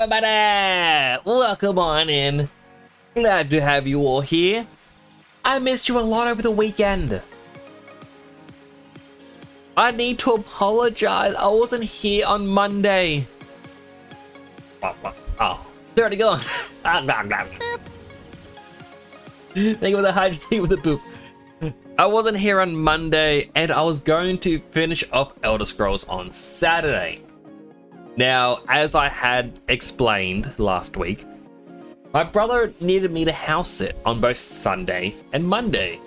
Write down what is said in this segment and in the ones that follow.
Everybody, welcome on in. Glad to have you all here. I missed you a lot over the weekend. I need to apologize. I wasn't here on Monday. Oh, it's already gone. Thank you for the hype, thank you for the poop. I wasn't here on Monday, and I was going to finish off Elder Scrolls on Saturday. Now, as I had explained last week, my brother needed me to house sit on both Sunday and Monday.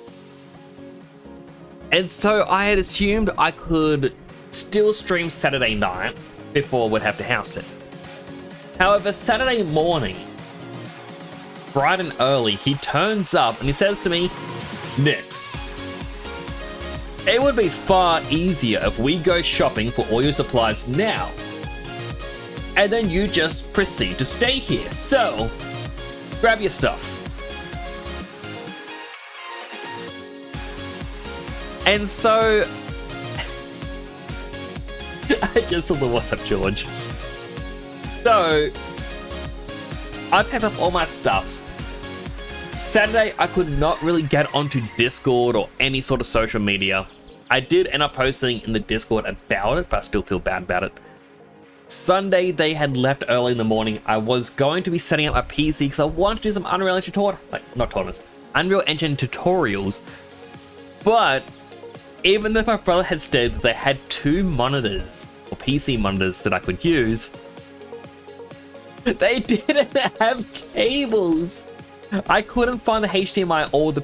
And so I had assumed I could still stream Saturday night before we'd have to house sit. However, Saturday morning, bright and early, he turns up and he says to me, "Nix, it would be far easier if we go shopping for all your supplies now. And then you just proceed to stay here. So, grab your stuff." And so, I just saw the "What's up, George?" So, I packed up all my stuff. Saturday, I could not really get onto Discord or any sort of social media. I did end up posting in the Discord about it, but I still feel bad about it. Sunday, they had left early in the morning. I was going to be setting up a PC because I wanted to do some Unreal Engine Unreal Engine tutorials. But even though my brother had stated that they had two monitors, or PC monitors that I could use, they didn't have cables. I couldn't find the HDMI or the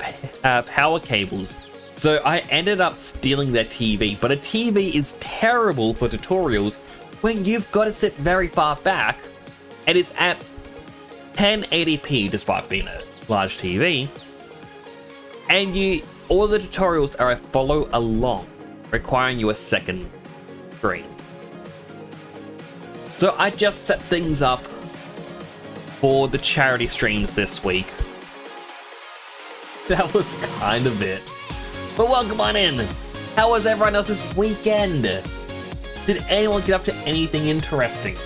power cables. So I ended up stealing their TV. But a TV is terrible for tutorials when you've got to sit very far back. It is at 1080p despite being a large TV. And all the tutorials are a follow along, requiring you a second screen. So I just set things up for the charity streams this week. That was kind of it. But welcome on in. How was everyone else's weekend? Did anyone get up to anything interesting?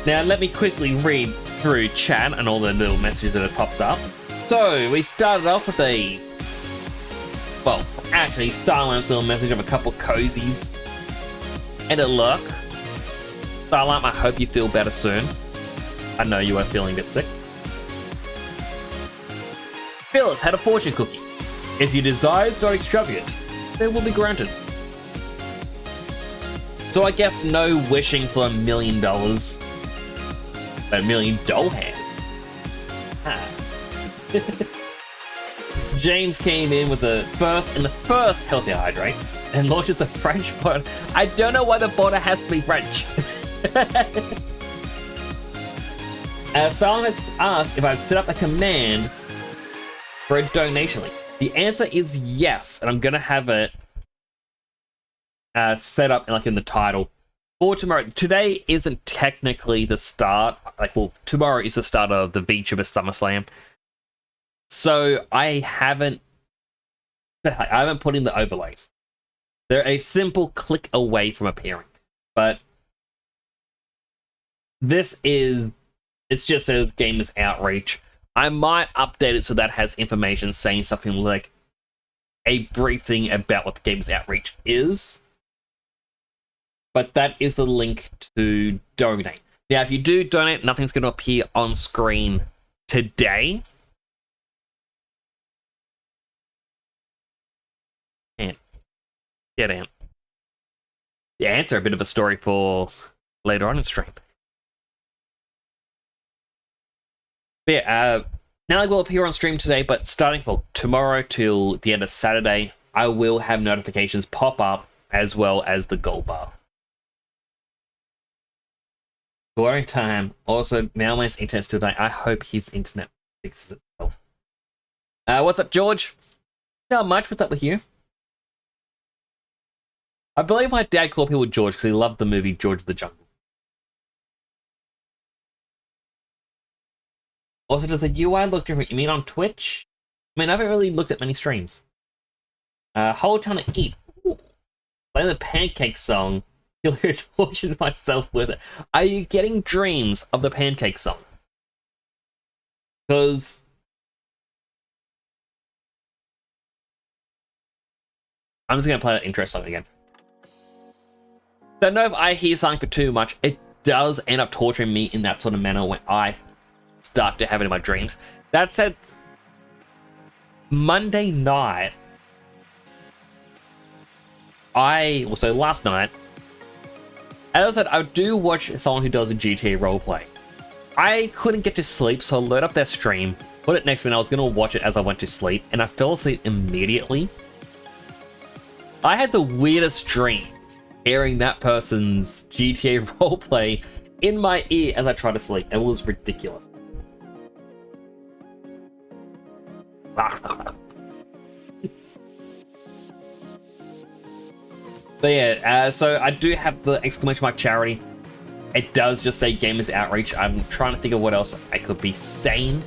Now let me quickly read through chat and all the little messages that have popped up. So we started off with Silent's little message of a couple cozies and a look. Silent, I hope you feel better soon. I know you are feeling a bit sick. Phyllis had a fortune cookie. If your desires are extravagant, they will be granted. So I guess no wishing for $1 million. But $1 million doll hands. James came in with the first healthy hydrate and launches a French bot. I don't know why the border has to be French. Solomon has asked if I'd set up a command for a donation link. The answer is yes, and I'm gonna have it set up in the title for tomorrow. Today isn't technically the start. Tomorrow is the start of the VTuber SummerSlam. So I haven't put in the overlays. They're a simple click away from appearing, but it just says Gamers Outreach. I might update it so that has information saying something like a brief thing about what the Gamers Outreach is. But that is the link to donate. Now, if you do donate, nothing's going to appear on screen today. And get in. The answer, a bit of a story for later on in stream. Yeah, now it will appear on stream today, but starting from tomorrow till the end of Saturday, I will have notifications pop up as well as the gold bar. Boring time. Also, Mailman's internet still dying. I hope his internet fixes itself. What's up, George? Not much. What's up with you? I believe my dad called people George because he loved the movie George of the Jungle. Also, does the UI look different? You mean on Twitch? I mean, I haven't really looked at many streams. Whole ton of eat. Ooh. Play the Pancake song tortured myself with it. Are you getting dreams of the Pancake song? Because I'm just gonna play that intro song again. Don't know if I hear something for too much. It does end up torturing me in that sort of manner when I start to have it in my dreams. That said, Monday night, last night, as I said, I do watch someone who does a GTA roleplay. I couldn't get to sleep, so I loaded up their stream, put it next to me, and I was going to watch it as I went to sleep, and I fell asleep immediately. I had the weirdest dreams hearing that person's GTA roleplay in my ear as I tried to sleep. It was ridiculous. But yeah, so I do have the exclamation mark charity. It does just say Gamers Outreach. I'm trying to think of what else I could be saying.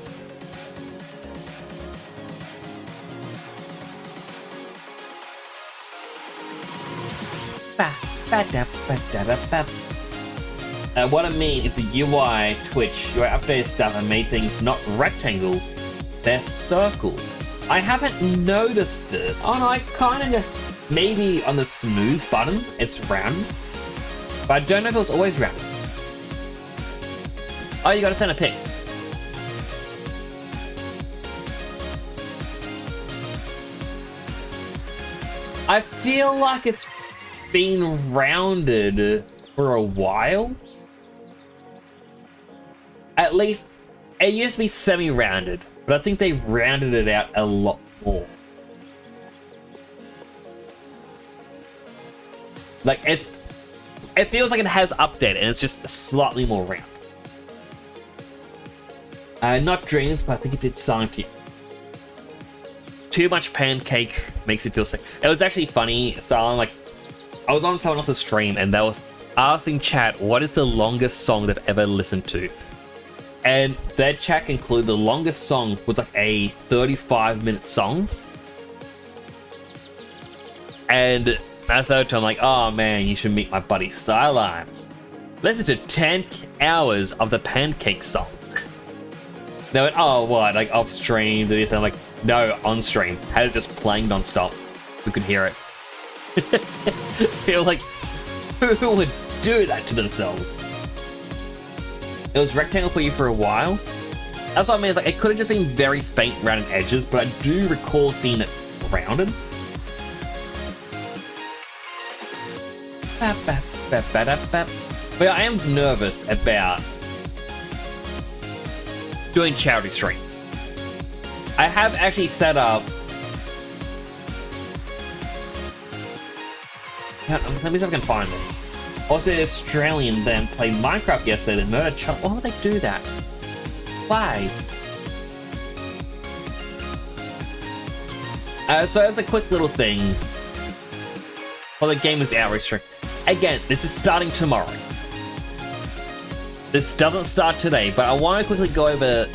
What I mean is the UI, Twitch, UI updated stuff and made things not rectangle, they're circle. I haven't noticed it. Oh no, I kind of, maybe on the smooth button, it's round. But I don't know if it was always round. Oh, you gotta send a pic. I feel like it's been rounded for a while. At least, it used to be semi-rounded, but I think they've rounded it out a lot more. Like, it feels like it has updated, and it's just slightly more round. Not dreams, but I think it did sound to you. Too much pancake makes it feel sick. It was actually funny, so I was on someone else's stream, and they was asking chat, what is the longest song they've ever listened to? And their chat included the longest song was like a 35-minute song. And I said to him, like, oh man, you should meet my buddy Sideline. Listen to 10 hours of the Pancake song. They went, oh, what? Like off stream? And I'm like, no, on stream. Had it just playing non-stop. We could hear it. Feel like, who would do that to themselves? It was rectangle for you for a while. That's what I mean. It's like it could have just been very faint rounded edges, but I do recall seeing it rounded. But I am nervous about doing charity streams. I have actually set up. Let me see if I can find this. Also, the Australian then played Minecraft yesterday. The murder child. Why would they do that? Why? So as a quick little thing for the Gamers Outreach stream. Again, this is starting tomorrow. This doesn't start today, but I want to quickly go over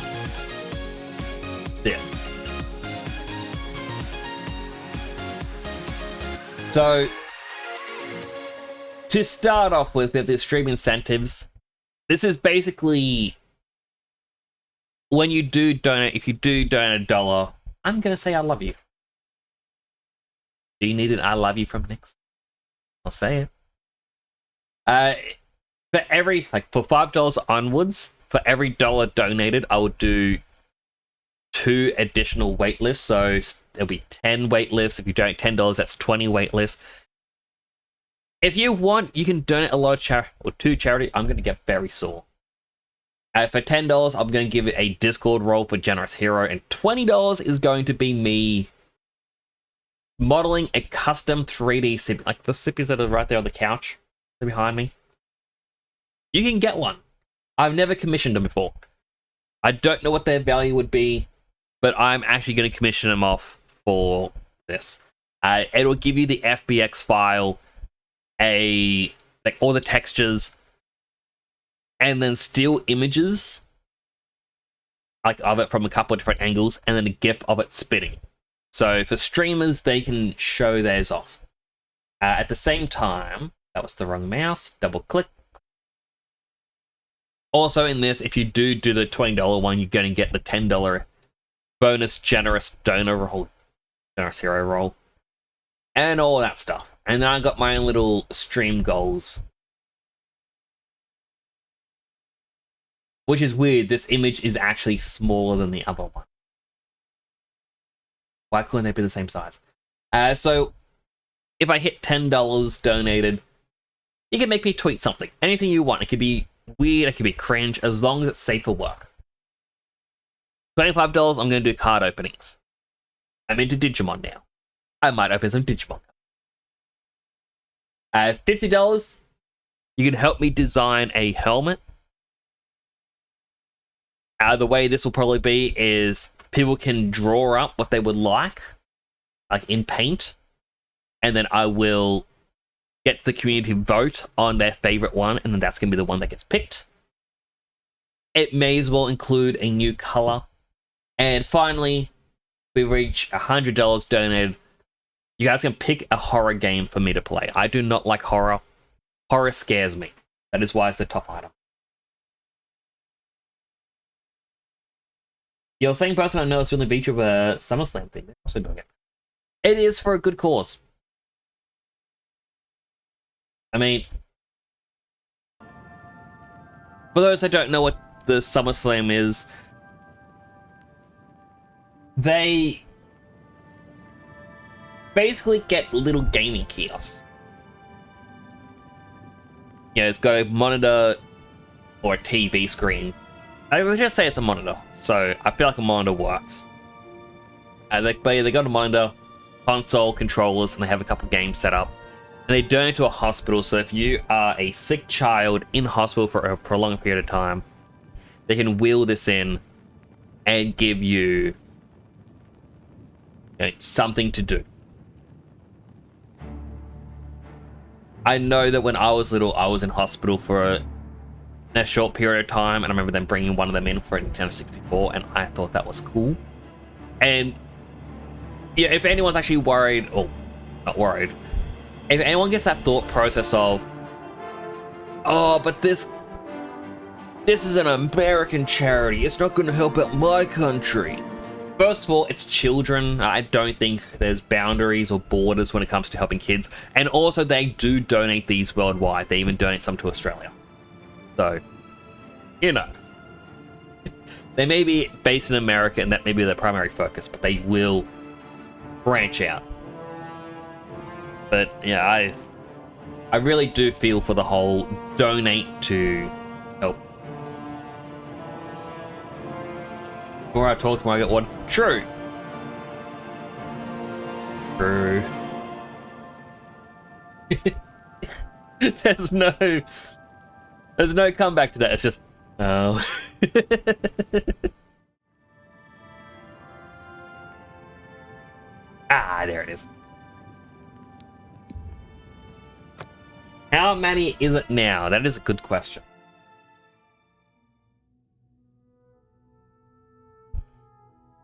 this. So, to start off with the stream incentives, this is basically when you do donate, if you do donate $1, I'm going to say I love you. Do you need an I love you from Nix? I'll say it. For every, for $5 onwards, for every dollar donated, I will do 2 additional weight lifts. So there'll be 10 weight lifts. If you donate $10, that's 20 weight lifts. If you want, you can donate a lot of to charity. I'm going to get very sore. For $10, I'm going to give it a Discord role for Generous Hero, and $20 is going to be me modeling a custom 3D sippy, like the sippies that are right there on the couch behind me. You can get one. I've never commissioned them before. I don't know what their value would be, but I'm actually going to commission them off for this. It'll give you the FBX file, all the textures, and then still images of it from a couple of different angles, and then a GIF of it spitting. So for streamers, they can show theirs off. At the same time, That was the wrong mouse. Double click. Also in this, if you do the $20 one, you're going to get the $10 bonus generous donor roll, generous hero roll, and all that stuff. And then I got my own little stream goals. Which is weird, this image is actually smaller than the other one. Why couldn't they be the same size? So, if I hit $10 donated, you can make me tweet something. Anything you want. It could be weird, it could be cringe, as long as it's safe for work. $25, I'm going to do card openings. I'm into Digimon now. I might open some Digimon. $50, you can help me design a helmet. The way this will probably be is people can draw up what they would like in paint, and then I will get the community vote on their favorite one, and then that's going to be the one that gets picked. It may as well include a new color. And finally, we reach $100 donated. You guys can pick a horror game for me to play. I do not like horror. Horror scares me. That is why it's the top item. You're the same person I know is doing the beach of a SummerSlam thing. They're also doing it. It is for a good cause. I mean, for those that don't know what the SummerSlam is, they basically get little gaming kiosks. Yeah, it's got a monitor or a TV screen. Let's just say it's a monitor, so I feel like a monitor works. They got a monitor, console, controllers, and they have a couple games set up. And they donate to a hospital, so if you are a sick child in hospital for a prolonged period of time, they can wheel this in and give you, something to do. I know that when I was little, I was in hospital for a short period of time, and I remember them bringing one of them in for a Nintendo 64, and I thought that was cool. And yeah, if anyone's actually worried, or not worried, if anyone gets that thought process of, oh, but this is an American charity, it's not going to help out my country. First of all, it's children. I don't think there's boundaries or borders when it comes to helping kids. And also, they do donate these worldwide. They even donate some to Australia. So, they may be based in America and that may be their primary focus, but they will branch out. But yeah, I really do feel for the whole donate to help. The more I talk, the more I get one. True. True. There's no comeback to that. It's just, oh. Ah, there it is. How many is it now? That is a good question.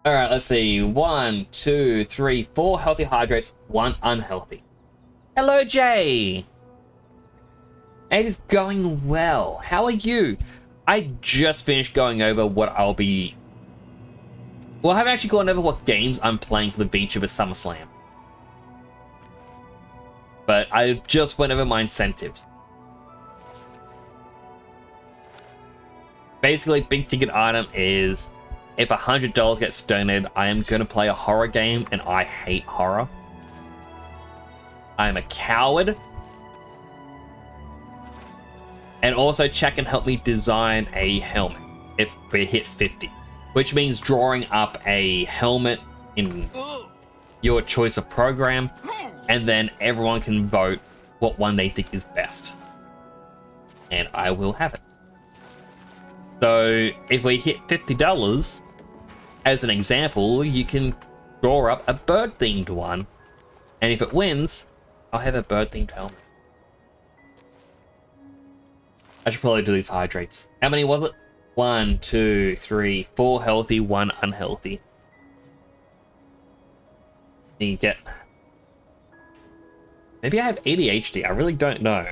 Alright, let's see. 1, 2, 3, 4 healthy hydrates, 1 unhealthy. Hello, Jay! It is going well. How are you? I just finished going over what I'll be... Well, I haven't actually gone over what games I'm playing for the beach of a SummerSlam. But I just went over my incentives. Basically, big ticket item is if $100 gets donated, I am going to play a horror game, and I hate horror. I am a coward. And also check and help me design a helmet if we hit 50. Which means drawing up a helmet in your choice of program, and then everyone can vote what one they think is best. And I will have it. So if we hit $50, as an example, you can draw up a bird-themed one. And if it wins, I'll have a bird-themed helmet. I should probably do these hydrates. How many was it? 1, 2, 3, 4 healthy, 1 unhealthy. You get Maybe I have ADHD. I really don't know.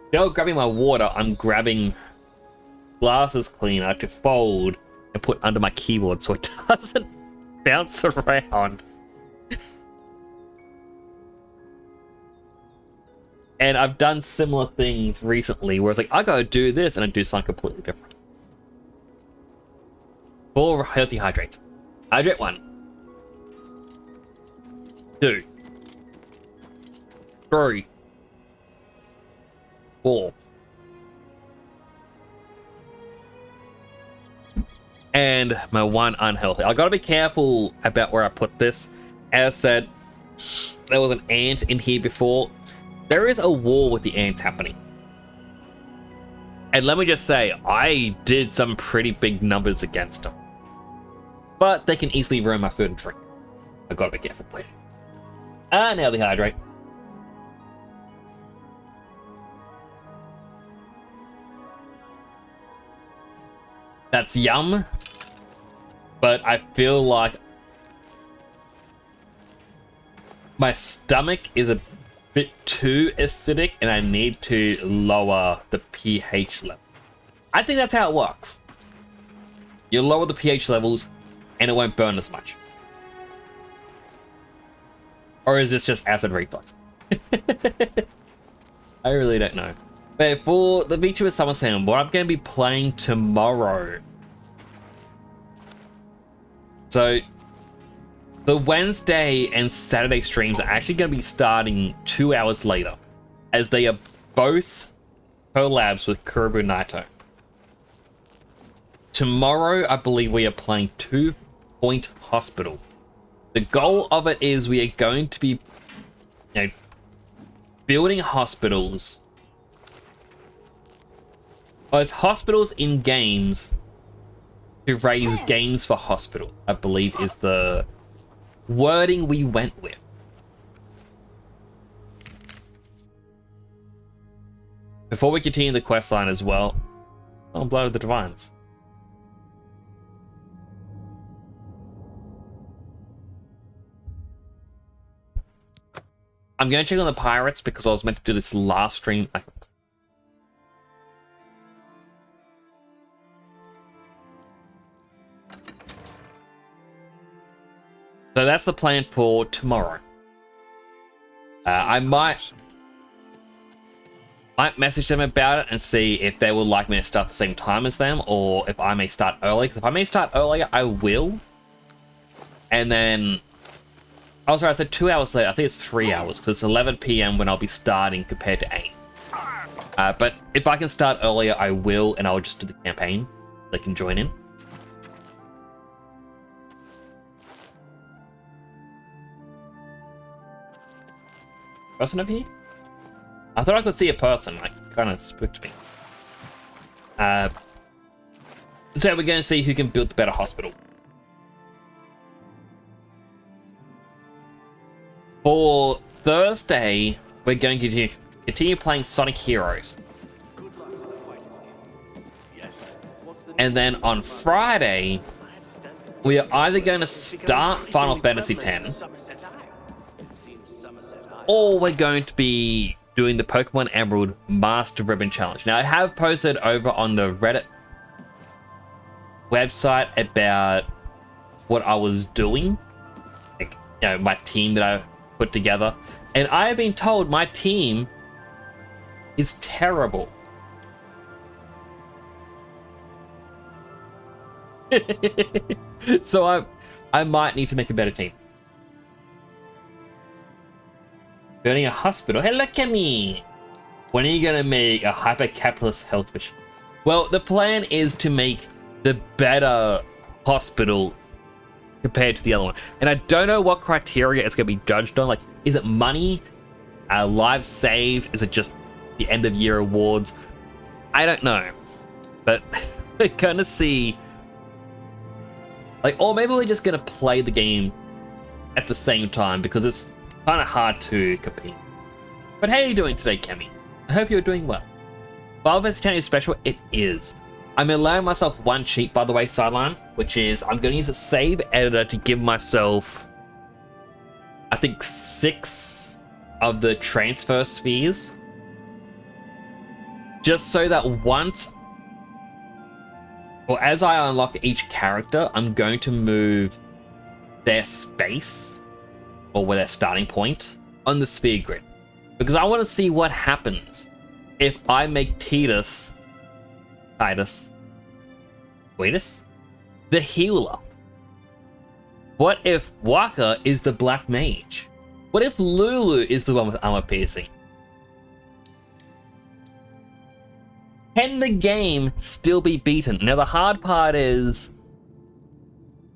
Instead of grabbing my water, I'm grabbing glasses cleaner to fold and put under my keyboard so it doesn't bounce around. And I've done similar things recently where it's like, I gotta do this and I do something completely different. 4 healthy hydrates. Hydrate 1. 2. 3. 4. And my 1 unhealthy. I gotta be careful about where I put this. As I said, there was an ant in here before. There is a war with the ants happening. And let me just say, I did some pretty big numbers against them. But they can easily ruin my food and drink. I gotta be careful, please. And now the hydrate. That's yum. But I feel like my stomach is a bit too acidic and I need to lower the pH level. I think that's how it works. You lower the pH levels and it won't burn as much. Or is this just acid reflux? I really don't know. But for the VTuber Summer Slam, what I'm going to be playing tomorrow. So the Wednesday and Saturday streams are actually going to be starting 2 hours later, as they are both collabs with Kuribu Naito. Tomorrow, I believe we are playing 2 Point Hospital. The goal of it is we are going to be, building hospitals. As hospitals in games to raise games for hospital, I believe is the wording we went with. Before we continue the quest line as well, Blood of the Divines. I'm going to check on the pirates because I was meant to do this last stream. So that's the plan for tomorrow. I might message them about it and see if they would like me to start the same time as them, or if I may start early. Because if I may start earlier, I will. And then, oh sorry, I said 2 hours later. I think it's 3 hours because it's 11 PM when I'll be starting compared to 8. But if I can start earlier, I will, and I'll just do the campaign. They can join in. Person over here? I thought I could see a person, like, kind of spooked me. So we're going to see who can build the better hospital. For Thursday, we're going to continue playing Sonic Heroes. And then on Friday, we are either going to start Final Fantasy X, or we're going to be doing the Pokemon Emerald Master Ribbon Challenge. Now, I have posted over on the Reddit website about what I was doing, like, my team that I put together, and I have been told my team is terrible. So I might need to make a better team. Building a hospital. Hey, look at me! When are you gonna make a hyper-capitalist health mission? Well, the plan is to make the better hospital compared to the other one. And I don't know what criteria it's gonna be judged on. Like, is it money? Lives saved? Is it just the end of year awards? I don't know. But we're gonna see. Like, or maybe we're just gonna play the game at the same time because it's kind of hard to compete. But how are you doing today, Kemi? I hope you're doing well. Final Fantasy X is special. It is. I'm allowing myself one cheat, by the way, Sideline, which is I'm going to use a save editor to give myself, I think, 6 of the transfer spheres. Just so that once, or as I unlock each character, I'm going to move their space, or where their starting point, on the sphere grid. Because I want to see what happens if I make Titus, the healer. What if Waka is the black mage? What if Lulu is the one with armor piercing? Can the game still be beaten? Now the hard part is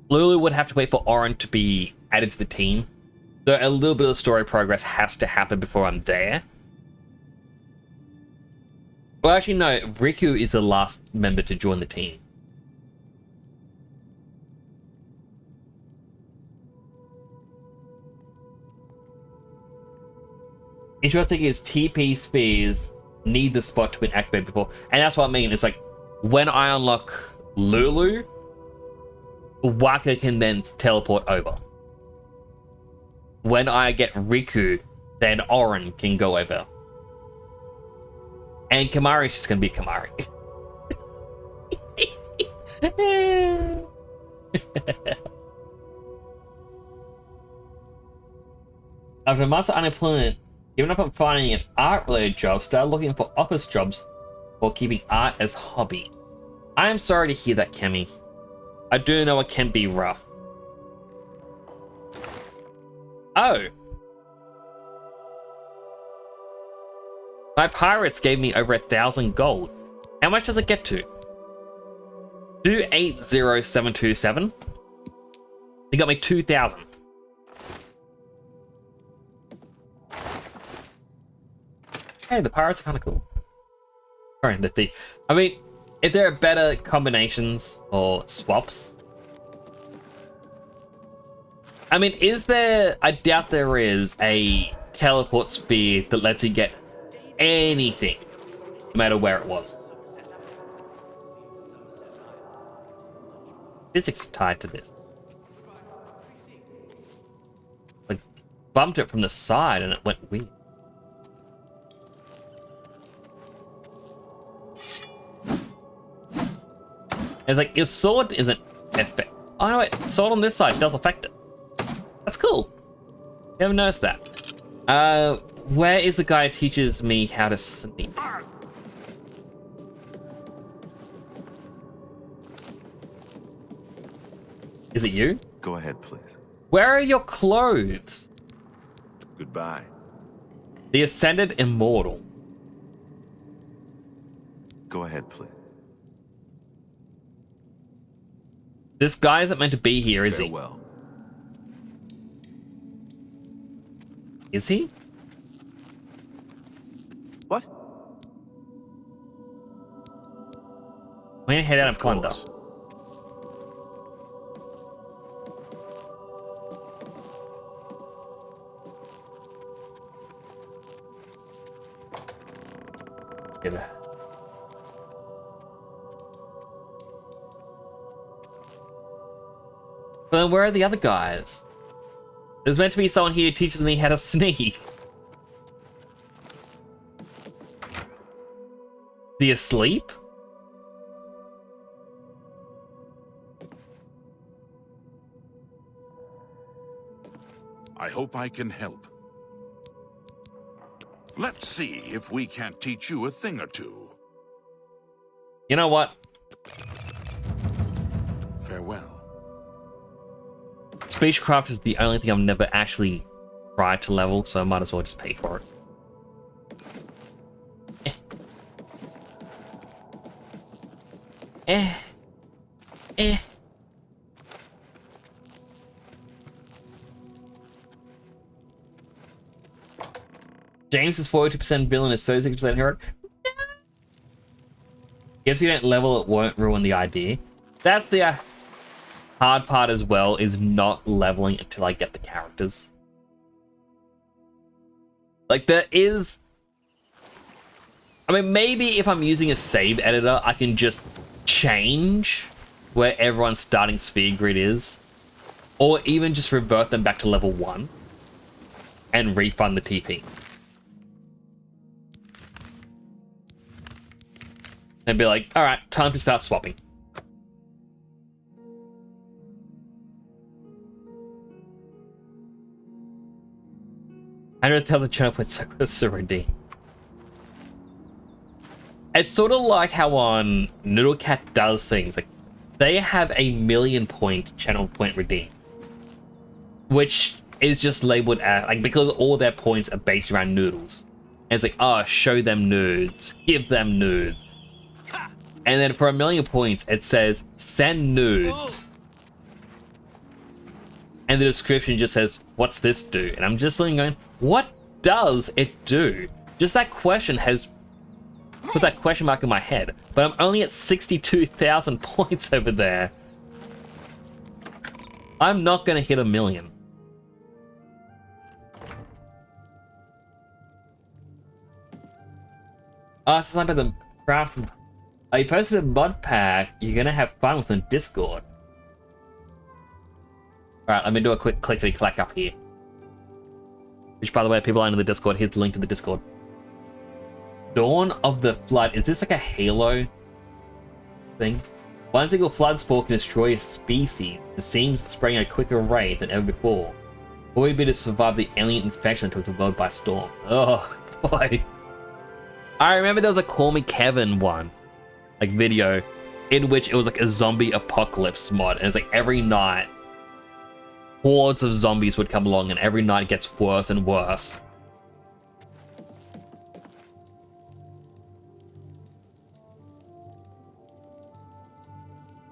Lulu would have to wait for Orin to be added to the team. So a little bit of story progress has to happen before I'm there. Well, actually, no. Riku is the last member to join the team. Interesting is TP spheres need the spot to be activated before. And that's what I mean. It's like, when I unlock Lulu, Waka can then teleport over. When I get Riku, then Orin can go over. And Kamari is just going to be Kamari. After master unemployment, giving up on finding an art-related job, started looking for office jobs while keeping art as hobby. I am sorry to hear that, Kemi. I do know it can be rough. Oh. My pirates gave me over 1,000 gold. How much does it get to? 280,727. They got me 2,000. Hey, the pirates are kind of cool. Sorry, I mean, if there are better combinations or swaps. I mean, is there... I doubt there is a teleport sphere that lets you get anything, no matter where it was. Physics tied to this. Like, bumped it from the side and it went weird. It's like, your sword isn't effect. Oh no, wait, sword on this side does affect it. That's cool. Never noticed that. Where is the guy who teaches me how to sneak? Is it you? Go ahead, please. Where are your clothes? Goodbye. The Ascended Immortal. Go ahead, please. This guy isn't meant to be here, is he? Farewell. Is he? What? We're gonna head out and plunder. Course. Give it. But then where are the other guys? There's meant to be someone here who teaches me how to sneak. Is he asleep? I hope I can help. Let's see if we can't teach you a thing or two. You know what? Farewell. Speechcraft is the only thing I've never actually tried to level, so I might as well just pay for it. James is 42% villain, is 36% hero. If you don't level, it won't ruin the idea. That's the hard part as well, is not leveling until I get the characters. Like, there is... I mean, maybe if I'm using a save editor, I can just change where everyone's starting sphere grid is. Or even just revert them back to level 1. and refund the TP. And be like, alright, time to start swapping. 100,000 channel points to redeem. It's sort of like how on Noodle Cat does things. Like, they have a 1,000,000 point channel point redeem, which is just labeled as, like, because all their points are based around noodles. And it's like, oh, show them nudes, give them nudes. And then for 1,000,000 points, it says, send nudes. And the description just says, what's this do? And I'm just looking going, what does it do? Just that question has put that question mark in my head. But I'm only at 62,000 points over there. I'm not going to hit 1,000,000. It's something about the craft. Oh, you posted a mod pack. You're going to have fun with on Discord. Alright, let me do a quick clickety-clack up here. Which, by the way, people are in the Discord. Here's the link to the Discord. Dawn of the Flood. Is this like a Halo thing? One single flood spore can destroy a species. It seems spreading at a quicker rate than ever before. All we be to survive the alien infection that took the world by storm. Oh, boy. I remember there was a Call Me Kevin one, like, video, in which it was like a zombie apocalypse mod. And it's like every night, hordes of zombies would come along, and every night it gets worse and worse.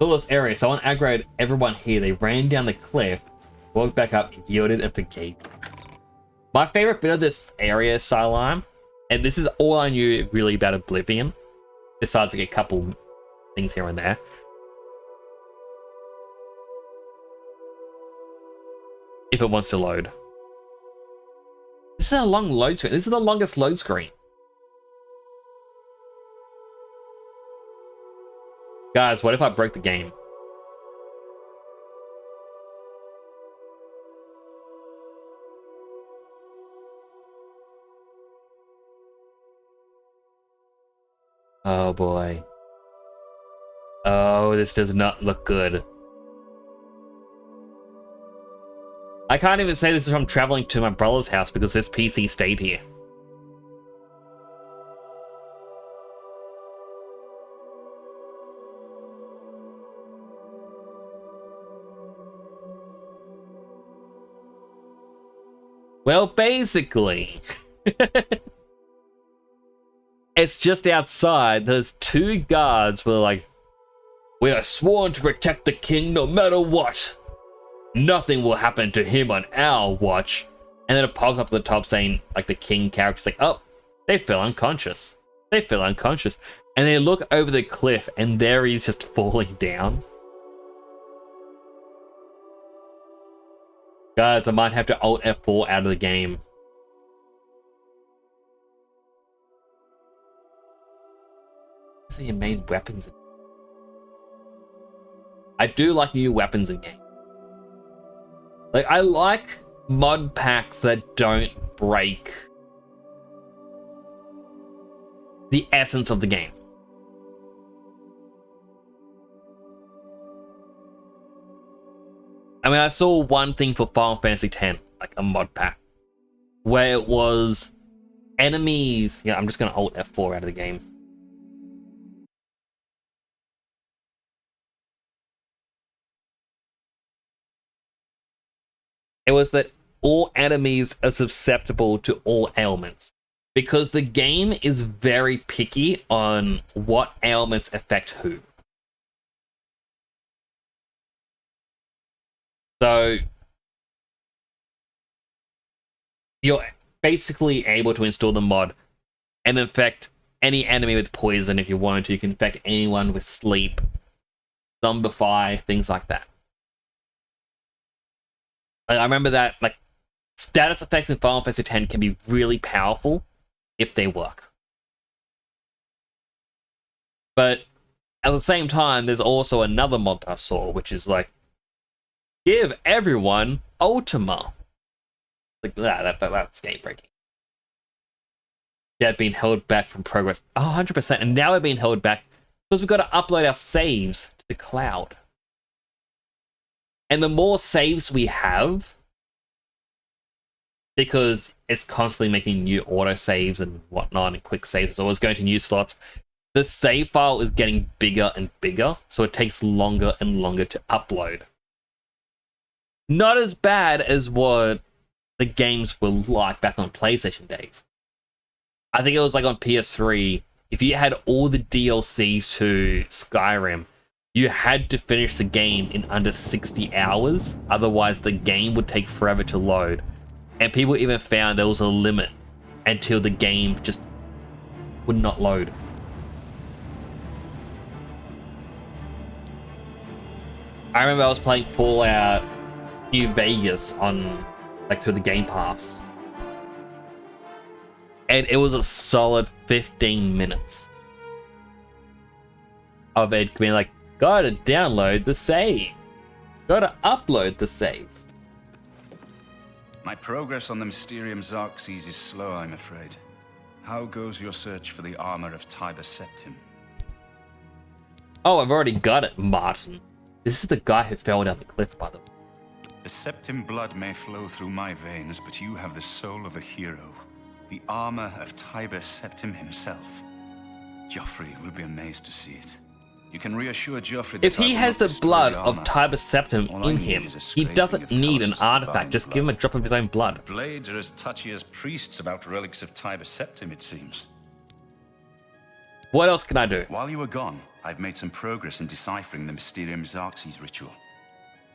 This area, someone aggroed everyone here. They ran down the cliff, walked back up, yielded, and forgave. My favorite bit of this area, Silime, and this is all I knew really about Oblivion, besides like a couple things here and there. If it wants to load. This is a long load screen. This is the longest load screen. Guys, what if I broke the game? Oh boy. Oh, this does not look good. I can't even say this is from traveling to my brother's house because this PC stayed here. Well, basically, it's just outside. There's two guards who are like, we are sworn to protect the king no matter what. Nothing will happen to him on our watch. And then it pops up at the top saying, like, the king character's like, oh, they fell unconscious. They fell unconscious. And they look over the cliff, and there he's just falling down. Guys, I might have to Alt F4 out of the game. So you made weapons. I do like new weapons in game. Like, I like mod packs that don't break the essence of the game. I mean, I saw one thing for Final Fantasy X, like a mod pack, where it was enemies. Yeah, I'm just going to Alt F4 out of the game. It was that all enemies are susceptible to all ailments, because the game is very picky on what ailments affect who. So you're basically able to install the mod and infect any enemy with poison if you wanted to. You can infect anyone with sleep, zombify, things like that. I remember that, like, status effects in Final Fantasy X can be really powerful if they work. But at the same time, there's also another mod that I saw, which is like, give everyone Ultima. Like, that's game breaking. They had been held back from progress. Oh, 100%. And now we're being held back because we've got to upload our saves to the cloud. And the more saves we have, because it's constantly making new auto saves and whatnot, and quick saves, it's always going to new slots, the save file is getting bigger and bigger, so it takes longer and longer to upload. Not as bad as what the games were like back on PlayStation days. I think it was like on PS3, if you had all the DLCs to Skyrim, you had to finish the game in under 60 hours, otherwise the game would take forever to load. And people even found there was a limit until the game just would not load. I remember I was playing Fallout New Vegas on, like, through the Game Pass. And it was a solid 15 minutes of it being like, gotta download the save. Gotta upload the save. My progress on the Mysterium Xerxes is slow, I'm afraid. How goes your search for the armor of Tiber Septim? Oh, I've already got it, Martin. This is the guy who fell down the cliff, by the way. The Septim blood may flow through my veins, but you have the soul of a hero. The armor of Tiber Septim himself. Joffrey will be amazed to see it. You can reassure Joffrey that if he has the blood of Tiber Septim in him, he doesn't need an artifact. Just give him a drop of his own blood. The Blades are as touchy as priests about relics of Tiber Septim, it seems. What else can I do? While you were gone, I've made some progress in deciphering the Mysterium Xerxes ritual.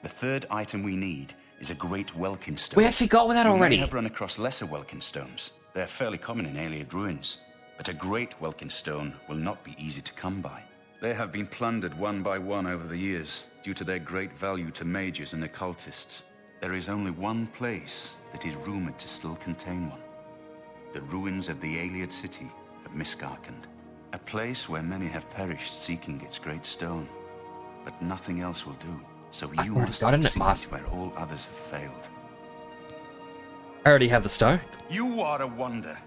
The third item we need is a great Welkin stone. We actually got with that already. You may have run across lesser Welkin stones. They're fairly common in Ayleid ruins. But a great Welkin stone will not be easy to come by. They have been plundered one by one over the years, due to their great value to mages and occultists. There is only one place that is rumored to still contain one. The ruins of the Ayleid city of Miskarkand. A place where many have perished seeking its great stone. But nothing else will do. So you must succeed where all others have failed. I already have the stone. You are a wonder.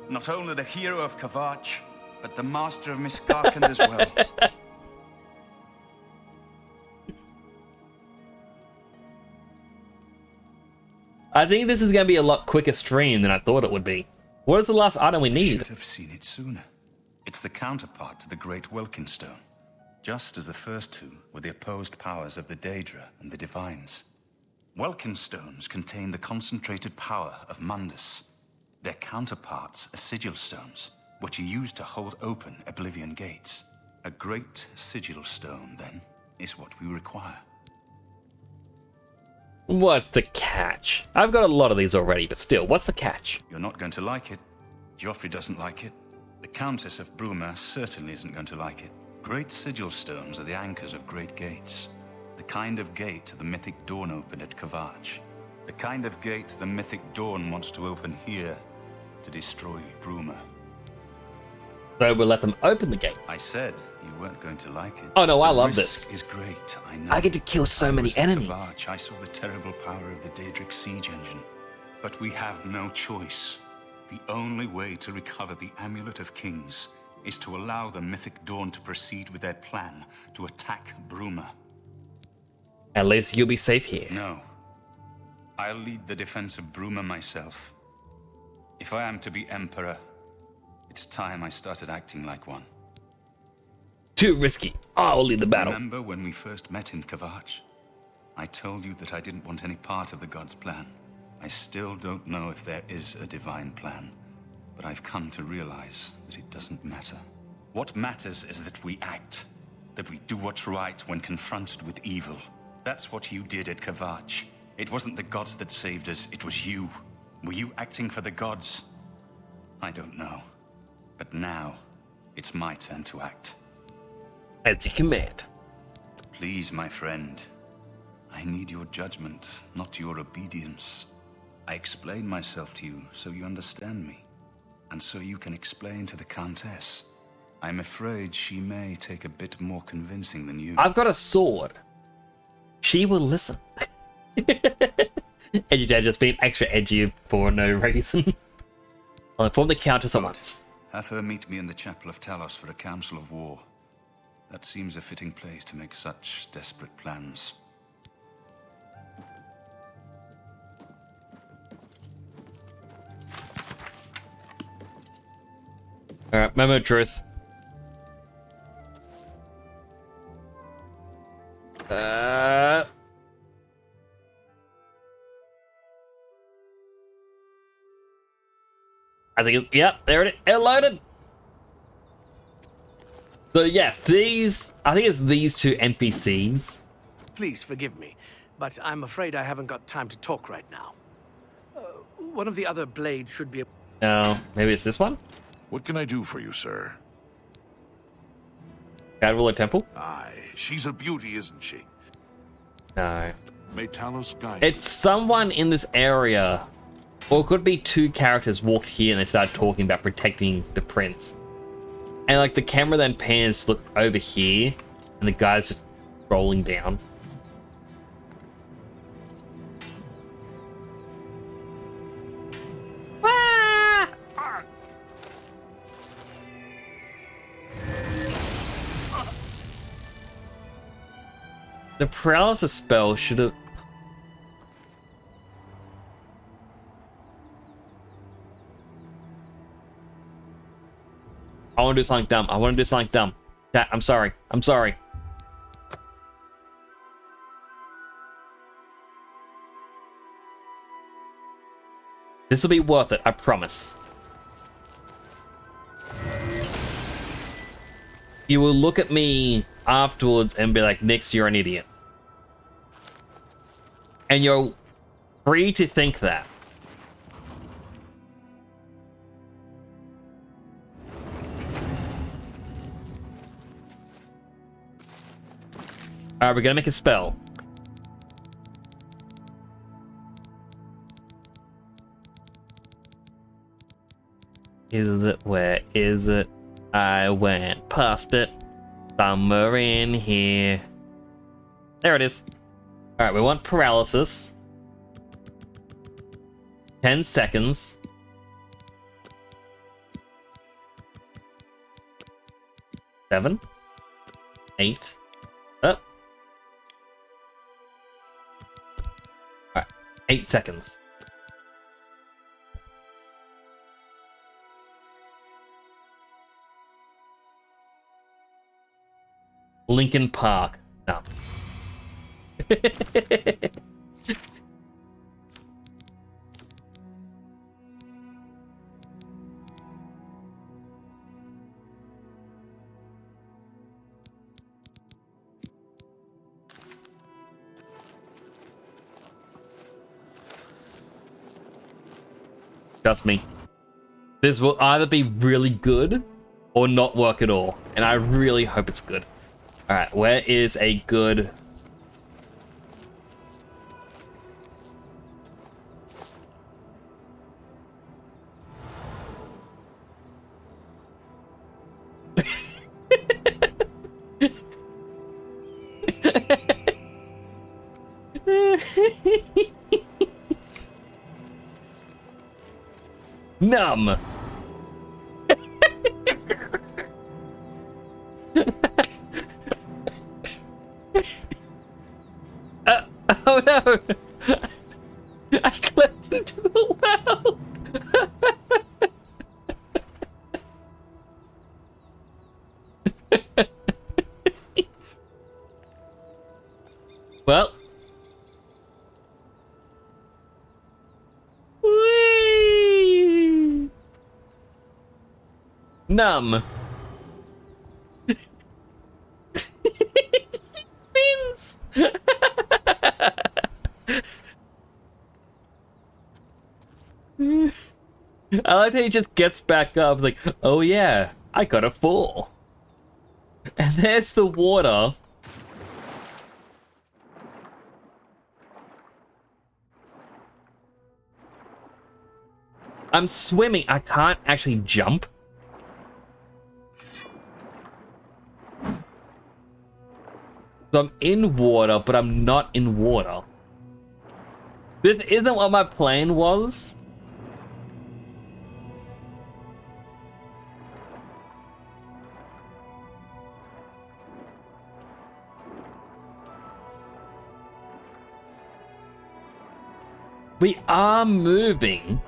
Not only the hero of Kavach, but the master of Miskarkand as well. I think this is going to be a lot quicker stream than I thought it would be. What is the last item we need? Should have seen it sooner. It's the counterpart to the Great Welkin Stone. Just as the first two were the opposed powers of the Daedra and the Divines. Welkin stones contain the concentrated power of Mundus. Their counterparts are sigil stones, which are used to hold open Oblivion gates. A great sigil stone, then, is what we require. What's the catch? I've got a lot of these already, but still, what's the catch? You're not going to like it. Joffrey doesn't like it. The Countess of Bruma certainly isn't going to like it. Great sigil stones are the anchors of great gates. The kind of gate the mythic Dawn opened at Kavach. The kind of gate the mythic Dawn wants to open here to destroy Bruma. So we'll let them open the gate. I said you weren't going to like it. Oh no, I The love risk this. is great, I know. I get to kill so many enemies. Kavach, I saw the terrible power of the Daedric siege engine. But we have no choice. The only way to recover the Amulet of Kings is to allow the Mythic Dawn to proceed with their plan to attack Bruma. At least you'll be safe here. No. I'll lead the defense of Bruma myself. If I am to be Emperor, it's time I started acting like one. Too risky. I'll lead the battle. Remember when we first met in Kavach? I told you that I didn't want any part of the gods' plan. I still don't know if there is a divine plan, but I've come to realize that it doesn't matter. What matters is that we act, that we do what's right when confronted with evil. That's what you did at Kavach. It wasn't the gods that saved us, it was you. Were you acting for the gods? I don't know. But now, it's my turn to act. As you command. Please, my friend. I need your judgment, not your obedience. I explain myself to you so you understand me, and so you can explain to the Countess. I'm afraid she may take a bit more convincing than you. I've got a sword. She will listen. Edgy Dad just being extra edgy for no reason. I'll inform the Countess at once. Have her meet me in the chapel of Talos for a council of war. That seems a fitting place to make such desperate plans. Alright, moment of truth. I think it's, yep, there it is. It loaded. So yes, I think it's these two NPCs. Please forgive me, but I'm afraid I haven't got time to talk right now. One of the other blades should be... No, maybe it's this one? What can I do for you, sir? Cadwilla Temple? Aye, she's a beauty, isn't she? No. May Talos guide you. It's someone in this area. Or it could be two characters walked here and they started talking about protecting the prince. And like the camera then pans to look over here and the guy's just rolling down. Ah! The paralysis spell should have... I want to do something dumb. I want to do something dumb. Chat, I'm sorry. I'm sorry. This will be worth it, I promise. You will look at me afterwards and be like, Nix, you're an idiot. And you're free to think that. Alright, we're gonna make a spell. Is it? Where is it? I went past it. Somewhere in here. There it is. Alright, we want paralysis. 10 seconds. 7. 8. Up. 8 seconds. Lincoln Park. No. Trust me. This will either be really good or not work at all. And I really hope it's good. Alright, where is a good... Numb. Oh no! I clipped into the well. Well. Whee! Numb. Fins. I like how he just gets back up, like, oh yeah, I got a 4. And there's the water. I'm swimming. I can't actually jump. So I'm in water, but I'm not in water. This isn't what my plan was. We are moving.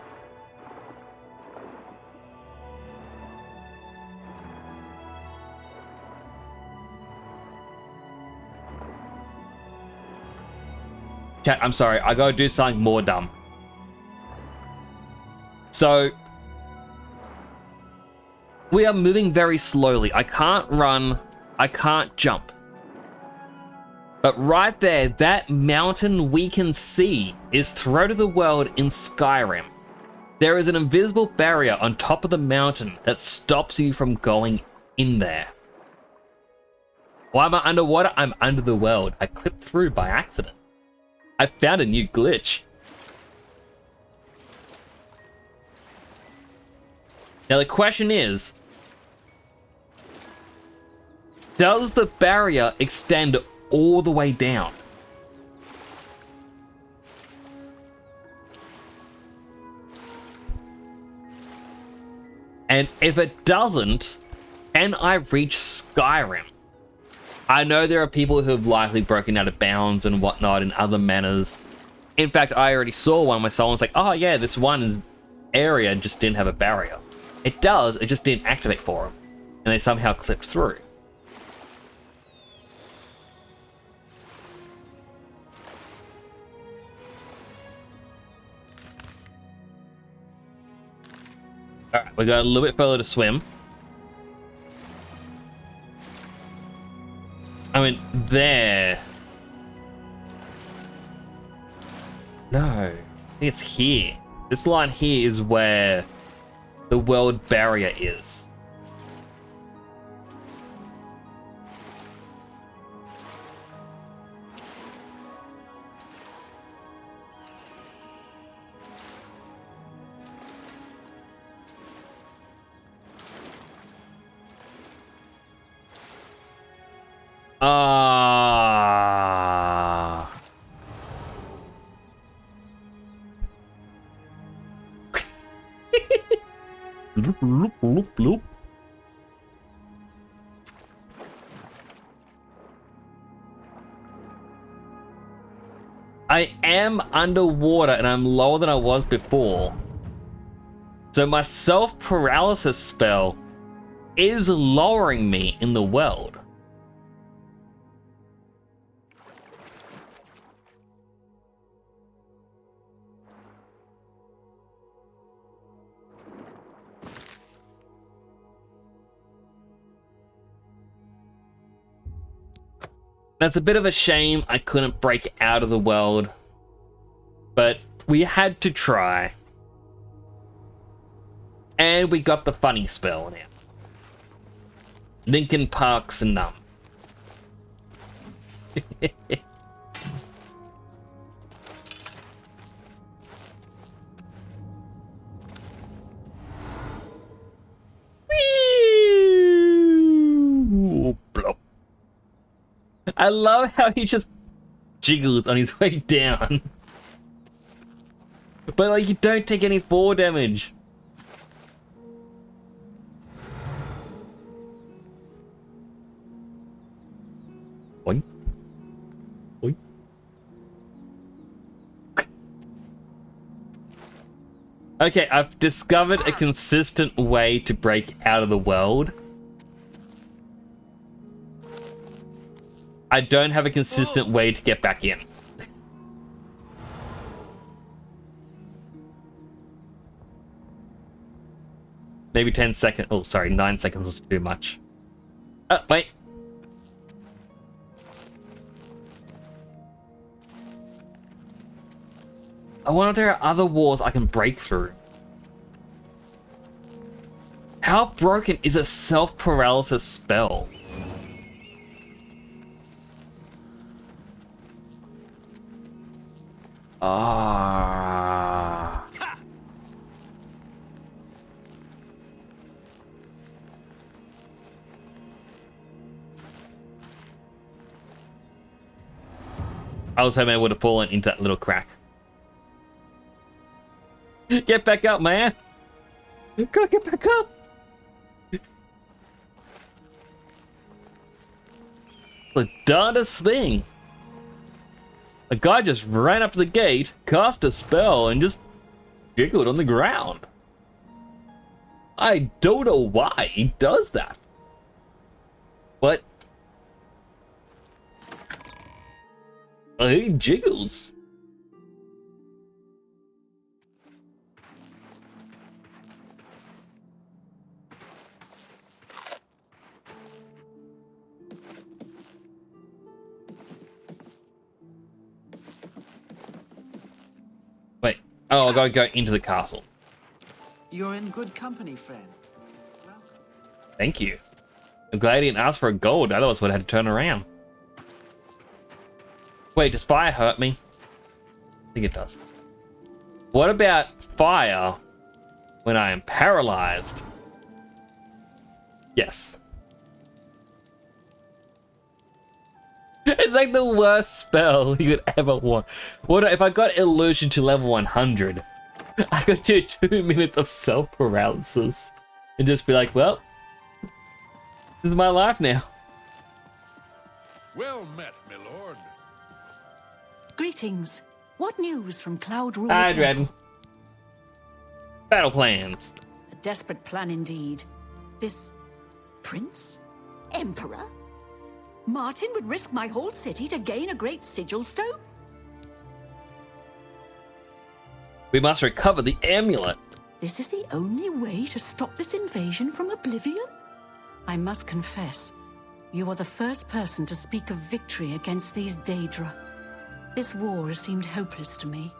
Chat, I'm sorry. I gotta do something more dumb. So, we are moving very slowly. I can't run. I can't jump. But right there, that mountain we can see is Throat of the World in Skyrim. There is an invisible barrier on top of the mountain that stops you from going in there. Why am I underwater? I'm under the world. I clipped through by accident. I found a new glitch. Now the question is, does the barrier extend all the way down? And if it doesn't, can I reach Skyrim? I know there are people who have likely broken out of bounds and whatnot in other manners. In fact, I already saw one where someone's like, oh yeah, this one area just didn't have a barrier. It does, it just didn't activate for them. And they somehow clipped through. Alright, we got a little bit further to swim. I mean, there. No, I think it's here. This line here is where the world barrier is. Bloop, bloop, bloop, bloop. I am underwater and I'm lower than I was before. So my self-paralysis spell is lowering me in the world. That's a bit of a shame I couldn't break out of the world, but we had to try. And we got the funny spell now. Linkin Park's numb. Plop. I love how he just jiggles on his way down. But like, you don't take any fall damage. Oink. Oink. Okay, I've discovered a consistent way to break out of the world. I don't have a consistent way to get back in. Maybe 10 seconds. Oh, sorry, 9 seconds was too much. Wait. I wonder if there are other walls I can break through. How broken is a self-paralysis spell? Ah. I was hoping I would have fallen into that little crack. Get back up, man. You gotta get back up. The darndest thing. A guy just ran up to the gate, cast a spell, and just jiggled on the ground. I don't know why he does that. But he jiggles. Wait. Oh, I gotta go into the castle. You're in good company, friend. Welcome. Thank you. I'm glad he didn't ask for a gold, otherwise would have had to turn around. Wait, does fire hurt me? I think it does. What about fire when I am paralyzed? Yes. It's like the worst spell you could ever want. What if I got illusion to level 100? I could do 2 minutes of self-paralysis and just be like, well, this is my life now. Well met, my lord. Greetings. What news from Cloud Ruler Hi, Temple? Dredden. Battle plans. A desperate plan indeed. This prince? Emperor? Martin would risk my whole city to gain a great sigil stone? We must recover the amulet. This is the only way to stop this invasion from Oblivion? I must confess, you are the first person to speak of victory against these Daedra. This war seemed hopeless to me.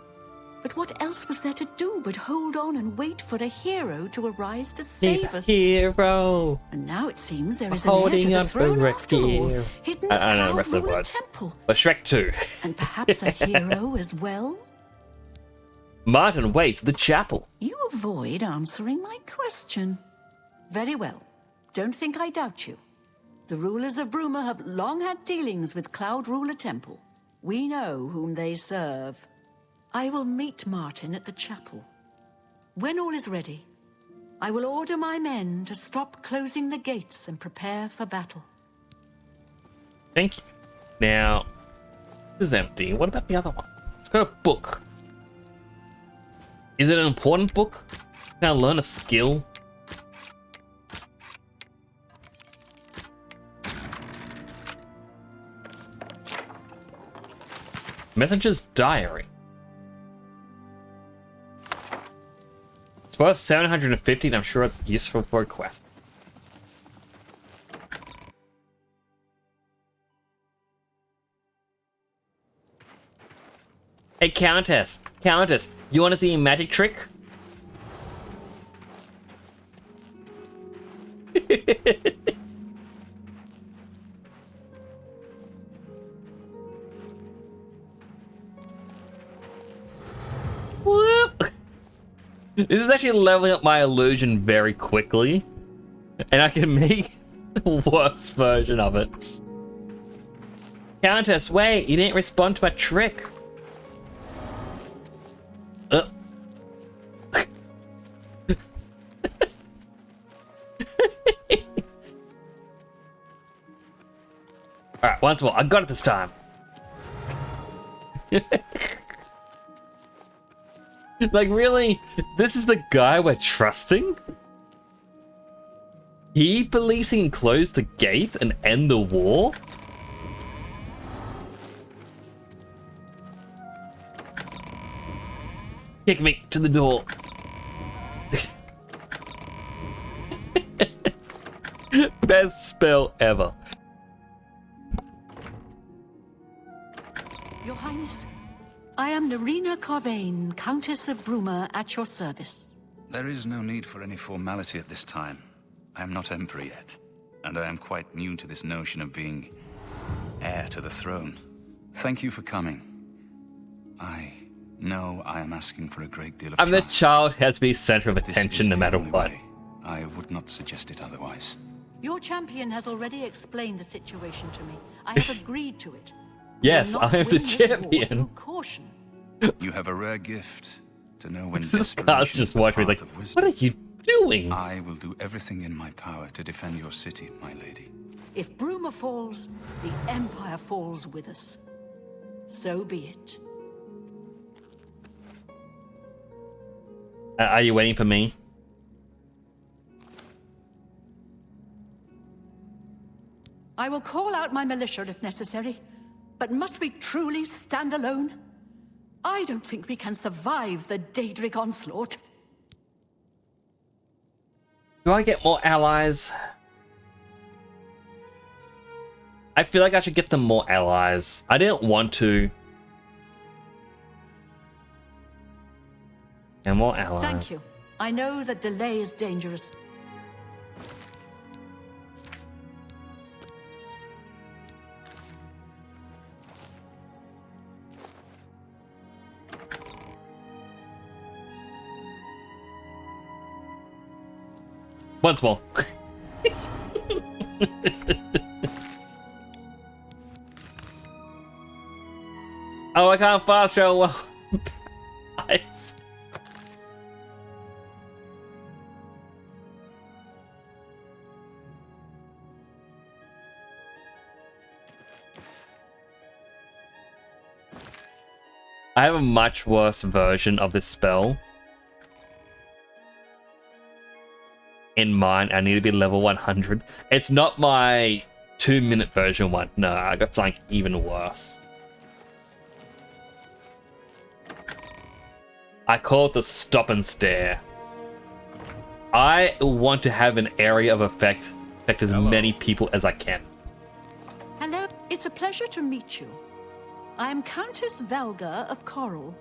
But what else was there to do but hold on and wait for a hero to arise to save us? Hero. And now it seems there is an heir to Holding the up throne a after all, hero. hidden I at don't know the Cloud rest of the Ruler words. Temple. But Shrek 2. And perhaps a hero as well? Martin waits at the chapel. You avoid answering my question. Very well. Don't think I doubt you. The rulers of Bruma have long had dealings with Cloud Ruler Temple. We know whom they serve. I will meet Martin at the chapel. When all is ready, I will order my men to stop closing the gates and prepare for battle. Thank you. Now, this is empty. What about the other one? It's got a book. Is it an important book? Can I learn a skill? Messenger's diary. It's worth 750 and I'm sure it's useful for a quest. Hey, Countess! Countess, you want to see a magic trick? Whoop! This is actually leveling up my illusion very quickly. And I can make the worst version of it. Countess, wait, you didn't respond to my trick. Alright, once more. I got it this time. Like, really? This is the guy we're trusting? He believes he can close the gate and end the war? Kick me to the door. Best spell ever. Your Highness, I am Narina Carvain, Countess of Bruma, at your service. There is no need for any formality at this time. I am not Emperor yet, and I am quite new to this notion of being heir to the throne. Thank you for coming. I know I am asking for a great deal of I'm the trust. child who has to be center of This attention is no the matter only what. way. I would not suggest it otherwise. Your champion has already explained the situation to me. I have agreed to it. Yes, We will not I am the win this war champion. through caution. You have a rare gift. to know when This desperation guy's is just the watching path like, of what wisdom. are you doing? I will do everything in my power to defend your city, my lady. If Bruma falls, the Empire falls with us. So be it. Are you waiting for me? I will call out my militia if necessary, but must we truly stand alone? I don't think we can survive the Daedric onslaught. Do I get more allies? I feel like I should get them more allies. I didn't want to. And more allies. Thank you. I know that delay is dangerous. Once more. Oh, I can't fast travel well. Nice. I have a much worse version of this spell. In mind, I need to be level 100. It's not my 2-minute version one. No, I got something even worse. I call it the stop and stare. I want to have an area of affect as many people as I can. Hello, it's a pleasure to meet you. I'm Countess Velga of Coral.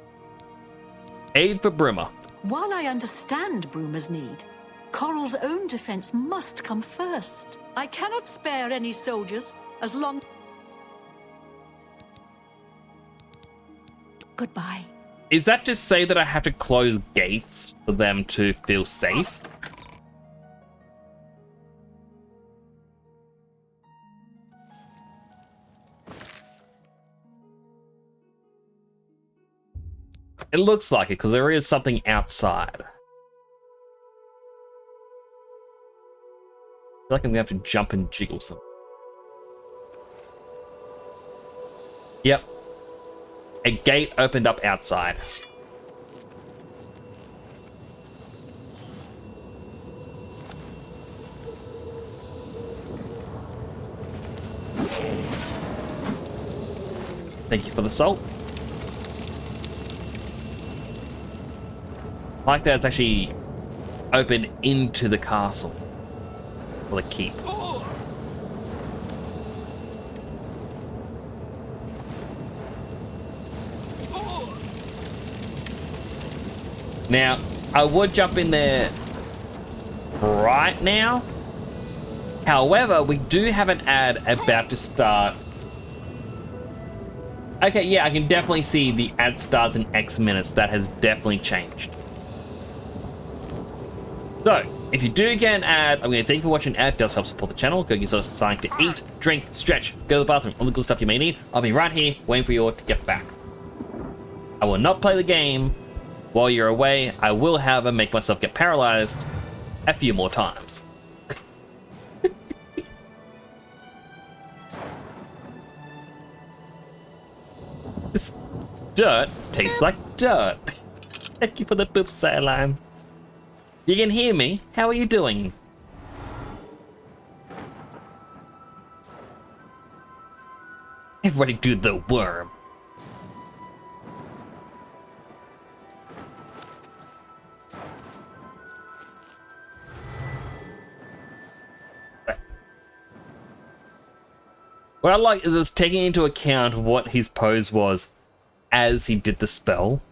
Aid for Bruma. While I understand Bruma's need, Coral's own defense must come first. I cannot spare any soldiers as long... Goodbye. Is that to say that I have to close gates for them to feel safe? It looks like it, because there is something outside. I feel like I'm gonna have to jump and jiggle some. Yep. A gate opened up outside. Thank you for the salt. I like that it's actually open into the castle. Or the keep. Now, I would jump in there right now. However, we do have an ad about to start. Okay, yeah, I can definitely see the ad starts in X minutes. That has definitely changed. So, if you do get an ad, I'm going to thank you for watching an ad. It does help support the channel. Go get yourself something to eat, drink, stretch, go to the bathroom, all the good stuff you may need. I'll be right here waiting for you all to get back. I will not play the game while you're away. I will, however, make myself get paralyzed a few more times. This dirt tastes like dirt. Thank you for the boop saline. You can hear me. How are you doing? Everybody do the worm. What I like is it's taking into account what his pose was as he did the spell.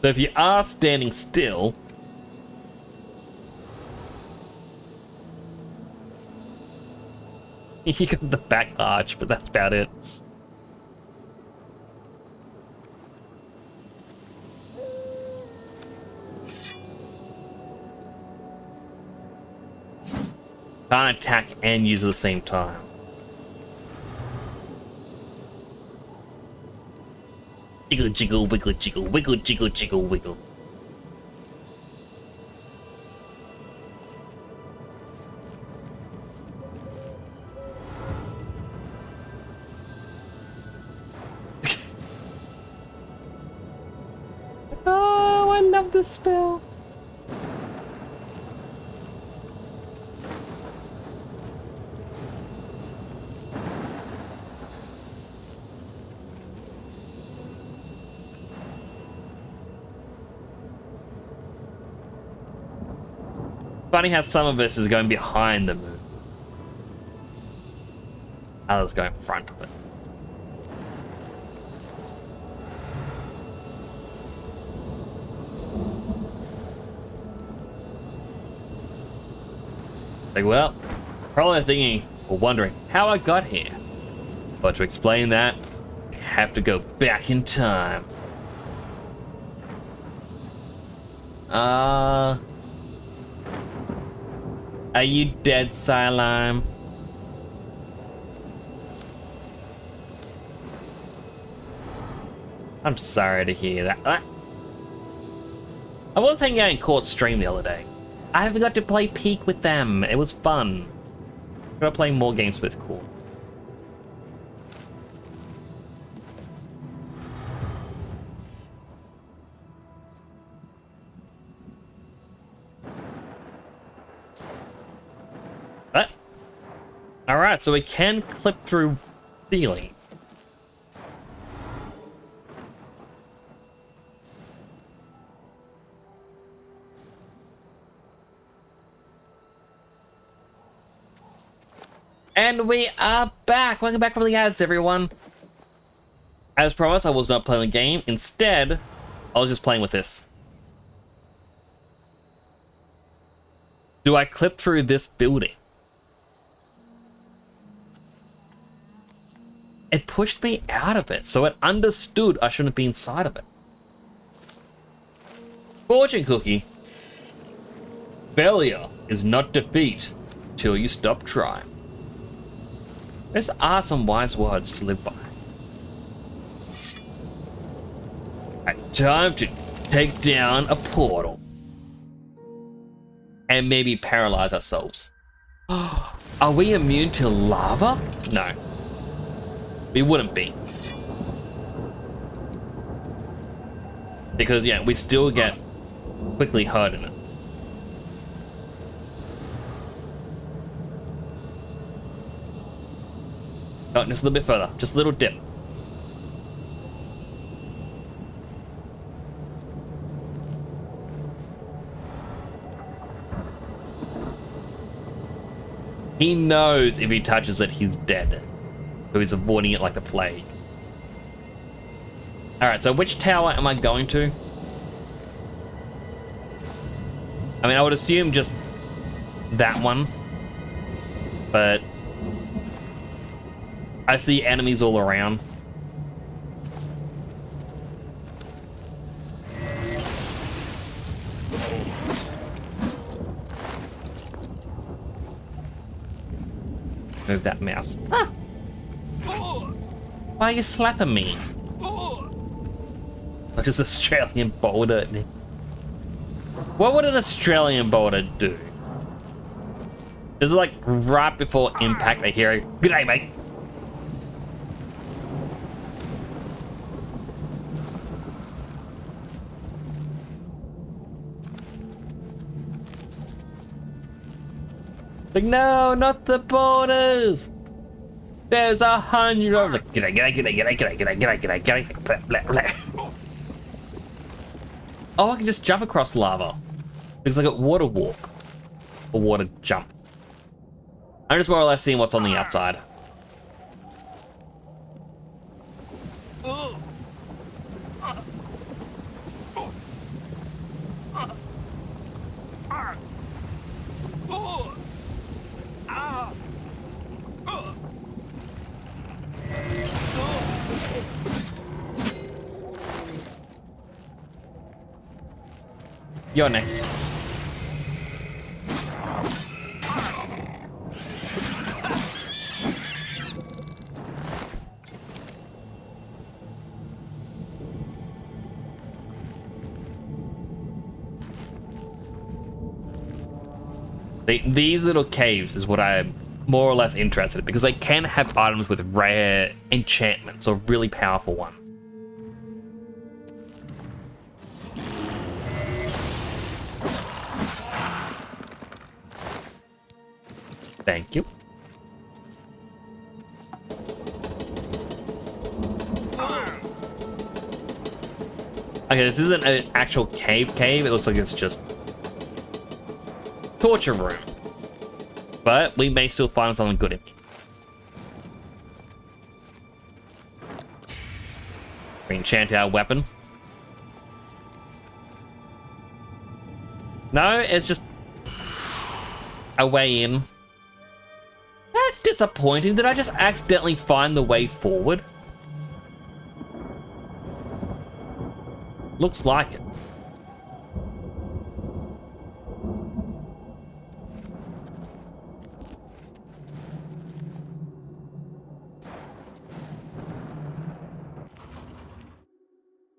So if you are standing still, you got the back arch, but that's about it. Can't attack and use at the same time. Jiggle, jiggle, wiggle, jiggle, wiggle, jiggle, jiggle, wiggle. Oh, I love this spell. Funny how some of us is going behind the moon. Others go in front of it. Like, well, probably thinking or wondering how I got here. But to explain that, I have to go back in time. Are you dead, Silime? I'm sorry to hear that. I was hanging out in Court stream the other day. I forgot to play Peak with them. It was fun. Gotta play more games with Court. Alright, so we can clip through ceilings. And we are back! Welcome back from the ads, everyone! As promised, I was not playing the game. Instead, I was just playing with this. Do I clip through this building? It pushed me out of it, so it understood I shouldn't be inside of it. Fortune cookie. Failure is not defeat till you stop trying. Those are some wise words to live by. Time to take down a portal. And maybe paralyze ourselves. Are we immune to lava? No. We wouldn't be. Because, yeah, we still get quickly hurt in it. Oh, just a little bit further. Just a little dip. He knows if he touches it, he's dead. So he's avoiding it like the plague. Alright, so which tower am I going to? I mean, I would assume just that one. But I see enemies all around. Move that mouse. Ah! Why are you slapping me? What does Australian boulder do? What would an Australian boulder do? Is it like right before impact they hear it? G'day, mate. Like, no, not the borders. There's 100 of them. Like, g'day. Blah, blah. Oh, I can just jump across lava. Looks like a water walk. Or water jump. I'm just more or less seeing what's on the outside. You're next. These little caves is what I'm more or less interested in, because they can have items with rare enchantments or really powerful ones. Thank you. Okay, this isn't an actual cave. It looks like it's just torture room. But we may still find something good in here. We enchant our weapon. No, it's just a way in. That's disappointing. Did I just accidentally find the way forward? Looks like it.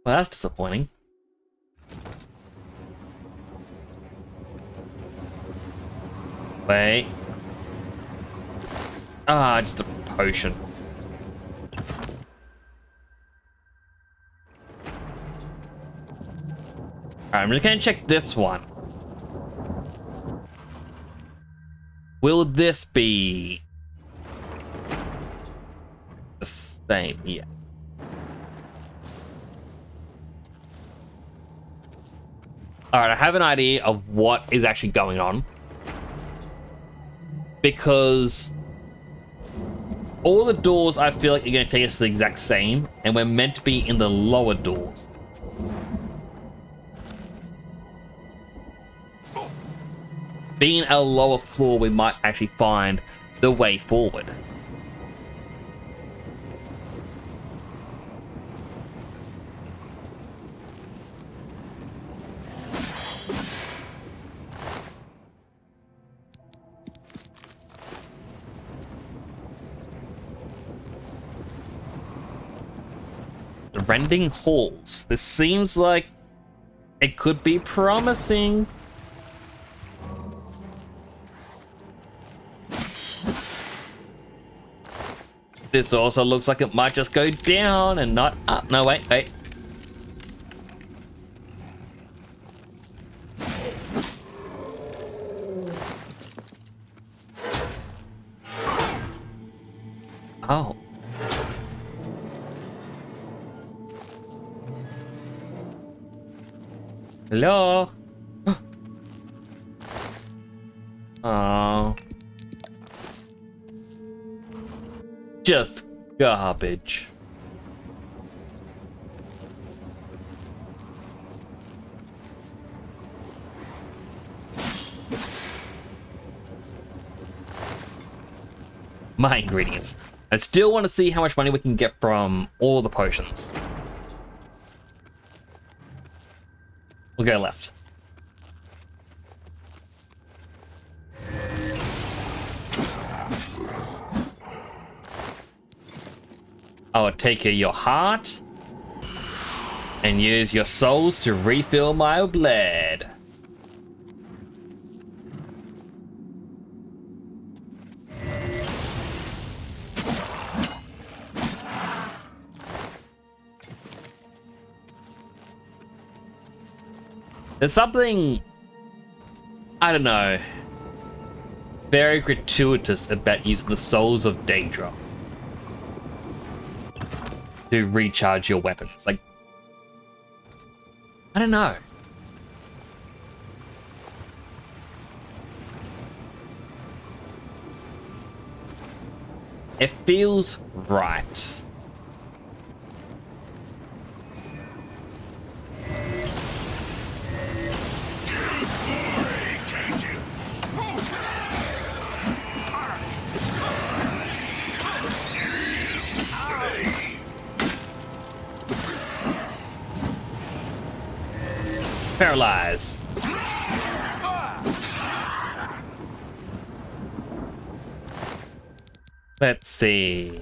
Well, that's disappointing. Wait. Ah, just a potion. Alright, I'm just gonna check this one. Will this be the same? Yeah. Alright, I have an idea of what is actually going on. Because all the doors I feel like are going to take us to the exact same, and we're meant to be in the lower doors. Being a lower floor, we might actually find the way forward. The rending halls. This seems like it could be promising. This also looks like it might just go down and not up. No, wait. Oh. Hello? Oh. Just garbage. My ingredients. I still want to see how much money we can get from all the potions. We'll go left. I will take your heart and use your souls to refill my blood. There's something, I don't know, very gratuitous about using the souls of Daedra to recharge your weapons. Like, I don't know. It feels right. Paralyze. Let's see.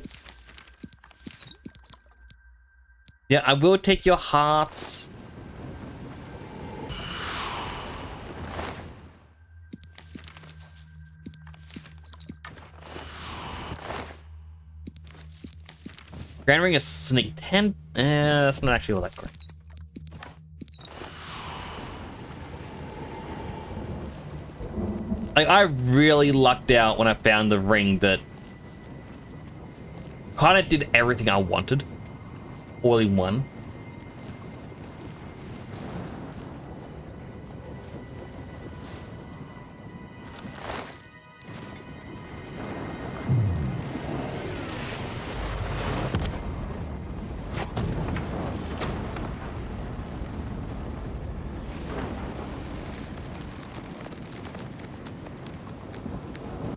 Yeah, I will take your hearts. Grand Ring is sneak 10. That's not actually all that great. Like, I really lucked out when I found the ring that kind of did everything I wanted all in one.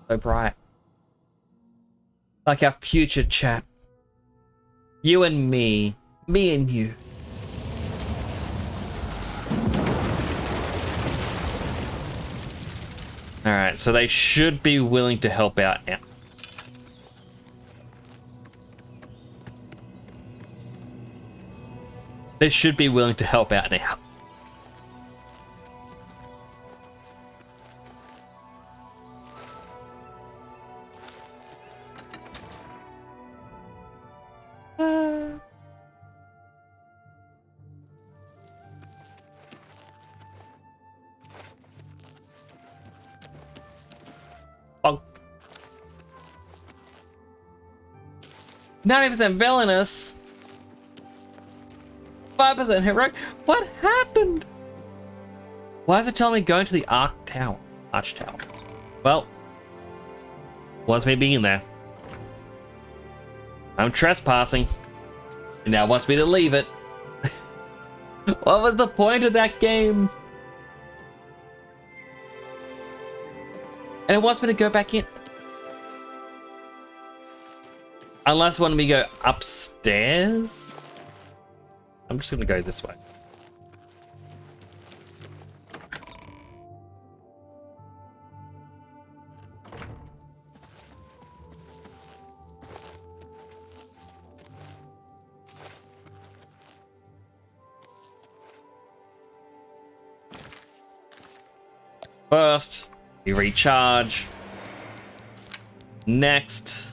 So bright. Like our future chap. You and me. Me and you. Alright, so they should be willing to help out now. They should be willing to help out now. Oh. 90% villainous. 5% heroic. What happened? Why is it telling me going to the Arch Tower? Well, was me being there. I'm trespassing. And now it wants me to leave it. What was the point of that game? And it wants me to go back in. Unless it wanted me to go upstairs. I'm just gonna go this way. First, we recharge. Next.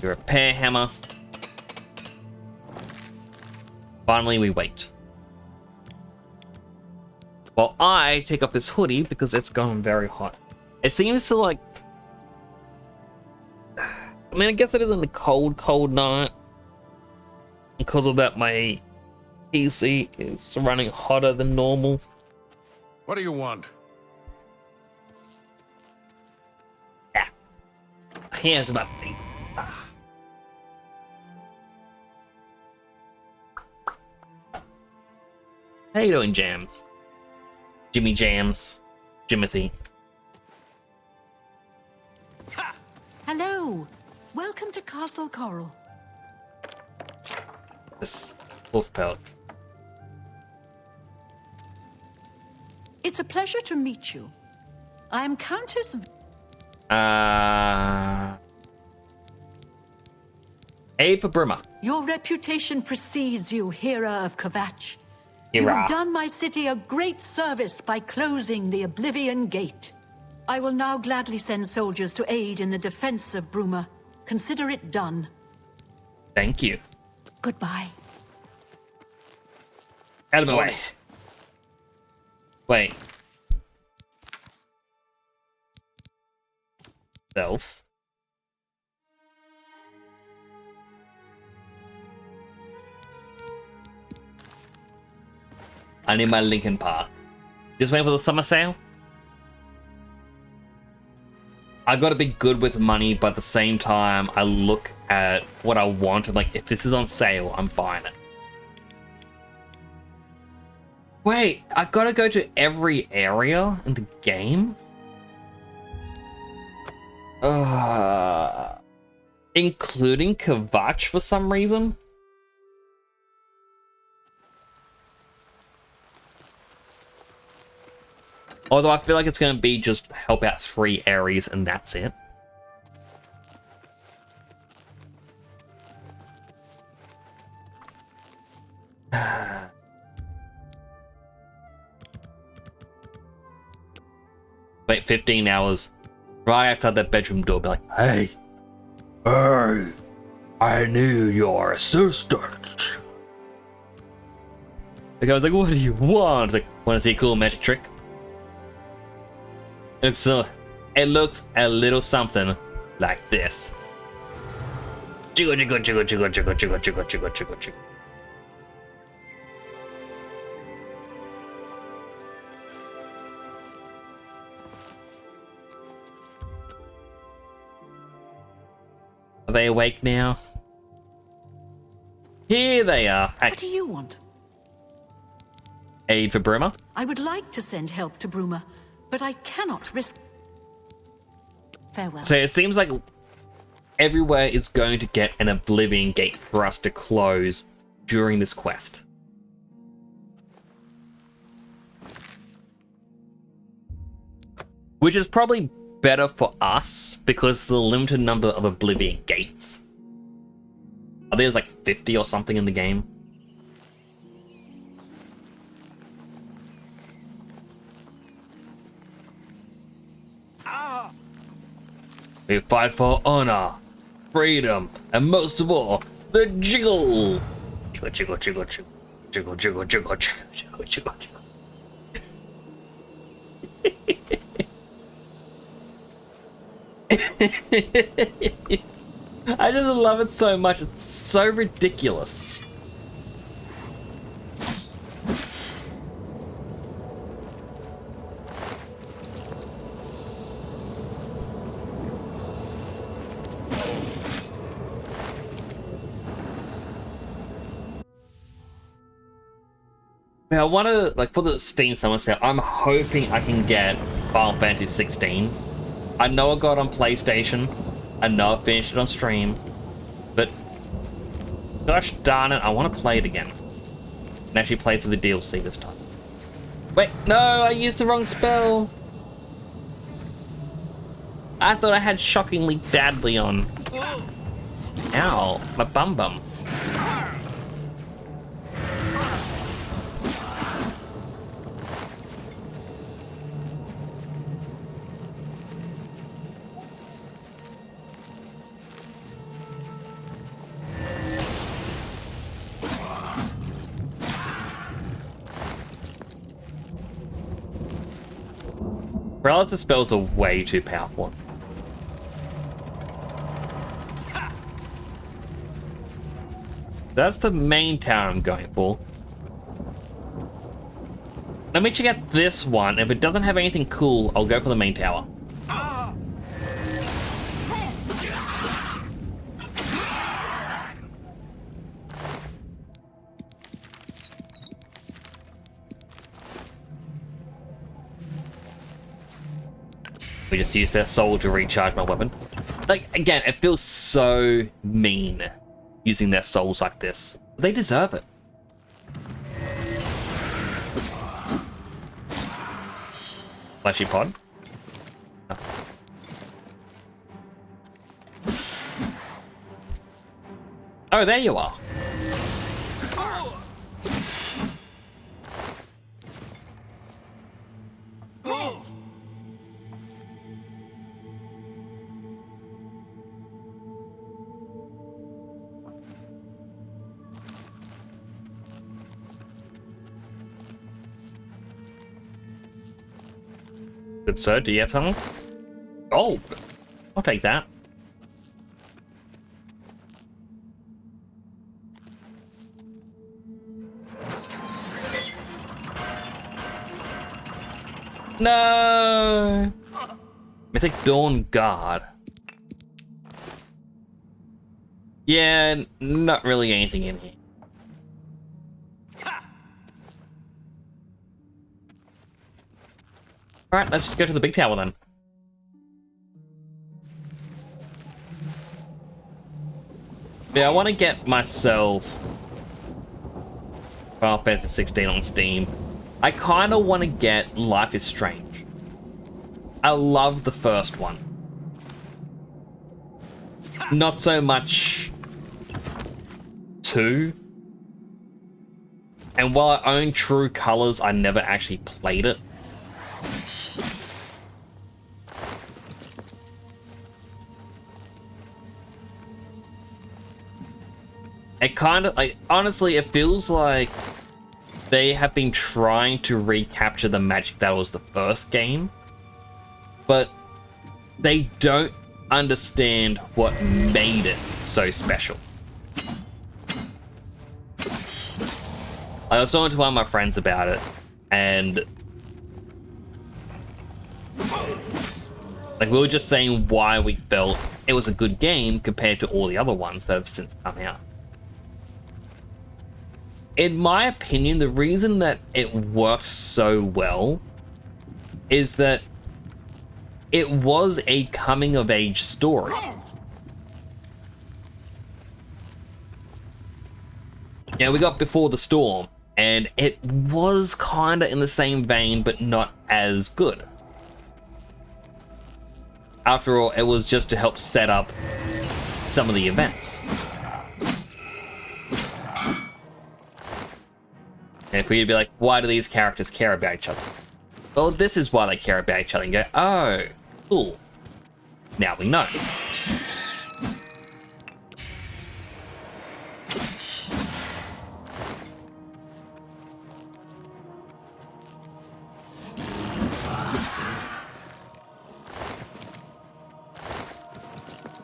We repair hammer. Finally, we wait. Well, I take off this hoodie because it's gone very hot. It seems to like... I mean, I guess it isn't a cold night. Because of that, my PC is running hotter than normal. What do you want? Yeah. Here's my feet. How you doing, Jams? Jimmy Jams. Jimothy. Hello. Welcome to Castle Coral. This wolf pelt. It's a pleasure to meet you. I am Countess... A for Bruma. Your reputation precedes you, Hera of Kvatch. You Hera. have done my city a great service by closing the Oblivion Gate. I will now gladly send soldiers to aid in the defense of Bruma. Consider it done. Thank you. Goodbye. Out of my way. Wait. Self. I need my Lincoln Park. Just waiting for the summer sale. I gotta be good with money, but at the same time, I look at what I want and like, if this is on sale, I'm buying it. Wait, I gotta go to every area in the game? Including Kvatch for some reason? Although I feel like it's gonna be just help out 3 areas and that's it. Wait 15 hours. Right outside that bedroom door, be like, hey, I need your assistance. The guy was like, what do you want? It's like, want to see a cool magic trick? It looks a little something like this. Jiggle, jiggle, jiggle, jiggle, jiggle, jiggle, jiggle, jiggle, jiggle, jiggle. Are they awake now? Here they are. What do you want? Aid for Bruma. I would like to send help to Bruma, but I cannot risk... Farewell. So it seems like everywhere is going to get an Oblivion gate for us to close during this quest. Which is probably better for us because of the limited number of Oblivion gates. I think there's like 50 or something in the game. We fight for honor, freedom, and most of all, the jiggle. Jiggle, jiggle, jiggle, jiggle, jiggle, jiggle, jiggle, jiggle, jiggle, jiggle. I just love it so much. It's so ridiculous. Now, I want to, like, for the Steam Summer Sale, I'm hoping I can get Final Fantasy 16. I know I got it on PlayStation. I know I finished it on stream. But, gosh darn it, I want to play it again. And actually play through the DLC this time. Wait, no, I used the wrong spell. I thought I had shockingly badly on. Ow, my bum bum. Paralysis spells are way too powerful. That's the main tower I'm going for. Let me check out this one. If it doesn't have anything cool, I'll go for the main tower. We just use their soul to recharge my weapon. Like, again, it feels so mean using their souls like this. They deserve it. Flashy pod? Oh. Oh, there you are. Good sir, do you have something? Gold! I'll take that. No! Mythic Dawn Guard. Yeah, not really anything in here. Alright, let's just go to the big tower then. Yeah, I want to get myself Final Fantasy 16 on Steam. I kind of want to get Life is Strange. I love the first one. Not so much 2. And while I own True Colors, I never actually played it. It kind of, like, honestly, it feels like they have been trying to recapture the magic that was the first game, but they don't understand what made it so special. I was talking to one of my friends about it, and like we were just saying why we felt it was a good game compared to all the other ones that have since come out. In my opinion, the reason that it worked so well is that it was a coming-of-age story. Yeah, we got Before the Storm, and it was kind of in the same vein, but not as good. After all, it was just to help set up some of the events. And for you to be like, why do these characters care about each other? Well, this is why they care about each other. And go, oh, cool. Now we know.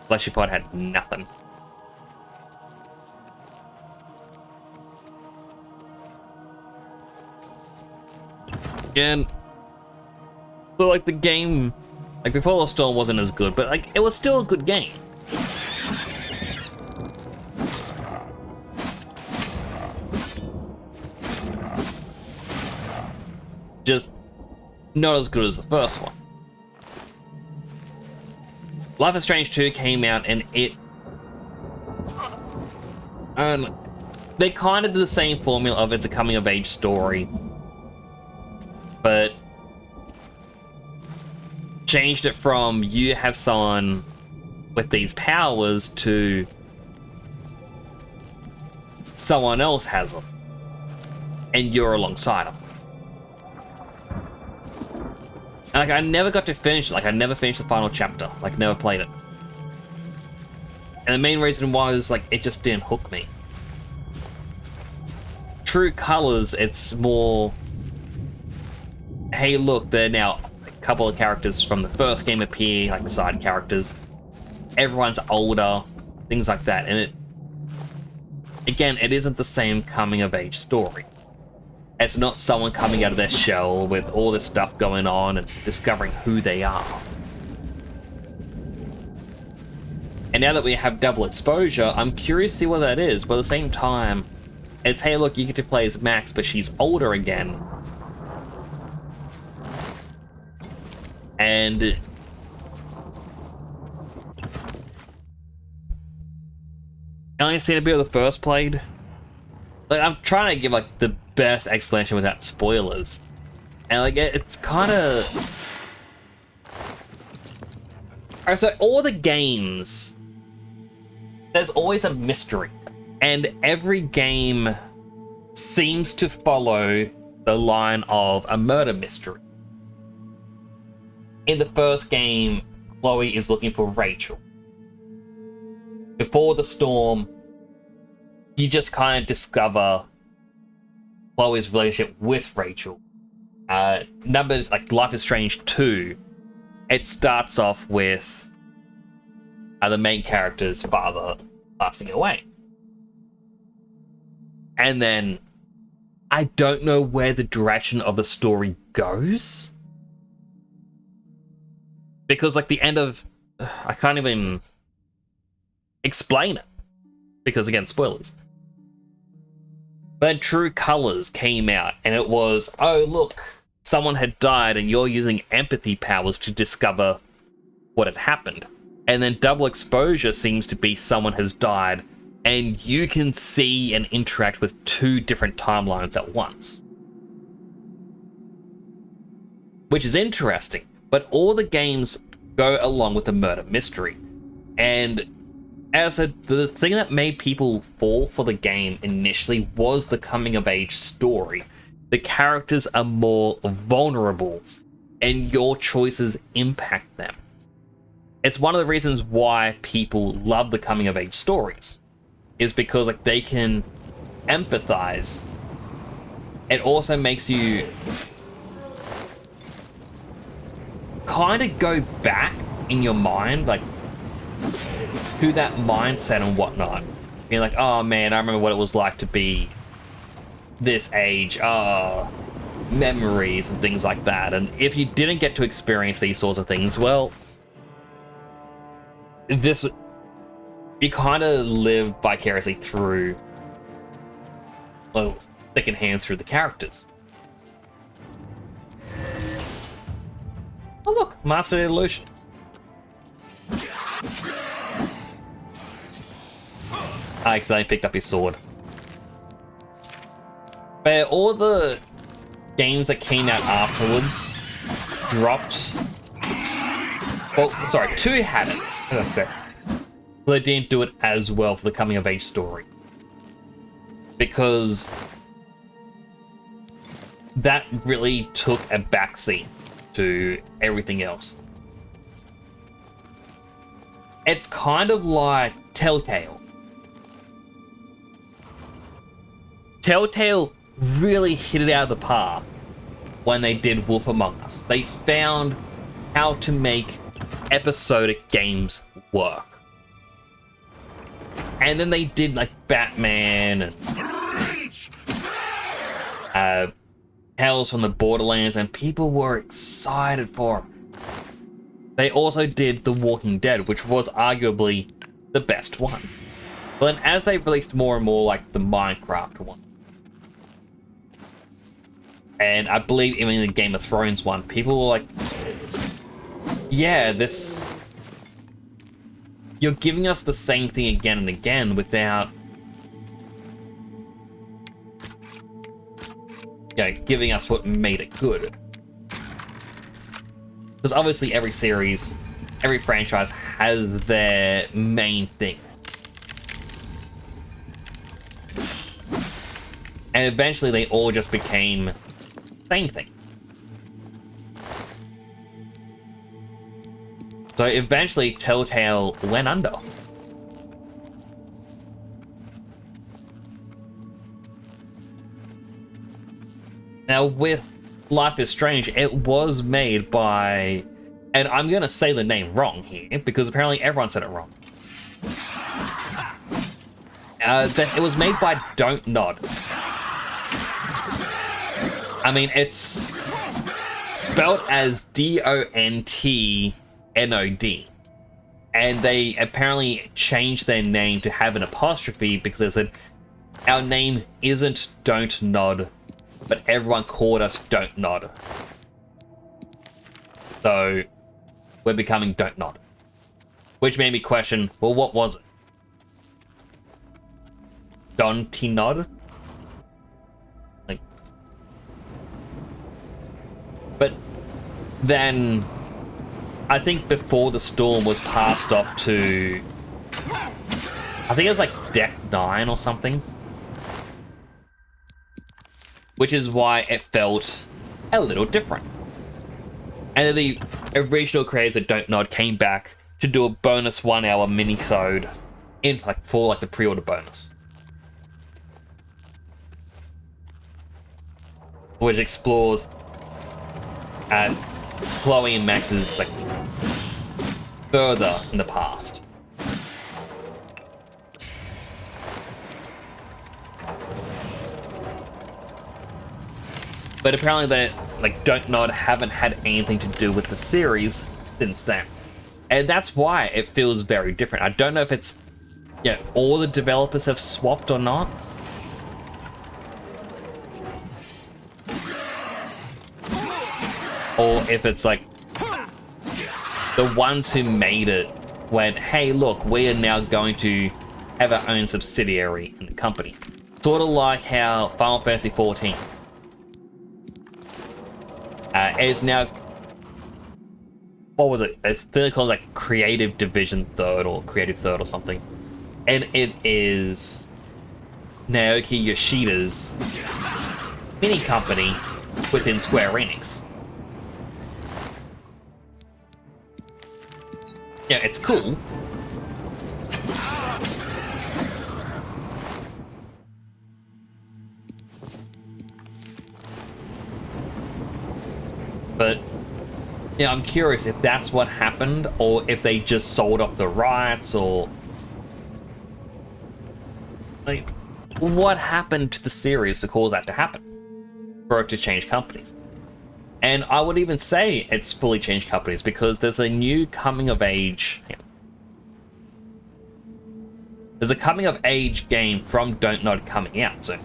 Fleshy Pod had nothing. Again, so like the game, like Before the Storm wasn't as good, but like it was still a good game. Just not as good as the first one. Life is Strange 2 came out and it... they kind of did the same formula of it's a coming-of-age story, but changed it from you have someone with these powers to someone else has them, and you're alongside them. Like, I never got to finish, like, I never finished the final chapter. Like, never played it. And the main reason was, like, it just didn't hook me. True Colors, it's more... Hey, look, there are now a couple of characters from the first game appear, like, side characters. Everyone's older, things like that. And it... Again, it isn't the same coming-of-age story. It's not someone coming out of their shell with all this stuff going on and discovering who they are. And now that we have double exposure, I'm curious to see what that is, but at the same time, it's, hey look, you get to play as Max, but she's older again. And... I only seen a bit of the first played. Like, I'm trying to give, like, the best explanation without spoilers. And, like, it's kind of... Alright, so all the games, there's always a mystery. And every game seems to follow the line of a murder mystery. In the first game, Chloe is looking for Rachel. Before the Storm, you just kind of discover Chloe's relationship with Rachel. Numbers like Life is Strange 2, it starts off with the main character's father passing away. And then I don't know where the direction of the story goes. Because like the end of... I can't even explain it. Because again, spoilers. But then True Colors came out, and it was, oh look, someone had died and you're using empathy powers to discover what had happened. And then Double Exposure seems to be someone has died, and you can see and interact with two different timelines at once. Which is interesting, but all the games go along with the murder mystery. And as I said, the thing that made people fall for the game initially was the coming-of-age story. The characters are more vulnerable, and your choices impact them. It's one of the reasons why people love the coming-of-age stories. is because like they can empathize. It also makes you kind of go back in your mind, like to that mindset and whatnot. Being like, oh man, I remember what it was like to be this age. Oh, memories and things like that. And if you didn't get to experience these sorts of things, well, this you kind of live vicariously through, well, second hand through the characters. Oh look, Master Illusion. I accidentally picked up his sword. But all the games that came out afterwards dropped. Well, sorry, 2 had it, as I said. They didn't do it as well for the coming of age story. Because that really took a backseat to everything else. It's kind of like Telltale. Telltale really hit it out of the park when they did Wolf Among Us. They found how to make episodic games work. And then they did like Batman and Tales from the Borderlands, and people were excited for them. They also did The Walking Dead, which was arguably the best one. But then as they've released more and more, like the Minecraft one, and I believe even the Game of Thrones one, people were like, yeah, this... You're giving us the same thing again and again without... giving us what made it good. Because obviously every series, every franchise has their main thing. And eventually they all just became the same thing. So eventually Telltale went under. Now with Life is Strange, it was made by, and I'm gonna say the name wrong here because apparently everyone said it wrong. It was made by Don't Nod. I mean, it's spelled as DONTNOD. And they apparently changed their name to have an apostrophe because they said, our name isn't Don't Nod, but everyone called us Don't Nod. So, we're becoming Don't Nod. Which made me question, well, what was it? Donty Nod? Like... But then... I think Before the Storm was passed off to... I think it was like Deck 9 or something. Which is why it felt a little different. And then the original creators of Don't Nod came back to do a bonus 1-hour mini-sode in for the pre-order bonus. Which explores Chloe and Max's further in the past. But apparently they Don't Nod haven't had anything to do with the series since then. And that's why it feels very different. I don't know if it's all the developers have swapped or not. Or if it's like the ones who made it went, hey look, we are now going to have our own subsidiary in the company. Sort of like how Final Fantasy XIV is now, what was it? It's really called like Creative Division Third or Creative Third or something. And it is Naoki Yoshida's mini company within Square Enix. Yeah, it's cool. Yeah, I'm curious if that's what happened, or if they just sold off the rights, or like what happened to the series to cause that to happen, for it to change companies. And I would even say it's fully changed companies because there's a new coming of age. There's a coming of age game from Don't Nod coming out soon.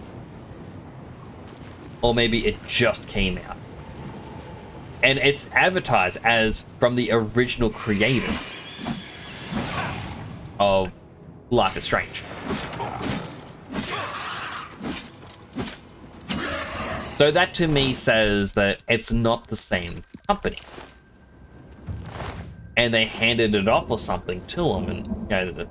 Or maybe it just came out. And it's advertised as from the original creators of Life is Strange. So that to me says that it's not the same company. And they handed it off or something to them, and you know,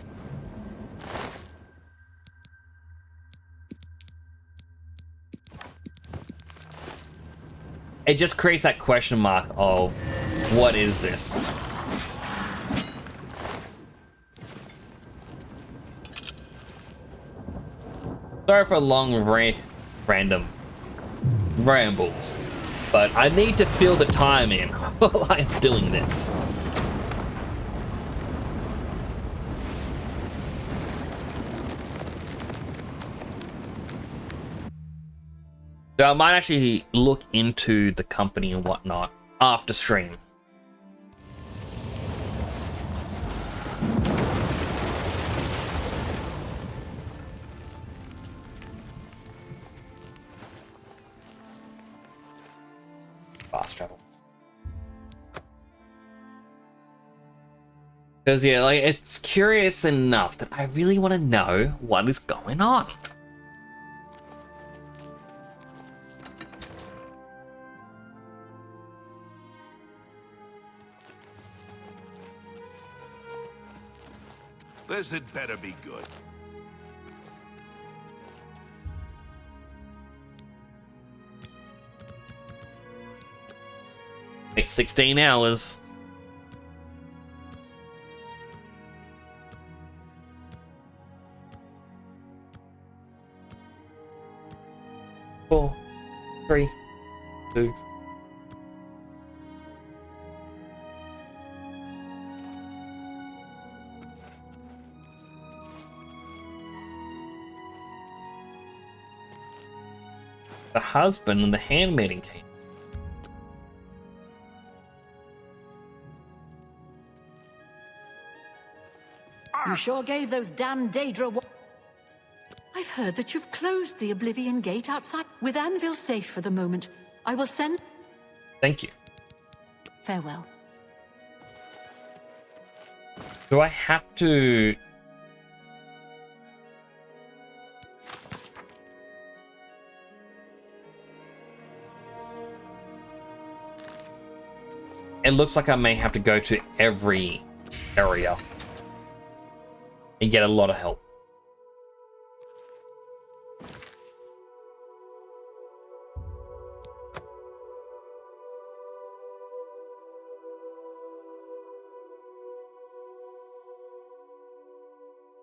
it just creates that question mark of what is this? Sorry for long random rambles, but I need to fill the time in while I'm doing this. So I might actually look into the company and whatnot after stream. Fast travel. Because yeah, like it's curious enough that I really want to know what is going on. This had better be good. It's 16 hours. Four, 3, 2. The husband and the handmaiden came. You sure gave those damn Daedra. I've heard that you've closed the Oblivion gate outside. With Anvil safe for the moment, I will send. Thank you. Farewell. Do I have to... It looks like I may have to go to every area and get a lot of help.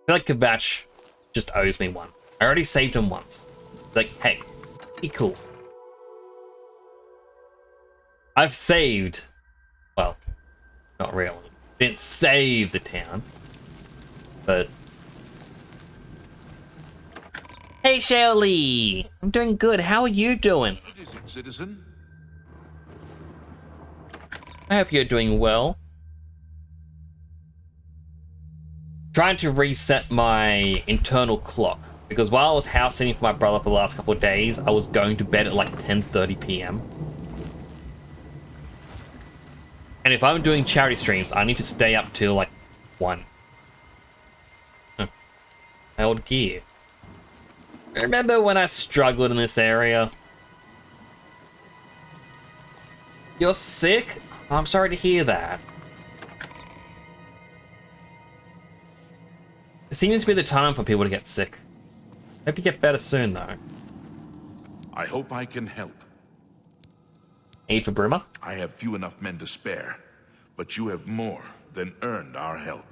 I feel like Kvatch just owes me one. I already saved him once. It's like, hey, be cool. I've saved... Well, not really. Didn't save the town. But... Hey, Shirley! I'm doing good. How are you doing? What is it, citizen? I hope you're doing well. Trying to reset my internal clock. Because while I was house sitting for my brother for the last couple of days, I was going to bed at like 10:30 p.m. And if I'm doing charity streams, I need to stay up till like 1. Huh. My old gear. Remember when I struggled in this area? You're sick? I'm sorry to hear that. It seems to be the time for people to get sick. Hope you get better soon, though. I hope I can help. Need for Bruma? I have few enough men to spare, but you have more than earned our help.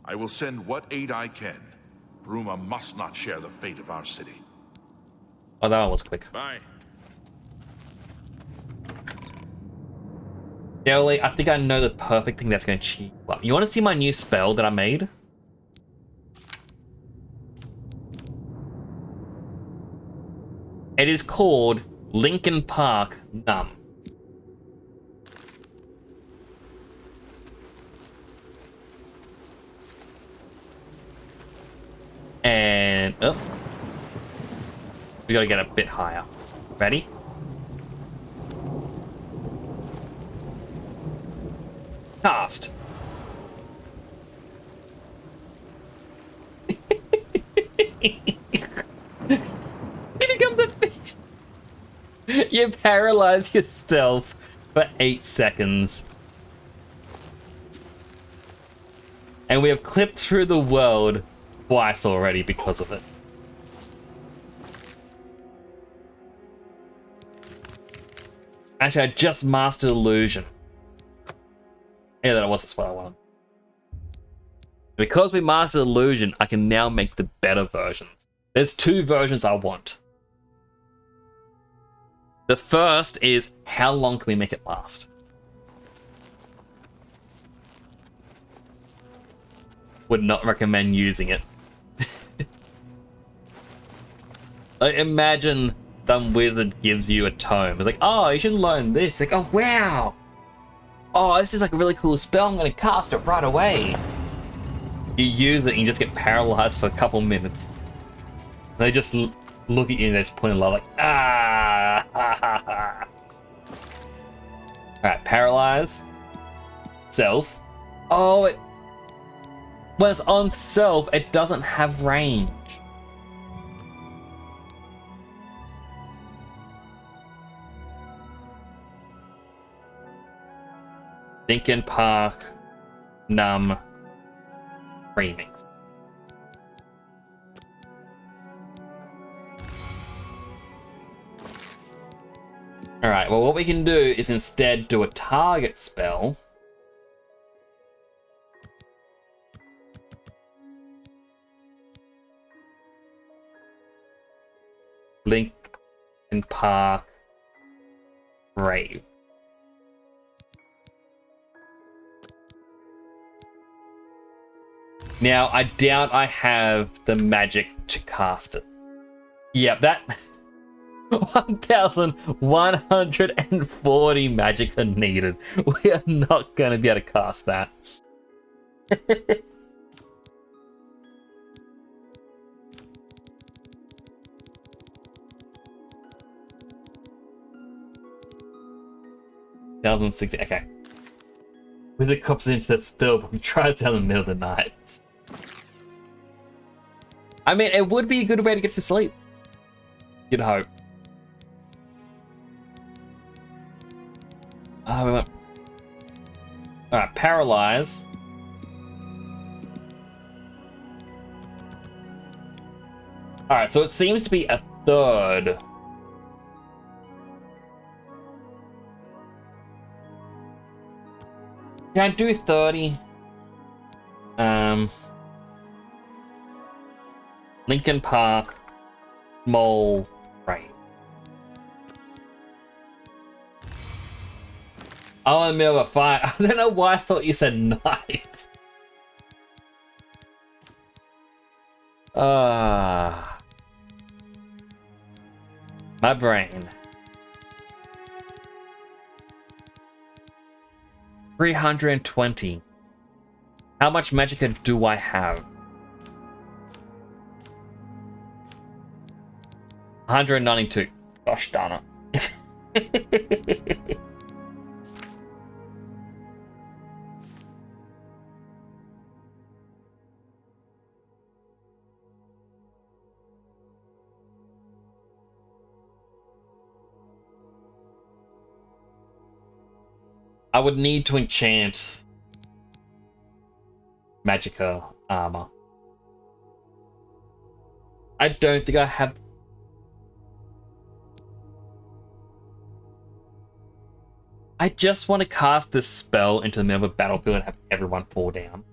I will send what aid I can. Bruma must not share the fate of our city. Oh, that one was quick. Bye. Jelly, I think I know the perfect thing that's going to cheat you up. You want to see my new spell that I made? It is called Lincoln Park Numb. And oh, we gotta get a bit higher. Ready? Cast. He becomes a fish. You paralyze yourself for 8 seconds. And we have clipped through the world twice already because of it. Actually, I just mastered illusion. Yeah, that wasn't what I wanted. Because we mastered illusion, I can now make the better versions. There's 2 versions I want. The first is, how long can we make it last? Would not recommend using it. Like, imagine some wizard gives you a tome. It's like, oh, you should learn this. Like, oh, wow. Oh, this is like a really cool spell. I'm going to cast it right away. You use it and you just get paralyzed for a couple minutes. They just look at you and they just point a lot like, ah, ha, ha, ha. Alright, paralyze. Self. Oh, when it's on self, it doesn't have range. Lincoln Park, Numb, Remix. Alright, well what we can do is instead do a target spell. Lincoln Park, Brave. Now, I doubt I have the magic to cast it. Yep, that 1,140 magic are needed. We are not going to be able to cast that. $1,060. Okay. Wizard cops into that spell, but we try it down in the middle of the night. I mean, it would be a good way to get to sleep. You'd hope. We went. Alright, paralyze. Alright, so it seems to be a third. Can I do 30? Lincoln Park, Mole, right. Oh, in the middle of a fight. I don't know why I thought you said night. My brain. 320. How much magicka do I have? 192. Gosh darn it. I would need to enchant magicka armor. I don't think I have. I just want to cast this spell into the middle of a battlefield and have everyone fall down.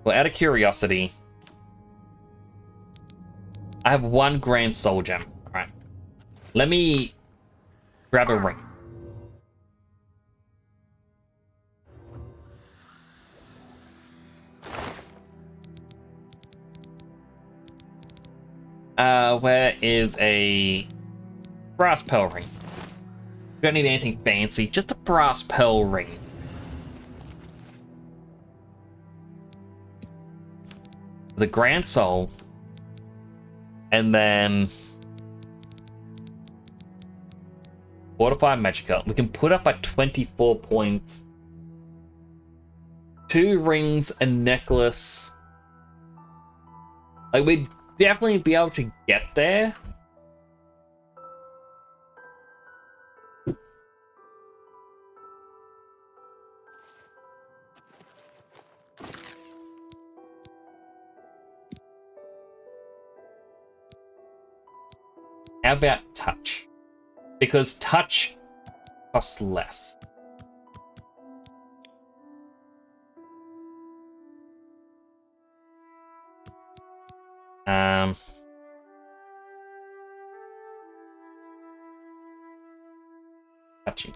Well, out of curiosity, I have 1 grand soul gem. Alright. Let me Grab a ring. Where is a brass pearl ring? Don't need anything fancy, just a brass pearl ring. The Grand Soul. And then Fortify Magica. We can put up at 24 points. 2 rings, a necklace. Like, we'd definitely be able to get there. How about touch? Because touch costs less. Touching.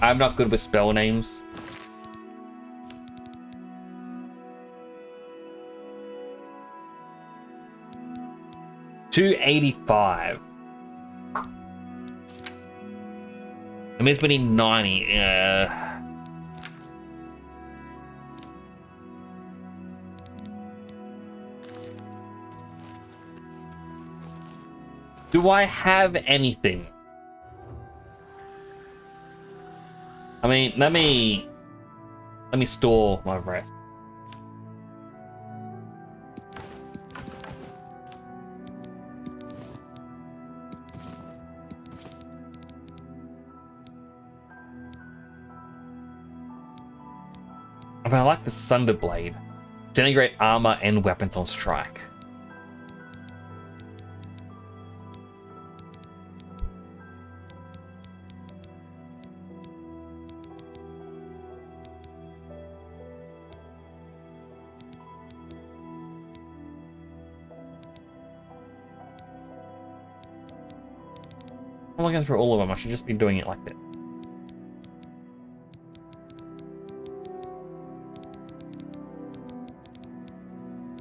I'm not good with spell names. $285. It means we need 90. Do I have anything? I mean, let me store my rest. I mean, I like the Sunder Blade. Disintegrate armor and weapons on strike. I'm looking through all of them. I should just be doing it like that.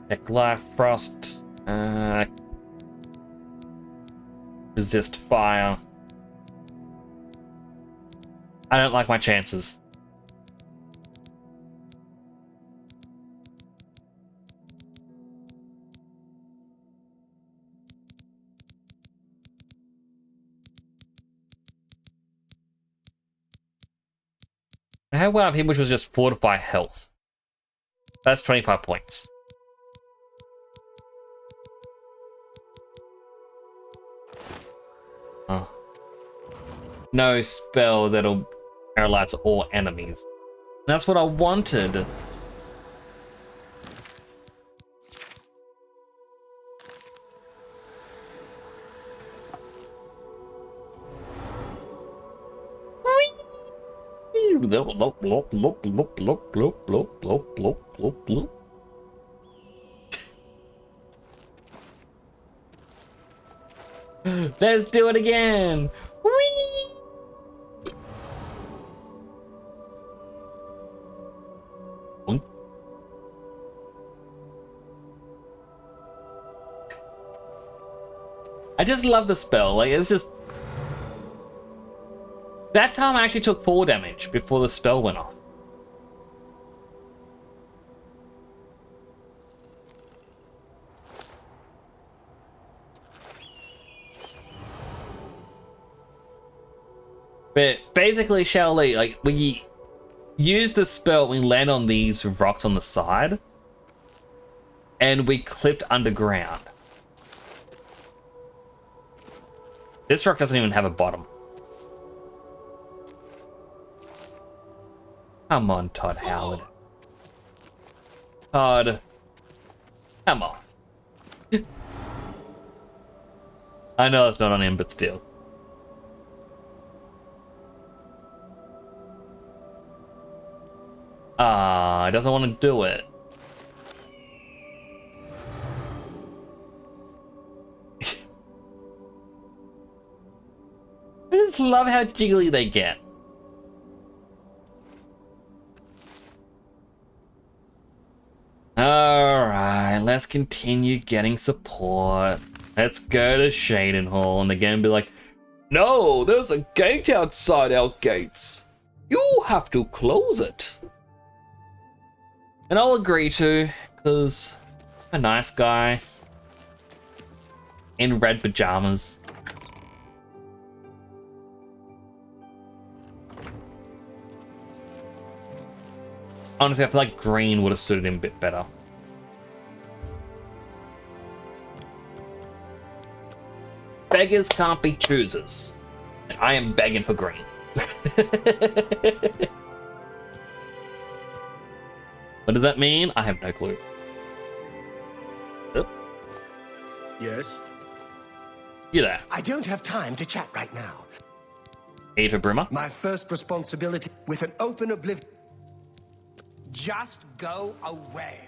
Check life, frost, resist fire. I don't like my chances. I had one of him which was just fortify health. That's 25 points. Oh. No spell that'll paralyze all enemies. That's what I wanted. Let's do it again. Whee! I just love the spell. Like, it's just... That time I actually took 4 damage before the spell went off. But basically, Shaoli, like, we use the spell, we land on these rocks on the side, and we clipped underground. This rock doesn't even have a bottom. Come on, Todd Howard. Todd. Come on. I know it's not on him, but still. Ah, he doesn't want to do it. love how jiggly they get. Alright, let's continue getting support. Let's go to Shaden Hall and the game be like, no, there's a gate outside our gates. You have to close it. And I'll agree to, because I'm a nice guy in red pajamas. Honestly, I feel like green would have suited him a bit better. Beggars can't be choosers. And I am begging for green. What does that mean? I have no clue. Oh, Yes? you there. I don't have time to chat right now. Eva Brimmer. My first responsibility with an open Oblivion. Just go away.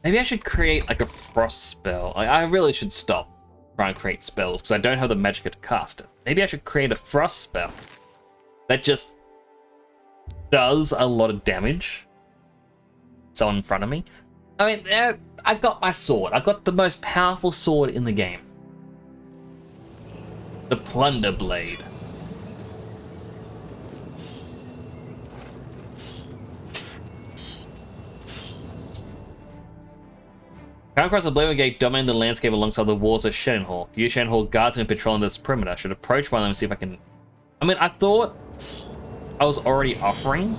Maybe I should create like a frost spell. I really should stop trying to create spells because I don't have the magic to cast it. Maybe I should create a frost spell that just does a lot of damage. Someone in front of me. I mean, I got my sword. I got the most powerful sword in the game. The Plunder Blade. Come across the Oblivion Gate dominating the landscape alongside the walls of Shaden Hall. Few Shaden Hall guards have been patrolling this perimeter. Should approach one of them and see if I can... I mean, I thought I was already offering.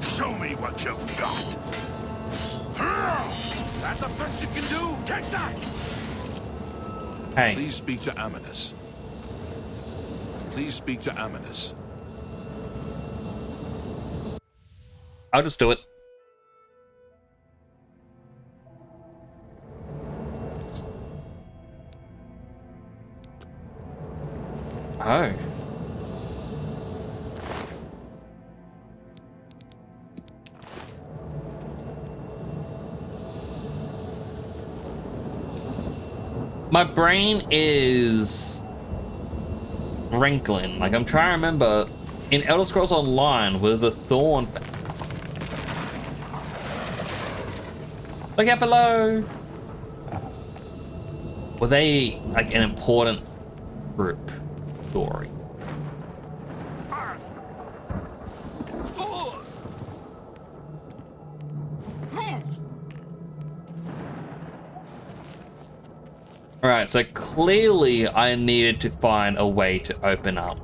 Show me what you've got. That's the best you can do. Take that. Hey, Please speak to Amanus. Please speak to Amanus. I'll just do it. Oh. My brain is wrinkling. Like, I'm trying to remember in Elder Scrolls Online with the Thorn. Look out below. Were they like an important group story? Alright, so clearly I needed to find a way to open up.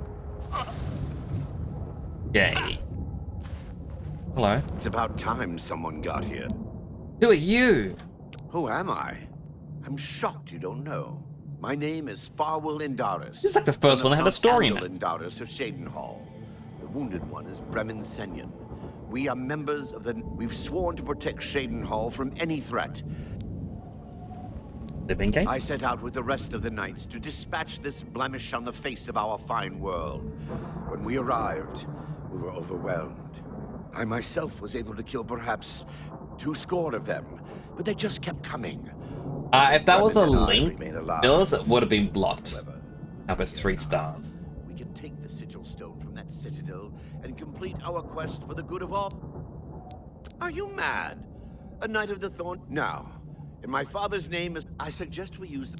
Yay. Hello. It's about time someone got here. Who are you? Who am I? I'm shocked you don't know. My name is Farwell Indaris. This is like the first one that had a story in it. Indaris of Shaden Hall. The wounded one is Bremen Senyon. We are members of the... We've sworn to protect Shaden Hall from any threat. Living game? I set out with the rest of the knights to dispatch this blemish on the face of our fine world. When we arrived, we were overwhelmed. I myself was able to kill perhaps 200 of them, but they just kept coming. If that was a Bremen and I link, remain alive. Bills, it would have been blocked. However, Up as 3 stars. we can take the sigil stone from that citadel and complete our quest for the good of all. Are you mad? A knight of the Thorn? No. In my father's name, I suggest we use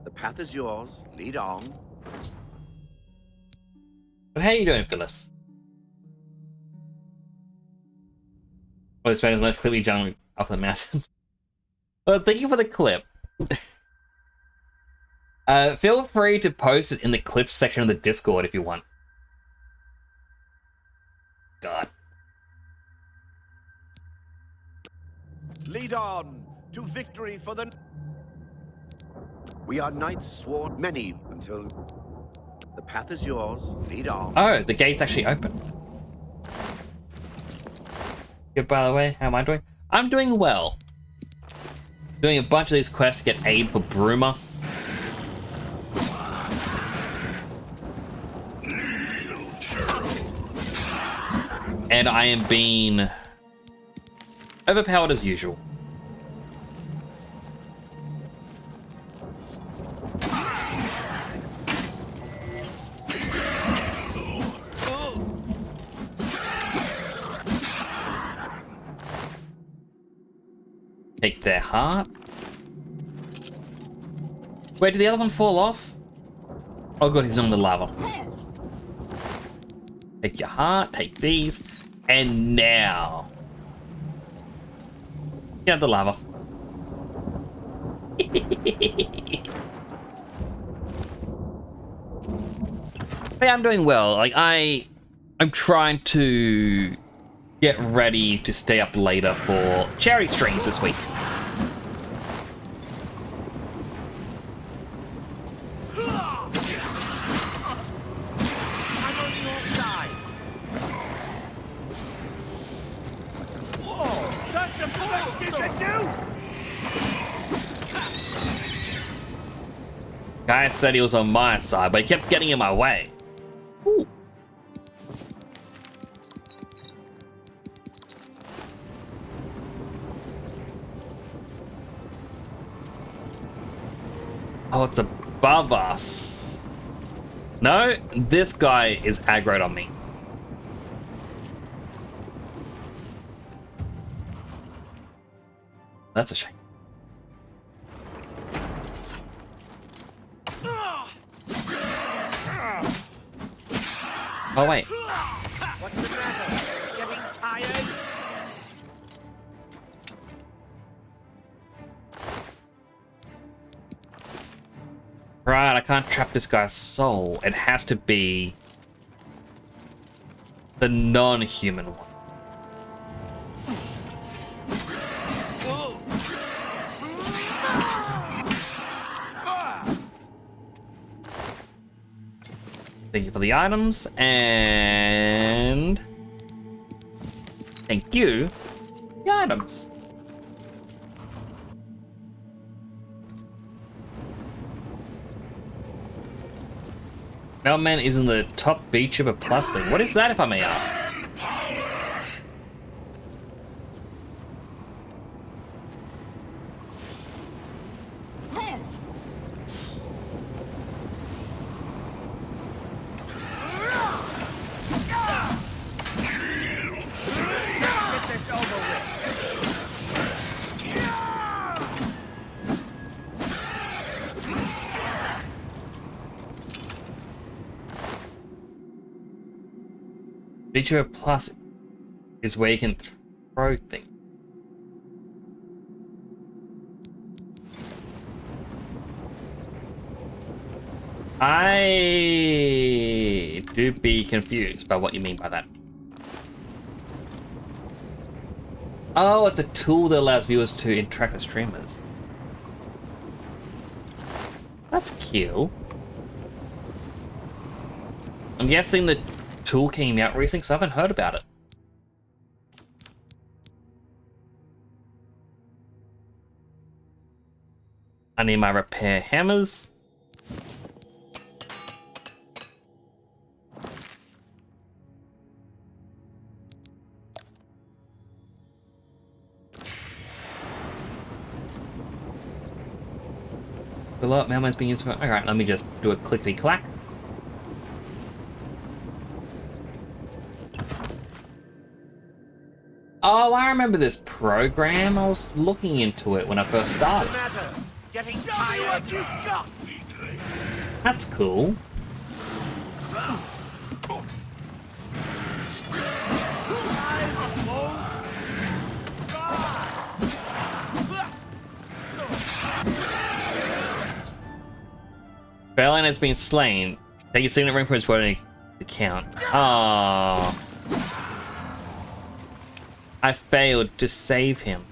the path is yours. Lead on. But how you doing, Phyllis? Oh, this man is most clearly jumping off the mountain. Well, thank you for the clip. Feel free to post it in the clips section of the Discord if you want. God. Lead on to victory for the... We are knights sworn many until... The path is yours. Lead on. Oh, the gate's actually open. Good, by the way. How am I doing? I'm doing well. Doing a bunch of these quests to get aid for Bruma. And I am being overpowered as usual. Take their heart. Wait, did the other one fall off? Oh god, he's on the lava. Take your heart, take these, and now... Get out the lava. But yeah, I'm doing well. Like, I'm trying to get ready to stay up later for charity streams this week. Guy said he was on my side, but he kept getting in my way. Ooh. Oh, it's above us. No, this guy is aggroed on me. That's a shame. Oh, wait. What's the matter? Getting tired? Right, I can't trap this guy's soul. It has to be the non-human one. Thank you for the items, and thank you for the items. Mailman is in the top beach of a plus thing. What is that, if I may ask? Feature of plus is where you can throw things. I do be confused by what you mean by that. Oh, it's a tool that allows viewers to interact with streamers. That's cute. I'm guessing the tool came out recently because I haven't heard about it. I need my repair hammers. A lot. Mailman's being used for. Alright, let me just do a clickety clack. Oh, I remember this program. I was looking into it when I first started. Getting tired? What you got? That's cool. Fairlane has been slain. Take your signet ring for his wedding account. Oh. I failed to save him.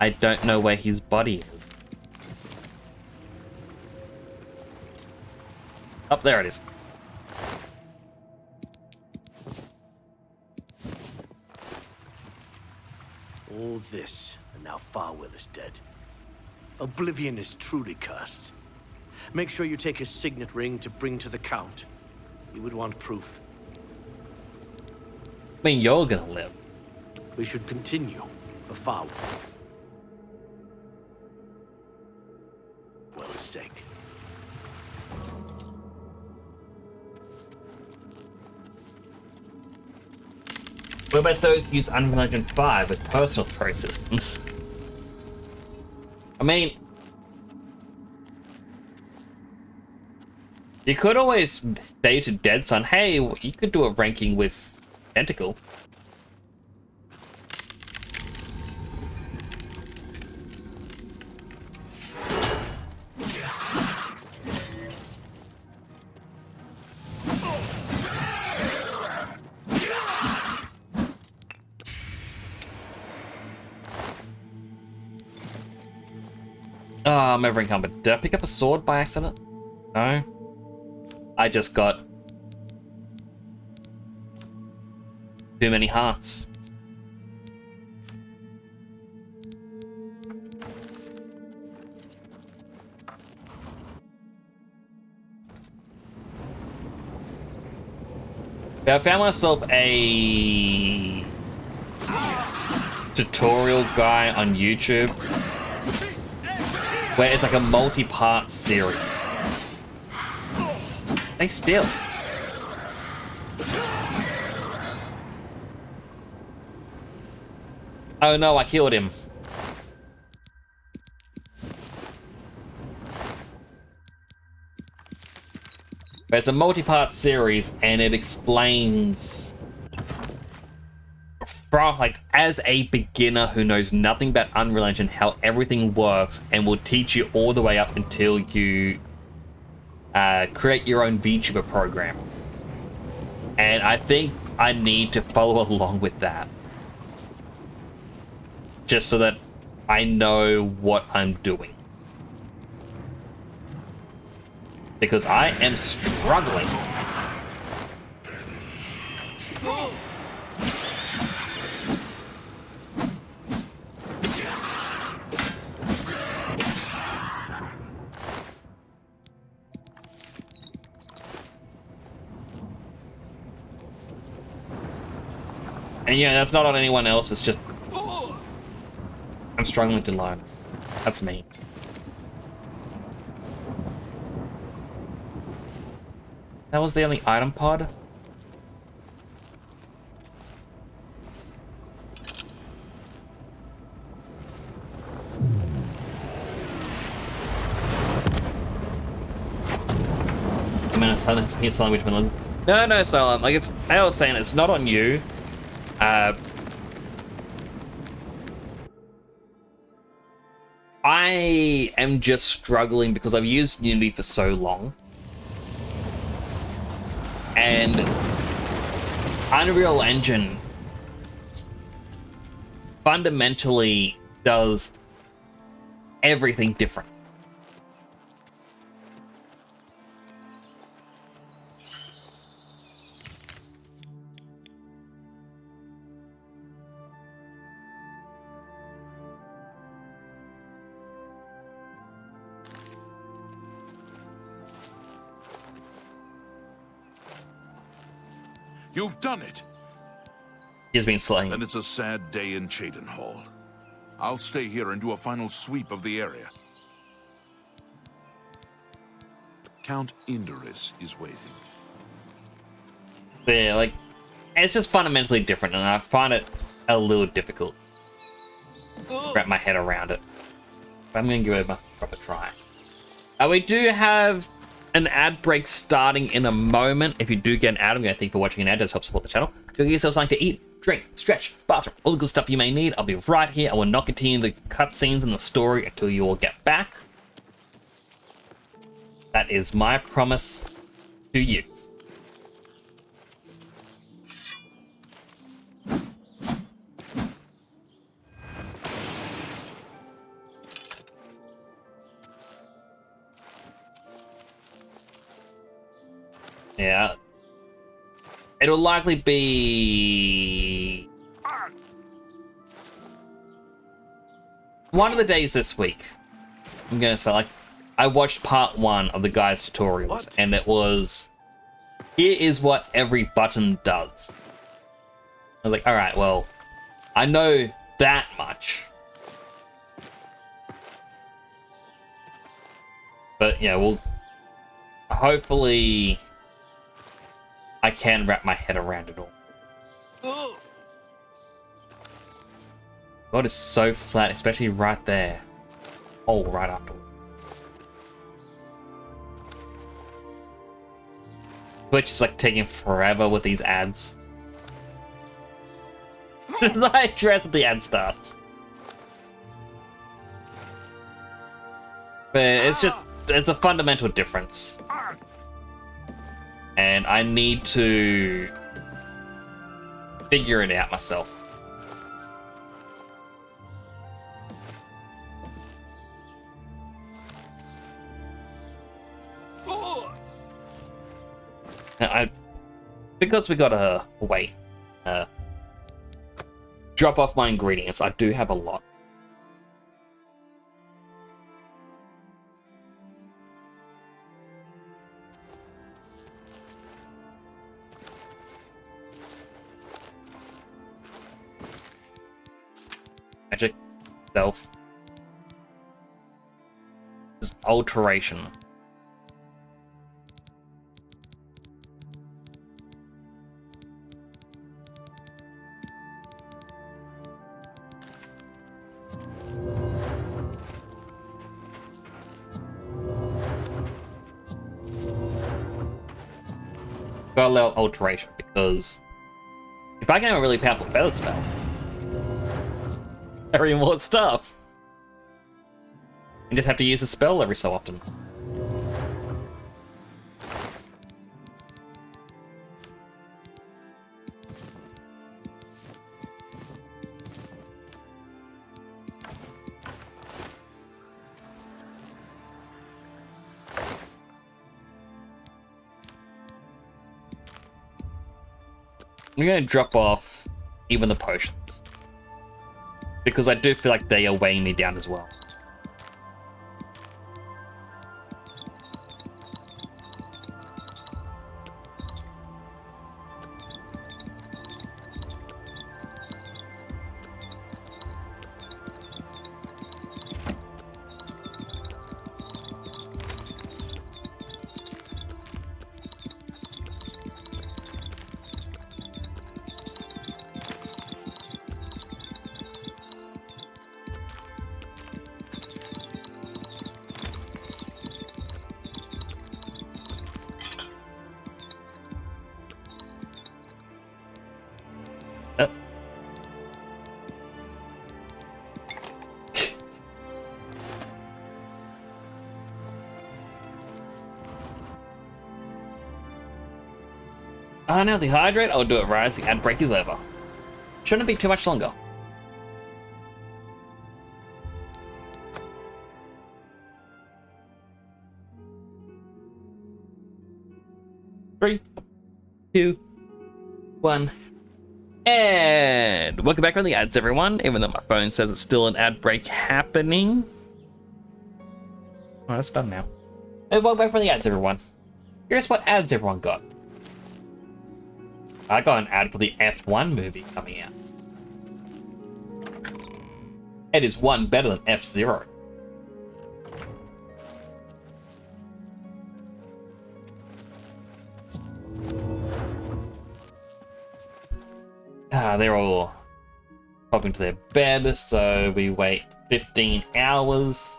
I don't know where his body is. Oh, there it is. All this, and now Farwell is dead. Oblivion is truly cursed. Make sure you take his signet ring to bring to the Count. He would want proof. I mean, you're gonna live. We should continue for Farwell. Well said. What about those who use Unreal Engine 5 with personal pro systems? I mean, you could always say to Dead Son, hey, you could do a ranking with Tentacle. Oh, I'm over encumbered. Did I pick up a sword by accident? No. I just got too many hearts. I found myself a tutorial guy on YouTube where it's like a multi-part series. They still. Oh no, I killed him. But it's a multi-part series, and it explains, from like as a beginner who knows nothing about Unreal Engine, how everything works, and will teach you all the way up until you create your own VTuber program. And I think I need to follow along with that, just so that I know what I'm doing. Because I am struggling. And yeah, that's not on anyone else, it's just I'm struggling to learn. That's me. That was the only item pod? I mean, it's something between. No, Silent. Like, it's. I was saying, it's not on you. I am just struggling because I've used Unity for so long. And Unreal Engine fundamentally does everything different. You've done it. He's been slain. And it's a sad day in Cheydinhal. I'll stay here and do a final sweep of the area. Count Indoris is waiting. Yeah, like, it's just fundamentally different, and I find it a little difficult to wrap my head around it. But I'm going to give it a proper try. We do have an ad break starting in a moment. If you do get an ad, I'm going to thank you for watching an ad. It does help support the channel. Go get yourself something to eat, drink, stretch, bathroom, all the good stuff you may need. I'll be right here. I will not continue the cutscenes in the story until you all get back. That is my promise to you. Yeah. It'll likely be one of the days this week. I'm gonna say, like, I watched part 1 of the guy's tutorials, and it was, here is what every button does. I was like, alright, well, I know that much. But yeah, well, hopefully I can wrap my head around it all. God is so flat, especially right there. Oh, right after. Twitch is like taking forever with these ads. It's like dress at the ad starts. But it's a fundamental difference. And I need to figure it out myself. Because we gotta wait, drop off my ingredients. I do have a lot. Magic, stealth, this is alteration. Gotta allow alteration, because if I can have a really powerful feather spell, carry more stuff. You just have to use a spell every so often. I'm going to drop off even the potions, because I do feel like they are weighing me down as well. Now the hydrate, I'll do it right as the ad break is over. Shouldn't be too much longer. Three, two, one, and welcome back from the ads, everyone. Even though my phone says it's still an ad break happening. Oh, that's done now. Hey, welcome back from the ads, everyone. Here's what ads everyone got. I got an ad for the F1 movie coming out. It is one better than F-Zero. They're all popping to their bed, so we wait 15 hours.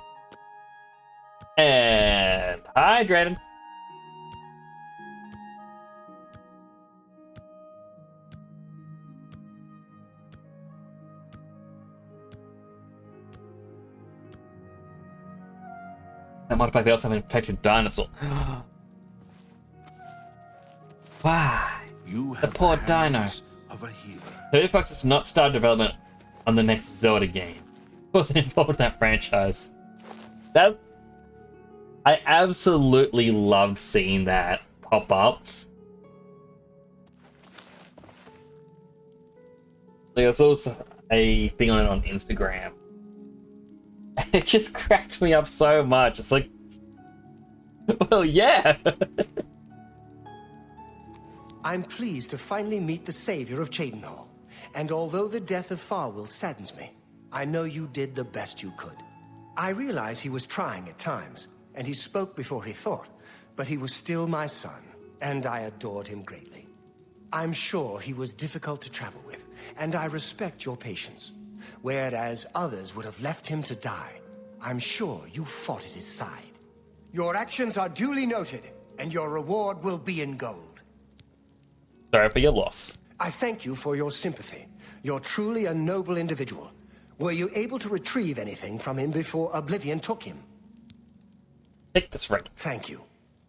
And hydrated. That modified they also have an infected dinosaur. Why? The poor dino. Of a healer. 30 has not started development on the next Zelda game. Wasn't involved in that franchise. I absolutely loved seeing that pop up. There's also a thing on it on Instagram. It just cracked me up so much. It's like, well, yeah. I'm pleased to finally meet the savior of Cheydinhal. And although the death of Farwell saddens me, I know you did the best you could. I realize he was trying at times, and he spoke before he thought, but he was still my son, and I adored him greatly. I'm sure he was difficult to travel with, and I respect your patience. whereas others would have left him to die. I'm sure you fought at his side. Your actions are duly noted, and your reward will be in gold. Sorry for your loss. I thank you for your sympathy. You're truly a noble individual. Were you able to retrieve anything from him before Oblivion took him? Take this ring. Thank you.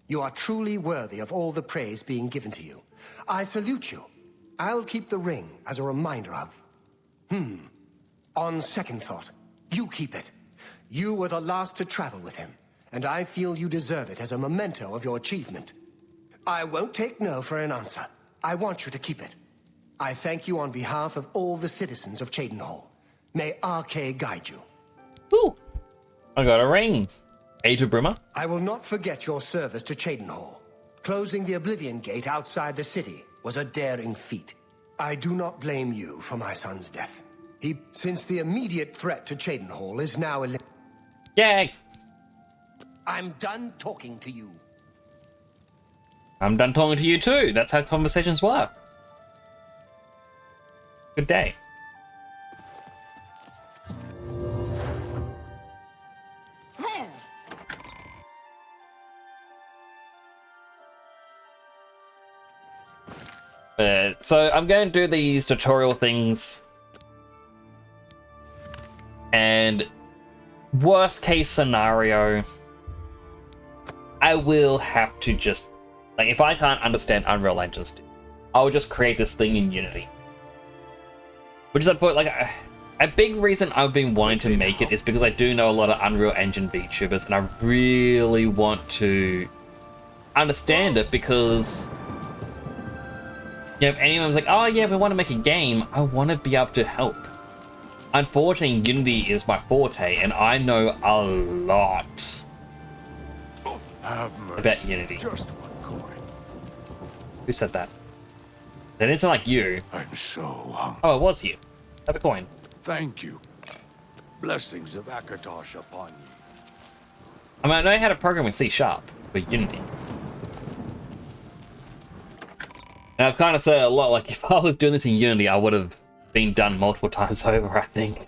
You are truly worthy of all the praise being given to you. I salute you. I'll keep the ring as a reminder of... On second thought, you keep it. You were the last to travel with him, and I feel you deserve it as a memento of your achievement. I won't take no for an answer. I want you to keep it. I thank you on behalf of all the citizens of Cheydinhal. May RK guide you. Ooh, I got a ring. Ada Bruma. I will not forget your service to Cheydinhal. Closing the Oblivion Gate outside the city was a daring feat. I do not blame you for my son's death. Since the immediate threat to Cheydinhal is now eliminated. Yay! I'm done talking to you. I'm done talking to you too. That's how conversations work. Good day. So I'm going to do these tutorial things, and worst case scenario, I will have to just, like, if I can't understand Unreal Engine, I'll just create this thing in Unity. Which is a big reason I've been wanting to make it is because I do know a lot of Unreal Engine VTubers, and I really want to understand it because, you know, if anyone's like, oh yeah, we want to make a game, I want to be able to help. Unfortunately, Unity is my forte, and I know a lot about Unity. Just one coin. Who said that? That didn't sound like you. I'm so hungry. Oh, it was you. Have a coin. Thank you. Blessings of Akatosh upon you. I mean, I know how to program in C# for Unity. And I've kind of said a lot, like, if I was doing this in Unity, I would have been done multiple times over, I think.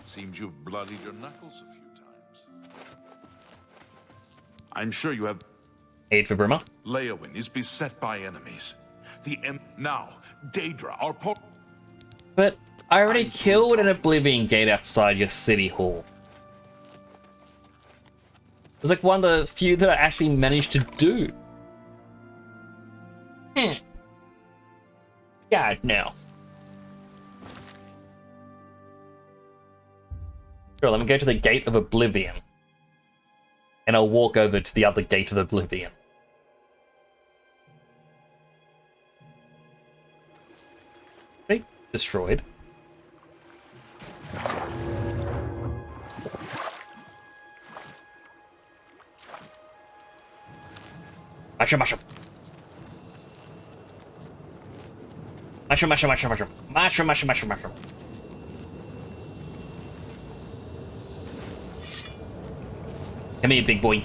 Seems you've bloodied your knuckles a few times. I'm sure you have. Aid for Bruma. Leowin is beset by enemies. Now, Daedra, our But I already killed an Oblivion Gate outside your city hall. It was like one of the few that I actually managed to do. God, no. Sure, let me go to the Gate of Oblivion. And I'll walk over to the other Gate of Oblivion. See? Destroyed. Mushroom, mushroom. Mushroom, mushroom, mushroom, mushroom. Mushroom, mushroom, mushroom, mushroom. Come here, big boy.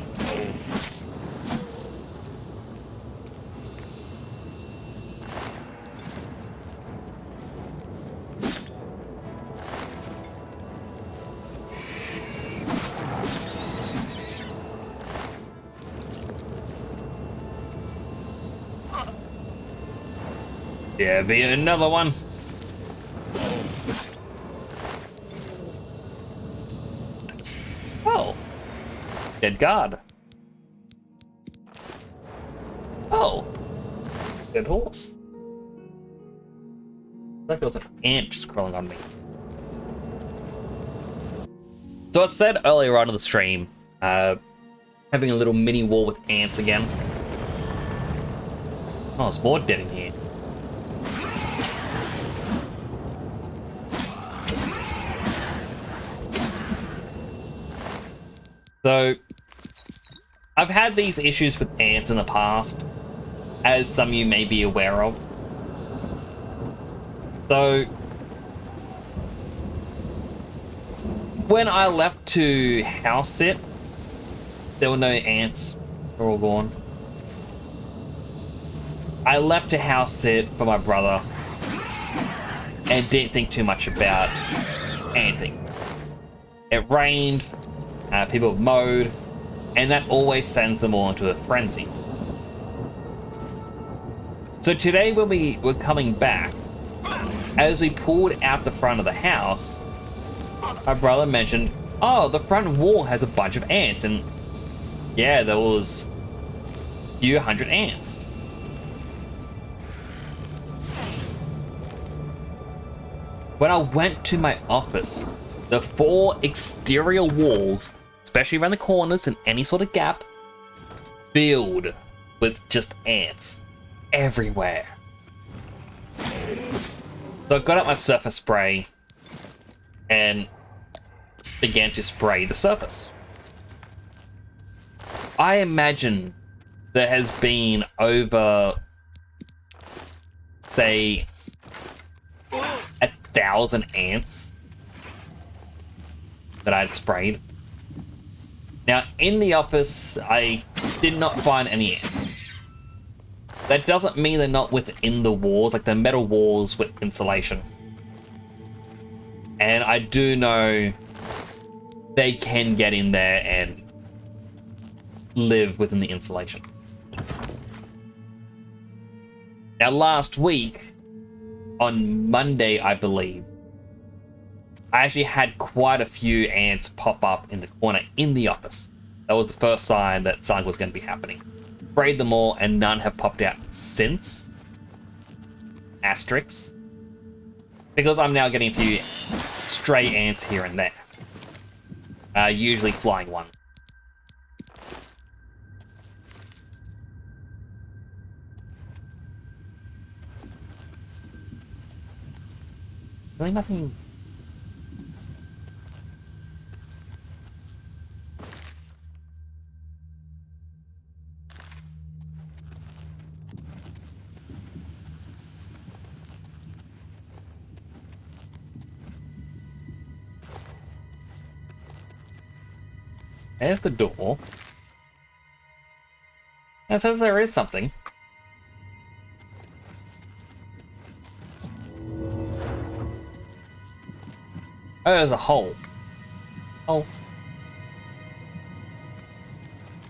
Yeah, be another one. Oh. Dead guard. Oh. Dead horse. Like there was an ant just crawling on me. So I said earlier on in the stream, having a little mini war with ants again. Oh, there's more dead in here. So, I've had these issues with ants in the past, as some of you may be aware of. So, when I left to house sit, there were no ants. They're all gone. I left to house sit for my brother and didn't think too much about anything. It rained, people mowed, and that always sends them all into a frenzy. So today when we were coming back, as we pulled out the front of the house, my brother mentioned, oh, the front wall has a bunch of ants, and yeah, there was a few hundred ants. When I went to my office, the 4 exterior walls, especially around the corners and any sort of gap, filled with just ants everywhere. So I got out my surface spray and began to spray the surface. I imagine there has been over, say, 1,000 ants that I'd sprayed. Now, in the office, I did not find any ants. That doesn't mean they're not within the walls, like the metal walls with insulation. And I do know they can get in there and live within the insulation. Now, last week, on Monday, I believe, I actually had quite a few ants pop up in the corner in the office. That was the first sign that something was going to be happening. Sprayed them all, and none have popped out since. Asterisks. Because I'm now getting a few stray ants here and there. Usually flying one. Really nothing. There's the door. It says there is something. Oh, there's a hole. Oh.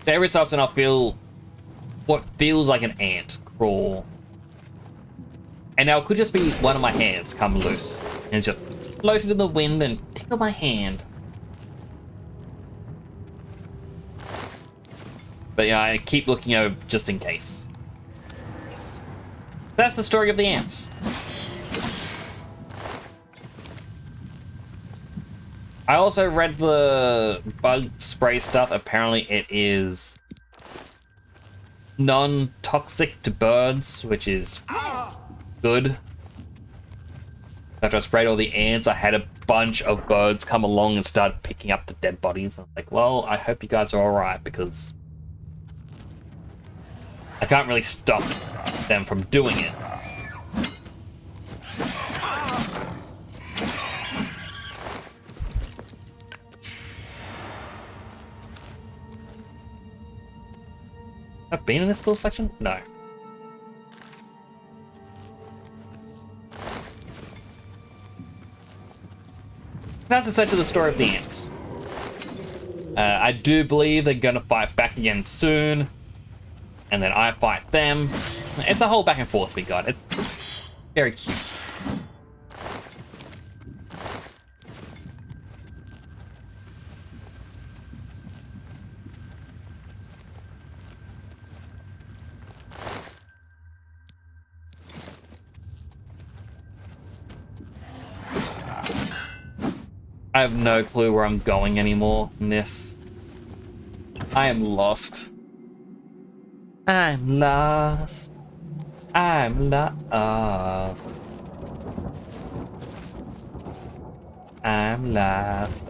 So every so often I'll feel what feels like an ant crawl. And now it could just be one of my hands come loose. And it's just floated in the wind and tickled my hand. But yeah, I keep looking over just in case. That's the story of the ants. I also read the bug spray stuff. Apparently it is non-toxic to birds, which is good. After I sprayed all the ants, I had a bunch of birds come along and start picking up the dead bodies. I'm like, well, I hope you guys are alright, because I can't really stop them from doing it. I've been in this little section? No. That's essentially the story of the ants. I do believe they're gonna fight back again soon. And then I fight them. It's a whole back and forth we got. It's very cute. I have no clue where I'm going anymore in this. I am lost. I'm lost. I'm lost. I'm lost.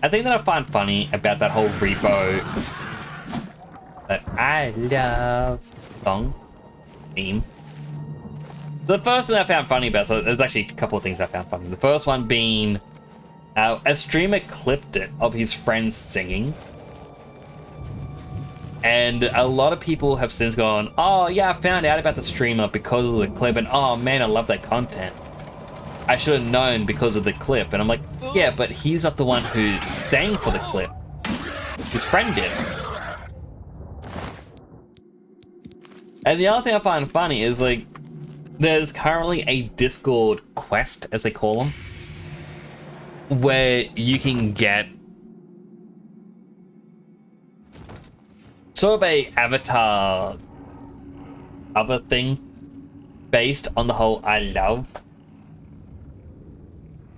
I think that I find funny about that whole repo that I love song meme. The first thing I found funny about, so there's actually a couple of things I found funny. The first one being A streamer clipped it of his friends singing. And a lot of people have since gone, oh yeah, I found out about the streamer because of the clip, and oh man, I love that content. I should have known because of the clip. And I'm like, yeah, but he's not the one who sang for the clip. His friend did. And the other thing I find funny is, like, there's currently a Discord quest, as they call them, where you can get sort of a avatar other thing based on the whole I love.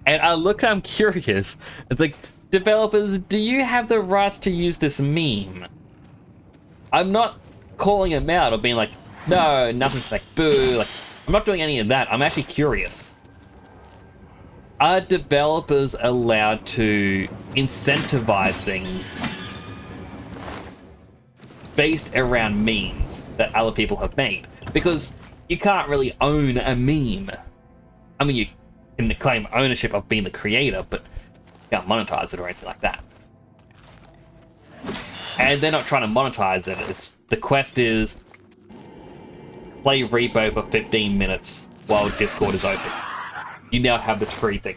And I'm curious. It's like, developers, do you have the rights to use this meme? I'm not calling him out or being like, no, nothing's like, boo. Like, I'm not doing any of that. I'm actually curious. Are developers allowed to incentivize things based around memes that other people have made? Because you can't really own a meme. I mean, you can claim ownership of being the creator, but you can't monetize it or anything like that. And they're not trying to monetize it. The quest is play Repo for 15 minutes while Discord is open. You now have this free thing.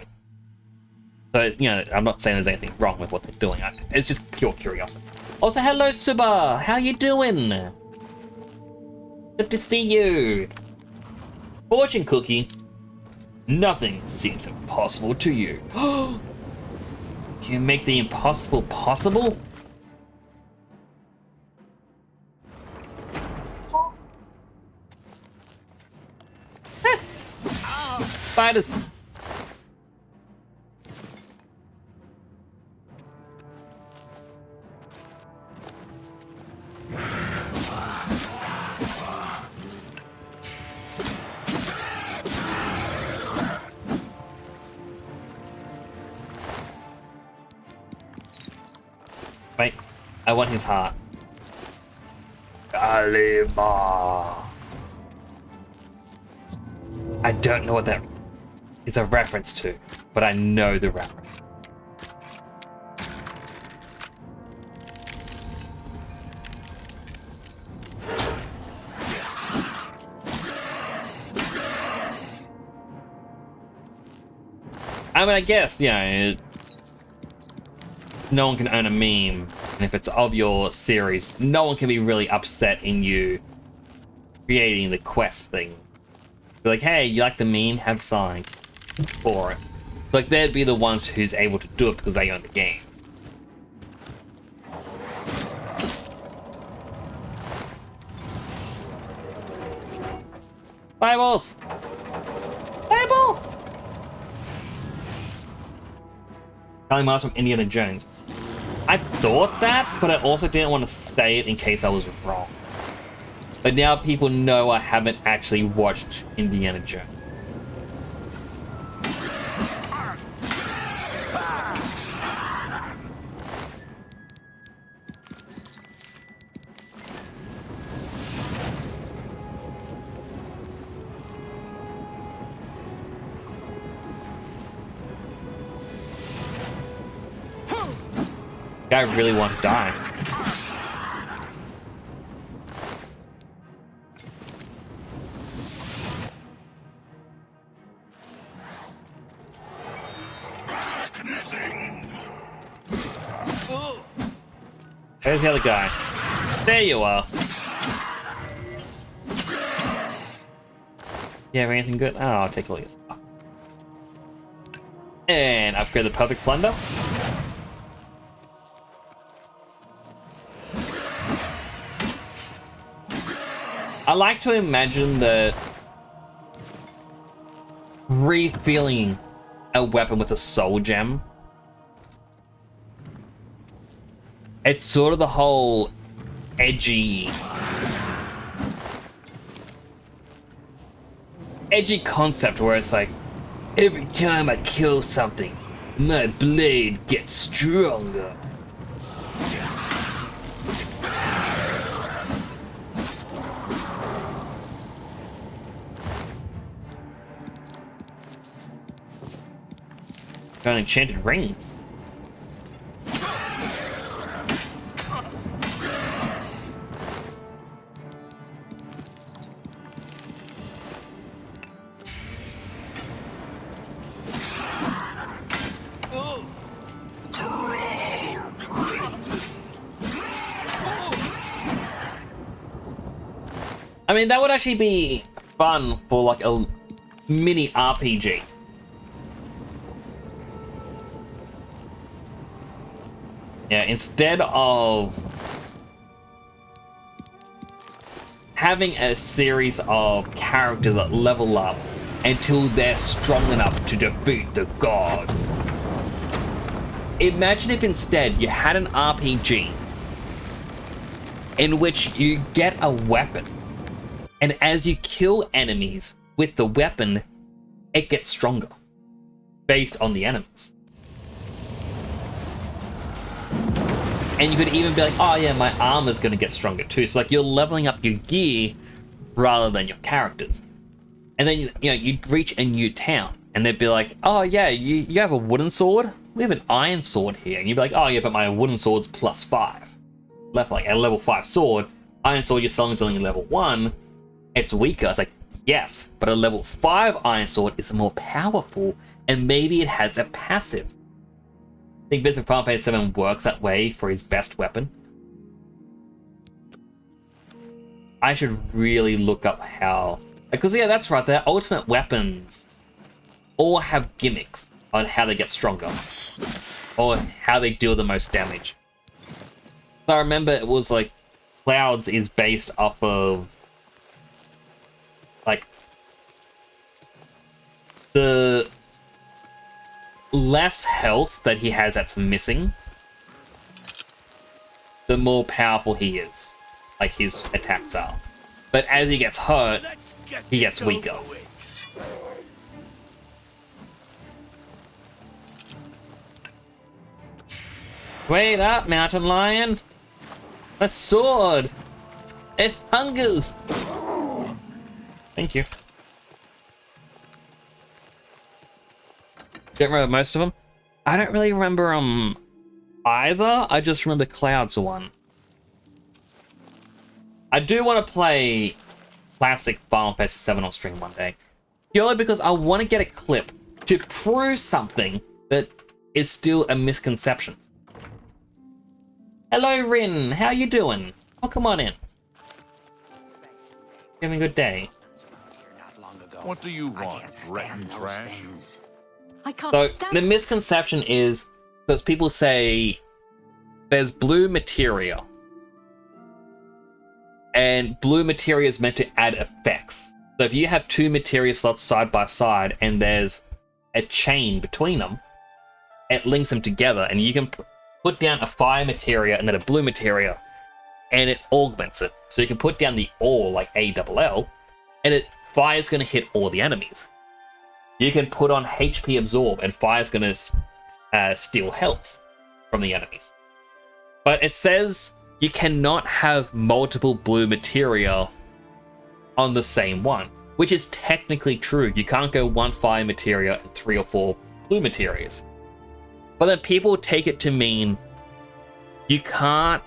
So, you know, I'm not saying there's anything wrong with what they're doing. It's just pure curiosity. Also, hello, Suba. How you doing? Good to see you. Fortune cookie. Nothing seems impossible to you. You make the impossible possible? Spiders. Wait, I want his heart. Kalima. I don't know what that is a reference to, but I know the reference. I mean, I guess, yeah, no one can own a meme, and if it's of your series, no one can be really upset in you creating the quest thing. Be like, hey, you like the meme? Have a sign for it. Like, they'd be the ones who's able to do it because they own the game. Fireballs! Fireball! Kalima's from Indiana Jones. I thought that, but I also didn't want to say it in case I was wrong. But now people know I haven't actually watched Indiana Jones. Guy really wants to die. Where's the other guy? There you are. You have anything good? Oh, I'll take all your stuff. And upgrade the perfect plunder. I like to imagine that refilling a weapon with a soul gem. It's sort of the whole edgy concept where it's like, every time I kill something, my blade gets stronger. Got an enchanted ring. I mean, that would actually be fun for like a mini RPG. Yeah, instead of having a series of characters that level up until they're strong enough to defeat the gods. Imagine if instead you had an RPG in which you get a weapon, and as you kill enemies with the weapon, it gets stronger based on the enemies. And you could even be like, oh yeah, my armor's gonna get stronger too. So like you're leveling up your gear rather than your characters. And then you'd reach a new town and they'd be like, oh yeah, you have a wooden sword? We have an iron sword here. And you'd be like, oh yeah, but my wooden sword's +5. Left like a level 5 sword. Iron sword you're selling is only level 1. It's weaker. It's like, yes, but a level 5 iron sword is more powerful and maybe it has a passive. I think Vincent Final Fantasy 7 works that way for his best weapon. I should really look up how... Because yeah, that's right, their ultimate weapons all have gimmicks on how they get stronger. Or how they deal the most damage. So I remember it was like... Clouds is based off of... Like... The... less health that he has that's missing, the more powerful he is. Like his attacks are. But as he gets hurt, he gets weaker. Wait up, mountain lion! A sword! It hungers! Thank you. Don't remember most of them. I don't really remember either. I just remember Cloud's one. I do want to play classic Final Fantasy 7 on stream one day. Purely because I want to get a clip to prove something that is still a misconception. Hello, Rin. How you doing? Oh, come on in. Having a good day. What do you want, rotten trash? I can't So stand the misconception is because people say there's blue materia, and blue materia is meant to add effects. So if you have 2 materia slots side by side and there's a chain between them, it links them together, and you can put down a fire materia and then a blue materia, and it augments it. So you can put down the ore like ALL, and fire's going to hit all the enemies. You can put on HP absorb, and fire's going to steal health from the enemies. But it says you cannot have multiple blue materia on the same one, which is technically true. You can't go 1 fire materia and 3 or 4 blue materias. But then people take it to mean you can't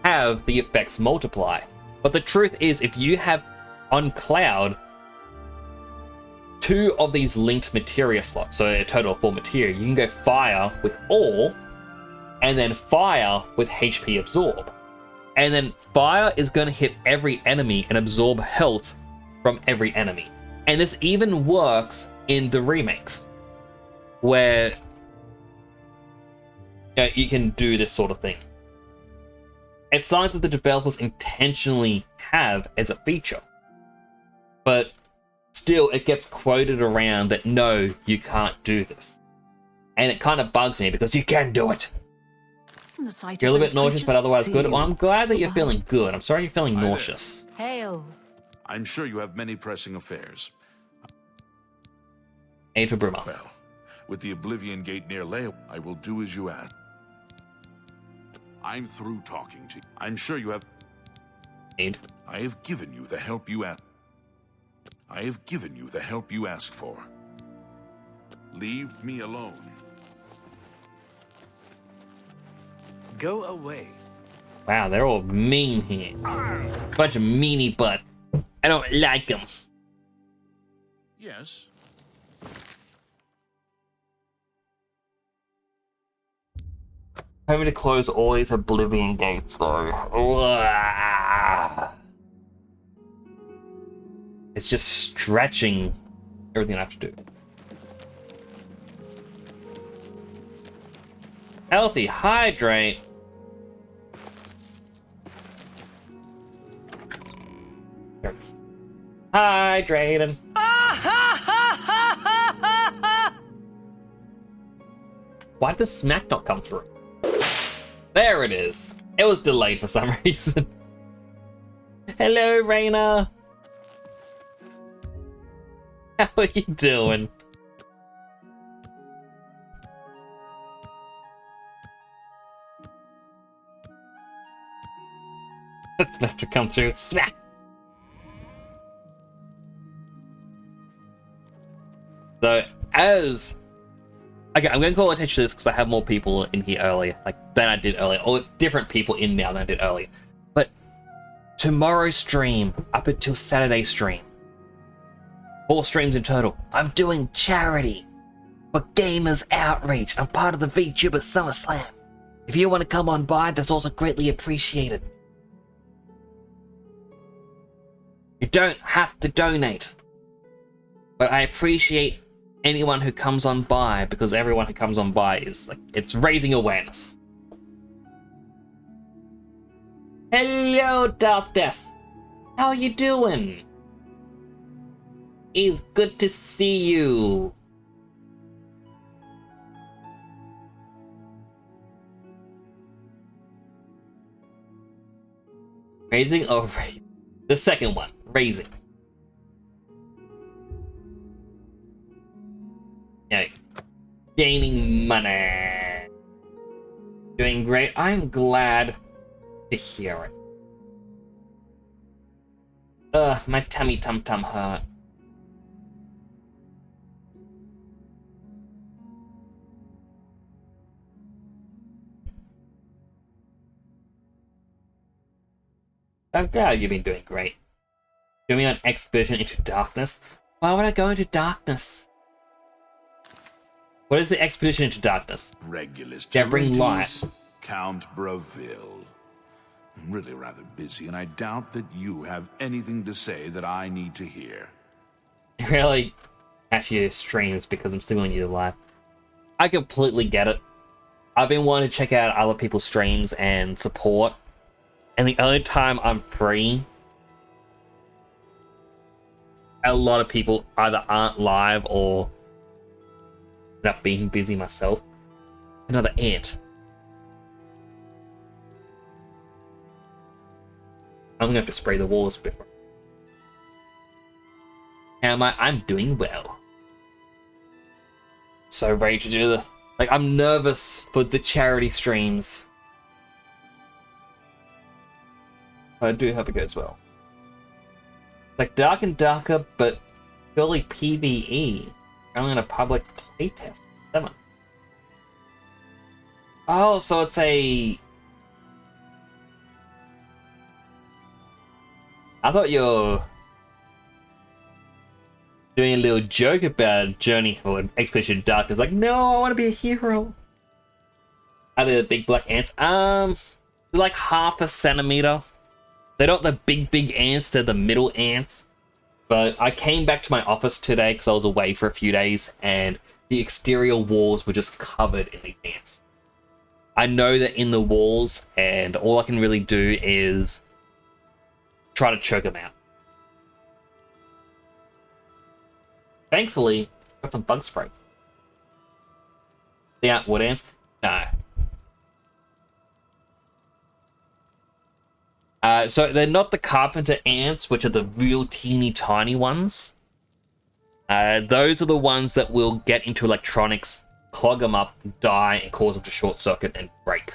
have the effects multiply. But the truth is, if you have on Cloud 2 of these linked materia slots, so a total of 4 materia, you can go fire with ore, and then fire with HP absorb. And then fire is going to hit every enemy and absorb health from every enemy. And this even works in the remakes, where you can do this sort of thing. It's something that the developers intentionally have as a feature. But still, it gets quoted around that, no, you can't do this. And it kind of bugs me, because you can do it. You're a little bit nauseous, but otherwise good. Well, I'm glad that you're feeling good. I'm sorry you're feeling nauseous. Hail. I'm sure you have many pressing affairs. Enter Bruma. Well, with the Oblivion Gate near Leo, I will do as you ask. I'm through talking to you. I'm sure you have... Aid. I have given you the help you asked. I have given you the help you asked for. Leave me alone. Go away. Wow, they're all mean here. Bunch of meanie butts. I don't like them. Yes. Having to close all these Oblivion gates, though. Ugh. It's just stretching everything I have to do. Healthy hydrate. Hydrating. Why does smack not come through? There it is. It was delayed for some reason. Hello, Raina. How are you doing? That's meant to come through. Smack. So, as... Okay, I'm going to call attention to this because I have more people in here earlier, than I did earlier, or different people in now than I did earlier. But tomorrow's stream, up until Saturday stream, 4 streams in total, I'm doing charity for Gamers Outreach. I'm part of the VTuber SummerSlam. If you want to come on by, that's also greatly appreciated. You don't have to donate, but I appreciate anyone who comes on by, because everyone who comes on by is it's raising awareness. Hello, Darth Death. How you doing? It's good to see you. Raising or raising? The second one, raising. Yeah, gaining money. Doing great. I'm glad to hear it. Ugh, my tummy tum-tum hurt. I'm glad you've been doing great. Going on expedition into darkness? Why would I go into darkness? What is the expedition into darkness? Regulus. Yeah, bring light. Count Braville. I'm really rather busy, and I doubt that you have anything to say that I need to hear. Really? Actually, streams because I'm still on you live. I completely get it. I've been wanting to check out other people's streams and support, and the only time I'm free, a lot of people either aren't live or end up being busy myself. Another ant. I'm gonna have to spray the walls before. How am I? I'm doing well. So ready to do the... I'm nervous for the charity streams. But I do hope it goes well. Dark and darker, but purely PvE. Only in a public playtest. 7. Oh, so it's a... I thought you were doing a little joke about Journey or Expedition Dark. It's no, I want to be a hero. Are they the big black ants? They're like half a centimeter. They're not the big ants, they're the middle ants. But I came back to my office today because I was away for a few days, and the exterior walls were just covered in these ants. I know that in the walls, and all I can really do is try to choke them out. Thankfully, got some bug spray. Yeah, wood ants? No. So they're not the carpenter ants, which are the real teeny tiny ones. Those are the ones that will get into electronics, clog them up, die, and cause them to short circuit and break.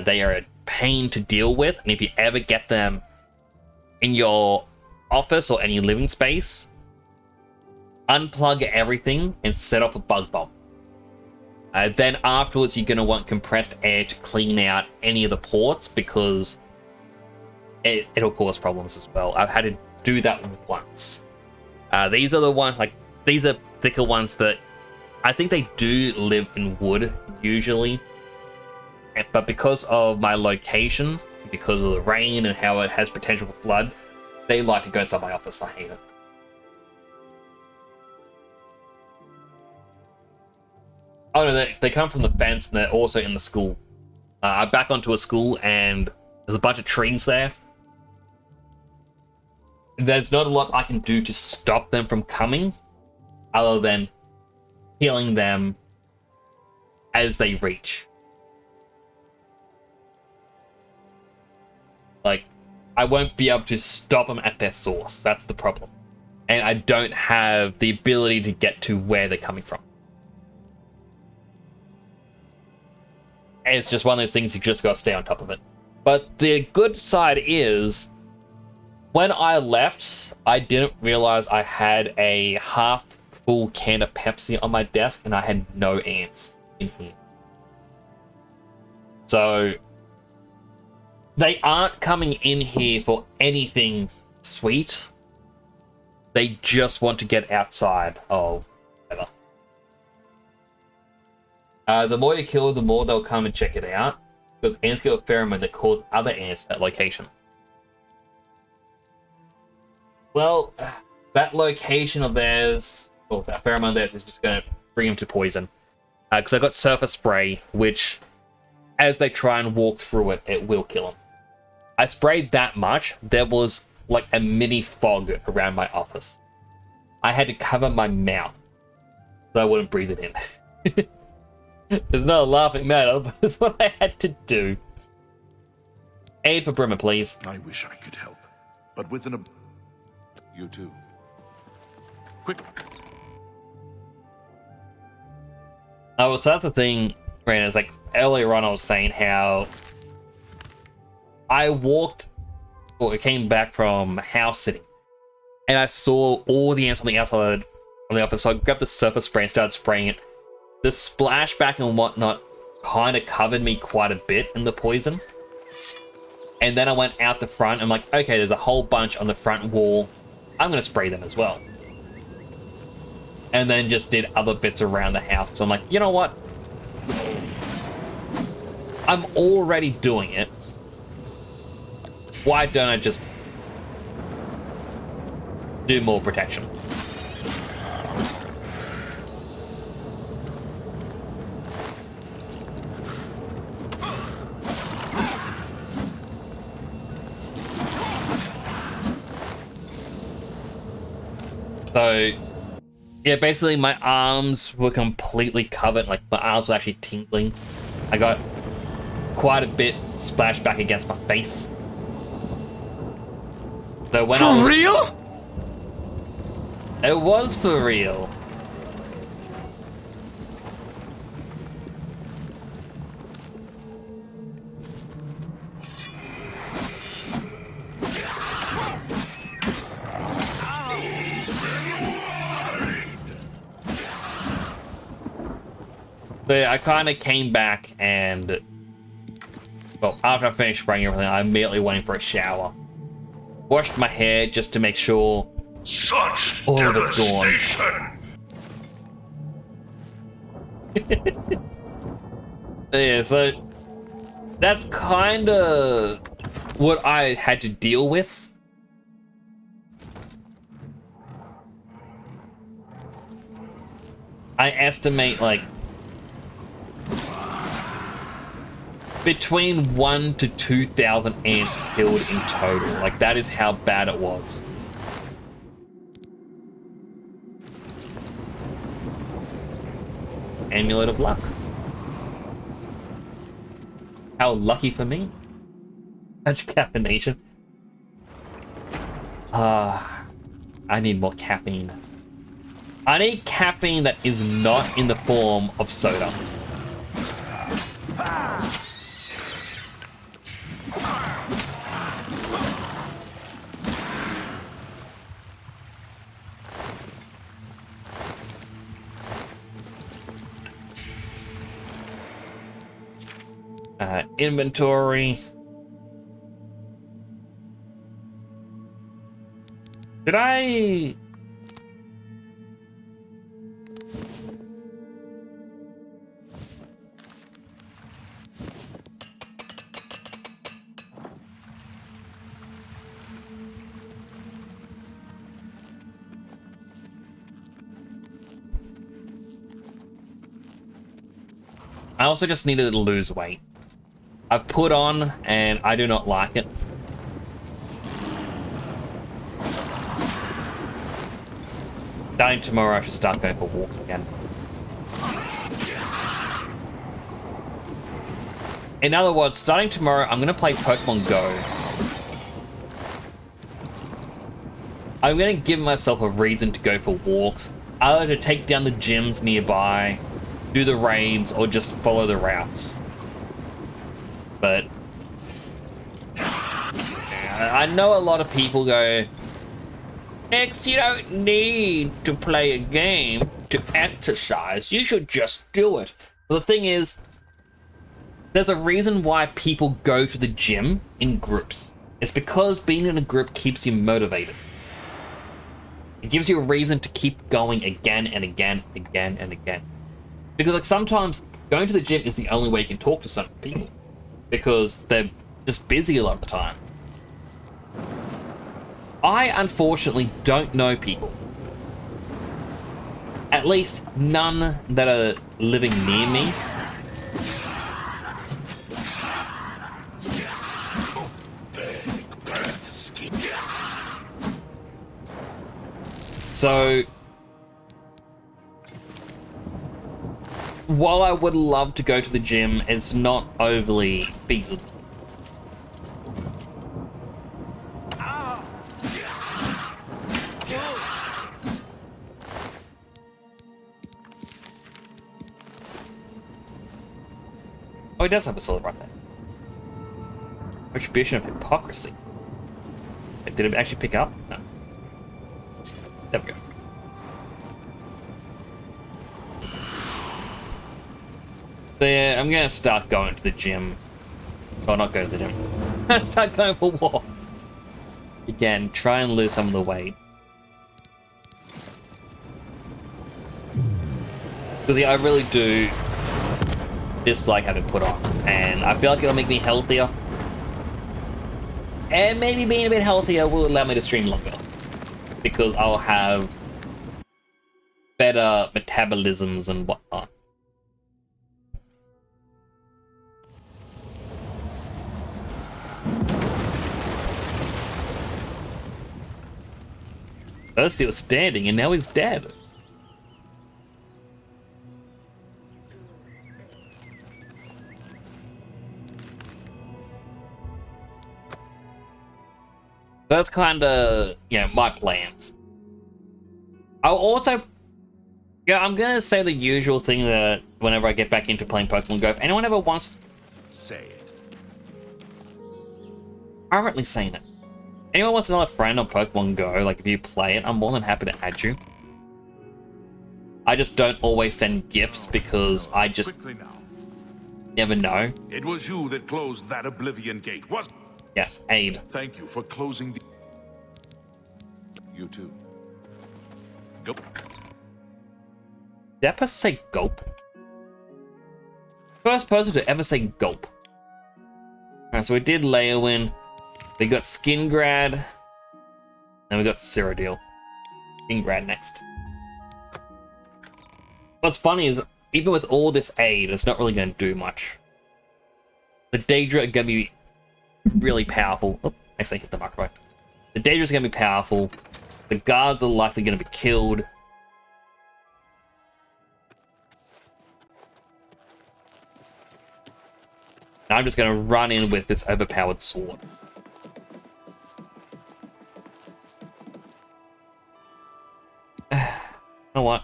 They are a pain to deal with, and if you ever get them in your office or any living space, unplug everything and set off a bug bomb. Then afterwards, you're going to want compressed air to clean out any of the ports because it'll cause problems as well. I've had to do that once. These are the ones, like, these are thicker ones that I think they do live in wood usually. But because of my location, because of the rain and how it has potential for flood, they like to go inside my office. I hate it. Oh no, they come from the fence and they're also in the school. I back onto a school and there's a bunch of trees there. There's not a lot I can do to stop them from coming, other than killing them as they reach. Like, I won't be able to stop them at their source. That's the problem. And I don't have the ability to get to where they're coming from. It's just one of those things you just gotta stay on top of it. But the good side is, when I left, I didn't realize I had a half full can of Pepsi on my desk and I had no ants in here. So they aren't coming in here for anything sweet. They just want to get outside of whatever. The more you kill, the more they'll come and check it out, because ants get a pheromone that calls other ants to that location. Well, that location of theirs, or that pheromone of theirs, is just going to bring them to poison. Because I got surface spray, which, as they try and walk through it, it will kill them. I sprayed that much, there was like a mini fog around my office. I had to cover my mouth so I wouldn't breathe it in. It's not a laughing matter, but it's what I had to do. Aid for Brimmer, please. I wish I could help, but with an... You too. Quick. Oh, so that's the thing, Brandon, is like earlier on I was saying how I walked, or I came back from house sitting, and I saw all the ants on the outside of the office, so I grabbed the surface spray and started spraying it. The splashback and whatnot kind of covered me quite a bit in the poison. And then I went out the front, I'm like, okay, there's a whole bunch on the front wall. I'm going to spray them as well. And then just did other bits around the house. So I'm like, you know what? I'm already doing it. Why don't I just do more protection? So, yeah, basically my arms were completely covered, like my arms were actually tingling. I got quite a bit splashed back against my face. So when I was... For real? It was for real. So I kind of came back and, well, after I finished spraying everything, I immediately went in for a shower. Washed my hair just to make sure all of it's gone. Yeah, so that's kind of what I had to deal with. I estimate like between 1,000 to 2,000 ants killed in total. Like, that is how bad it was. Amulet of Luck. How lucky for me. Much caffeination. I need more caffeine. I need caffeine that is not in the form of soda. Inventory. Did I... I also just needed to lose weight. I've put on, and I do not like it. Starting tomorrow, I should start going for walks again. In other words, starting tomorrow, I'm going to play Pokemon Go. I'm going to give myself a reason to go for walks, either to take down the gyms nearby, do the raids, or just follow the routes. But I know a lot of people go, X, you don't need to play a game to exercise. You should just do it. But the thing is, there's a reason why people go to the gym in groups. It's because being in a group keeps you motivated. It gives you a reason to keep going again and again, again and again. Because like sometimes going to the gym is the only way you can talk to some people. Because they're just busy a lot of the time. I unfortunately don't know people. At least none that are living near me. So, while I would love to go to the gym, it's not overly feasible. Oh, he does have a sword right there. Retribution of hypocrisy. Wait, did it actually pick up? No. There we go. So yeah, I'm gonna start going to the gym. Well, not go to the gym. Start going for walk. Again, try and lose some of the weight. Because yeah, I really do dislike having put on, and I feel like it'll make me healthier. And maybe being a bit healthier will allow me to stream longer, because I'll have better metabolisms and whatnot. First he was standing, and now he's dead. That's kind of, you know, my plans. I'll also... Yeah, I'm going to say the usual thing that whenever I get back into playing Pokemon Go, if anyone ever wants... Say it. I'm currently saying it. Anyone wants another friend on Pokemon Go, like if you play it, I'm more than happy to add you. I just don't always send gifts because I just Quickly now. never know. It was you that closed that Oblivion gate, wasn't it? Yes, aid. Thank you for closing the... You too. Go. Did that person say gulp? First person to ever say gulp. Alright, so we did Leowin. We got Skingrad. Then we got Cyrodiil. Skingrad next. What's funny is, even with all this aid, it's not really going to do much. The Daedra are going to be really powerful. Oh, actually hit the microphone. The Daedra is going to be powerful. The guards are likely going to be killed. And I'm just going to run in with this overpowered sword. You know what?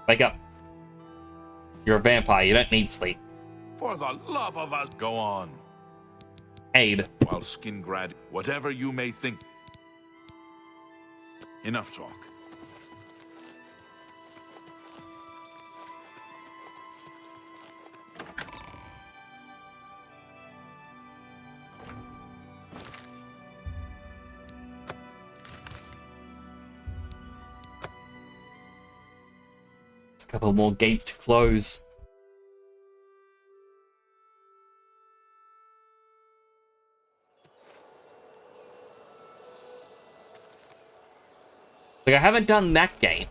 Wake up. You're a vampire. You don't need sleep. For the love of us, go on. Aid. While Skingrad, whatever you may think. Enough talk. A couple more gates to close. Like, I haven't done that gate.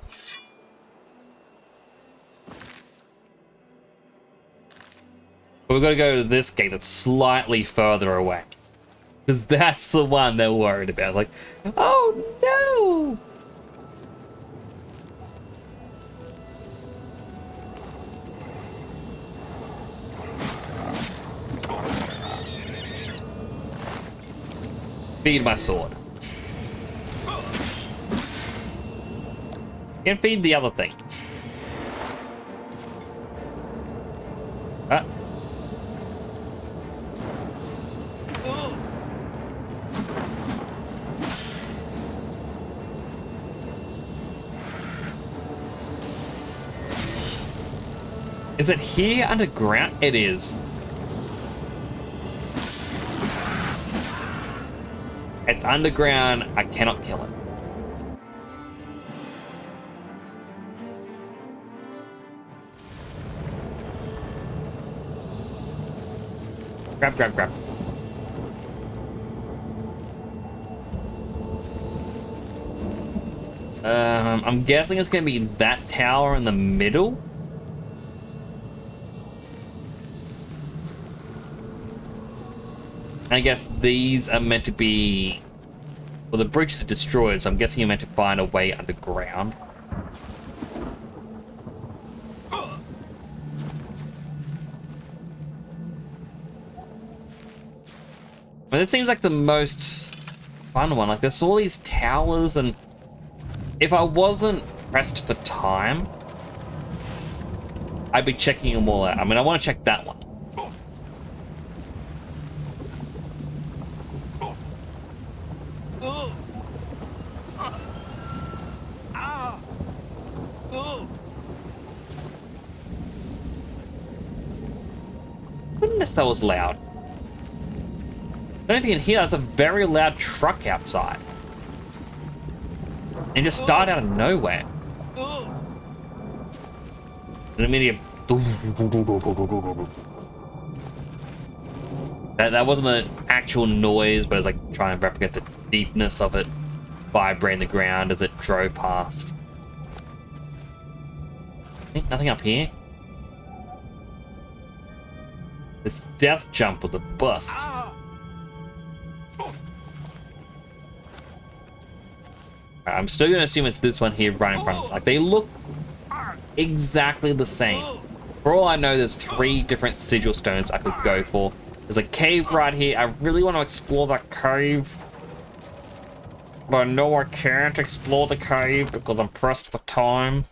But we've got to go to this gate that's slightly further away. Because that's the one they're worried about. Like, oh no! Feed my sword. Can't feed the other thing. Is it here underground? It is. It's underground. I cannot kill it. Grab. I'm guessing it's gonna be that tower in the middle. I guess these are meant to be... Well, the bridge is destroyed, so I'm guessing you're meant to find a way underground. But it seems like the most fun one. Like, there's all these towers, and if I wasn't pressed for time, I'd be checking them all out. I mean, I want to check that one. Goodness, that was loud. I don't know if you can hear, that's a very loud truck outside. And just started out of nowhere. And immediately... That wasn't an actual noise, but it's like trying to replicate the deepness of it vibrating the ground as it drove past. Nothing up here. This death jump was a bust. I'm still gonna assume it's this one here right in front of me. Like, they look exactly the same. For all I know, there's 3 different sigil stones I could go for. There's a cave right here. I really want to explore that cave. But I know I can't explore the cave because I'm pressed for time.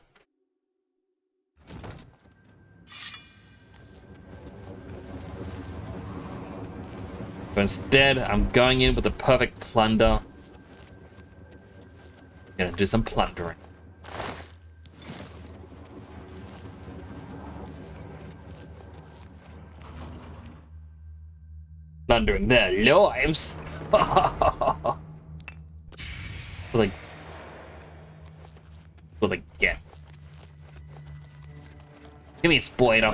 But instead, I'm going in with the perfect plunder. Gonna do some plundering. Plundering their lives. What they get? Give me a spoiler.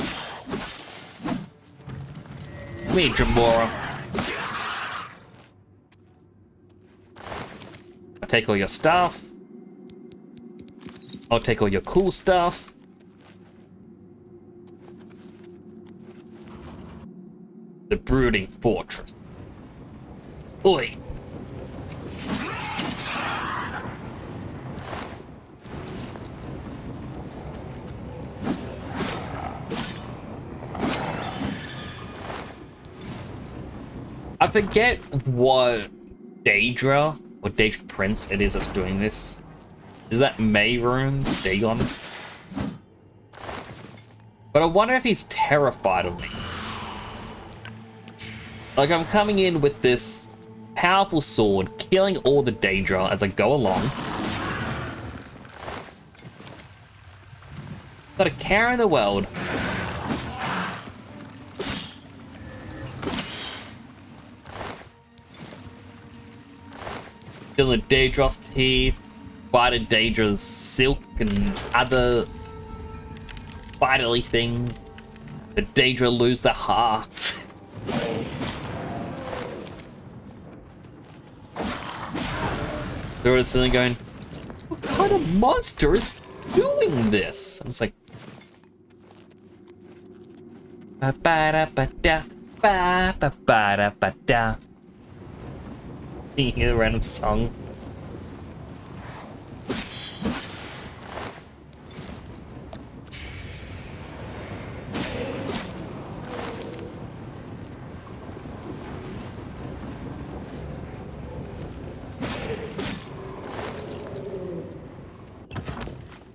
Give me a Jamora. I'll take all your stuff. I'll take all your cool stuff. The Brooding Fortress. Oi! I forget what Daedra or Daedra Prince it is that's doing this. Is that May runes? Dagon? But I wonder if he's terrified of me. Like, I'm coming in with this powerful sword, killing all the Daedra as I go along. Got a care in the world. Killing Daedra's teeth, fighting Daedra's silk and other vitally things. The Daedra lose their hearts. There was something going, what kind of monster is doing this? I was like, ba ba da ba da ba ba ba da ba da. You hear a random song.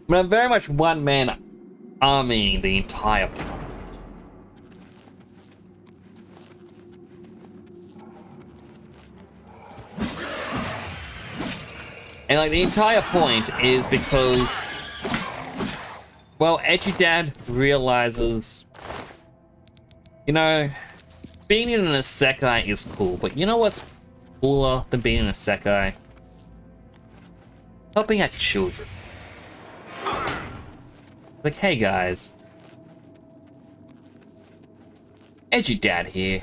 But I'm very much one-man arming the entire plot. And like the entire point is because, well, Edgy Dad realizes, you know, being in an isekai is cool, but you know what's cooler than being in a isekai? Helping out children. Like, hey guys, Edgy Dad here.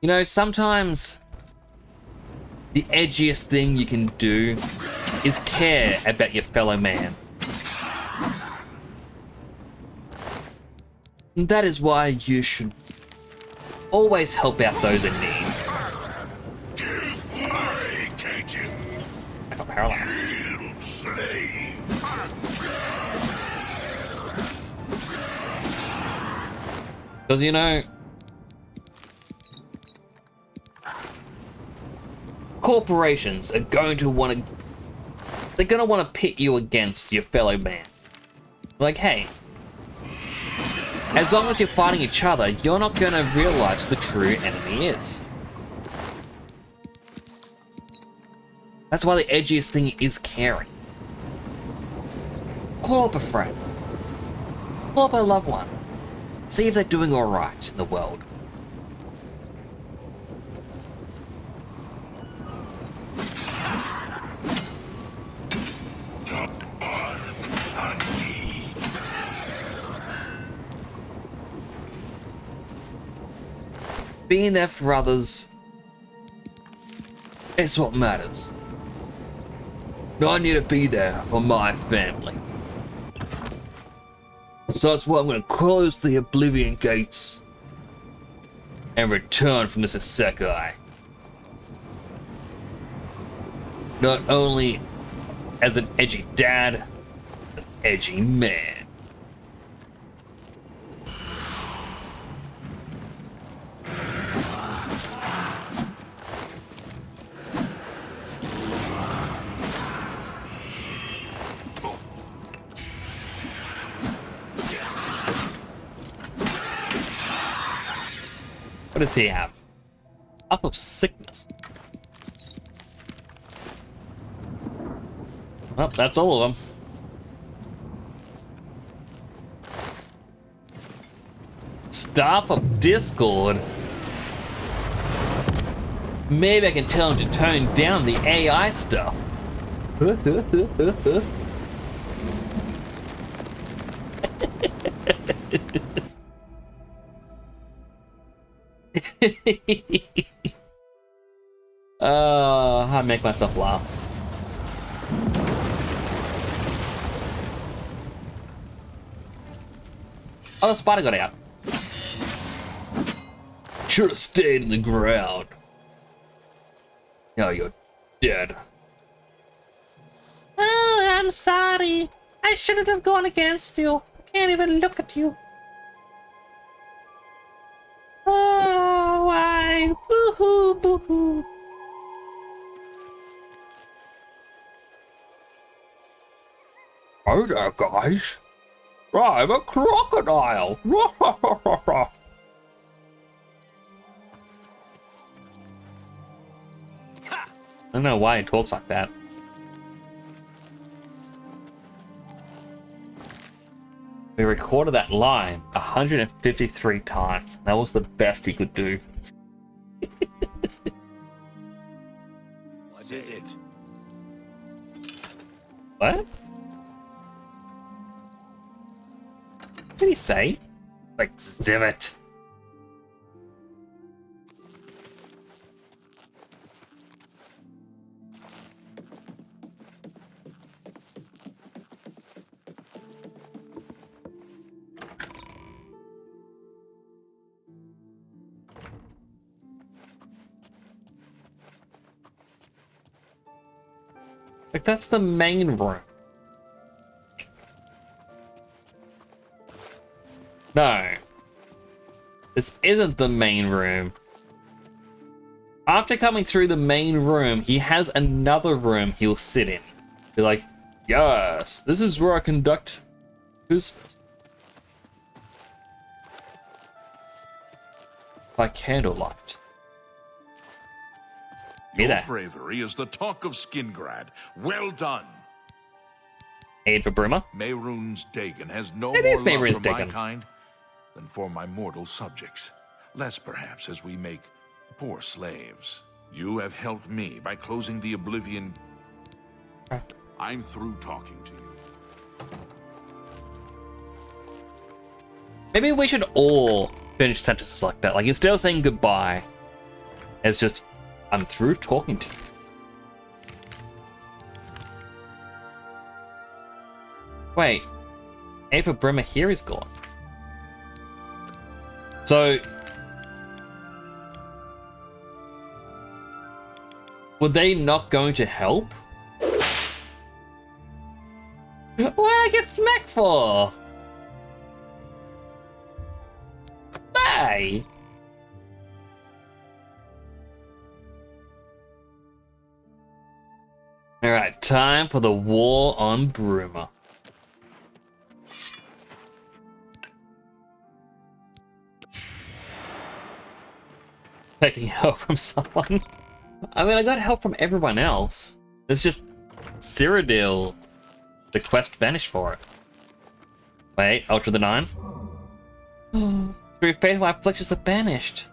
You know, sometimes the edgiest thing you can do is care about your fellow man. And that is why you should always help out those in need. I got paralyzed. Because, you know, corporations are going to want to... They're going to want to pit you against your fellow man. Like, hey, as long as you're fighting each other, you're not going to realize who the true enemy is. That's why the edgiest thing is caring. Call up a friend. Call up a loved one. See if they're doing alright in the world. Being there for others is what matters. I need to be there for my family. So that's why I'm going to close the Oblivion gates and return from this isekai. Not only as an edgy dad, but an edgy man. What does he have? Up of sickness. Well, that's all of them. Staff of Discord. Maybe I can tell him to tone down the AI stuff. I make myself laugh. Oh, the spider got out. Should have stayed in the ground. Now you're dead. Oh, I'm sorry. I shouldn't have gone against you. I can't even look at you. Oh, why? Boo-hoo, boo-hoo. Hi there, guys. I'm a crocodile. I don't know why he talks like that. We recorded that line 153 times. That was the best he could do. What is it? What? What did he say? Exhibit. Like, that's the main room. No. This isn't the main room. After coming through the main room, he has another room he'll sit in. Be like, yes, this is where I conduct business. By candlelight. Your bravery is the talk of Skingrad. Well done. Aid for Bruma. Mehrunes Dagon has no It more is love Mehrunes for Dagon. my kind than for my mortal subjects. Less perhaps as we make poor slaves. You have helped me by closing the Oblivion. I'm through talking to you. Maybe we should all finish sentences like that. Like, instead of saying goodbye, it's just, I'm through talking to you. Wait, Ava Brimmer here is gone. So, were they not going to help? What did I get smacked for? Hey! Alright, time for the war on Bruma. Expecting help from someone. I mean, I got help from everyone else. It's just Cyrodiil. The quest vanished for it. Wait, Ultra the 9? Through faith, my afflictions are banished.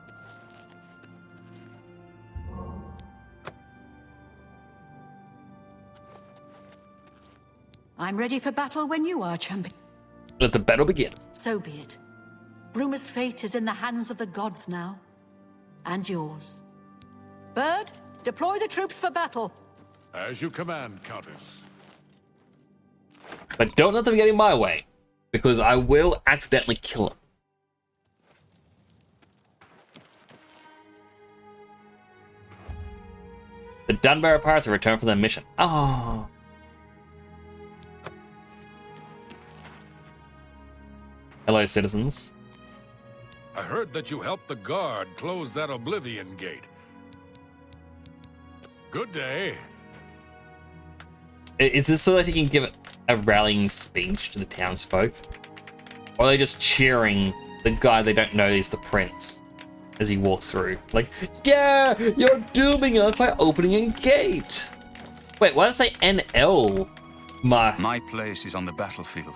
I'm ready for battle when you are, champion. Let the battle begin. So be it. Bruma's fate is in the hands of the gods now. And yours. Bird, deploy the troops for battle. As you command, Countess. But don't let them get in my way, because I will accidentally kill him. The Dunbar Pirates have returned from their mission. Oh. Hello, citizens. I heard that you helped the guard close that Oblivion gate. Good day. Is this so that he can give a rallying speech to the townsfolk? Or are they just cheering the guy they don't know is the prince as he walks through? Like, yeah, you're dooming us by opening a gate. Wait, why does it say NL? My place is on the battlefield.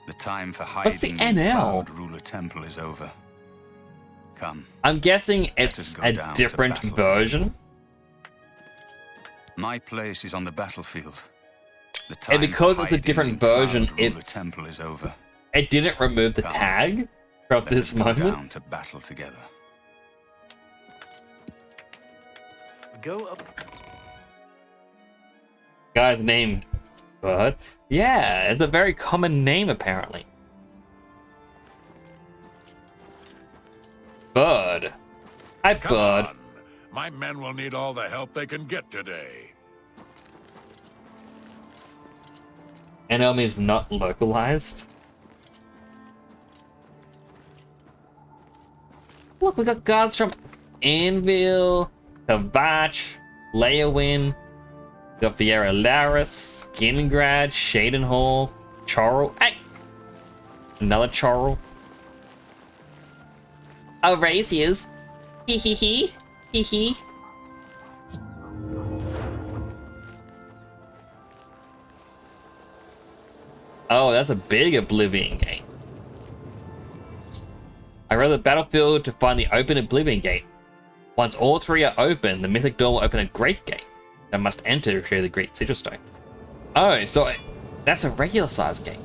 The time for hiding What's the in NL? Cloud Ruler Temple is over. Come. I'm guessing Let it's us go a down to different battle version. My place is on the battlefield. The And time because for it's a hiding different in Cloud version, Ruler Temple is over. It didn't remove the Come. tag from Let this us go moment. down to battle together. Go up. Guy's name is Bird. Yeah, it's a very common name apparently. Bird. Hi, Come Bird. on. My men will need all the help they can get today. NL is not localized. Look, we got guards from Anvil, Kavach, Leowin, we got Vieira Laris, Skingrad, Shadenhall, Chorrel. Hey! Another chorl. Oh, raziers. Hee hee hee. Hee hee. Oh, that's a big Oblivion gate. I read the battlefield to find the open Oblivion gate. Once all three are open, the mythic door will open a great gate that must enter to share the great sigil stone. Oh, so that's a regular sized gate.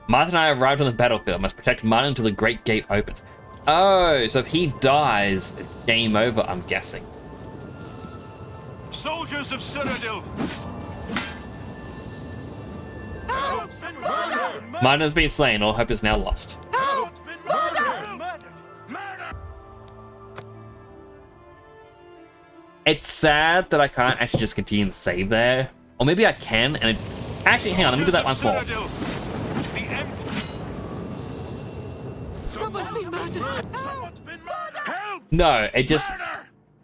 Martin and I arrived on the battlefield. Must protect Martin until the great gate opens. Oh, so if he dies, it's game over, I'm guessing. Soldiers of Citadel! Martin has been slain. All hope is now lost. It's sad that I can't actually just continue to save there. Or maybe I can, and it... Actually, hang on, let me do that once more. No, it just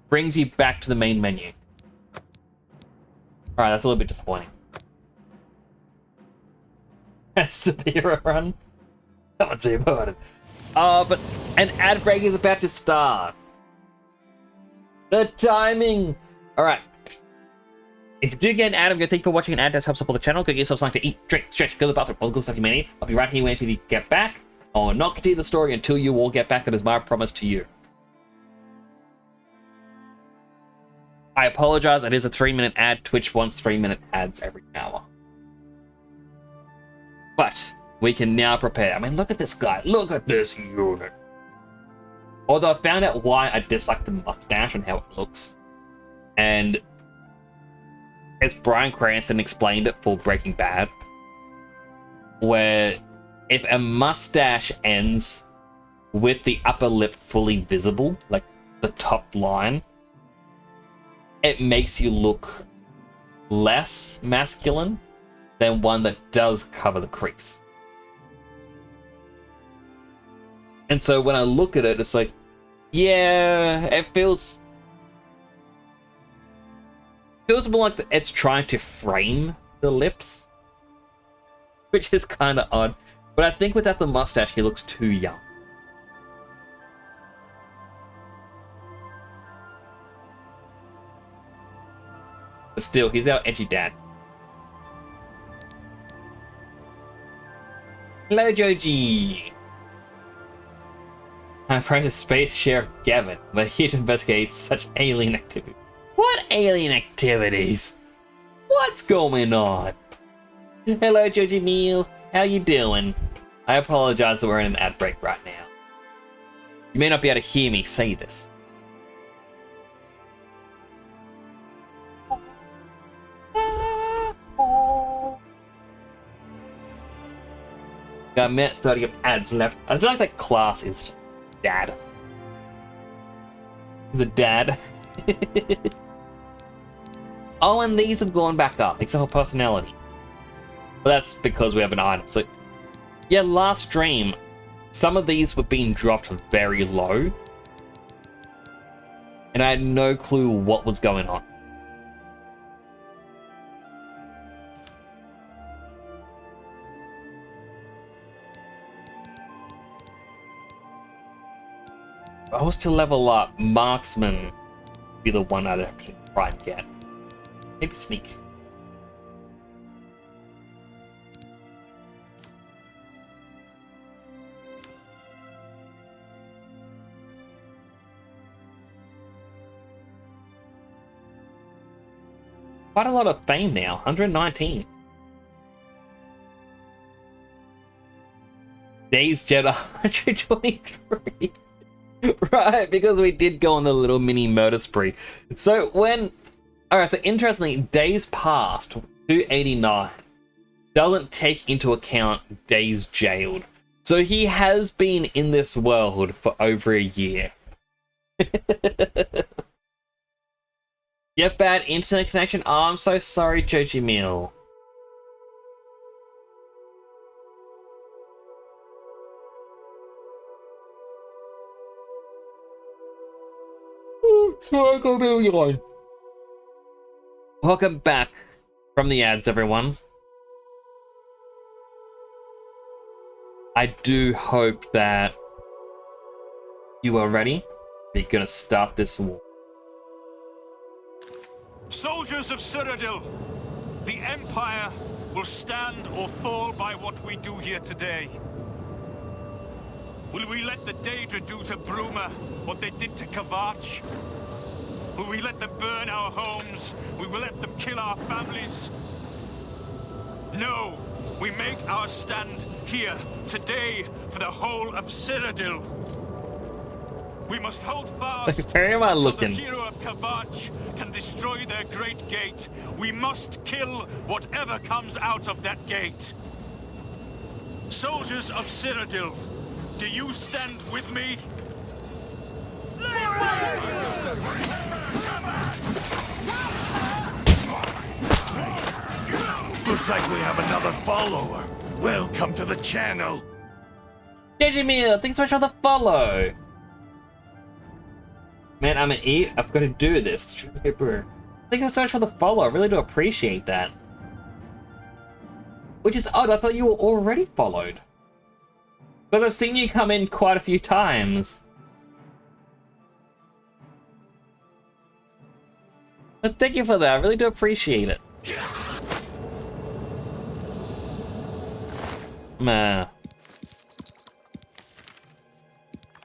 brings you back to the main menu. Alright, that's a little bit disappointing. Superhero run. That was too important. But an ad break is about to start. The timing! Alright. If you do get an ad, I'm going to thank you for watching an ad. That helps support the channel. Go get yourself something to eat, drink, stretch, go to the bathroom, all the good stuff you may need. I'll be right here waiting until you get back. I will not continue the story until you all get back. That is my promise to you. I apologize. It is a 3-minute ad. Twitch wants 3-minute ads every hour. But we can now prepare. I mean, look at this guy. Look at this unit. Although I found out why I dislike the mustache and how it looks. And it's Bryan Cranston explained it for Breaking Bad. Where if a mustache ends with the upper lip fully visible, like the top line, it makes you look less masculine than one that does cover the crease. And so when I look at it, it's like, yeah, it feels more like it's trying to frame the lips, which is kind of odd. But I think without the mustache, he looks too young. But still, he's our edgy dad. Hello, Joji. I'm Private Space Sheriff Gavin. We're here to investigate such alien activity. What alien activities? What's going on? Hello, Joji Meal. How you doing? I apologize that we're in an ad break right now. You may not be able to hear me say this. Got a minute 30 of ads left. I feel like that class is just dad. The dad. Oh, and these have gone back up, except for personality. But that's because we have an item. So, yeah, last stream, some of these were being dropped very low. And I had no clue what was going on. If I was to level up, Marksman would be the one I'd have to try and get. Maybe Sneak. Quite a lot of fame now, 119. Days Jedi, 123. Right, because we did go on the little mini murder spree. So when... Alright, so interestingly, Days Past, 289, doesn't take into account Days Jailed. So he has been in this world for over a year. You have bad internet connection? Oh, I'm so sorry, Joji Meal. Welcome back from the ads, everyone. I do hope that you are ready. We're gonna start this war. Soldiers of Cyrodiil, the Empire will stand or fall by what we do here today. Will we let the Daedra do to Bruma what they did to Kavach? Will we let them burn our homes? Will we let them kill our families? No, we make our stand here, today, for the whole of Cyrodiil. We must hold fast Very well until looking. the hero of Kavach can destroy their great gate. We must kill whatever comes out of that gate. Soldiers of Cyrodiil, do you stand with me? Looks like we have another follower. Welcome to the channel. JJ Meal, thanks so much for the follow. Man, I'm an eat. I've got to do this. Thank you so much for the follow. I really do appreciate that. Which is odd. I thought you were already followed. Because I've seen you come in quite a few times. But thank you for that. I really do appreciate it.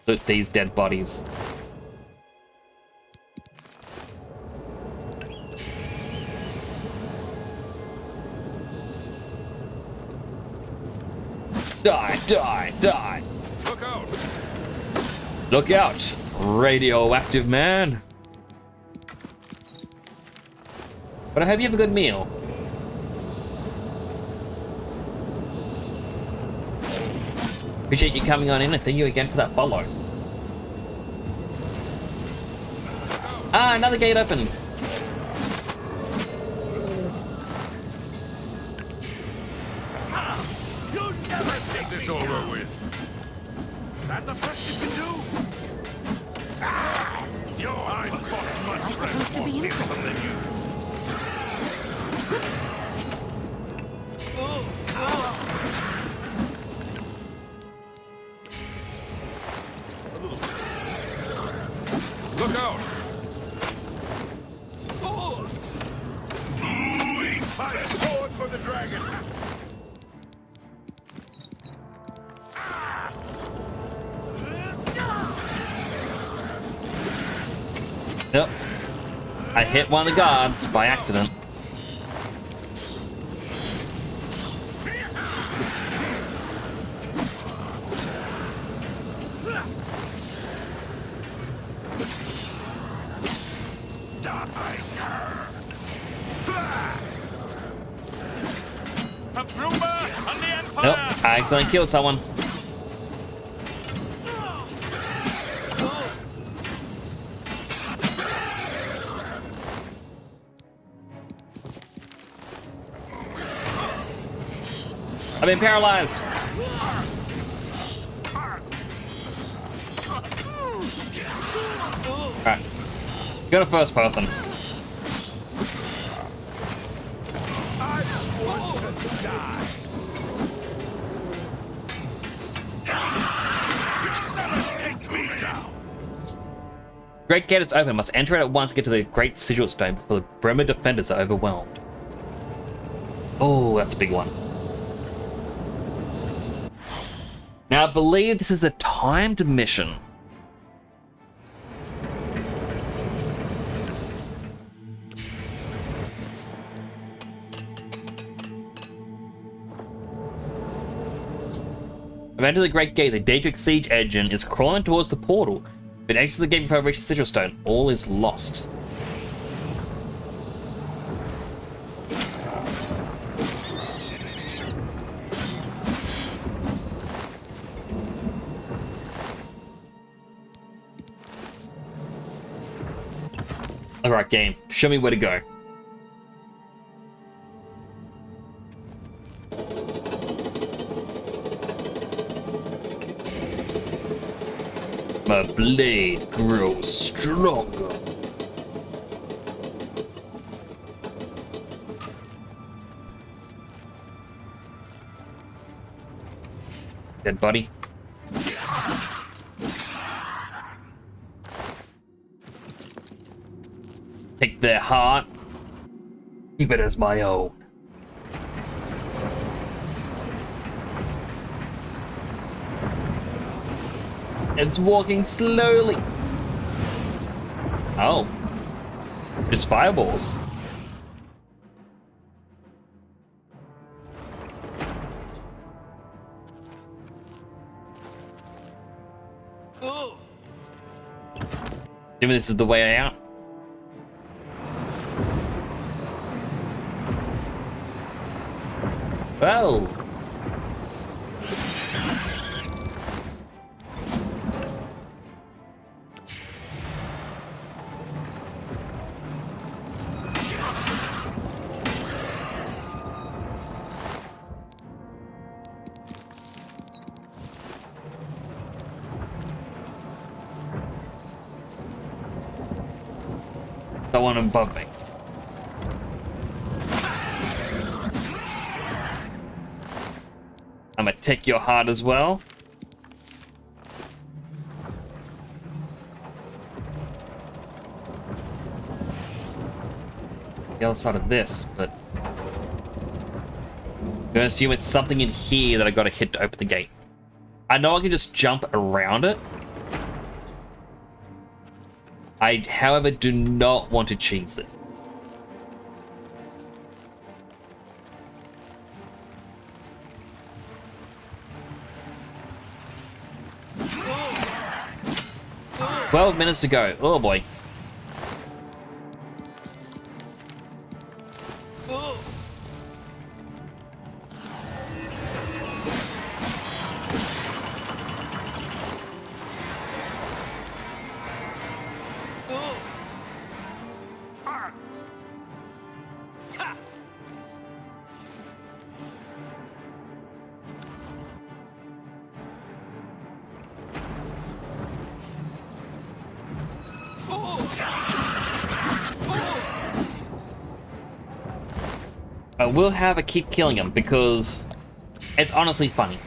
Loot these dead bodies. Die, die, die! Look out! Look out! Radioactive man! But I hope you have a good meal. Appreciate you coming on in, and thank you again for that follow. Ah, another gate open! Take this over with. That the best you can do? Am I supposed to be impressed? Look out! My sword for the dragon! Yep. I hit one of the guards by accident. Nope, I accidentally killed someone. I've been paralyzed. Alright. Go to first person. Great gate is open. Must enter it at once to get to the Great Sigil Stone before the Bruma defenders are overwhelmed. Oh, that's a big one. Now, I believe this is a timed mission. I've entered the Great Gate. The Daedric Siege engine is crawling towards the portal. If it exits the gate before it reaches Sigil Stone, all is lost. Alright, game. Show me where to go. My blade grows stronger. Dead body. Take their heart. Keep it as my own. It's walking slowly. Oh. Just fireballs. Assuming this is the way out. Well. Someone above me. I'm gonna take your heart as well. The other side of this, but I'm gonna assume it's something in here that I gotta hit to open the gate. I know I can just jump around it. I, however, do not want to cheese this. "12 minutes to go." Oh boy. I will have a keep killing him because it's honestly funny.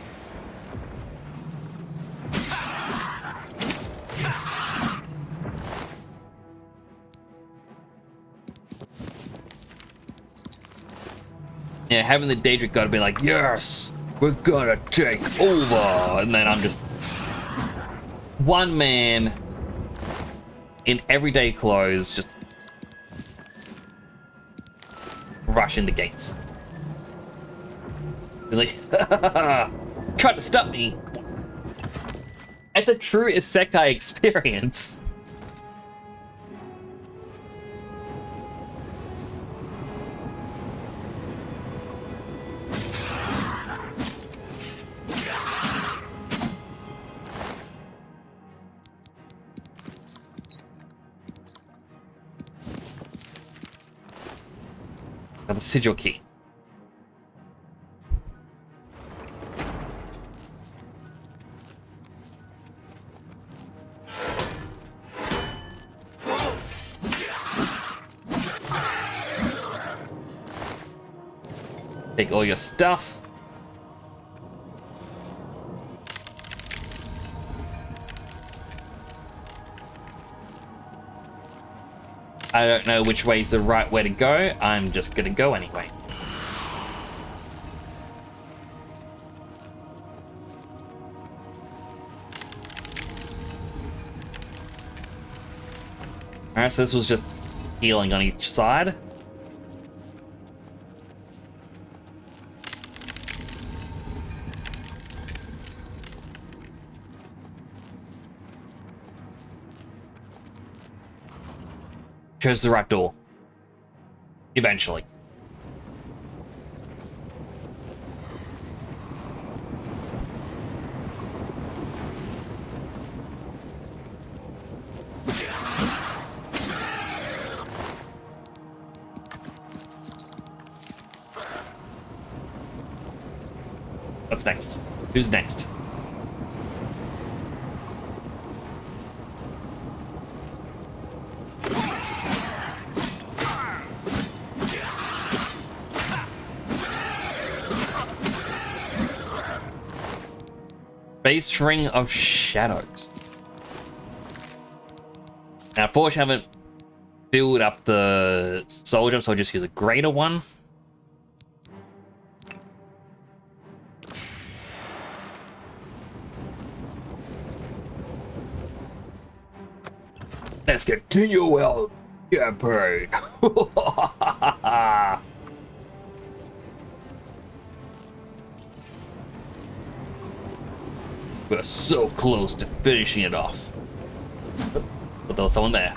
Yeah, having the Daedric god be like, "Yes, we're gonna take over," and then I'm just one man in everyday clothes, just rushing the gates. You're like, trying to stop me. It's a true isekai experience. Got the sigil key. Take all your stuff. I don't know which way is the right way to go. I'm just gonna go anyway. Alright, so this was just healing on each side. Chose the right door. Eventually. What's next? Who's next? Base Ring of Shadows. Now, unfortunately, I haven't filled up the soldier, so I'll just use a greater one. Let's continue our campaign. We're so close to finishing it off. But there was someone there.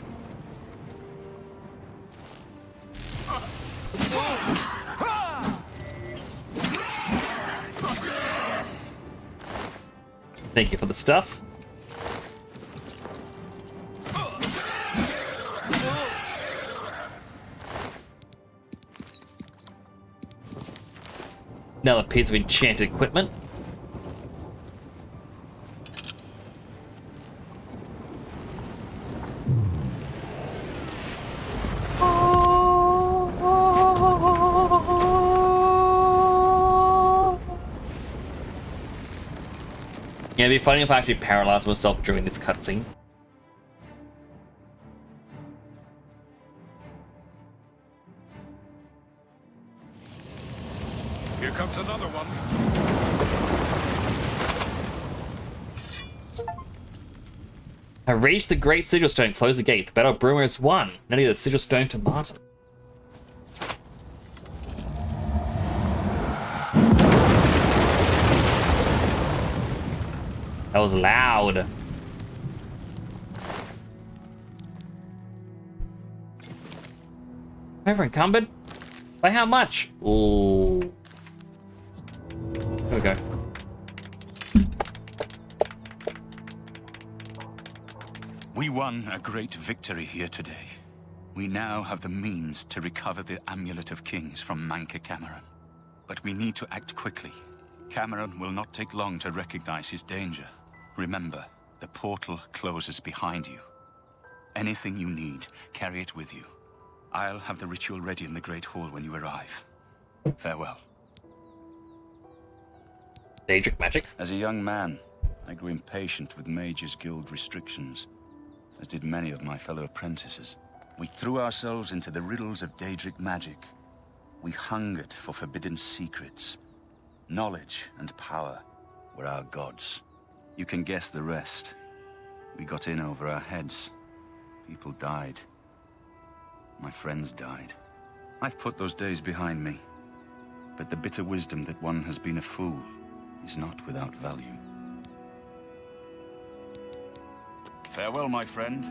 Thank you for the stuff. Another piece of enchanted equipment. Yeah, it'd be funny if I actually paralyzed myself during this cutscene. Here comes another one. I reached the Great Sigil Stone, close the gate. The Battle of Bruma is won. Now need the Sigil Stone to Martin. That was loud. Over encumbered? By how much? Ooh. There we go. We won a great victory here today. We now have the means to recover the Amulet of Kings from Manca Cameron. But we need to act quickly. Cameron will not take long to recognize his danger. Remember, the portal closes behind you. Anything you need, carry it with you. I'll have the ritual ready in the Great Hall when you arrive. Farewell. Daedric magic? As a young man, I grew impatient with Mages Guild restrictions, as did many of my fellow apprentices. We threw ourselves into the riddles of Daedric magic. We hungered for forbidden secrets. Knowledge and power were our gods. You can guess the rest. We got in over our heads. People died. My friends died. I've put those days behind me. But the bitter wisdom that one has been a fool is not without value. Farewell, my friend.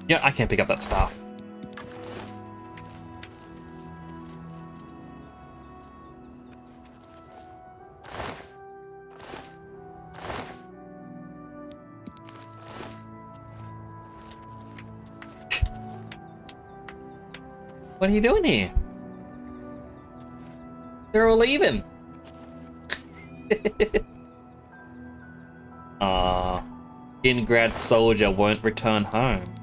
Yeah, I can't pick up that staff. What are you doing here? They're all leaving. Ingrad soldier won't return home.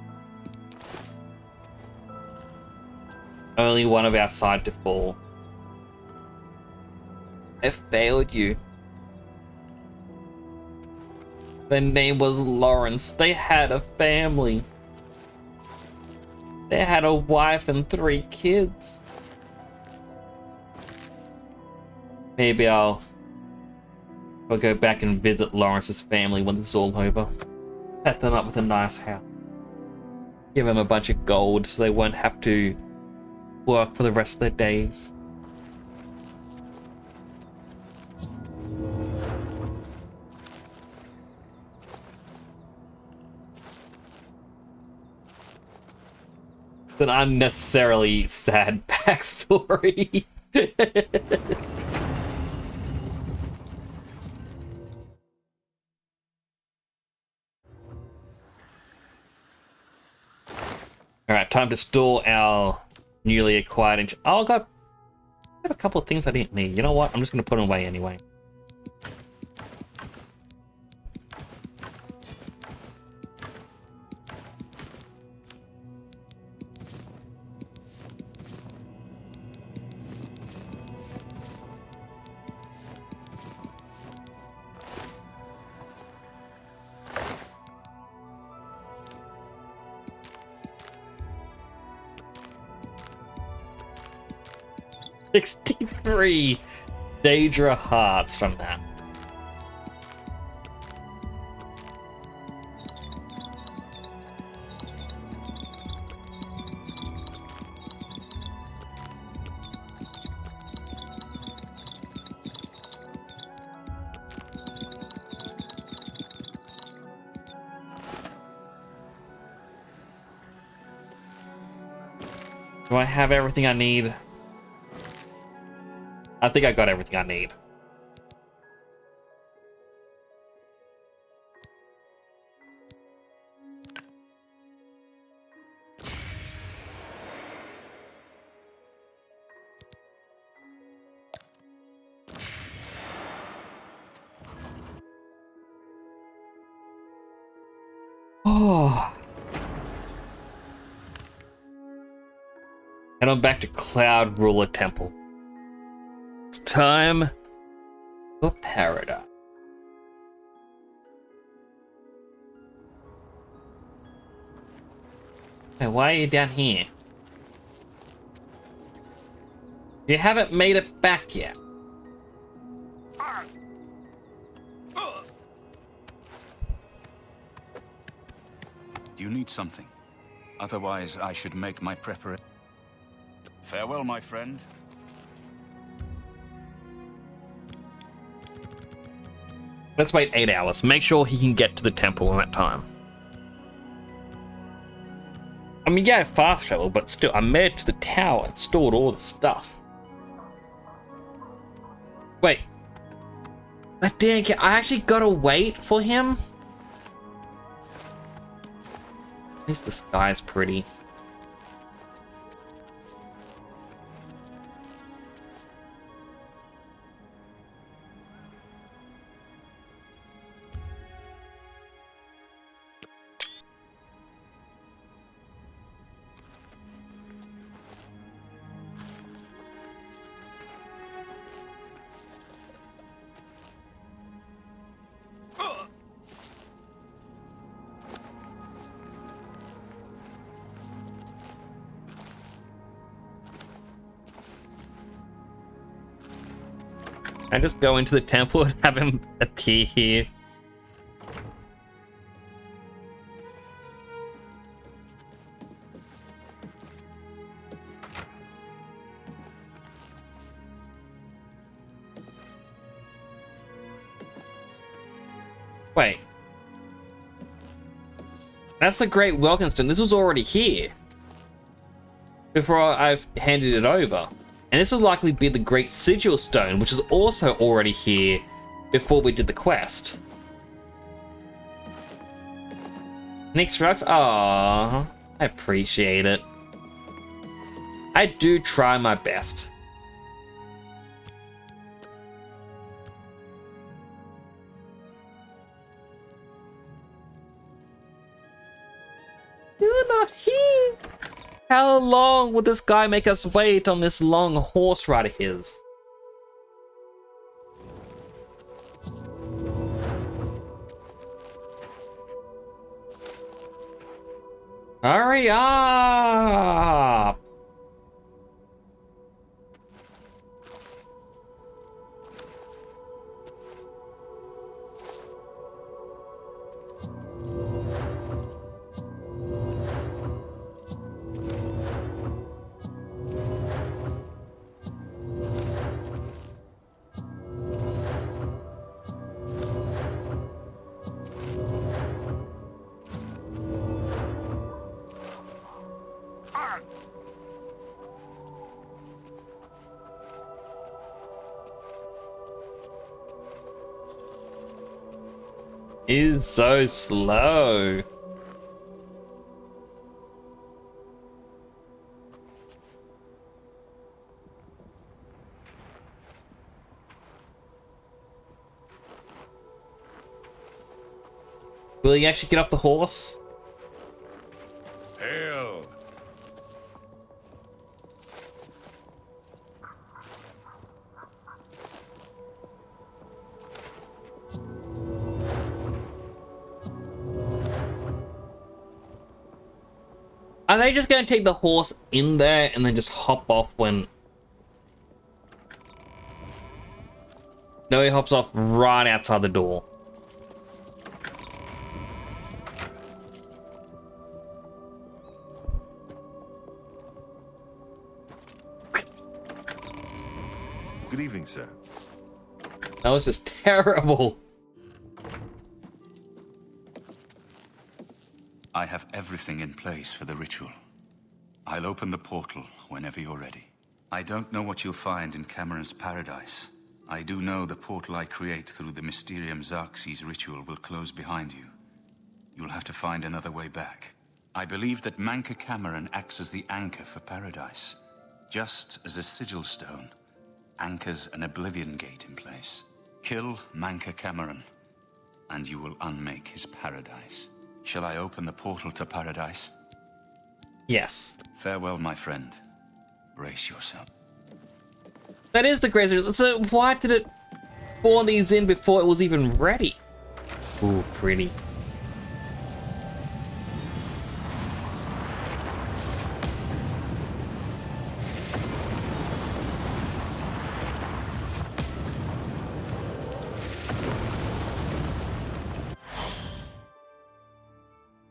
Only one of our side to fall. I failed you. Their name was Lawrence. They had a family. They had a wife and 3 kids. Maybe I'll go back and visit Lawrence's family when it's all over. Set them up with a nice house. Give them a bunch of gold so they won't have to work for the rest of their days. It's an unnecessarily sad backstory. Alright, time to store our newly acquired... Oh, I got a couple of things I didn't need. You know what? I'm just going to put them away anyway. 63 Daedra hearts from that. Do I have everything I need? I think I got everything I need. Oh. Head on back to Cloud Ruler Temple. It's time for paradise. Hey, why are you down here? You haven't made it back yet. Do you need something? Otherwise, I should make my preparation. Farewell, my friend. Let's wait 8 hours. Make sure he can get to the temple in that time. I mean, yeah, fast travel, but still, I made it to the tower and stored all the stuff. Wait. I didn't get... I actually gotta wait for him? At least the sky's pretty. I just go into the temple and have him appear here. Wait. That's the Great Welkinstone. This was already here before I've handed it over. And this will likely be the Great Sigil Stone, which is also already here before we did the quest. Next rocks? Aww, I appreciate it. I do try my best. You're not here! How long will this guy make us wait on this long horse ride of his? Hurry up! Is so slow. Will he actually get off the horse? Hail! Are they just going to take the horse in there and then just hop off when... No, he hops off right outside the door. Good evening, sir. That was just terrible. I have everything in place for the ritual. I'll open the portal whenever you're ready. I don't know what you'll find in Cameron's paradise. I do know the portal I create through the Mysterium Xerxes ritual will close behind you. You'll have to find another way back. I believe that Manca Cameron acts as the anchor for paradise, just as a sigil stone anchors an Oblivion gate in place. Kill Manca Cameron, and you will unmake his paradise. Shall I open the portal to paradise? Yes. Farewell, my friend. Brace yourself. That is the crazy. So why did it spawn these in before it was even ready? Ooh, pretty.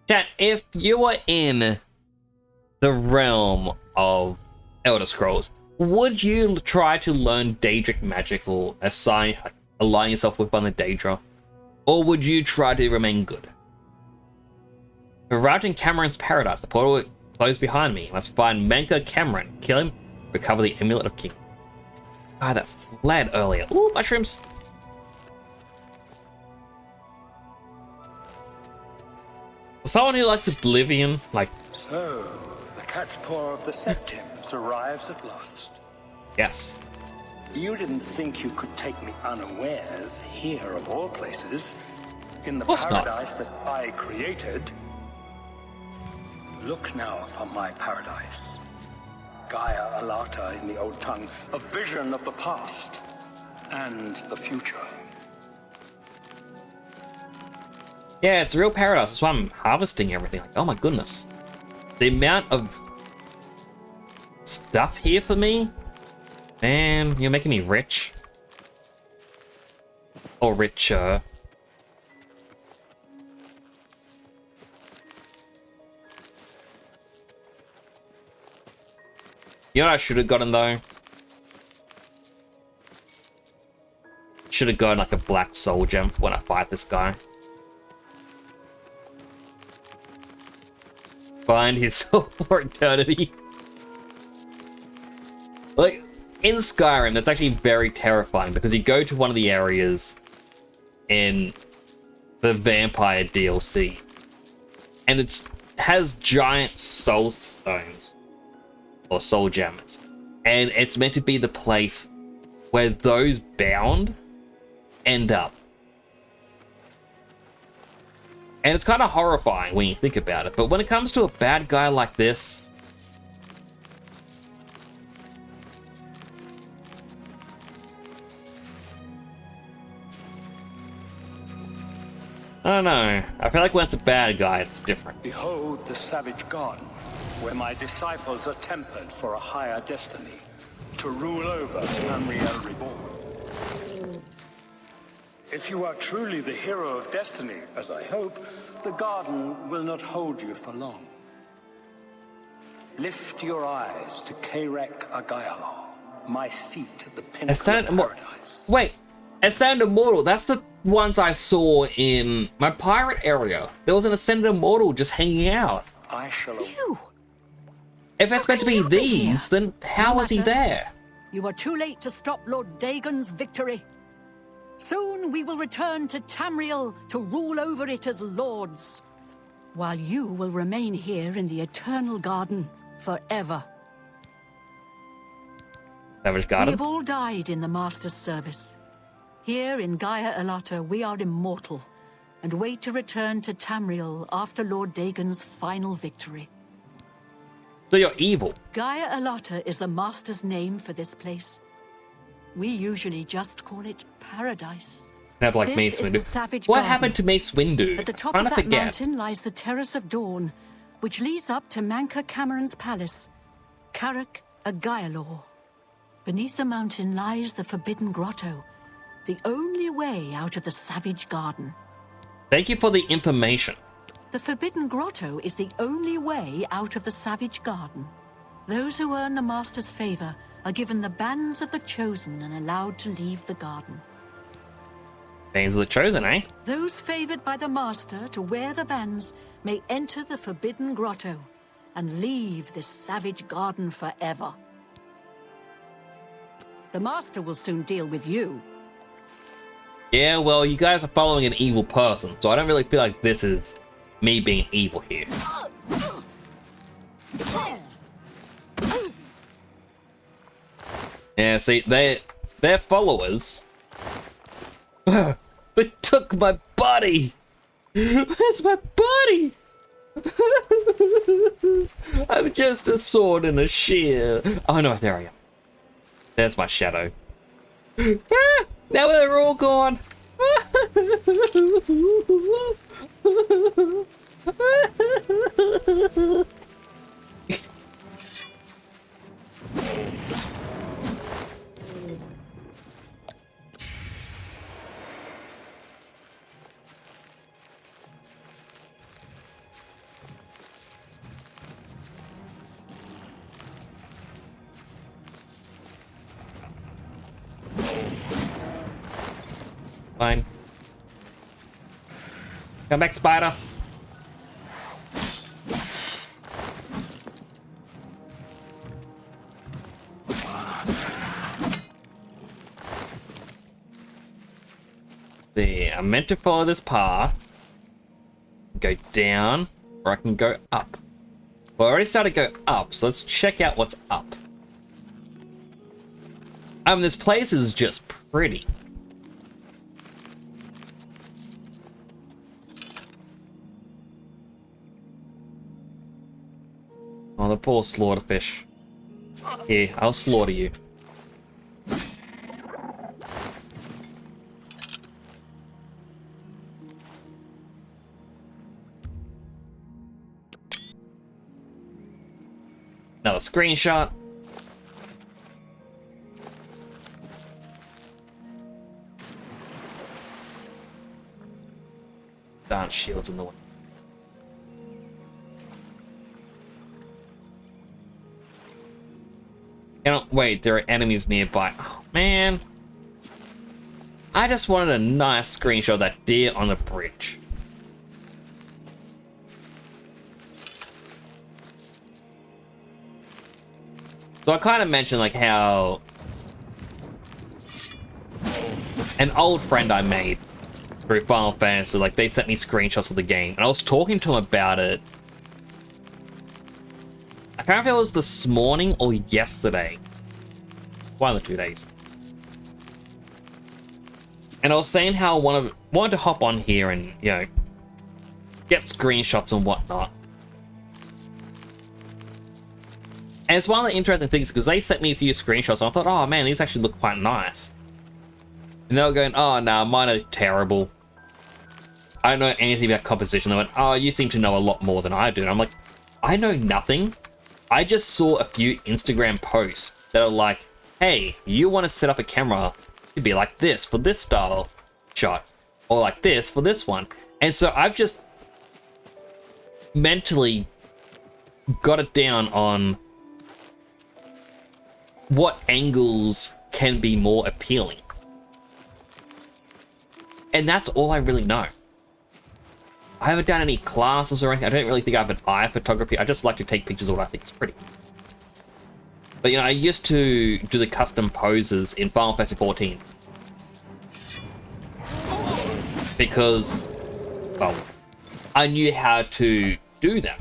Chat, if you were in the realm of Elder Scrolls, would you try to learn Daedric magic or align yourself with one of the Daedra? Or would you try to remain good? Arrived in Cameron's paradise, the portal will close behind me. You must find Manca Cameron, kill him, recover the Amulet of King. Ah, that fled earlier. Ooh, mushrooms. Someone who likes Oblivion, like... So, the cat's paw of the Septims arrives at last. Yes. You didn't think you could take me unawares here of all places, in the paradise that I created. Look now upon my paradise. Gaia Alata in the old tongue, a vision of the past and the future. Yeah, it's a real paradise. That's why I'm harvesting everything. Like, oh my goodness. The amount of stuff here for me. Man, you're making me rich. Or richer. You know what I should have gotten though? Should have gotten like a black soul gem when I fight this guy. Find his soul for eternity. Like, in Skyrim, that's actually very terrifying because you go to one of the areas in the Vampire DLC and it has giant soul stones or soul gems, and it's meant to be the place where those bound end up. And it's kind of horrifying when you think about it. But when it comes to a bad guy like this... I don't know. I feel like when it's a bad guy, it's different. Behold the savage garden, where my disciples are tempered for a higher destiny, to rule over Tamriel Reborn. If you are truly the hero of destiny, as I hope, the garden will not hold you for long. Lift your eyes to Karek Agayalor, my seat at the pinnacle of paradise. Wait, Ascended Immortal, that's the ones I saw in my pirate area. There was an Ascended Immortal just hanging out. I shall... If it's meant to be these, then how was he there? You are too late to stop Lord Dagon's victory. Soon we will return to Tamriel to rule over it as lords, while you will remain here in the Eternal Garden forever. Savage Garden? We have all died in the Master's service. Here in Gaia Alata we are immortal, and wait to return to Tamriel after Lord Dagon's final victory. So you're evil? Gaia Alata is the Master's name for this place. We usually just call it paradise. Have like This Mace is Windu. the Savage What Garden. happened to Mace Windu? At the top I'm of trying that to forget. mountain lies the Terrace of Dawn, which leads up to Manca Cameron's palace, Karek Agayalor. Beneath the mountain lies the Forbidden Grotto, The only way out of the Savage Garden. Thank you for the information. The Forbidden Grotto is the only way out of the Savage Garden. Those who earn the Master's favor are given the bands of the Chosen and allowed to leave the garden. Bands of the Chosen, eh? Those favored by the Master to wear the bands may enter the Forbidden Grotto and leave this Savage Garden forever. The Master will soon deal with you. Yeah, well, you guys are following an evil person, so I don't really feel like this is me being evil here. Yeah, see, their followers... They took my body! Where's my body? I'm just a sword and a shield. Oh no, there I am. There's my shadow. Now they're all gone. Fine. Come back, spider. See, I'm meant to follow this path. Go down, or I can go up. Well, I already started to go up, so let's check out what's up. This place is just pretty. Oh, the poor slaughterfish. Here, I'll slaughter you. Another screenshot. Darn shields in the way. Wait, there are enemies nearby. Oh, man. I just wanted a nice screenshot of that deer on the bridge. So I kind of mentioned like how an old friend I made through Final Fantasy, like they sent me screenshots of the game, and I was talking to him about it. I can't remember if it was this morning or yesterday. One of the 2 days. And I was saying how I wanted to hop on here and, you know, get screenshots and whatnot. And it's one of the interesting things because they sent me a few screenshots and I thought, oh man, these actually look quite nice. And they were going, oh no, mine are terrible. I don't know anything about composition. They went, oh, you seem to know a lot more than I do. And I'm like, I know nothing. I just saw a few Instagram posts that are like, hey, you want to set up a camera to be like this for this style shot, or like this for this one. And so I've just mentally got it down on what angles can be more appealing. And that's all I really know. I haven't done any classes or anything. I don't really think I have an eye for photography. I just like to take pictures of what I think is pretty. But you know, I used to do the custom poses in Final Fantasy 14. Because, well, I knew how to do that.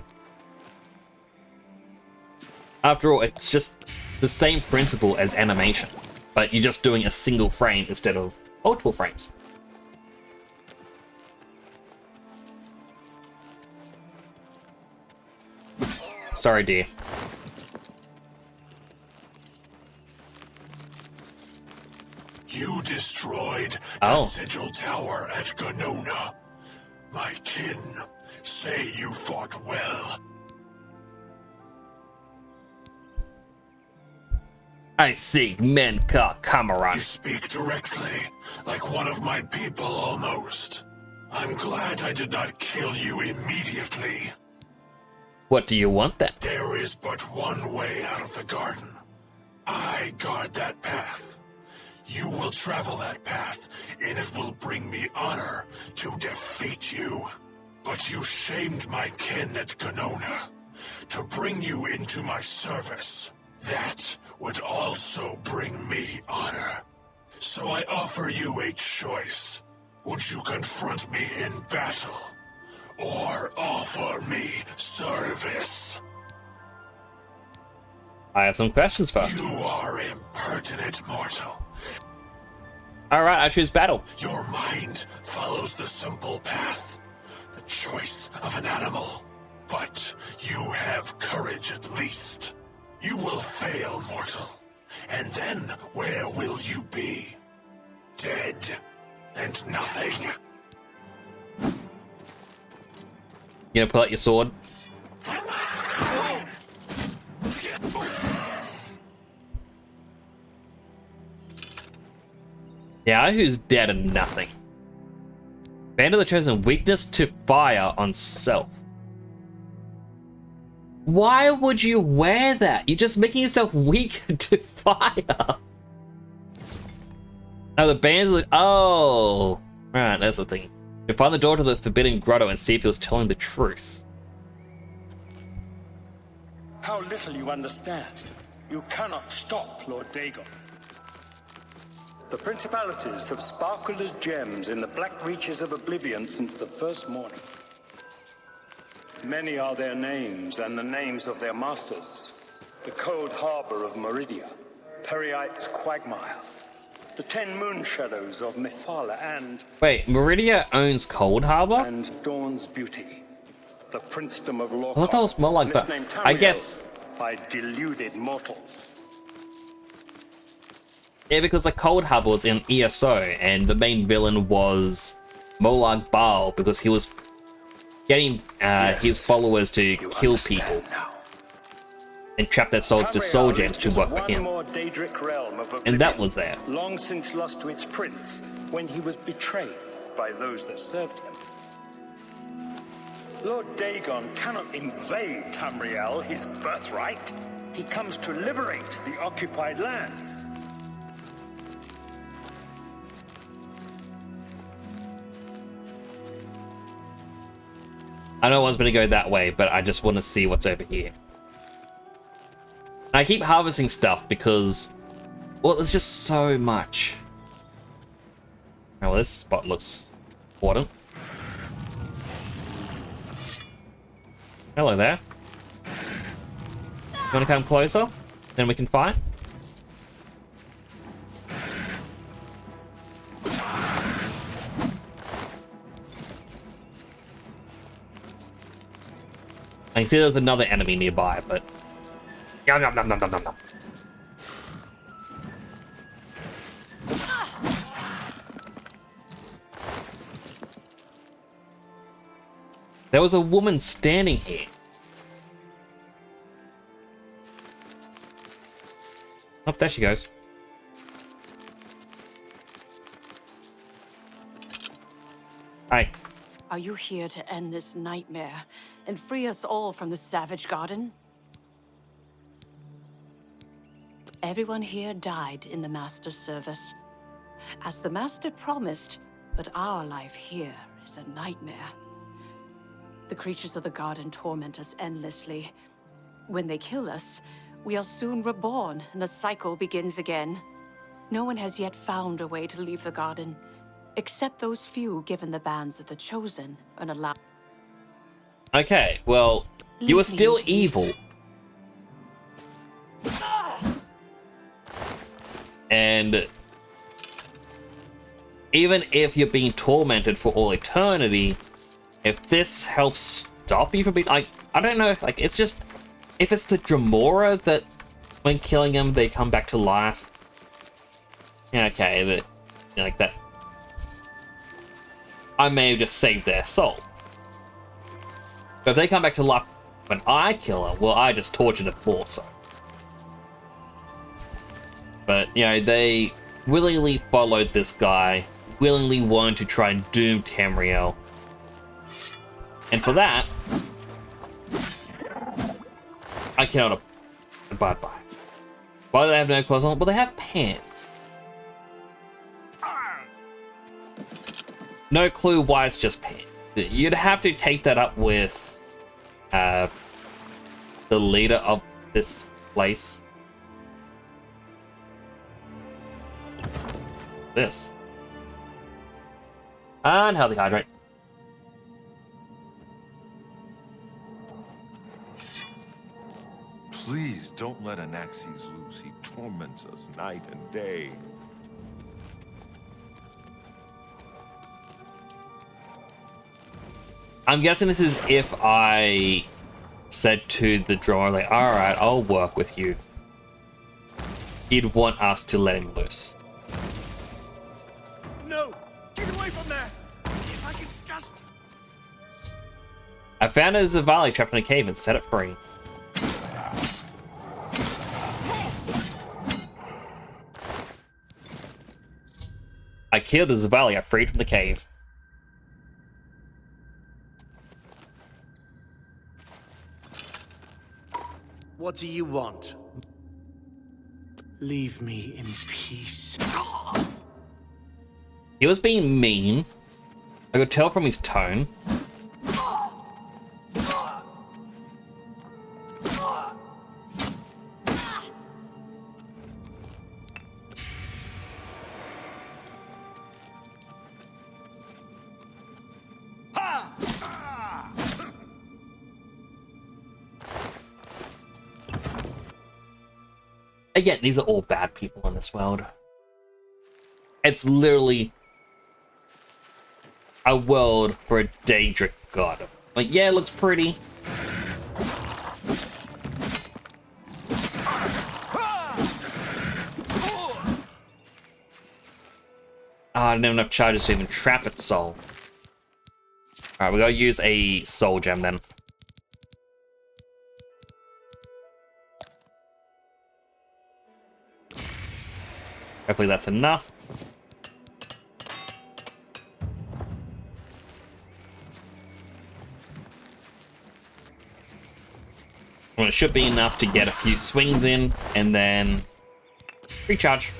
After all, it's just the same principle as animation, but you're just doing a single frame instead of multiple frames. Sorry, dear. You destroyed the Sigil Tower at Ganona. My kin say you fought well. I see, Menka Kamaran. You speak directly, like one of my people almost. I'm glad I did not kill you immediately. What do you want then? There is but one way out of the garden. I guard that path. You will travel that path, and it will bring me honor to defeat you. But you shamed my kin at Ganona. To bring you into my service, that would also bring me honor. So I offer you a choice. Would you confront me in battle, or offer me service? I have some questions first. You are impertinent, mortal. Alright, I choose battle. Your mind follows the simple path, the choice of an animal. But you have courage at least. You will fail, mortal. And then where will you be? Dead and nothing. You gonna pull out your sword? Yeah, who's dead and nothing. Band of the Chosen, weakness to fire on self. Why would you wear that? You're just making yourself weak to fire. Oh, the bands of the... Oh! Right, that's the thing. You find the door to the Forbidden Grotto and see if he was telling the truth. How little you understand. You cannot stop Lord Dagon. The principalities have sparkled as gems in the black reaches of Oblivion since the first morning. Many are their names and the names of their masters. The cold harbor of Meridia, Periite's quagmire, the 10 moon shadows of Mephala and... Wait, Meridia owns Cold Harbor? And Dawn's beauty, the princedom of Lorkhart. I thought that was more like that. I guess... By deluded mortals. Yeah, because the Cold Harbor was in ESO, and the main villain was Molag Bal, because he was getting his followers to kill people and trap their souls to soul gems to work for him. And that was there. Long since lost to its prince when he was betrayed by those that served him. Lord Dagon cannot invade Tamriel, his birthright. He comes to liberate the occupied lands. I know I was going to go that way, but I just want to see what's over here. And I keep harvesting stuff because, well, there's just so much. Oh, well, this spot looks important. Hello there. You want to come closer? Then we can fight. I can see there's another enemy nearby, but... Yum, yum, yum, yum, yum, yum, yum. There was a woman standing here. Oh, there she goes. Hi. Are you here to end this nightmare and free us all from the Savage Garden? Everyone here died in the Master's service, as the Master promised, but our life here is a nightmare. The creatures of the garden torment us endlessly. When they kill us, we are soon reborn, and the cycle begins again. No one has yet found a way to leave the garden, except those few given the bands of the Chosen and allowed. Okay, well, you are still evil. And even if you're being tormented for all eternity, if this helps stop you from being, I don't know, like, it's just, if it's the Dremora that when killing them they come back to life. Yeah, okay, that, like that. I may have just saved their soul. But if they come back to life when I kill them, well, I just tortured them more so. But, you know, they willingly followed this guy, willingly wanted to try and doom Tamriel. And for that, I cannot abide by. Why do they have no clothes on? Well, they have pants. No clue why it's just pants. You'd have to take that up with the leader of this place. This. Unhealthy hydrate. Please don't let Anaxes loose. He torments us night and day. I'm guessing this is if I said to the drawer, like, alright, I'll work with you. He'd want us to let him loose. No! Get away from there! If I could just... I found a Zavali trapped in a cave and set it free. I killed the Zavali I freed from the cave. What do you want? Leave me in peace. He was being mean. I could tell from his tone. Again, these are all bad people in this world. It's literally a world for a Daedric god. Like, yeah, it looks pretty. I didn't have enough charges to even trap its soul. Alright, we gotta use a soul gem then. Hopefully that's enough. Well, it should be enough to get a few swings in, and then recharge.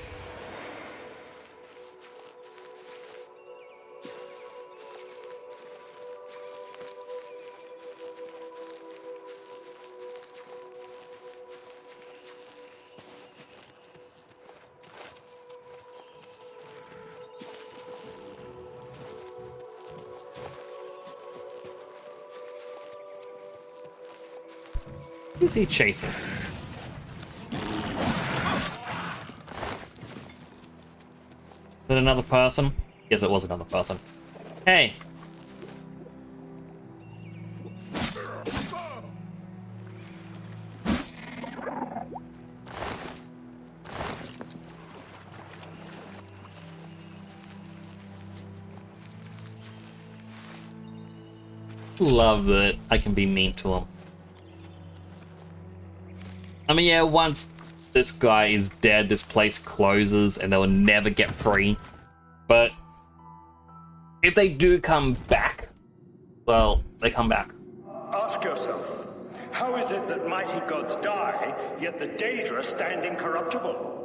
Who's he chasing? Is it another person? Yes, it was another person. Hey! Love that I can be mean to him. I mean, yeah, once this guy is dead, this place closes and they'll never get free. But if they do come back, well, they come back. Ask yourself, how is it that mighty gods die, yet the Daedra stand incorruptible?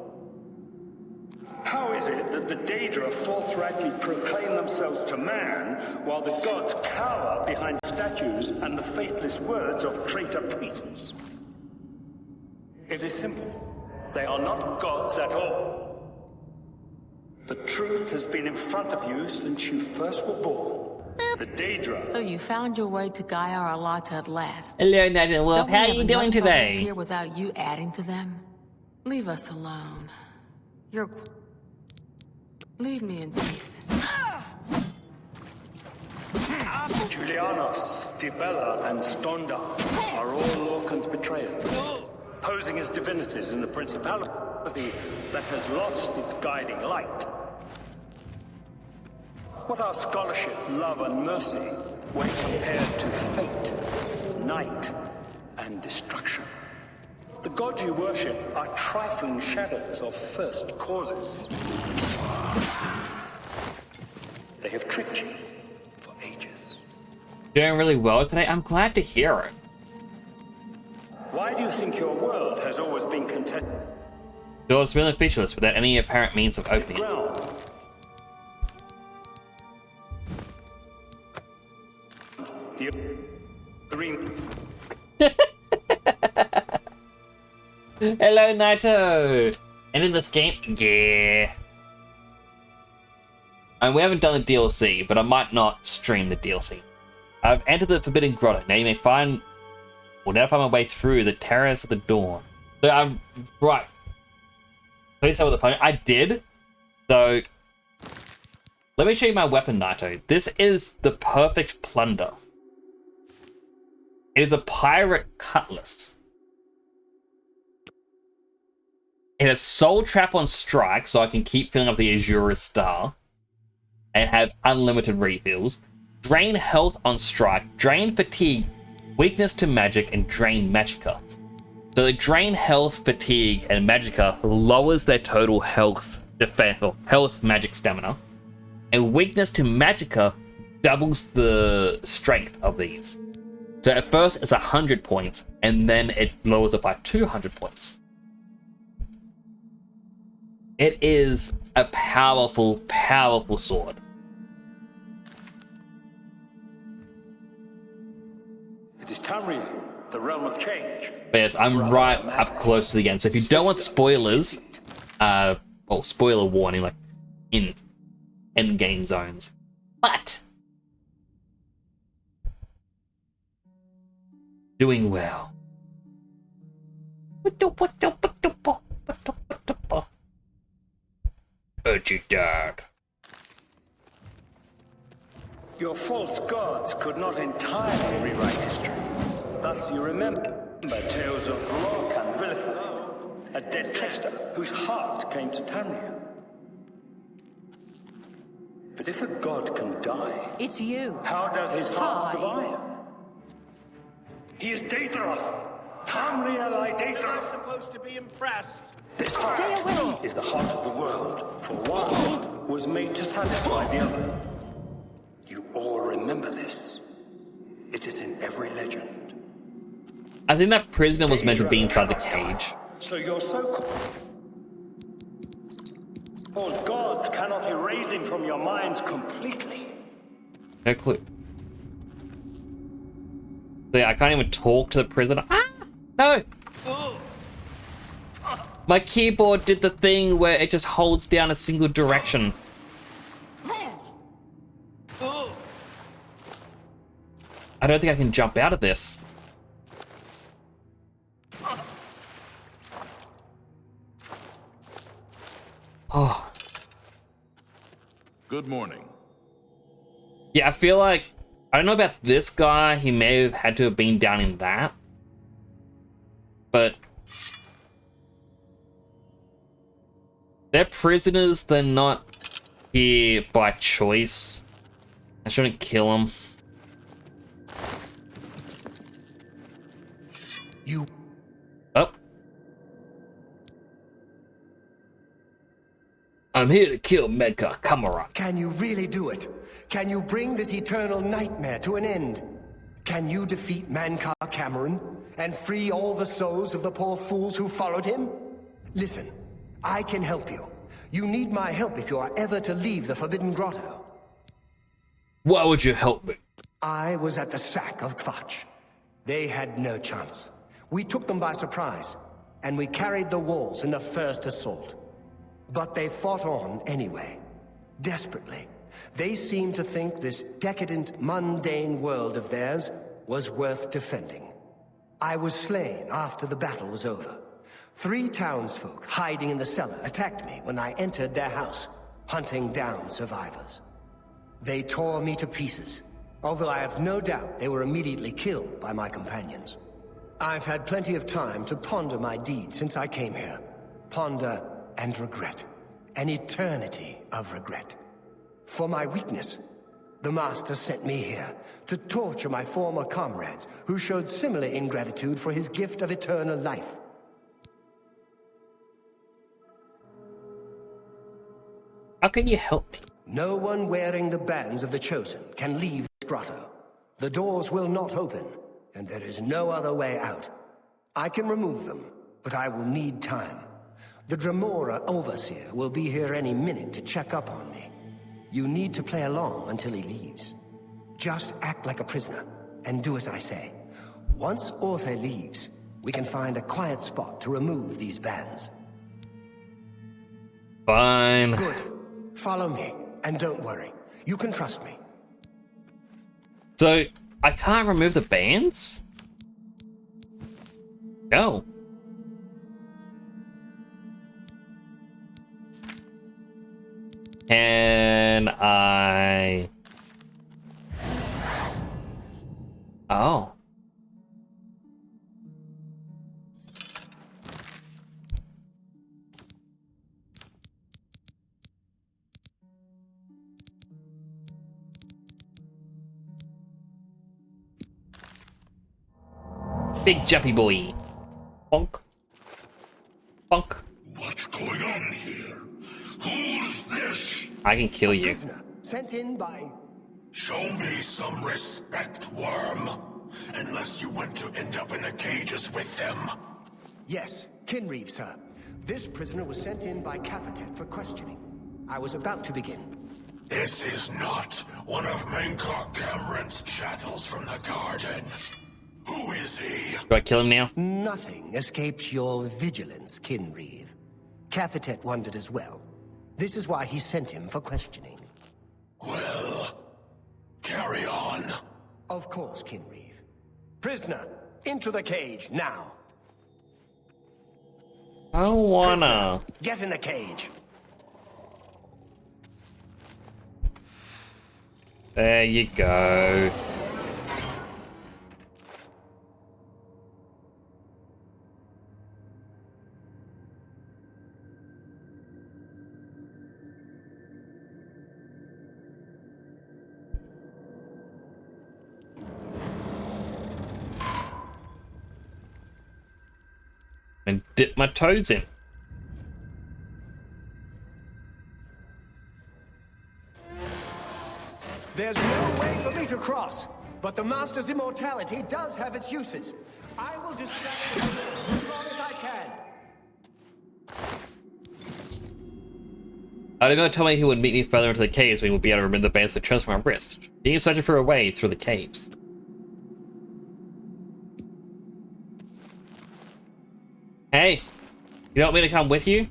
How is it that the Daedra forthrightly proclaim themselves to man, while the gods cower behind statues and the faithless words of traitor priests? It is simple. They are not gods at all. The truth has been in front of you since you first were born. The Daedra. So you found your way to Gaia Arlata at last. Hello, Night and Wolf. How are you doing today? Here without you adding to them. Leave us alone. Leave me in peace. Julianos, Dibella, and Stonda are all Lorcan's betrayers, posing as divinities in the principality that has lost its guiding light. What are scholarship, love, and mercy when compared to fate, night, and destruction? The The gods you worship are trifling shadows of first causes. They have tricked you for ages. Doing really well today. I'm glad to hear it. Why do you think your world has always been content? It was really featureless without any apparent means of opening it. Ground. The green. Hello, Naito! Ended this game? Yeah. And we haven't done the DLC, but I might not stream the DLC. I've entered the Forbidden Grotto. Now you may find... Well, now I find my way through the Terrace of the Dawn. So I'm... Right. Please start with the opponent. I did. So... Let me show you my weapon, Naito. This is the perfect plunder. It is a pirate cutlass. It has Soul Trap on strike, so I can keep filling up the Azura Star. And have unlimited refills. Drain health on strike, drain fatigue, weakness to magic, and drain magicka. So the drain health, fatigue, and magicka lowers their total health, defense, or health, magic, stamina. And weakness to magicka doubles the strength of these. So at first it's 100 points, and then it lowers it by 200 points. It is a powerful, powerful sword. It is Tamriel, the realm of change. But yes, I'm right up close to the end. So if you don't want spoilers, spoiler warning, like in endgame zones. But doing well. But you died. Your false gods could not entirely rewrite history. Thus you remember tales of Brok and Villiford, a dead trickster whose heart came to Tamriel. But if a god can die... It's you. How does his heart survive? He is Daedroth. Tamriel I Daedroth. Supposed to be impressed. This heart is the heart of the world. For one was made to satisfy the other. You all remember this. It is in every legend. I think that prisoner was meant to be inside the cage. So your so-called gods cannot erase him from your minds completely. No clue. So yeah, I can't even talk to the prisoner. Ah! No! My keyboard did the thing where it just holds down a single direction. I don't think I can jump out of this. Oh. Good morning. Yeah, I feel like... I don't know about this guy. He may have had to have been down in that. But... they're prisoners. They're not here by choice. I shouldn't kill them. You... Oh. I'm here to kill Medgar Kamara. Can you really do it? Can you bring this eternal nightmare to an end? Can you defeat Mankar Cameron and free all the souls of the poor fools who followed him? Listen, I can help you. You need my help if you are ever to leave the Forbidden Grotto. Why would you help me? I was at the sack of Kvatch. They had no chance. We took them by surprise, and we carried the walls in the first assault. But they fought on anyway, desperately. They seemed to think this decadent, mundane world of theirs was worth defending. I was slain after the battle was over. 3 townsfolk hiding in the cellar attacked me when I entered their house, hunting down survivors. They tore me to pieces, although I have no doubt they were immediately killed by my companions. I've had plenty of time to ponder my deeds since I came here. Ponder and regret. An eternity of regret. For my weakness, the Master sent me here to torture my former comrades who showed similar ingratitude for his gift of eternal life. How can you help me? No one wearing the bands of the Chosen can leave this grotto. The doors will not open, and there is no other way out. I can remove them, but I will need time. The Dremora Overseer will be here any minute to check up on me. You need to play along until he leaves. Just act like a prisoner, and do as I say. Once Orthe leaves, we can find a quiet spot to remove these bands. Fine. Good. Follow me, and don't worry. You can trust me. So, I can't remove the bands? No. Can I... Oh. Big jumpy boy. Bonk. Bonk. What's going on here? Who's this? I can kill you. Prisoner, sent in by... Show me some respect, worm. Unless you want to end up in the cages with them. Yes, Kinreeve, sir. This prisoner was sent in by Cathatet for questioning. I was about to begin. This is not one of Menkar Cameron's chattels from the garden. Who is he? Do I kill him now? Nothing escapes your vigilance, Kinreeve. Cathatet wondered as well. This is why he sent him for questioning. Well, carry on. Of course, Kinreeve. Prisoner, into the cage, now. I don't wanna. Prisoner, get in the cage. There you go. And dip my toes in. There's no way for me to cross, but the Master's immortality does have its uses. I will distract the Lord as long as I can. I did not tell me he would meet me further into the caves when he would be able to remove the bands that transfer my wrist. He is searching for a way through the caves. Hey, you don't want me to come with you?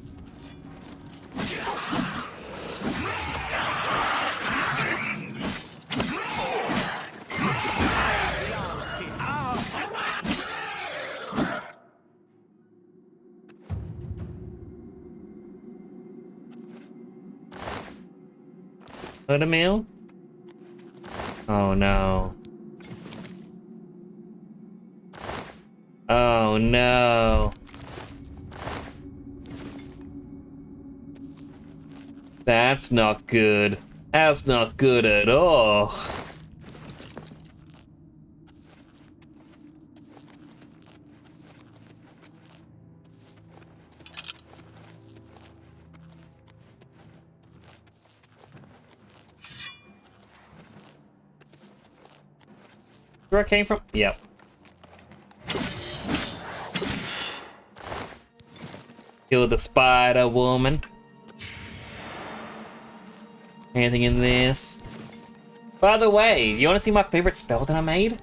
Put a meal? Oh no. Oh no. That's not good. That's not good at all. Where I came from? Yep. Kill the spider woman. Anything in this? By the way, you want to see my favorite spell that I made?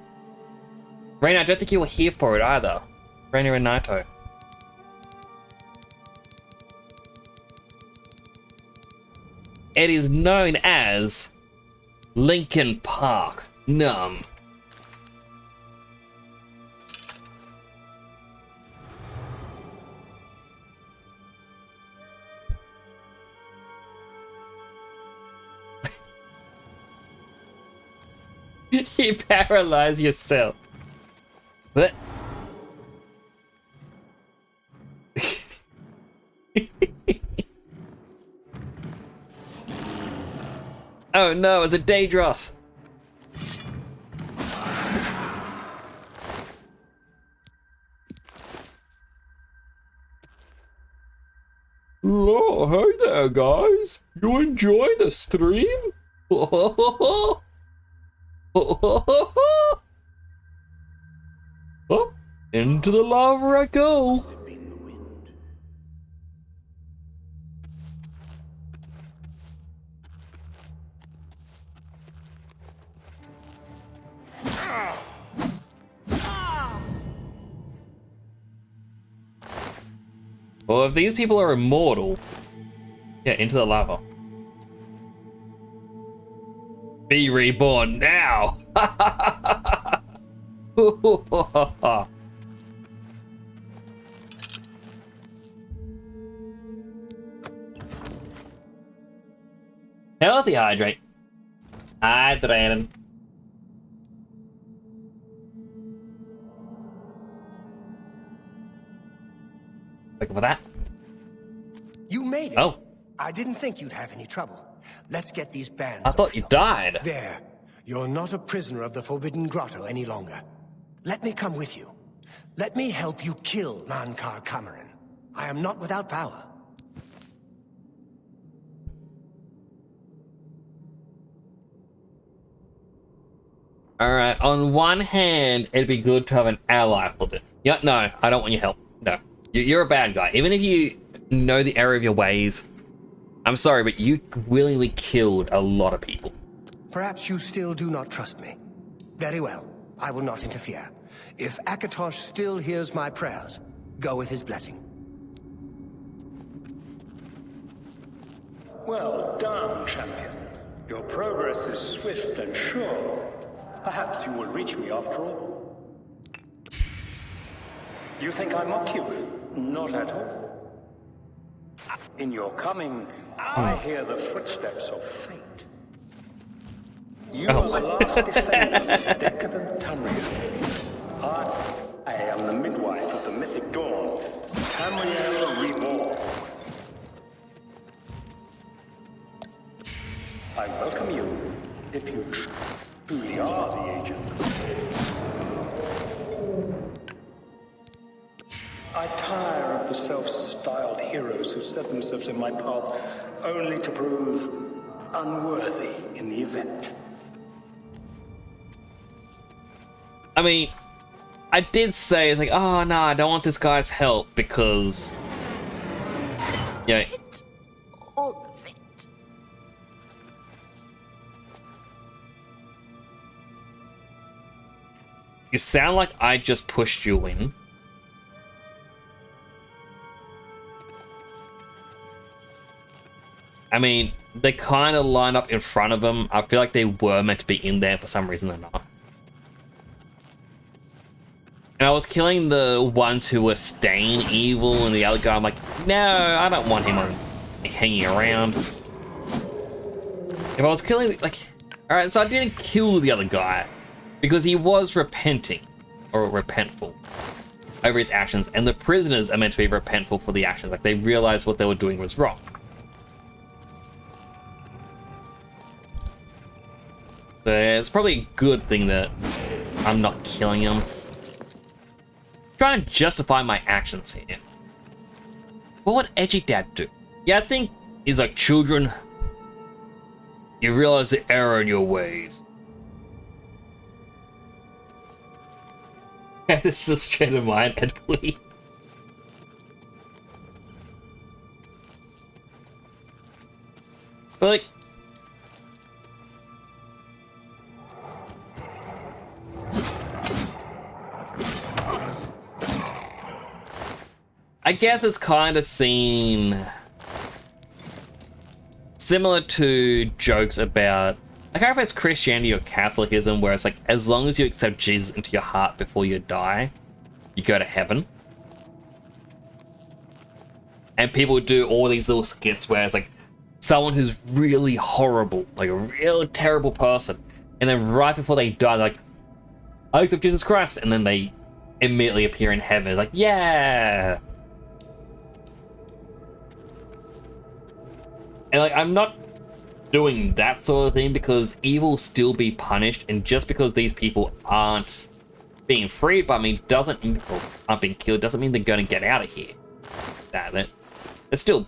Raina, I don't think you were here for it either. Raina and Naito. It is known as Linkin Park Numb. You paralyze yourself. What? Oh no, it's a Daedroth. Oh, hey there, guys. You enjoy the stream? Oh, into the lava I go. Well, if these people are immortal, yeah, into the lava. Be reborn now! Healthy hydrate. Hydrating. Looking for that. You made it. Oh. I didn't think you'd have any trouble. Let's get these bands. I thought you died. There. You're not a prisoner of the Forbidden Grotto any longer. Let me come with you. Let me help you kill Mankar Cameron. I am not without power. Alright, on one hand, it'd be good to have an ally for this. Yeah, no, I don't want your help. No. You're a bad guy. Even if you know the error of your ways, I'm sorry, but you willingly killed a lot of people. Perhaps you still do not trust me. Very well. I will not interfere. If Akatosh still hears my prayers, go with his blessing. Well done, champion. Your progress is swift and sure. Perhaps you will reach me after all. You think I mock you? Not at all. In your coming, I hear the footsteps of fate. You are the last defender of decadent Tamriel. I am the midwife of the mythic dawn, Tamriel reborn. I welcome you, if you truly are the agent. I tire of the self-styled heroes who set themselves in my path only to prove unworthy in the event. I mean, I did say, it's like, oh no, I don't want this guy's help because... Yeah. All of it. You sound like I just pushed you in. I mean, they kind of lined up in front of him. I feel like they were meant to be in there. For some reason, they're not. And I was killing the ones who were staying evil, and the other guy, I'm like, no, I don't want him like, hanging around. If I was killing, like... Alright, so I didn't kill the other guy, because he was repenting, or repentful, over his actions, and the prisoners are meant to be repentful for the actions. Like, they realized what they were doing was wrong. But it's probably a good thing that I'm not killing him. Try and justify my actions here. What would Edgy Dad do? Yeah, I think he's like, children, you realize the error in your ways. Yeah, this is a straight of mine, Ed, please. But like, I guess it's kind of seen similar to jokes about, I can't remember if it's Christianity or Catholicism, where it's like, as long as you accept Jesus into your heart before you die, you go to heaven. And people do all these little skits where it's like, someone who's really horrible, like a real terrible person, and then right before they die, they're like, I accept Jesus Christ, and then they immediately appear in heaven, like, yeah! And like, I'm not doing that sort of thing because evil will still be punished, and just because these people aren't being freed by me doesn't mean, or aren't being killed, doesn't mean they're going to get out of here. They're still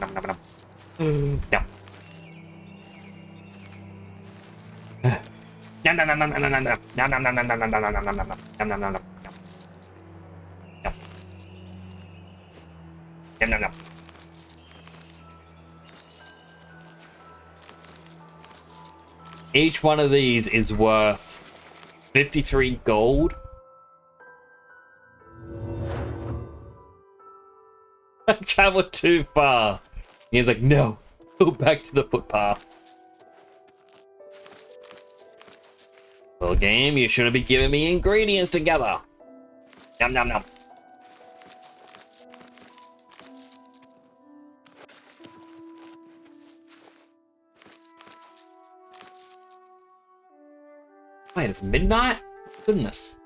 Yum. Yum, nom, nom, nom, nom, nom, nom, nom. Yum, nom, nom, nom, nom, nom, nom, nom, nom, nom, nom, nom. Yum, nom, nom, nom. Yum. Yum, nom, nom. Each one of these is worth 53 gold. I traveled too far. Game's like, no, go back to the footpath. Well, game, you shouldn't be giving me ingredients together. Yum, yum, yum. Wait, it's midnight? Goodness.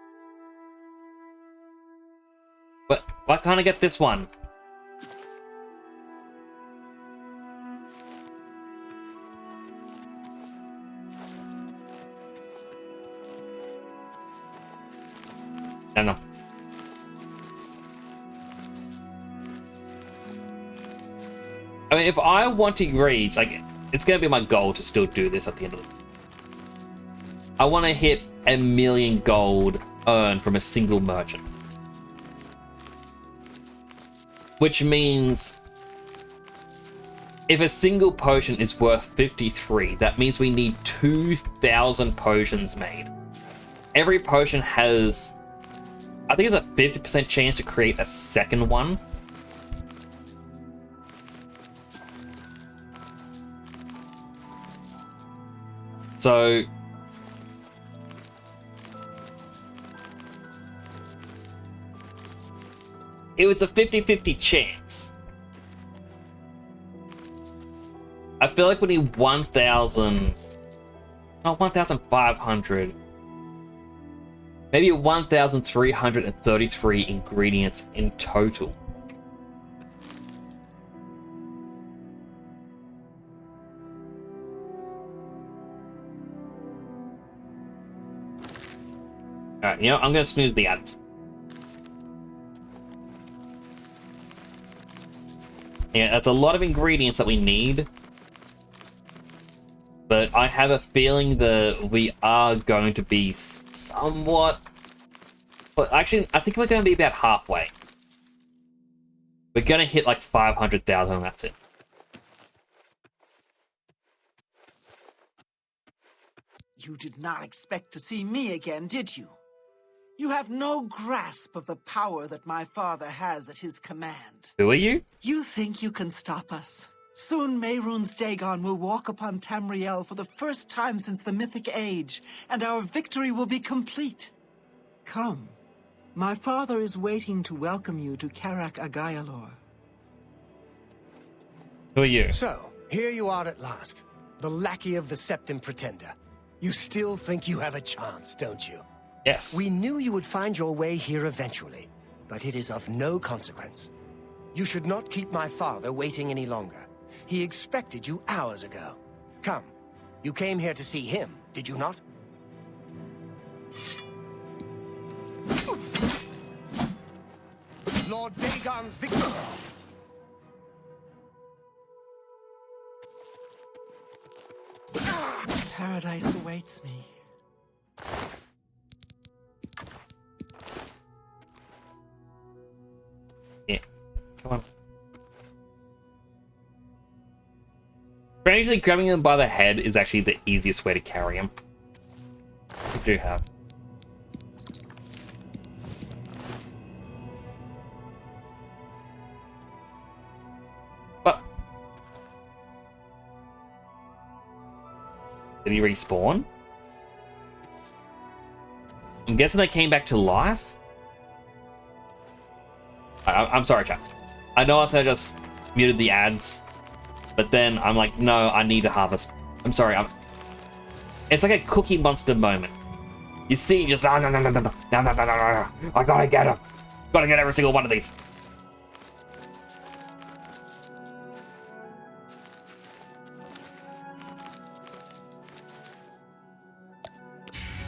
But why can't I get this one? No. I mean, if I want to reach, like, it's going to be my goal to still do this at the end of it. I want to hit 1 million gold earned from a single merchant. Which means if a single potion is worth 53, that means we need 2,000 potions made. Every potion has, I think it's a 50% chance to create a second one. So it was a 50-50 chance. I feel like we need 1,000, no, 1,500. Maybe 1,333 ingredients in total. Alright, you know, I'm gonna snooze the ads. Yeah, that's a lot of ingredients that we need. But I have a feeling that we are going to be somewhat... But actually, I think we're going to be about halfway. We're going to hit like 500,000 and that's it. You did not expect to see me again, did you? You have no grasp of the power that my father has at his command. Who are you? You think you can stop us? Soon Mehrunes Dagon will walk upon Tamriel for the first time since the Mythic Age, and our victory will be complete. Come. My father is waiting to welcome you to Karak Agayalor. Who are you? So, here you are at last. The lackey of the Septim Pretender. You still think you have a chance, don't you? Yes. We knew you would find your way here eventually, but it is of no consequence. You should not keep my father waiting any longer. He expected you hours ago. Come, you came here to see him, did you not? Lord Dagon's victory! Paradise awaits me. Yeah, come on. Strangely, grabbing them by the head is actually the easiest way to carry them. We do have. But did he respawn? I'm guessing they came back to life. I'm sorry, chat. I know I said I just muted the ads, but then I'm like, no, I need to harvest. I'm sorry. It's like a Cookie Monster moment. You see, just no, no, no, no, no, no, no, no, no, no, no. I gotta get him. Gotta get every single one of these.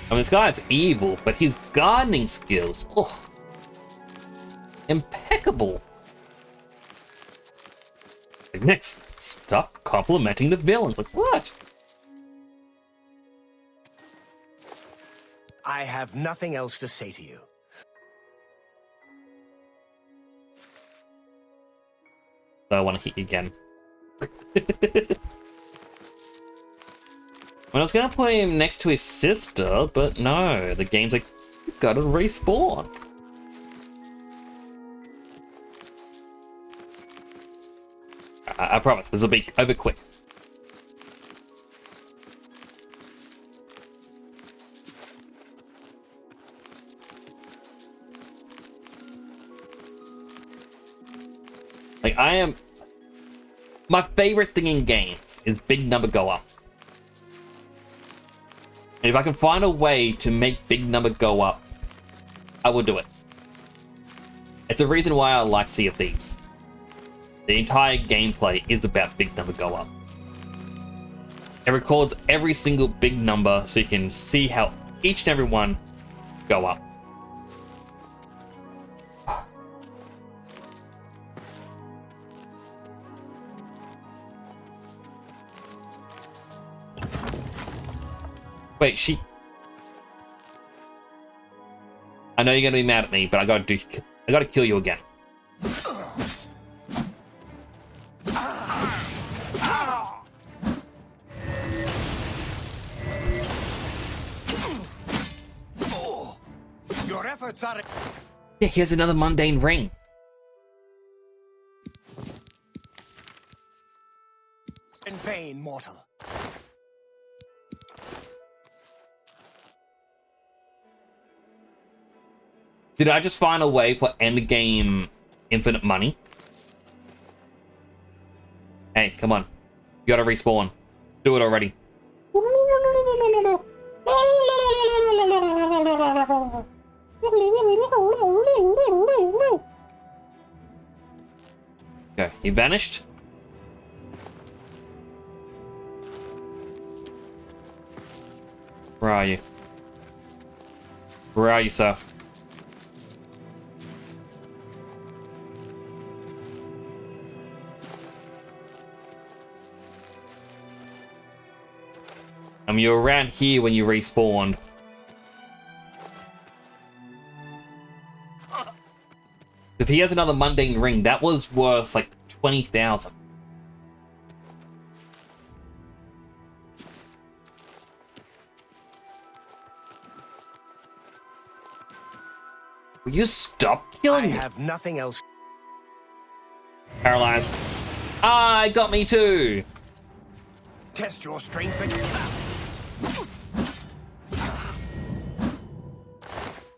I mean, this guy's evil, but his gardening skills, oh, impeccable. Next, stop complimenting the villains. Like, what? I have nothing else to say to you. So I want to hit you again. I was gonna put him next to his sister, but no, the game's like, you gotta respawn. I promise, this will be over quick. Like, my favorite thing in games is big number go up. And if I can find a way to make big number go up, I will do it. It's a reason why I like Sea of Thieves. The entire gameplay is about big number go up. It records every single big number so you can see how each and every one go up. Wait, I know you're gonna be mad at me, but I gotta kill you again. Your efforts are... Yeah, here's another mundane ring. in vain, mortal. Did I just find a way for endgame infinite money? Hey, come on. You gotta respawn. Do it already. Okay, he vanished. Where are you? Where are you, sir? I mean, you're around here when you respawned. If he has another mundane ring, that was worth like 20,000. Will you stop killing me? I have nothing else. Paralyzed. Ah, it got me too. Test your strength and...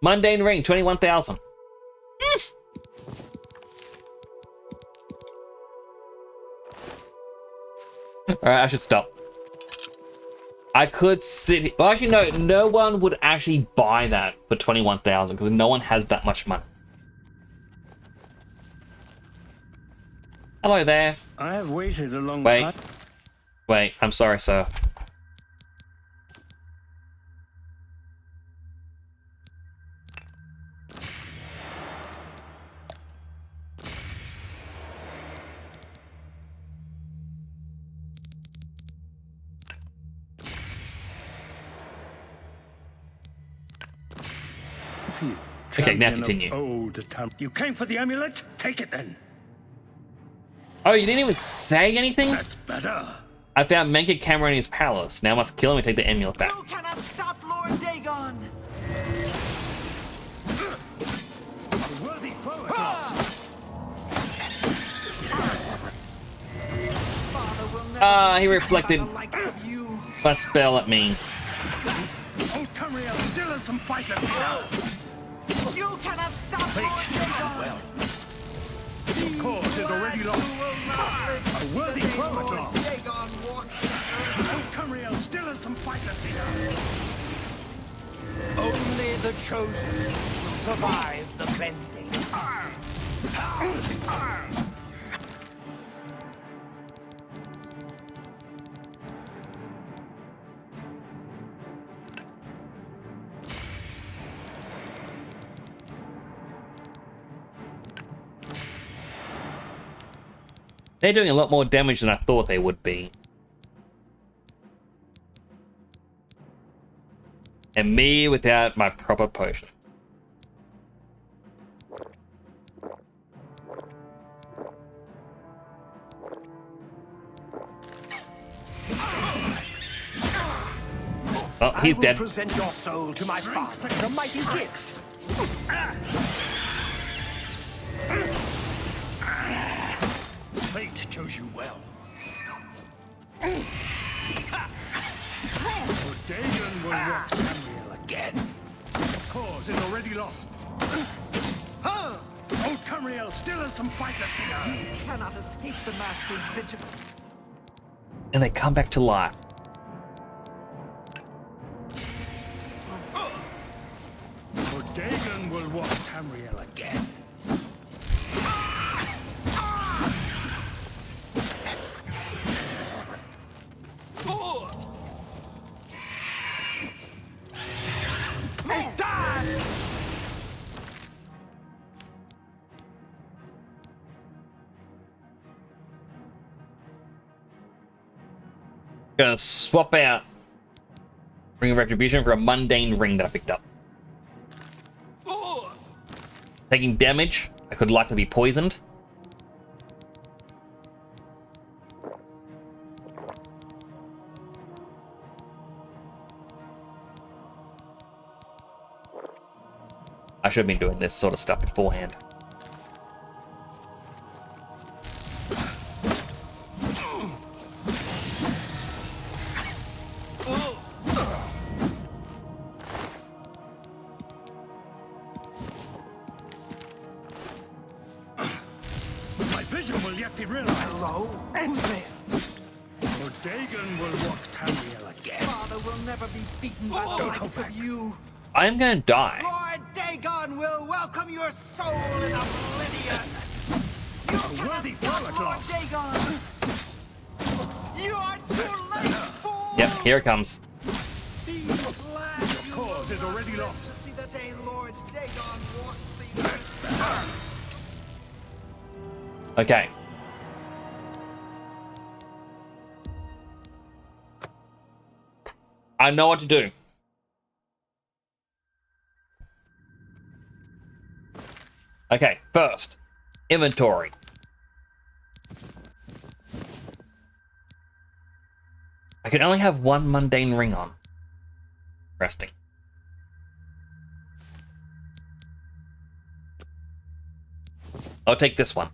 Mundane ring, 21,000. Alright, I should stop. I could sit... Well, actually, no. No one would actually buy that for 21,000 because no one has that much money. Hello there. I have waited a long time. Wait, I'm sorry, sir. Okay, now continue. You came for the amulet? Take it then. Oh, you didn't even say anything? That's better. I found Menka Camera in his palace. Now I must kill him and take the amulet back. You cannot stop Lord Dagon! A worthy foe at last. Ah, he reflected my spell at me. Old Tamriel still has some fight left now. You cannot stop Lord Dagon! Your cause is already lost. A worthy foe at last. Old Tamriel still has some fight left now. Only the chosen will survive the cleansing. They're doing a lot more damage than I thought they would be. And me without my proper potion. Oh, he's dead. I will present your soul to my father as a mighty gift. Fate chose you well. Dagon will walk Tamriel again. The cause is already lost. Old Tamriel still has some fight left in her. You cannot escape the Master's vigilance. And they come back to life. For Dagon will walk Tamriel again. Gonna swap out Ring of Retribution for a mundane ring that I picked up. Taking damage, I could likely be poisoned. I should have been doing this sort of stuff beforehand. My vision will yet be realized. Hello? Who's there? For Dagon will walk Tamriel again. Father will never be beaten by the likes of you. I am gonna die. Lord Dagon will welcome your soul in Oblivion. You A worthy cannot flower stop Lord Dagon. You are too late, fool. Yep, here it comes. Be glad Your cause is already lost. to see the day Lord Dagon walks the earth. Okay. I know what to do. Okay, first, inventory. I can only have one mundane ring on. Resting. I'll take this one.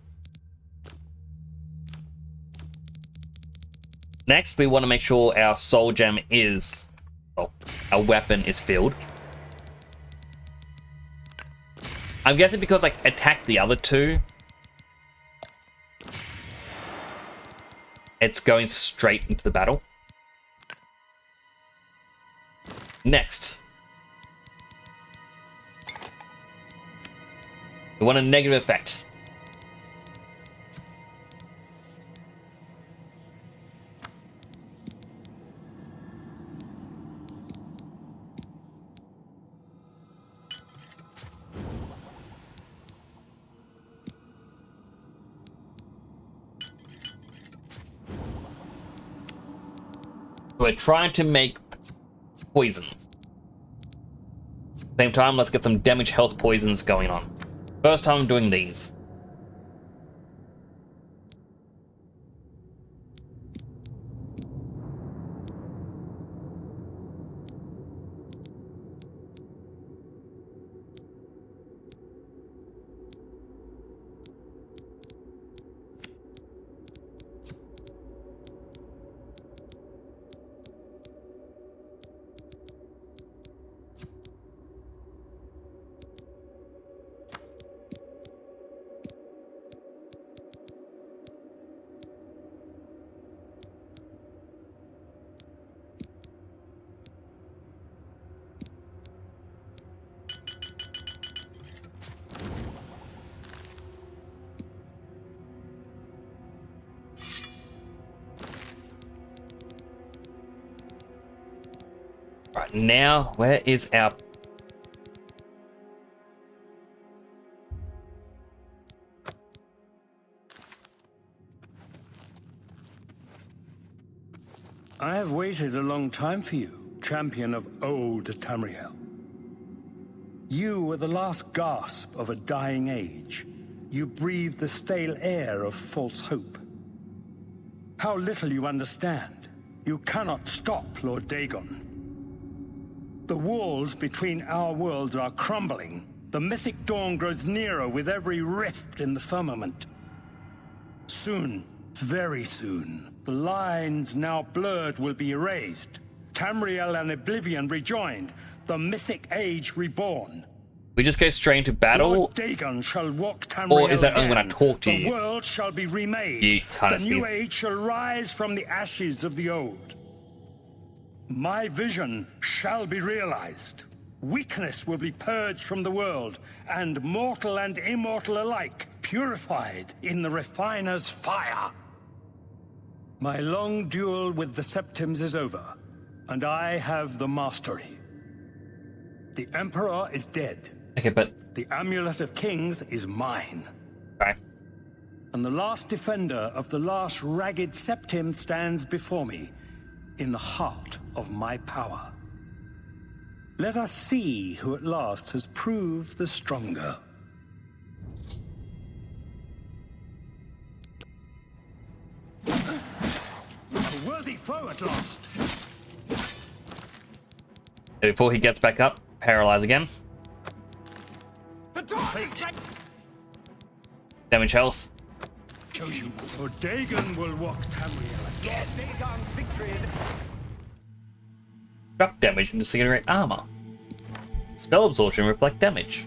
Next, we want to make sure our soul gem is, well, our weapon is filled. I'm guessing because I attacked the other two, it's going straight into the battle. Next, we want a negative effect. So we're trying to make poisons. Same time, let's get some damage health poisons going on. First time I'm doing these. Right, now, where is our... I have waited a long time for you, champion of old Tamriel. You were the last gasp of a dying age. You breathed the stale air of false hope. How little you understand. You cannot stop Lord Dagon. The walls between our worlds are crumbling. The mythic dawn grows nearer with every rift in the firmament. Soon, very soon, the lines now blurred will be erased. Tamriel and Oblivion rejoined, the mythic age reborn. We just go straight into battle? Lord Dagon shall walk Tamriel Or is that only when I again. talk to the you? The world shall be remade. You can't the new speak. age shall rise from the ashes of the old. My vision shall be realized. Weakness will be purged from the world, and mortal and immortal alike purified in the refiner's fire. My long duel with the Septims is over, and I have the mastery. The Emperor is dead. Okay, but... The Amulet of Kings is mine. Okay. And the last defender of the last ragged Septim stands before me, in the heart of my power. Let us see who at last has proved the stronger. A worthy foe at last. Before he gets back up, paralyze again. Damage health. Shows you, or Dagon will walk Tamriel again. Dagon's victory is... Shock damage and disintegrate armor. Spell absorption, reflect damage.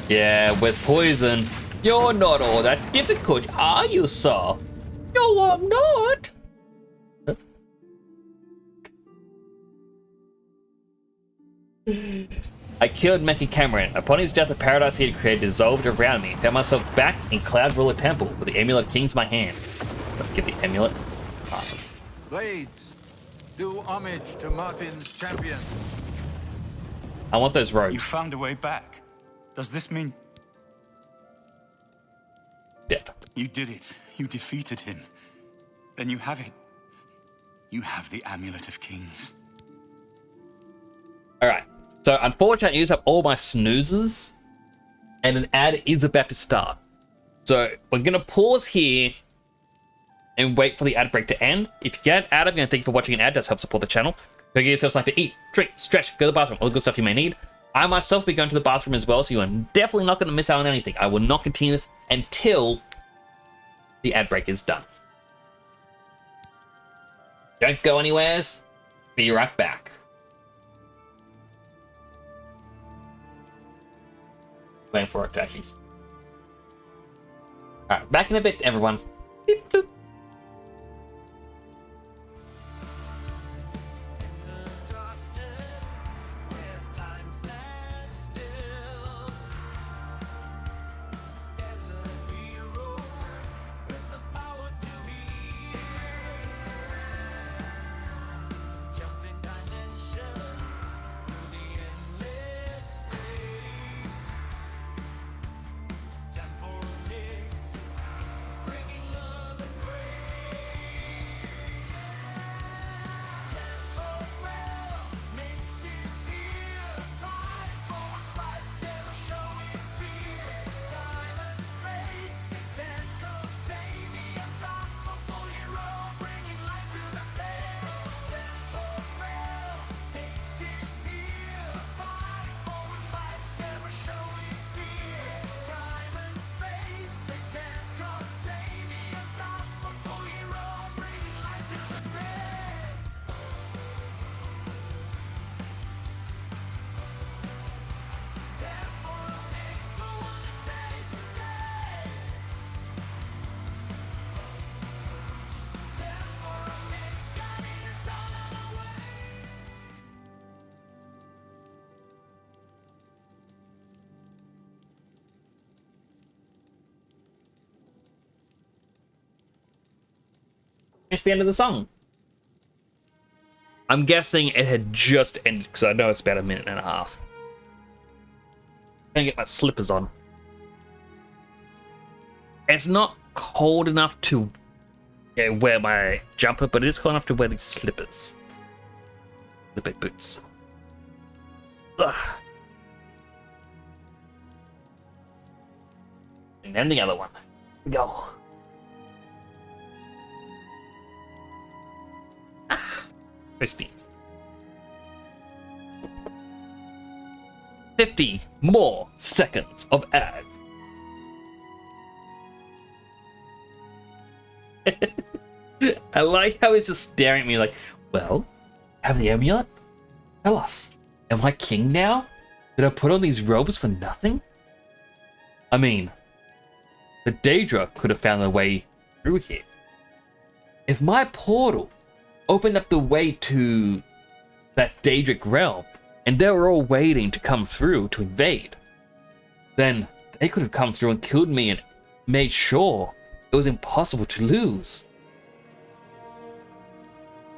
Yeah, with poison, you're not all that difficult, are you, sir? No, I'm not. I killed Mecha Cameron. Upon his death, the paradise he had created dissolved around me. Found myself back in Cloud Ruler Temple with the Amulet King's in my hand. Let's get the amulet. Awesome. Blades, do homage to Martin's champion. I want those robes. You found a way back. Does this mean... Dead. You did it. You defeated him. Then you have it. You have the Amulet of Kings. Alright. So, unfortunately, I used up all my snoozes. And an ad is about to start. So, we're going to pause here and wait for the ad break to end. If you get an ad, I'm going to thank you for watching an ad. It does help support the channel. Go get yourself something to eat, drink, stretch, go to the bathroom, all the good stuff you may need. I myself will be going to the bathroom as well, so you are definitely not going to miss out on anything. I will not continue this until the ad break is done. Don't go anywheres. Be right back. Waiting for it to actually... Alright, back in a bit, everyone. Beep, boop. It's the end of the song. I'm guessing it had just ended because I know it's about a minute and a half. I'm gonna get my slippers on. It's not cold enough to wear my jumper, but it is cold enough to wear these slippers. The big boots. Ugh. And then the other one. Here we go. 50 more seconds of ads. I like how he's just staring at me like, well, have the amulet? Tell us, am I king now? Did I put on these robes for nothing? I mean, the Daedra could have found a way through here. If my portal opened up the way to that Daedric realm, and they were all waiting to come through to invade, then they could have come through and killed me and made sure it was impossible to lose.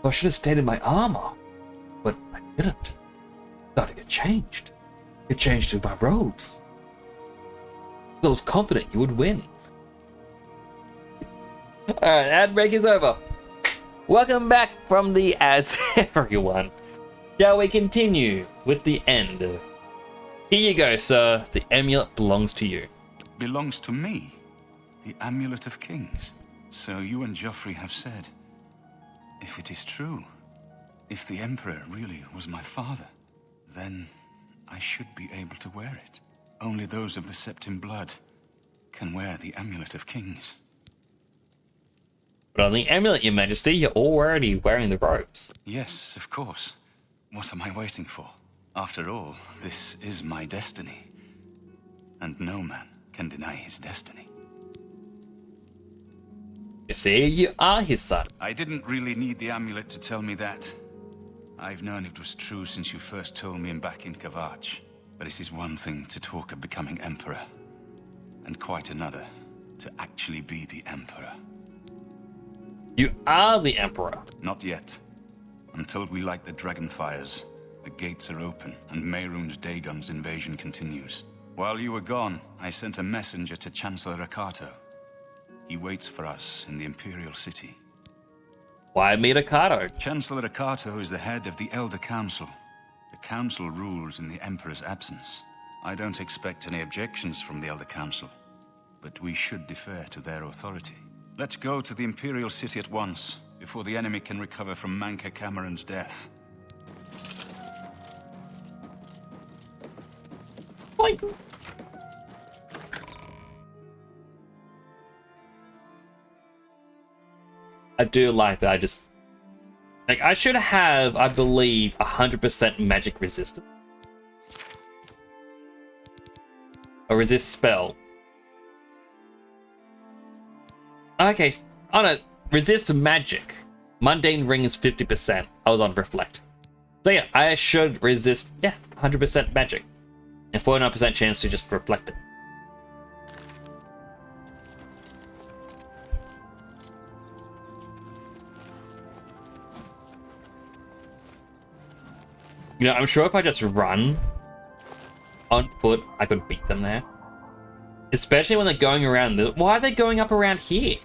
So I should have stayed in my armor, but I didn't. I thought it had changed. It changed to my robes. I was confident you would win. Alright, ad break is over. Welcome back from the ads, everyone. Shall we continue with the end? Here you go, sir. The amulet belongs to you. Belongs to me? The Amulet of Kings? So you and Joffrey have said. If it is true, if the Emperor really was my father, then I should be able to wear it. Only those of the Septim blood can wear the Amulet of Kings. But on the amulet, Your Majesty, you're already wearing the robes. Yes, of course. What am I waiting for? After all, this is my destiny. And no man can deny his destiny. You see, you are his son. I didn't really need the amulet to tell me that. I've known it was true since you first told me back in Kavach. But it is one thing to talk of becoming Emperor, and quite another to actually be the Emperor. You are the Emperor. Not yet. Until we light the dragon fires, the gates are open, and Mehrunes Dagon's invasion continues. While you were gone, I sent a messenger to Chancellor Akato. He waits for us in the Imperial City. Why meet Akato? Chancellor Akato is the head of the Elder Council. The Council rules in the Emperor's absence. I don't expect any objections from the Elder Council, but we should defer to their authority. Let's go to the Imperial City at once, before the enemy can recover from Manca Cameron's death. Boing. I do like that. I should have, I believe, 100% magic resistance. A resist spell. Okay, oh no, resist magic. Mundane ring is 50%. I was on reflect. So yeah, I should resist, 100% magic. And 49% chance to just reflect it. You know, I'm sure if I just run on foot, I could beat them there. Especially when they're going around. Why are they going up around here?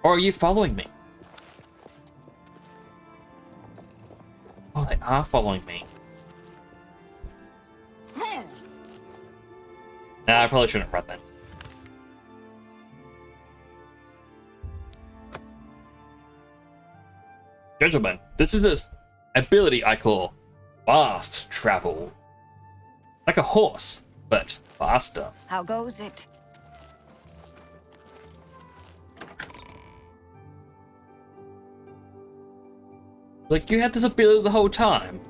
Or are you following me? Oh, they are following me. Nah, I probably shouldn't run then. Gentlemen, this is an ability I call fast travel. Like a horse, but faster. How goes it? Like, you had this ability the whole time.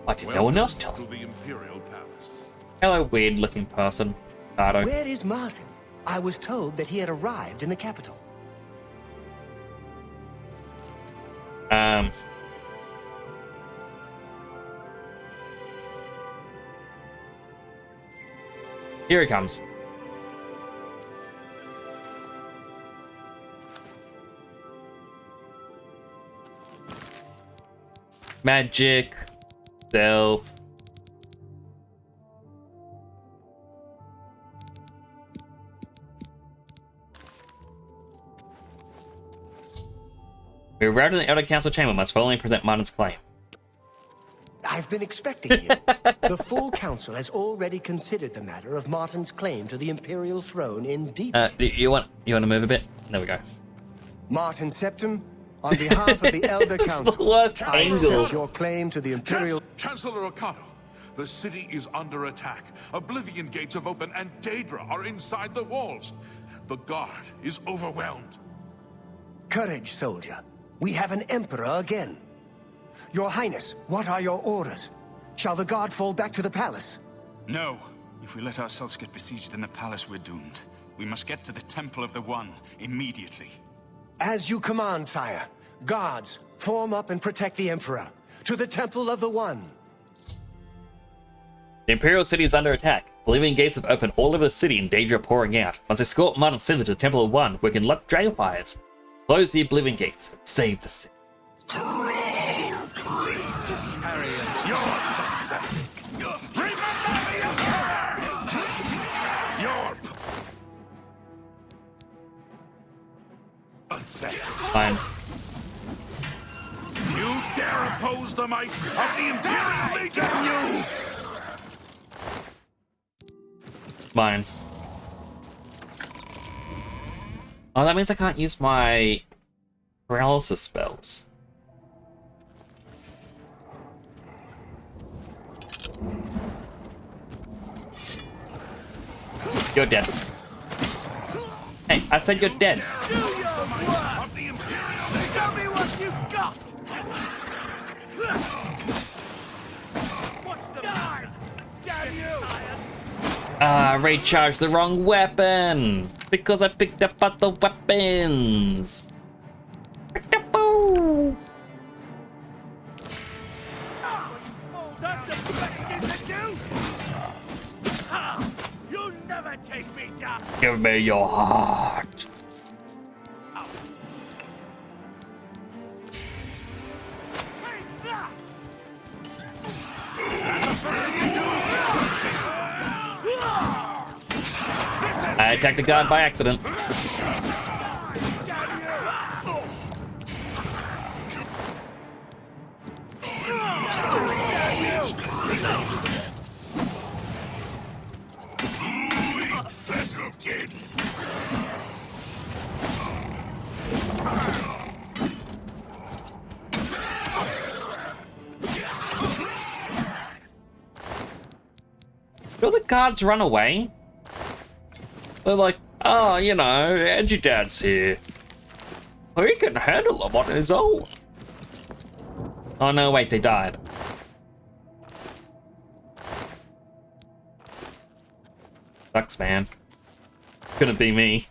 Why did no one else tell us? The Imperial Palace. Hello, weird-looking person. Ricardo. Where is Martin? I was told that he had arrived in the capital. Here he comes. Magic. Self. We arrived in the Elder Council chamber. Must formally present Martin's claim. I've been expecting you. The full council has already considered the matter of Martin's claim to the Imperial throne in detail. You want to move a bit? There we go. Martin Septim, on behalf of the Elder Council, the worst I angle. accept your claim to the Imperial... Chancellor Okado, the city is under attack. Oblivion gates have opened and Daedra are inside the walls. The guard is overwhelmed. Courage, soldier. We have an Emperor again. Your Highness, what are your orders? Shall the guard fall back to the palace? No. If we let ourselves get besieged in the palace, we're doomed. We must get to the Temple of the One immediately. As you command, sire. Guards, form up and protect the Emperor. To the Temple of the One. The Imperial city is under attack. Oblivion gates have opened all over the city and Daedra pouring out. Must escort Martin Silver to the Temple of One, where we can lock dragon fires. Close the Oblivion gates and save the city. Fine. You dare oppose the might of the Imperial Legion? Mine. Oh, that means I can't use my paralysis spells. You're dead. Hey, I said you're dead. Tell me what you've got! What's the matter? Damn you! Ah, recharge the wrong weapon! Because I picked up other weapons! That's the best thing to do! Ha! You'll never take me down! Give me your heart! Take that! I attacked the guard by accident. Will the guards run away? They're like, oh, you know, Edgy Dad's here. Oh, he can handle them on his own. Oh no, wait, they died. Sucks, man. Couldn't be me.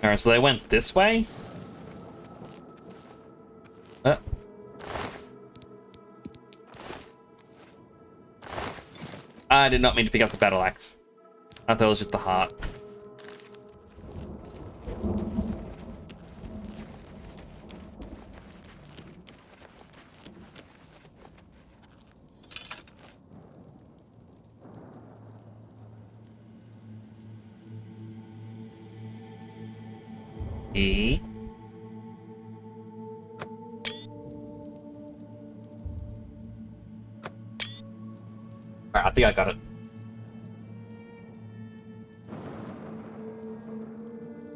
Alright, so they went this way? I did not mean to pick up the battle axe. I thought it was just the heart. E. Alright, I think I got it.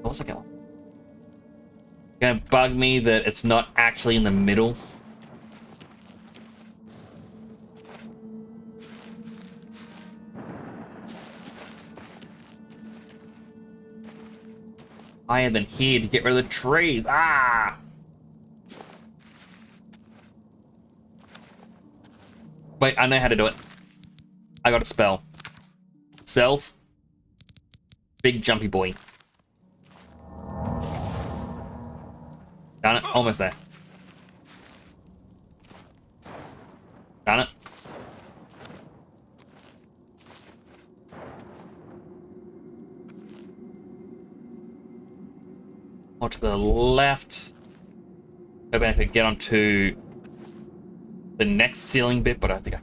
What was the second one? Gonna bug me that it's not actually in the middle. Higher than here to get rid of the trees. Ah! Wait, I know how to do it. I got a spell. Self. Big jumpy boy. Done it. Almost there. Done it. More to the left. Maybe I could get onto the next ceiling bit, but I think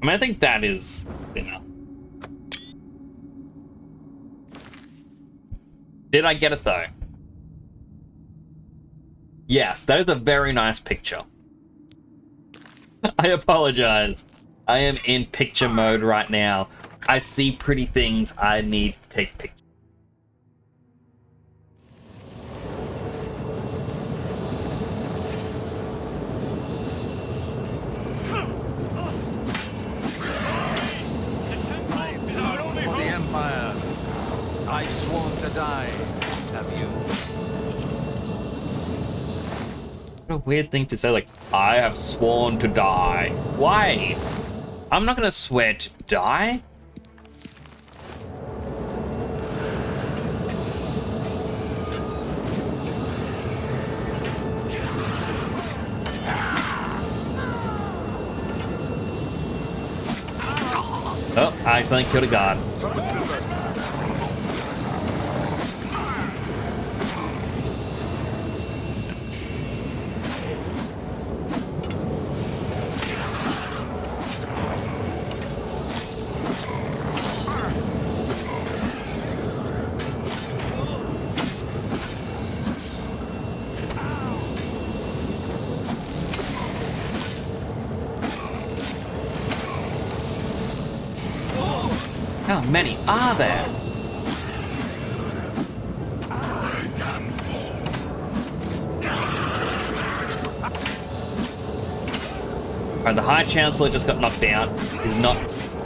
I think that is enough. Did I get it though? Yes, that is a very nice picture. I apologize. I am in picture mode right now. I see pretty things. I need to take pictures. For the Empire, I've sworn to die. Have you? What a weird thing to say, like, I have sworn to die. Why? I'm not gonna swear to die. Oh, I accidentally killed a guard. How many are there? Alright, the High Chancellor just got knocked out. He's not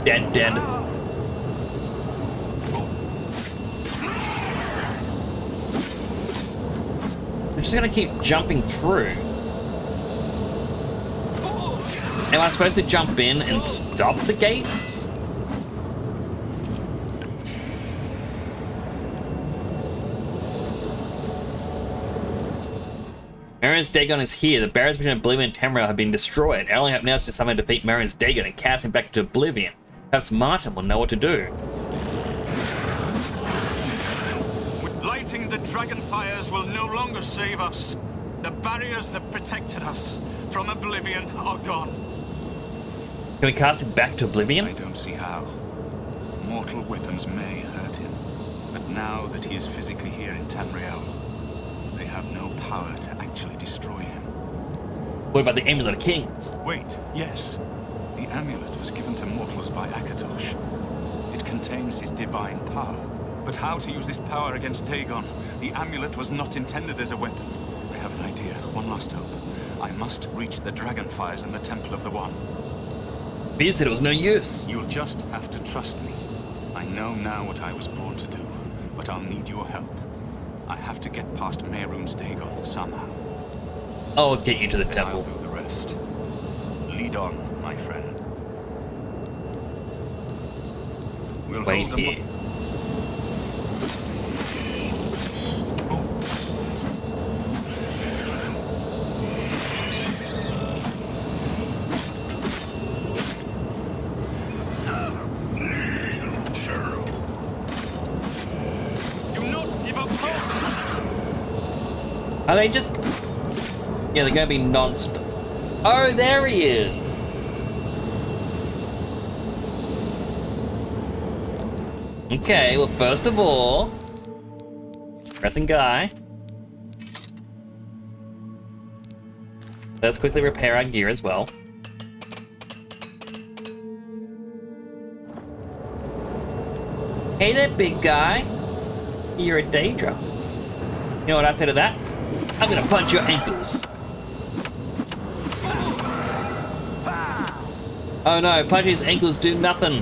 dead. I'm just gonna keep jumping through. Am I supposed to jump in and stop the gates? Marin's Dagon is here. The barriers between Oblivion and Tamriel have been destroyed. Our only hope now is to somehow defeat Marin's Dagon and cast him back to Oblivion. Perhaps Martin will know what to do. Lighting the dragon fires will no longer save us. The barriers that protected us from Oblivion are gone. Can we cast him back to Oblivion? I don't see how. Mortal weapons may hurt him, but now that he is physically here in Tamriel, they have no power to actually destroy him. What about the Amulet of Kings? Wait, yes. The amulet was given to mortals by Akatosh. It contains his divine power. But how to use this power against Dagon? The amulet was not intended as a weapon. I have an idea. One last hope. I must reach the dragon fires in the Temple of the One. But you said it was no use. You'll just have to trust me. I know now what I was born to do, but I'll need your help. I have to get past Mehrunes Dagon somehow. I'll get you to the temple. I'll do the rest. Lead on, my friend. We'll Wait hold them here. Are they just... Yeah, they're gonna be non-stop. Oh, there he is! Okay, well, first of all... Pressing guy. Let's quickly repair our gear as well. Hey there, big guy. You're a Daedra. You know what I say to that? I'm gonna punch your ankles. Oh no, punching his ankles do nothing.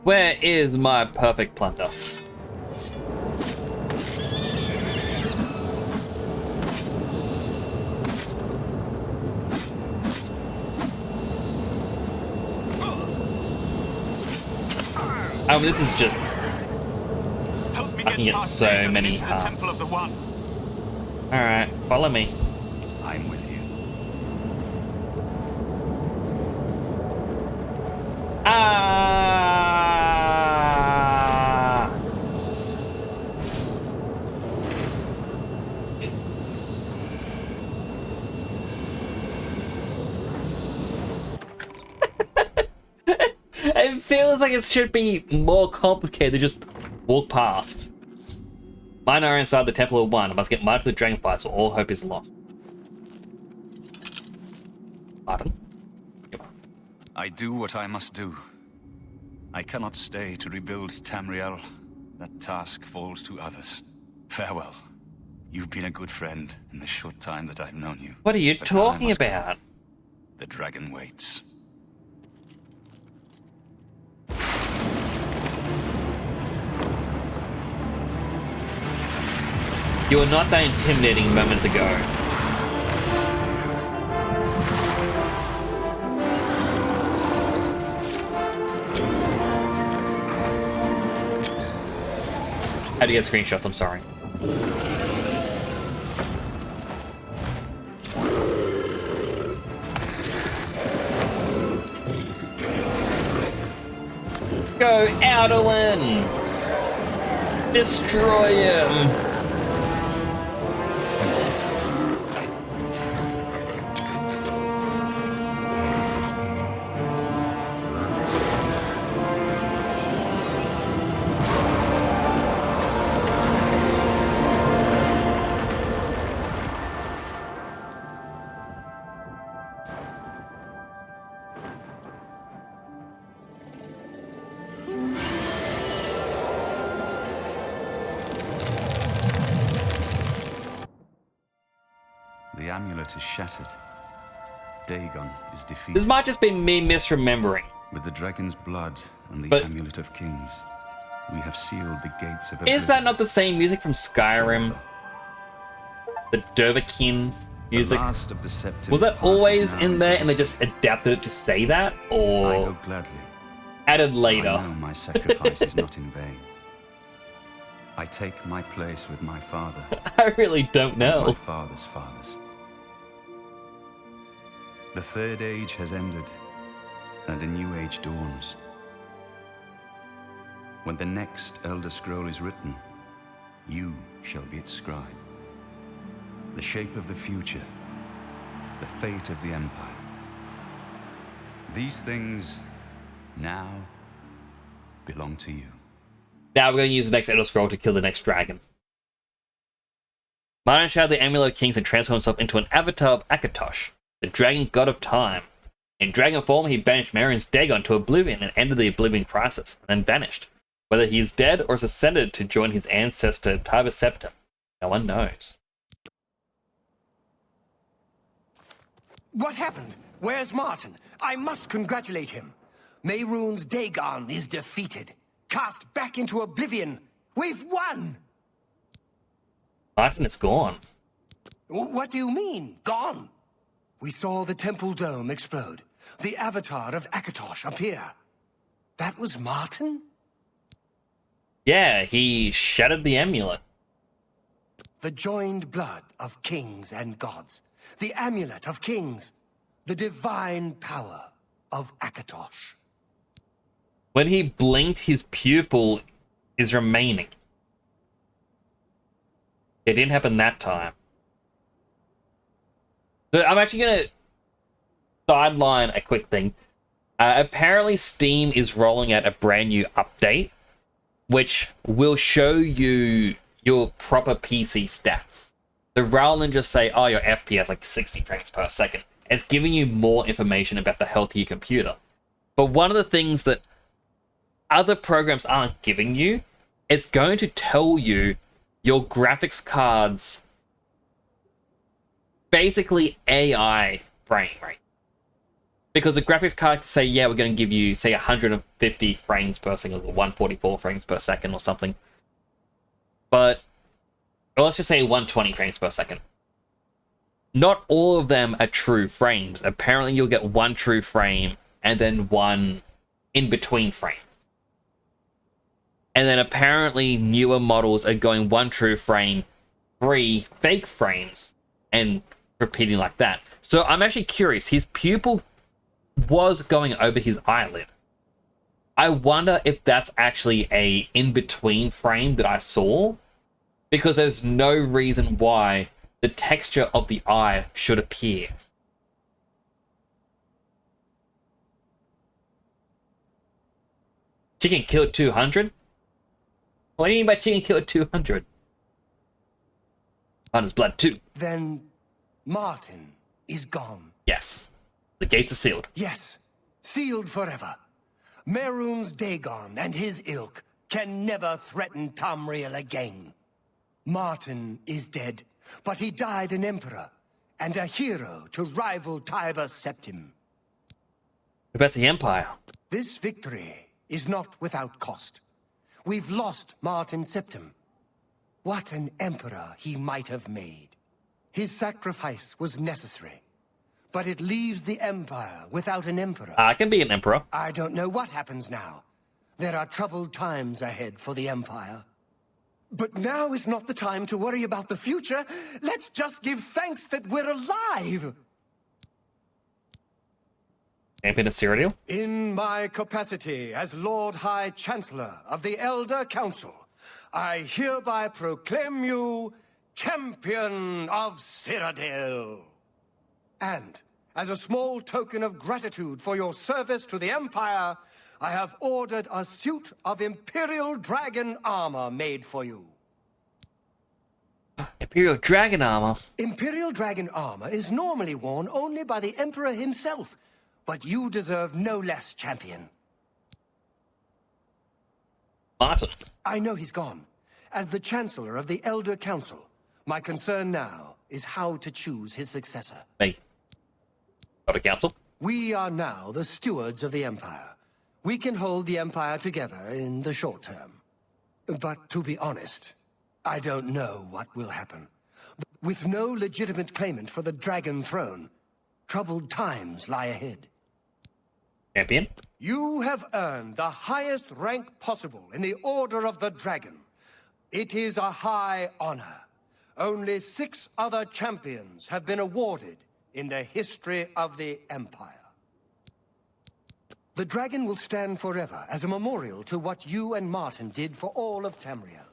Where is my perfect plunder? I mean, this is just... Help me I can get past so Dagon and many into the hearts. Temple of the One. Alright, follow me. I'm with you. Ah! It feels like it should be more complicated than just walk past. Mine are inside the Temple of One. I must get Martin to the dragon fight, so all hope is lost. Martin? I do what I must do. I cannot stay to rebuild Tamriel. That task falls to others. Farewell. You've been a good friend in the short time that I've known you. What are you But now I talking must go. about? The dragon waits. You were not that intimidating moments ago. How do you get screenshots? I'm sorry. Go, Adolin! Destroy him! The amulet is shattered. Dagon is defeated. This might just be me misremembering. With the dragon's blood and the But- amulet of kings, we have sealed the gates of Is that not the same music from Skyrim? The Dovahkiin music? The last of the Septims Was that passes always now in into there the and they just adapted it to say that? Or I go gladly. added later? I know my sacrifice is not in vain. I take my place with my father. I really don't and my know. father's fathers. The third age has ended, and a new age dawns. When the next Elder Scroll is written, you shall be its scribe. The shape of the future, the fate of the Empire. These things now belong to you. Now we're going to use the next Elder Scroll to kill the next dragon. Martin shouted the Amulet of Kings and transformed himself into an avatar of Akatosh, the dragon god of time. In dragon form, he banished Mehrunes Dagon to Oblivion and ended the Oblivion crisis, and then vanished. Whether he is dead or has ascended to join his ancestor Tiber Septim, no one knows. What happened? Where's Martin? I must congratulate him. Mehrunes Dagon is defeated. Cast back into Oblivion. We've won! Martin is gone. What do you mean, gone? We saw the temple dome explode. The avatar of Akatosh appear. That was Martin? Yeah, he shattered the amulet. The joined blood of kings and gods. The amulet of kings. The divine power of Akatosh. When he blinked, his pupil is remaining. It didn't happen that time. So I'm actually going to sideline a quick thing. Apparently Steam is rolling out a brand new update, which will show you your proper PC stats. So rather than just say, oh, your FPS like 60 frames per second, it's giving you more information about the health of your computer. But one of the things that other programs aren't giving you, it's going to tell you your graphics card's basically AI frame rate. Because the graphics card can say, yeah, we're going to give you, say, 150 frames per second, or 144 frames per second, or something. But, or let's just say 120 frames per second. Not all of them are true frames. Apparently, you'll get one true frame, and then one in-between frame. And then apparently newer models are going 1 true frame, 3 fake frames, and repeating like that. So I'm actually curious. His pupil was going over his eyelid. I wonder if that's actually a in-between frame that I saw, because there's no reason why the texture of the eye should appear. Chicken killed 200? What do you mean by chicken killed 200? On his blood too. Then Martin is gone. Yes. The gates are sealed. Yes, sealed forever. Mehrunes Dagon and his ilk can never threaten Tamriel again. Martin is dead, but he died an emperor and a hero to rival Tiber Septim. What about the Empire? This victory is not without cost. We've lost Martin Septim. What an emperor he might have made. His sacrifice was necessary, but it leaves the Empire without an emperor. I can be an emperor. I don't know what happens now. There are troubled times ahead for the Empire. But now is not the time to worry about the future. Let's just give thanks that we're alive. Champion of Cyrodiil? In my capacity as Lord High Chancellor of the Elder Council, I hereby proclaim you Champion of Cyrodiil. And as a small token of gratitude for your service to the Empire, I have ordered a suit of Imperial Dragon armor made for you. Imperial Dragon armor? Imperial Dragon armor is normally worn only by the Emperor himself, but you deserve no less, champion. Martin. I know he's gone. As the Chancellor of the Elder Council, my concern now is how to choose his successor. Hey. Elder Council? We are now the stewards of the Empire. We can hold the Empire together in the short term. But to be honest, I don't know what will happen. With no legitimate claimant for the Dragon Throne, troubled times lie ahead. Champion? You have earned the highest rank possible in the Order of the Dragon. It is a high honor. Only 6 other champions have been awarded in the history of the Empire. The dragon will stand forever as a memorial to what you and Martin did for all of Tamriel.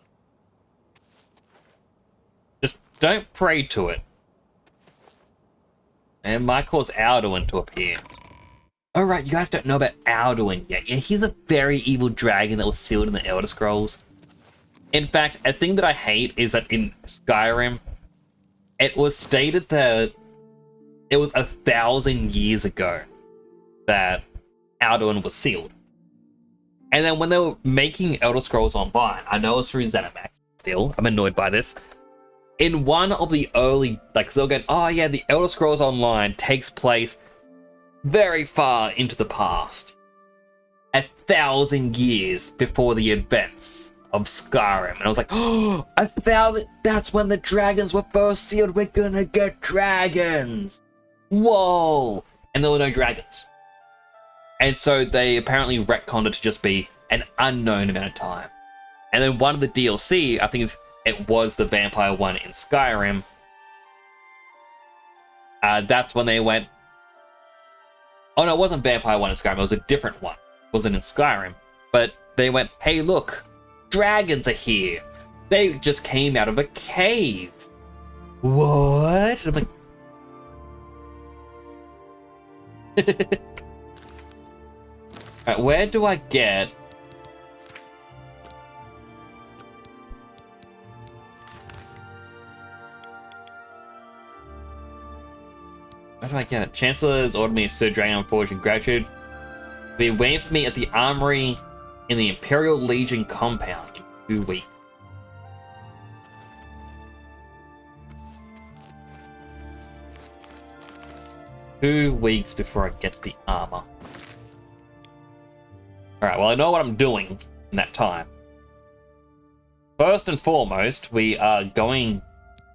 Just don't pray to it. And might cause Alduin to appear. Alright, you guys don't know about Alduin yet. Yeah, he's a very evil dragon that was sealed in the Elder Scrolls. In fact, a thing that I hate is that in Skyrim, it was stated that it was 1,000 years ago that Alduin was sealed. And then when they were making Elder Scrolls Online, I know it's through ZeniMax still, I'm annoyed by this. In one of the early, like, they'll go, oh yeah, the Elder Scrolls Online takes place very far into the past. 1,000 years before the events of Skyrim. And I was like, oh, 1,000, that's when the dragons were first sealed, we're gonna get dragons! Whoa! And there were no dragons. And so they apparently retconned it to just be an unknown amount of time. And then one of the DLC, I think it was the vampire one in Skyrim. That's when they went... Oh no, it wasn't vampire one in Skyrim, it was a different one. It wasn't in Skyrim. But they went, hey look, dragons are here. They just came out of a cave. What? I'm like... Alright, where do I get... Where do I get it? Chancellor has ordered me to Sir Dragon Forge in gratitude. Be waiting for me at the armory in the Imperial Legion compound in 2 weeks. Two weeks before I get the armor. Alright, well I know what I'm doing in that time. First and foremost, we are going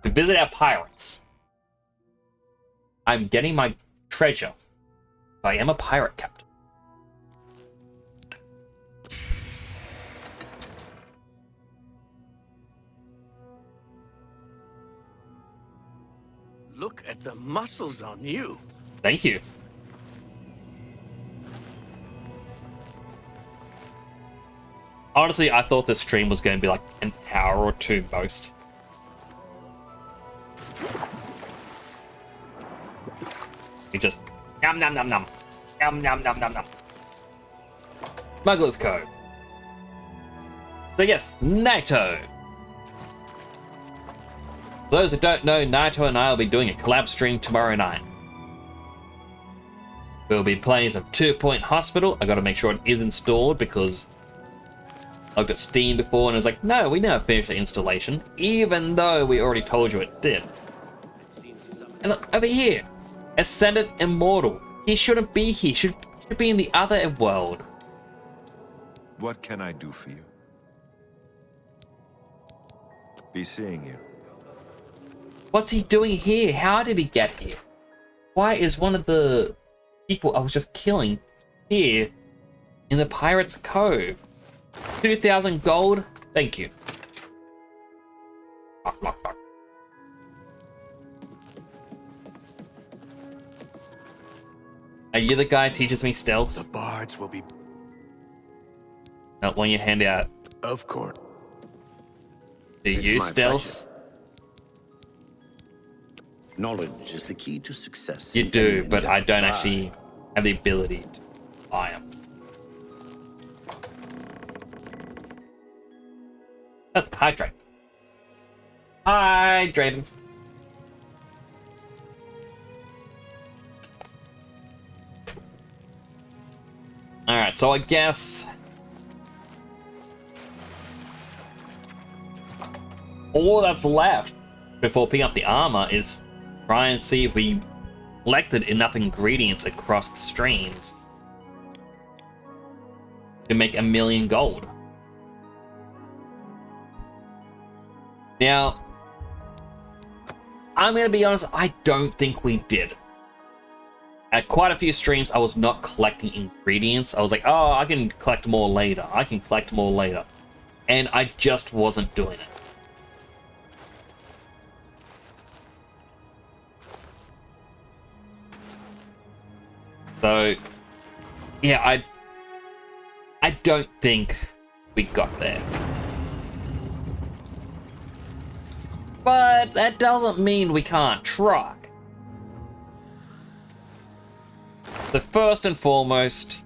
to visit our pirates. I'm getting my treasure. I am a pirate captain. muscles on you. Thank you. Honestly, I thought this stream was going to be like an hour or two most. You just yum nom nom nom. Yum nom nom nom nom. Smuggler's Cove. So yes, Naito. For those who don't know, Naito and I will be doing a collab stream tomorrow night. We'll be playing some 2 Point Hospital. I gotta make sure it is installed because I looked at Steam before and it was like, no, we never finished the installation, even though we already told you it did. And look, over here, Ascended Immortal. He shouldn't be here, should be in the other world. What can I do for you? Be seeing you. What's he doing here? How did he get here? Why is one of the people I was just killing here in the Pirate's Cove? 2,000 gold? Thank you. Are you the guy who teaches me stealth? The bards will be... Not one you hand out. Of course. Do you stealth? Knowledge is the key to success. You do, but I don't actually have the ability to buy them. Hydrate. Hydrated. Alright, so I guess all that's left before picking up the armor is try and see if we collected enough ingredients across the streams to make 1,000,000 gold. Now, I'm going to be honest, I don't think we did. At quite a few streams, I was not collecting ingredients. I was like, oh, I can collect more later. I can collect more later. And I just wasn't doing it. So, yeah, I don't think we got there. But that doesn't mean we can't try. So first and foremost,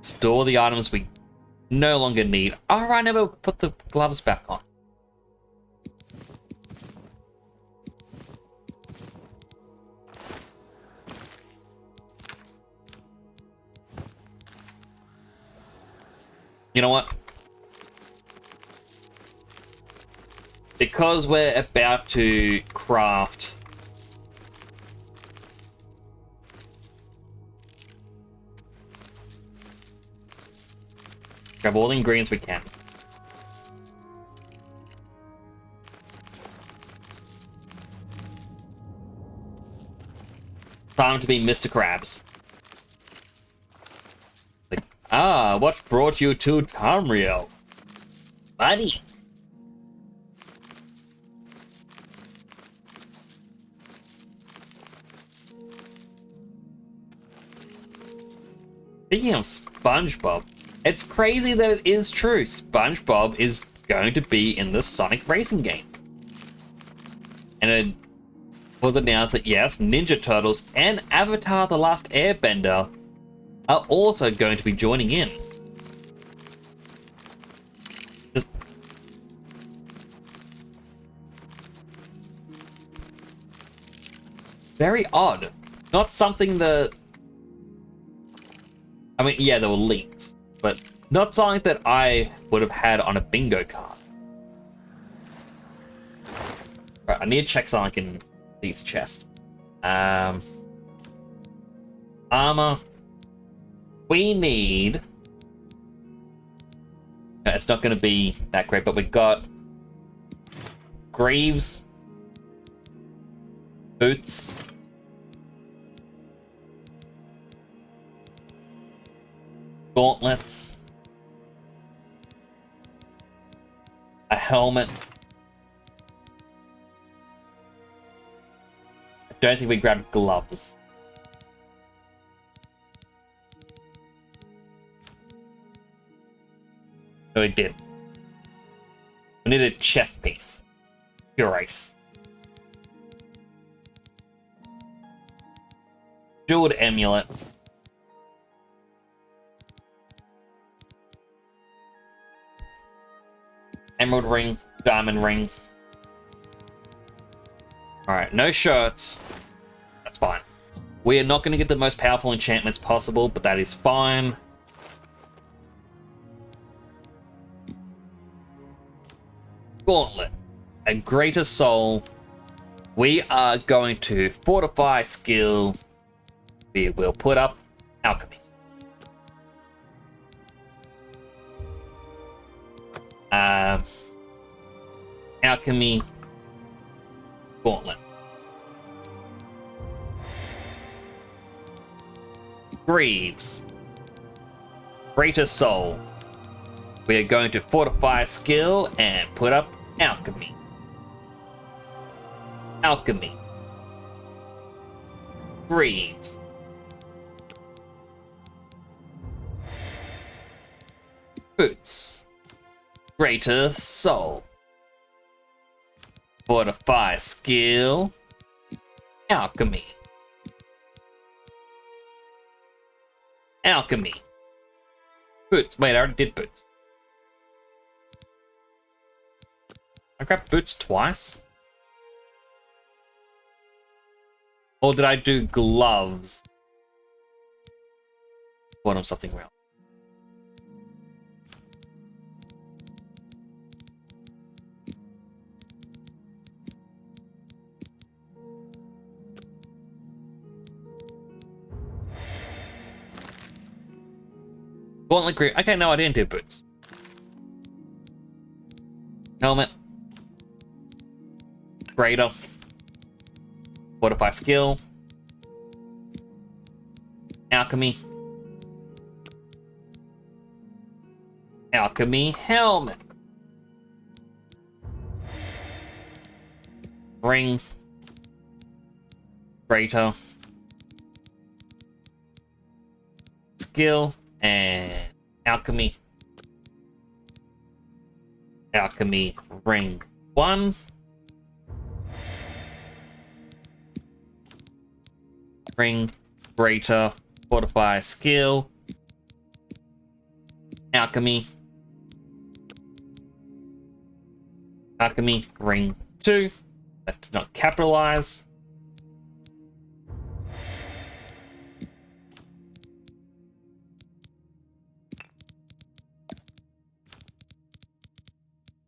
store the items we no longer need. Oh, I never put the gloves back on. You know what? Because we're about to craft grab all the ingredients we can. Time to be Mr. Krabs. Like, ah, what brought you to Tamriel? Buddy. Speaking of SpongeBob, it's crazy that it is true. SpongeBob is going to be in the Sonic racing game. And it was announced that yes, Ninja Turtles and Avatar: The Last Airbender are also going to be joining in. Just very odd. Not something that... I mean, yeah, there were leaks, but not something that I would have had on a bingo card. Right, I need to check something in these chests. Armor. We need... No, it's not going to be that great, but we got greaves, boots, gauntlets, a helmet, don't think we grabbed gloves. So we did. We need a chest piece. Curace. Jeweled amulet. Emerald ring, diamond ring. Alright, no shirts. That's fine. We are not going to get the most powerful enchantments possible, but that is fine. Gauntlet. A greater soul. We are going to fortify skill. We will put up alchemy. Alchemy. Gauntlet. Greaves. Greater soul. We are going to fortify skill and put up alchemy. Alchemy. Greaves. Boots. Greater soul. Fortify skill. Alchemy. Alchemy. Boots. Wait, I already did boots. I grabbed boots twice? Or did I do gloves? Bottom something real. Gauntlet grip. Okay, no, I didn't do boots. Helmet. Greater. Fortify skill. Alchemy. Alchemy helmet. Ring. Greater. Skill. And alchemy. Alchemy ring 1. Ring greater fortify skill. Alchemy. Alchemy ring 2. That did not capitalize.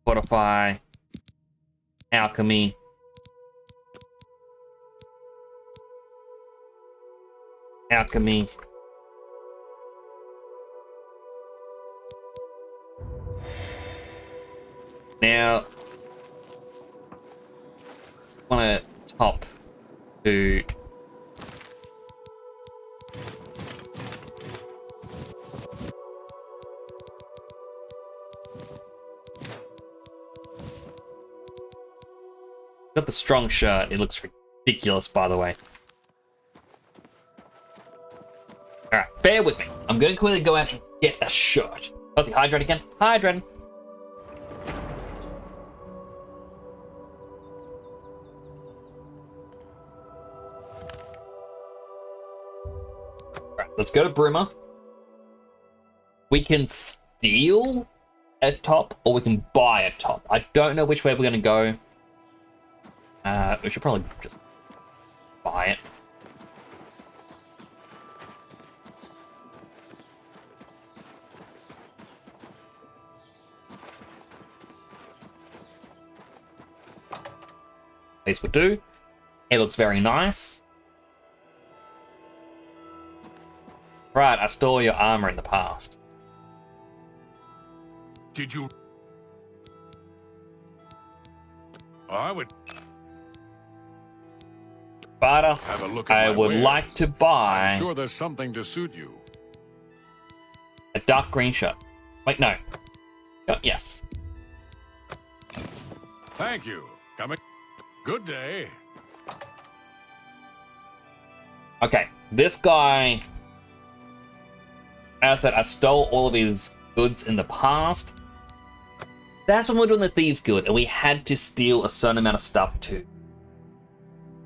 Fortify, alchemy, alchemy, now I want to top to got the strong shirt. It looks ridiculous, by the way. Alright, bear with me. I'm going to quickly go out and get a shirt. Got the hydrate again. Hydrate. Alright, let's go to Bruma. We can steal a top, or we can buy a top. I don't know which way we're going to go. We should probably just buy it. This would do. It looks very nice. Right, I stole your armor in the past. Did you? I would. Barter. Have a look at I my would wares. like to buy I'm sure there's something to suit you. a dark green shirt. Wait, no. Oh, yes. Thank you. Coming. Good day. Okay, this guy, as I said, I stole all of his goods in the past. That's when we were doing the Thieves Guild, and we had to steal a certain amount of stuff to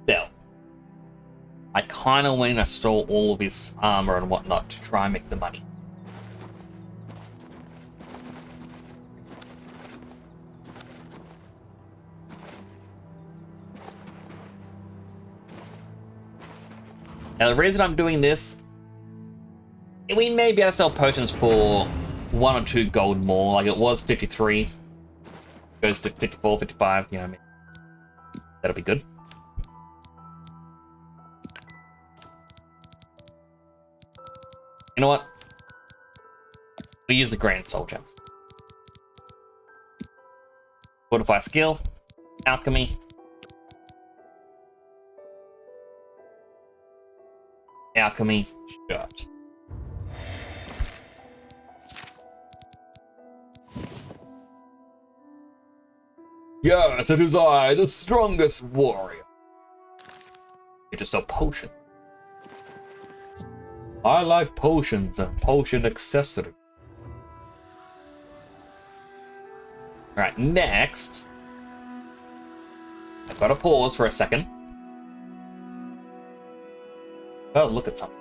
sell. I kind of went and I stole all of his armor and whatnot to try and make the money. Now the reason I'm doing this, we may be able to sell potions for 1 or 2 gold more. Like it was 53, goes to 54, 55. You know what I mean? That'll be good. You know what? We use the Grand Soldier. Fortify skill, alchemy. Alchemy shirt. Yes, it is I, the strongest warrior. It is a potion. I like potions and potion accessories. Alright, next. I've got to pause for a second. Oh, look at something.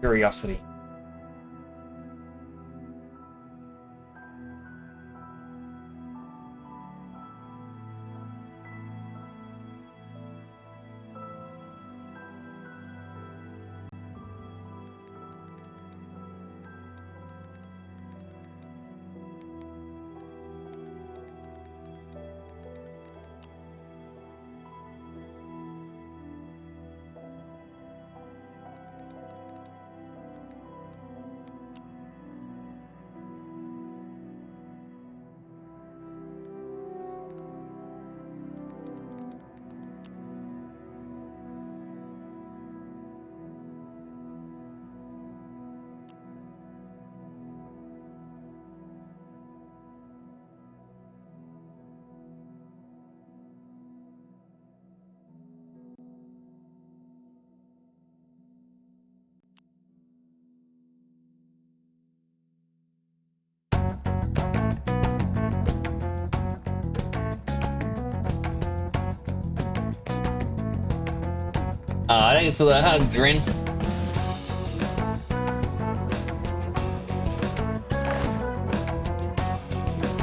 Curiosity. Thanks for the hugs, Rin.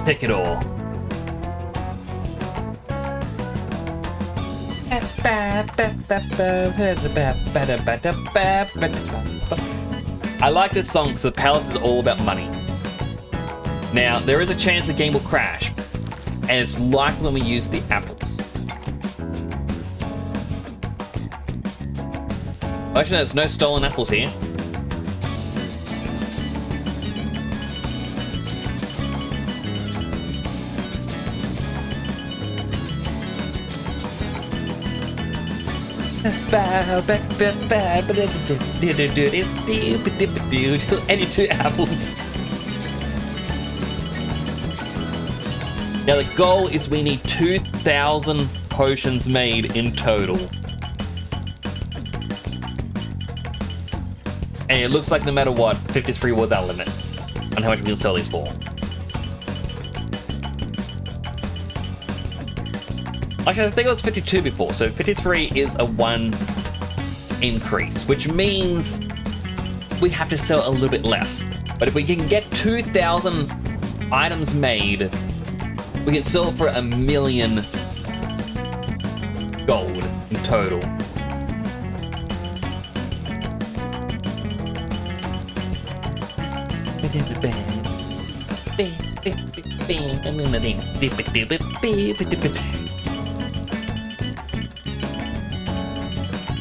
Pick it all. I like this song because the palette is all about money. Now, there is a chance the game will crash, and it's like when we use the apples. Actually, there's no stolen apples here. I need 2 apples. Now the goal is we need 2,000 potions made in total. And it looks like no matter what, 53 was our limit on how much we can sell these for. Actually, I think it was 52 before, so 53 is a 1 increase, which means we have to sell a little bit less. But if we can get 2,000 items made, we can sell for 1 million gold in total.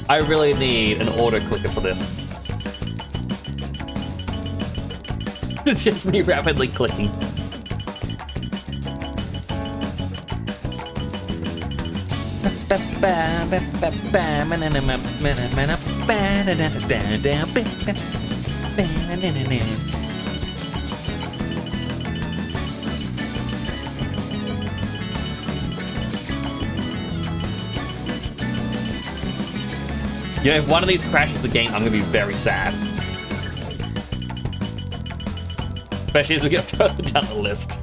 I really need an auto clicker for this. It's just me rapidly clicking. You know, if one of these crashes the game, I'm gonna be very sad. Especially as we get further down the list.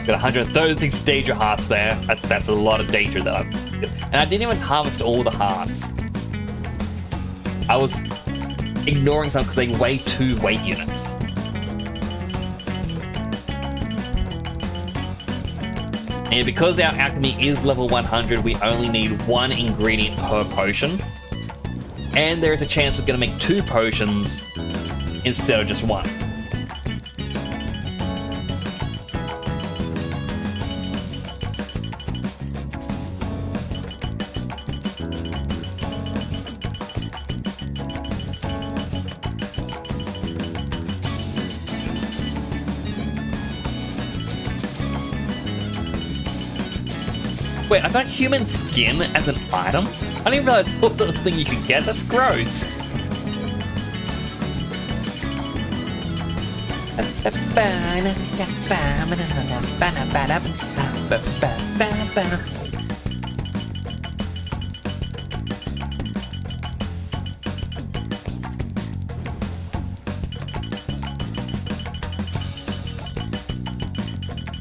Got 136 danger hearts there. That's a lot of danger that I've... And I didn't even harvest all the hearts. I was ignoring some because they weigh 2 weight units. And because our alchemy is level 100, we only need 1 ingredient per potion. And there's a chance we're going to make 2 potions instead of just 1. Wait, I got human skin as an item? I didn't realize that was a thing you could get. That's gross.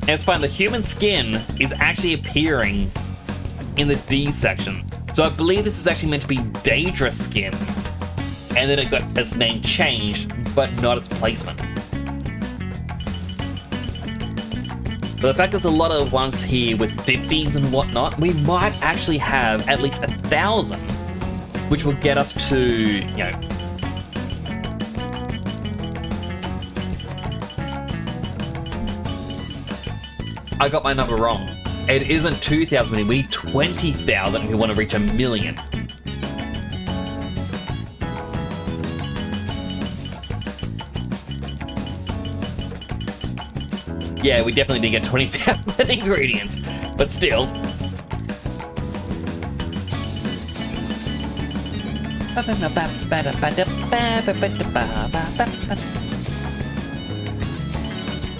And it's fine, the human skin is actually appearing in the D section. So I believe this is actually meant to be Daedra skin. And then it got its name changed, but not its placement. But the fact there's a lot of ones here with 50s and whatnot, we might actually have at least 1,000, which will get us to, you know, I got my number wrong. It isn't 2,000, we need 20,000 if we want to reach 1 million. Yeah, we definitely did get 20,000 ingredients, but still.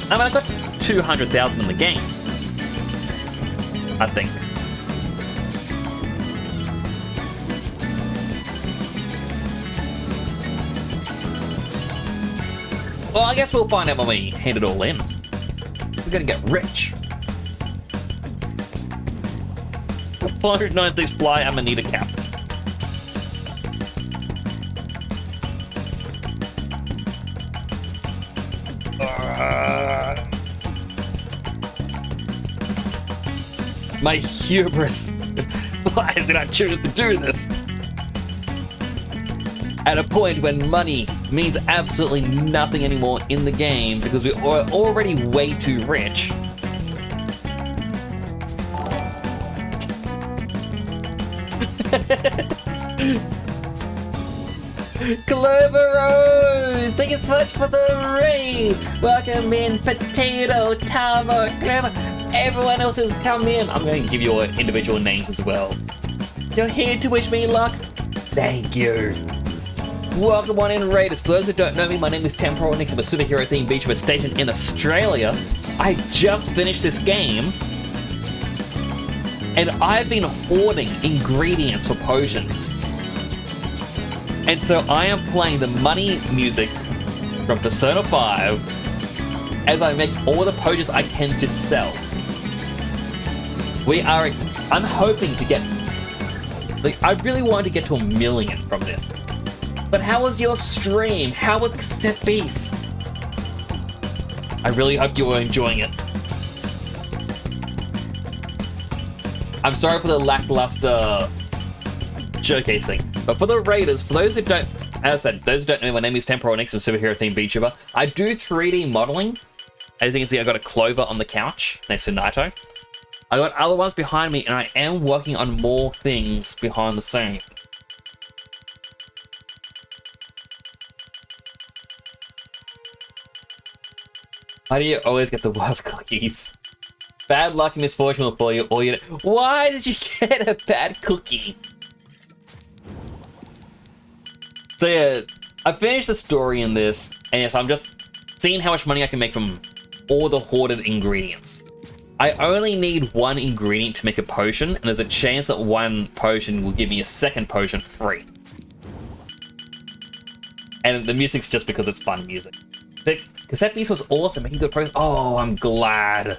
I mean, I got 200,000 in the game, I think. Well, I guess we'll find out when we hand it all in. We're gonna get rich. 496 fly Amanita caps. My hubris. Why did I choose to do this? At a point when money means absolutely nothing anymore in the game because we are already way too rich. Clover Rose, thank you so much for the raid. Welcome in, Potato, Tavo, Clover, everyone else who's come in. I'm going to give you all individual names as well. You're here to wish me luck? Thank you. Welcome on in, Raiders. For those who don't know me, my name is Temporal Nix. I'm a superhero-themed VTuber stationed in Australia. I just finished this game, and I've been hoarding ingredients for potions. And so I am playing the money music from Persona 5 as I make all the potions I can to sell. I'm hoping to get, like, I really wanted to get to 1 million from this. But how was your stream? How was Cassette Beast? I really hope you were enjoying it. I'm sorry for the lackluster showcasing. But for the Raiders, for those who don't, as I said, those who don't know, my name is Temporal Nix, I'm a superhero themed VTuber. I do 3D modeling. As you can see, I got a Clover on the couch next to Naito. I got other ones behind me, and I am working on more things behind the scenes. Why do you always get the worst cookies? Bad luck and misfortune will follow you all you. Why did you get a bad cookie? So yeah, I finished the story in this, and yes, I'm just seeing how much money I can make from all the hoarded ingredients. I only need one ingredient to make a potion, and there's a chance that one potion will give me a second potion free. And the music's just because it's fun music. The cassette piece was awesome, making good progress. Oh, I'm glad.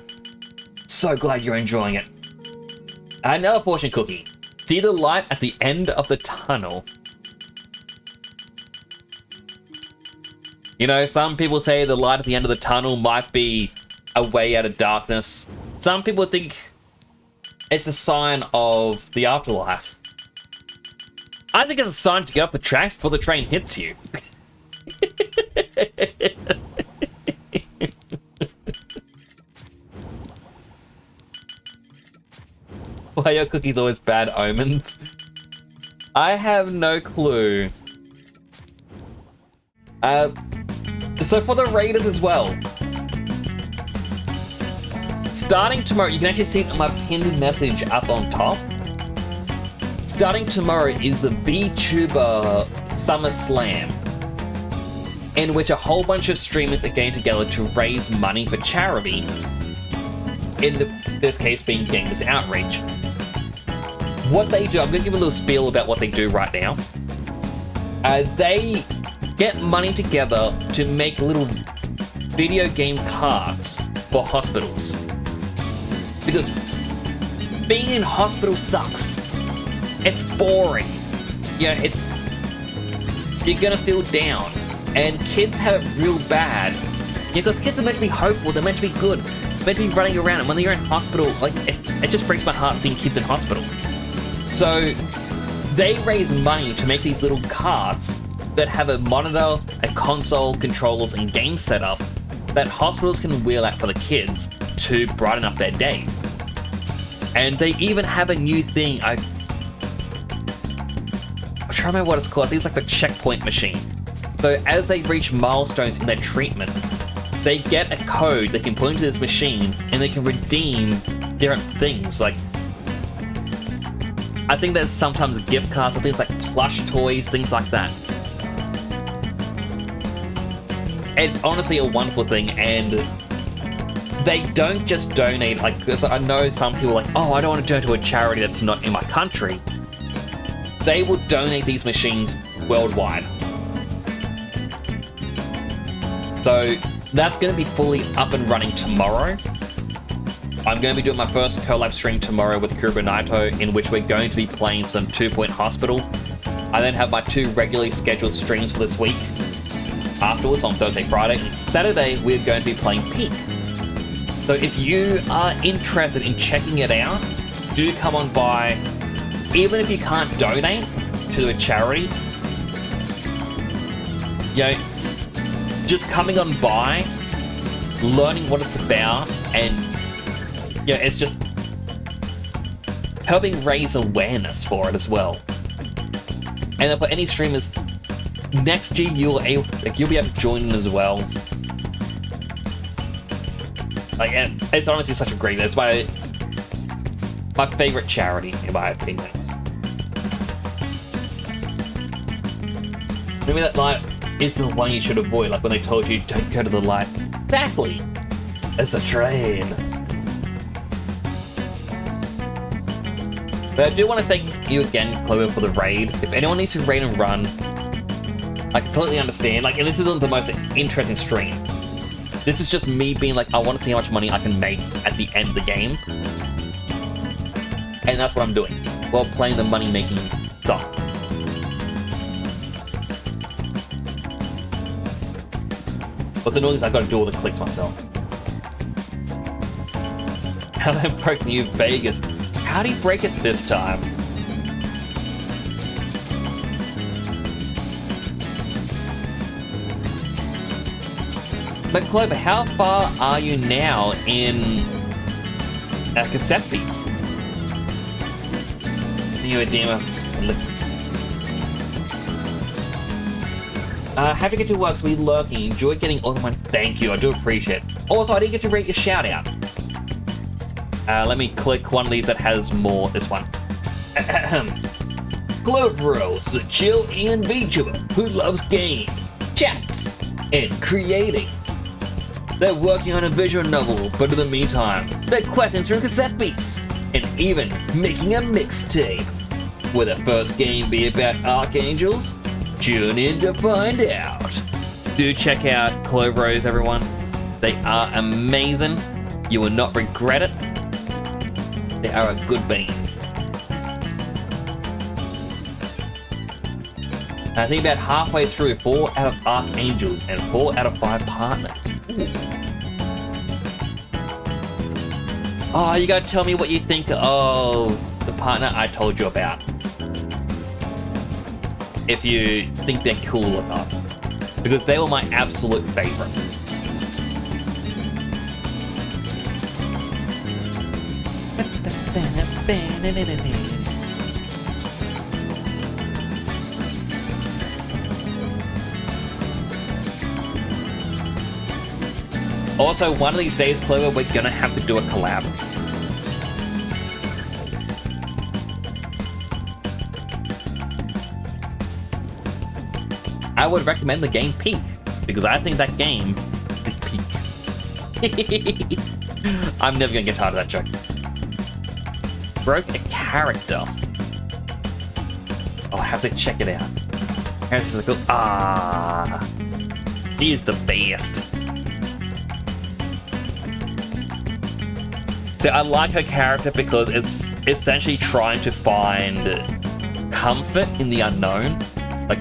So glad you're enjoying it. Another fortune cookie. See the light at the end of the tunnel. You know, some people say the light at the end of the tunnel might be a way out of darkness. Some people think it's a sign of the afterlife. I think it's a sign to get off the tracks before the train hits you. Why are your cookies always bad omens? I have no clue. So for the Raiders as well. Starting tomorrow, you can actually see it in my pinned message up on top. Starting tomorrow is the VTuber Summer Slam, in which a whole bunch of streamers are getting together to raise money for charity. In this case being Gamers Outreach. What they do, I'm going to give a little spiel about what they do right now. They get money together to make little video game cards for hospitals. Because being in hospital sucks. It's boring. Yeah, you're gonna feel down. And kids have it real bad. Yeah, because kids are meant to be hopeful, they're meant to be good, they're meant to be running around, and when you're in hospital, like, it just breaks my heart seeing kids in hospital. So, they raise money to make these little cards that have a monitor, a console, controllers, and game setup that hospitals can wheel out for the kids to brighten up their days. And they even have a new thing, I'm trying to remember what it's called, I think it's like the checkpoint machine. So as they reach milestones in their treatment, they get a code they can put into this machine and they can redeem different things. Like, I think there's sometimes gift cards, I think it's like plush toys, things like that. It's honestly a wonderful thing, and they don't just donate, like, because I know some people are like, oh, I don't want to donate to a charity that's not in my country. They will donate these machines worldwide. So that's going to be fully up and running tomorrow. I'm going to be doing my first collab stream tomorrow with Kuruba Naito, in which we're going to be playing some 2 Point Hospital. I then have my 2 regularly scheduled streams for this week. Afterwards, on Thursday, Friday, and Saturday, we're going to be playing Peak. So if you are interested in checking it out, do come on by. Even if you can't donate to a charity, you know, just coming on by, learning what it's about, and you know, it's just helping raise awareness for it as well. And then for any streamers, next year you'll be able to join in as well. Like, it's honestly such a great. It's my favorite charity, in my opinion. Maybe that light is the one you should avoid, like when they told you don't go to the light. Exactly! It's the train. But I do want to thank you again, Chloe, for the raid. If anyone needs to raid and run, I completely understand. Like, and this isn't the most interesting stream. This is just me being like, I want to see how much money I can make at the end of the game. And that's what I'm doing, while playing the money-making song. What's annoying is I've got to do all the clicks myself. How they broke New Vegas. How do you break it this time? But Clover, how far are you now in a cassette piece? Neodema. Have to get to work, so we lurking. Enjoy getting all the money. Thank you, I do appreciate it. Also, I didn't get to read your shout out. Let me click one of these that has more. This one. Cloveros, a chill and VTuber who loves games, chats, and creating. They're working on a visual novel, but in the meantime, they're questing through cassette beats and even making a mixtape. Will the first game be about archangels? Tune in to find out. Do check out Cloveros, everyone. They are amazing. You will not regret it. They are a good bean. I think about halfway through, 4 out of archangels and 4 out of 5 partners. Ooh. Oh, you gotta tell me what you think of the partner I told you about. If you think they're cool or not. Because they were my absolute favorite. Also, one of these days, Clover, we're gonna have to do a collab. I would recommend the game Peak, because I think that game is peak. I'm never gonna get tired of that joke. Broke a character. Oh, I have to check it out. Characters are cool. Ah, he is the best. So I like her character because it's essentially trying to find comfort in the unknown. Like,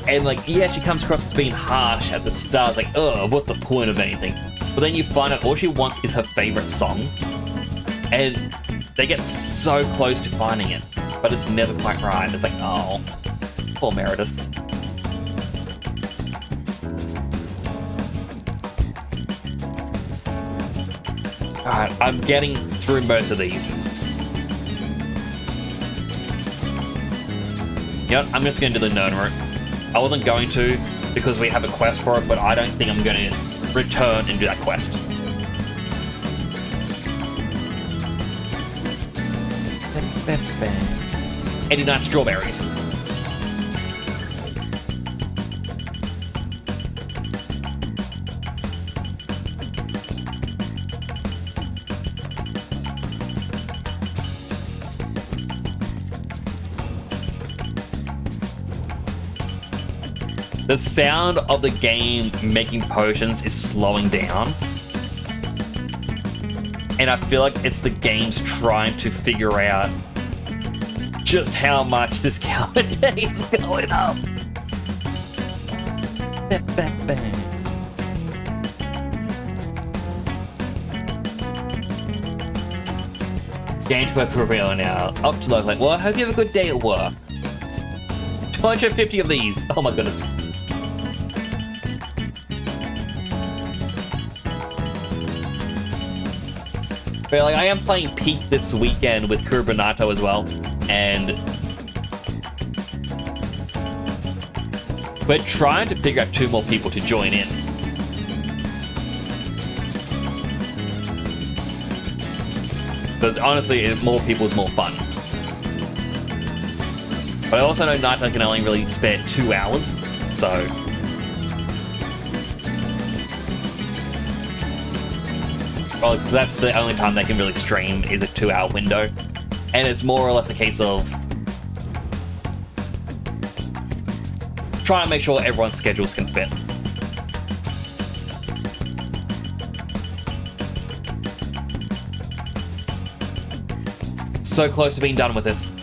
and like, yeah, she comes across as being harsh at the start, like, oh, what's the point of anything? But then you find out all she wants is her favorite song, and they get so close to finding it, but it's never quite right. It's like, oh, poor Meredith. Alright, I'm getting through most of these. You know what? I'm just going to do the Nern route. I wasn't going to because we have a quest for it, but I don't think I'm going to return and do that quest. Eddie Night Strawberries. The sound of the game making potions is slowing down. And I feel like it's the game's trying to figure out just how much this calendar is going up. Game to work for real now. Up to local. Well, I hope you have a good day at work. 250 of these. Oh my goodness. But like, I am playing Peak this weekend with Kurbanato as well, and we're trying to figure out 2 more people to join in. Because honestly, more people is more fun. But I also know Naito can only really spare 2 hours, so... Well, that's the only time they can really stream is a 2-hour window. And it's more or less a case of trying to make sure everyone's schedules can fit. So close to being done with this.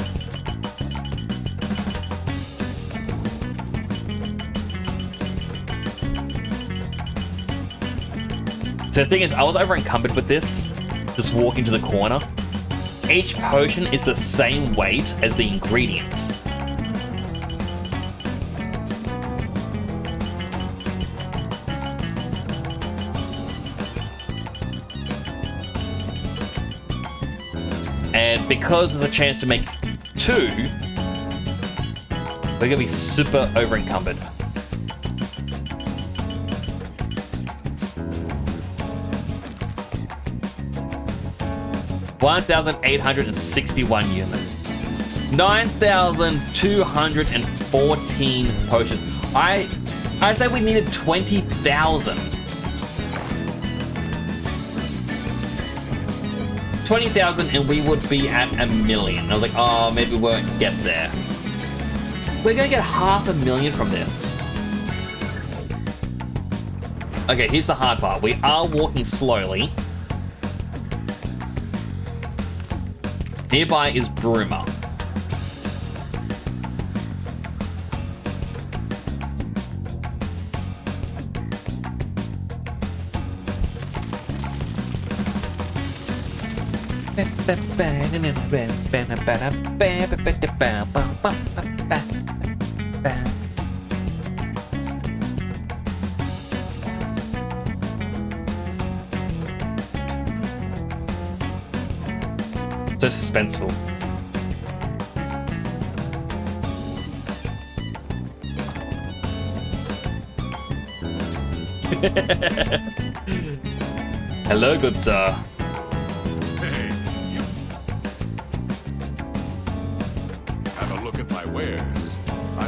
So the thing is, I was over encumbered with this, just walking to the corner. Each potion is the same weight as the ingredients. And because there's a chance to make 2, we're gonna be super over encumbered. $1,861 units. 9,214 potions. I say we needed 20,000. 20,000 and we would be at 1,000,000. I was like, oh, maybe we won't get there. We're gonna get 500,000 from this. Okay, here's the hard part. We are walking slowly. Nearby is Bruma. So suspenseful. Hello, good sir. Hey, you. Have a look at my wares.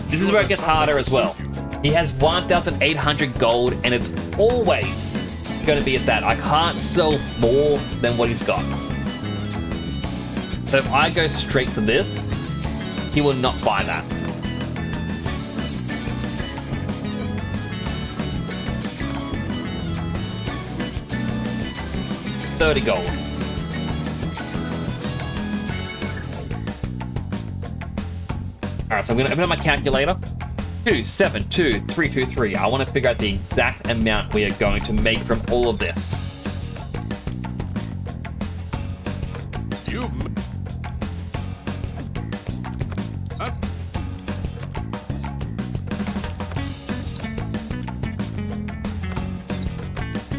This is where it gets harder as well. He has 1,800 gold, and it's always going to be at that. I can't sell more than what he's got. So if I go straight for this, he will not buy that. $30 gold. Alright, so I'm gonna open up my calculator. 272,323. I want to figure out the exact amount we are going to make from all of this.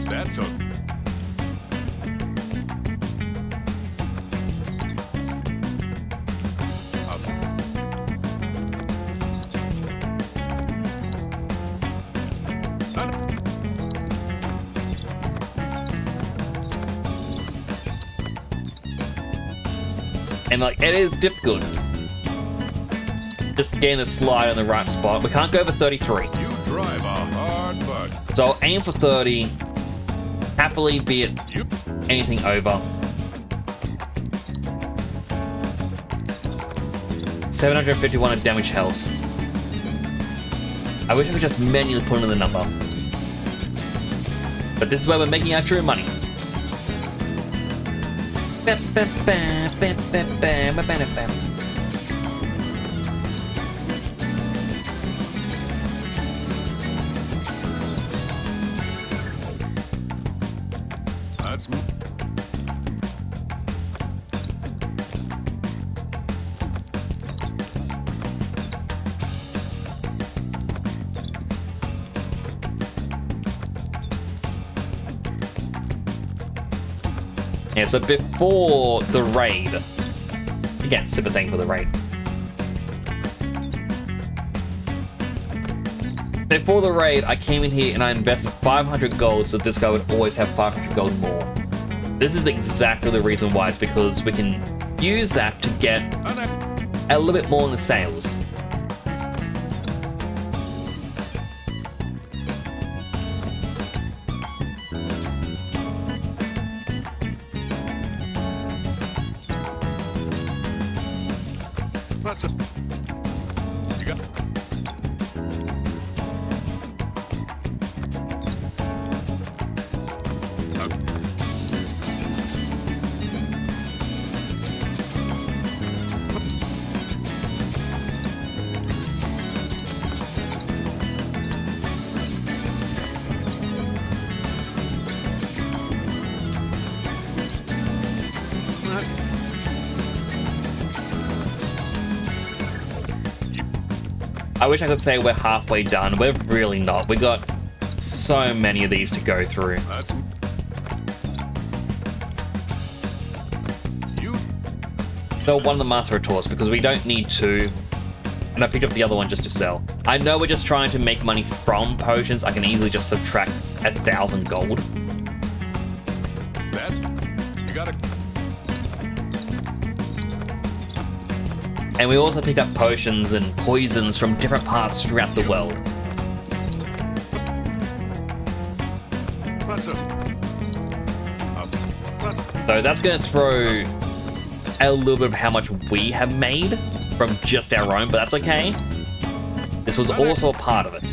That's a... And like, it is difficult. Just getting the slide on the right spot. We can't go over 33. You drive a hard bug. So I'll aim for 30. Happily be it anything over. 751 of damage health. I wish I could just manually put in the number. But this is where we're making our true money. That's... Yeah, so before the raid, again, super thankful for the raid. Before the raid, I came in here and I invested 500 gold so this guy would always have 500 gold more. This is exactly the reason why. It's because we can use that to get a little bit more in the sales. That's a... You got... I wish I could say we're halfway done. We're really not. We got so many of these to go through. That's... You... So one of the Master Tours, because we don't need two. And I picked up the other one just to sell. I know we're just trying to make money from potions. I can easily just subtract 1,000 gold. That? You gotta... And we also picked up potions and poisons from different parts throughout the world. So that's going to throw a little bit of how much we have made from just our own, but that's okay. This was also a part of it.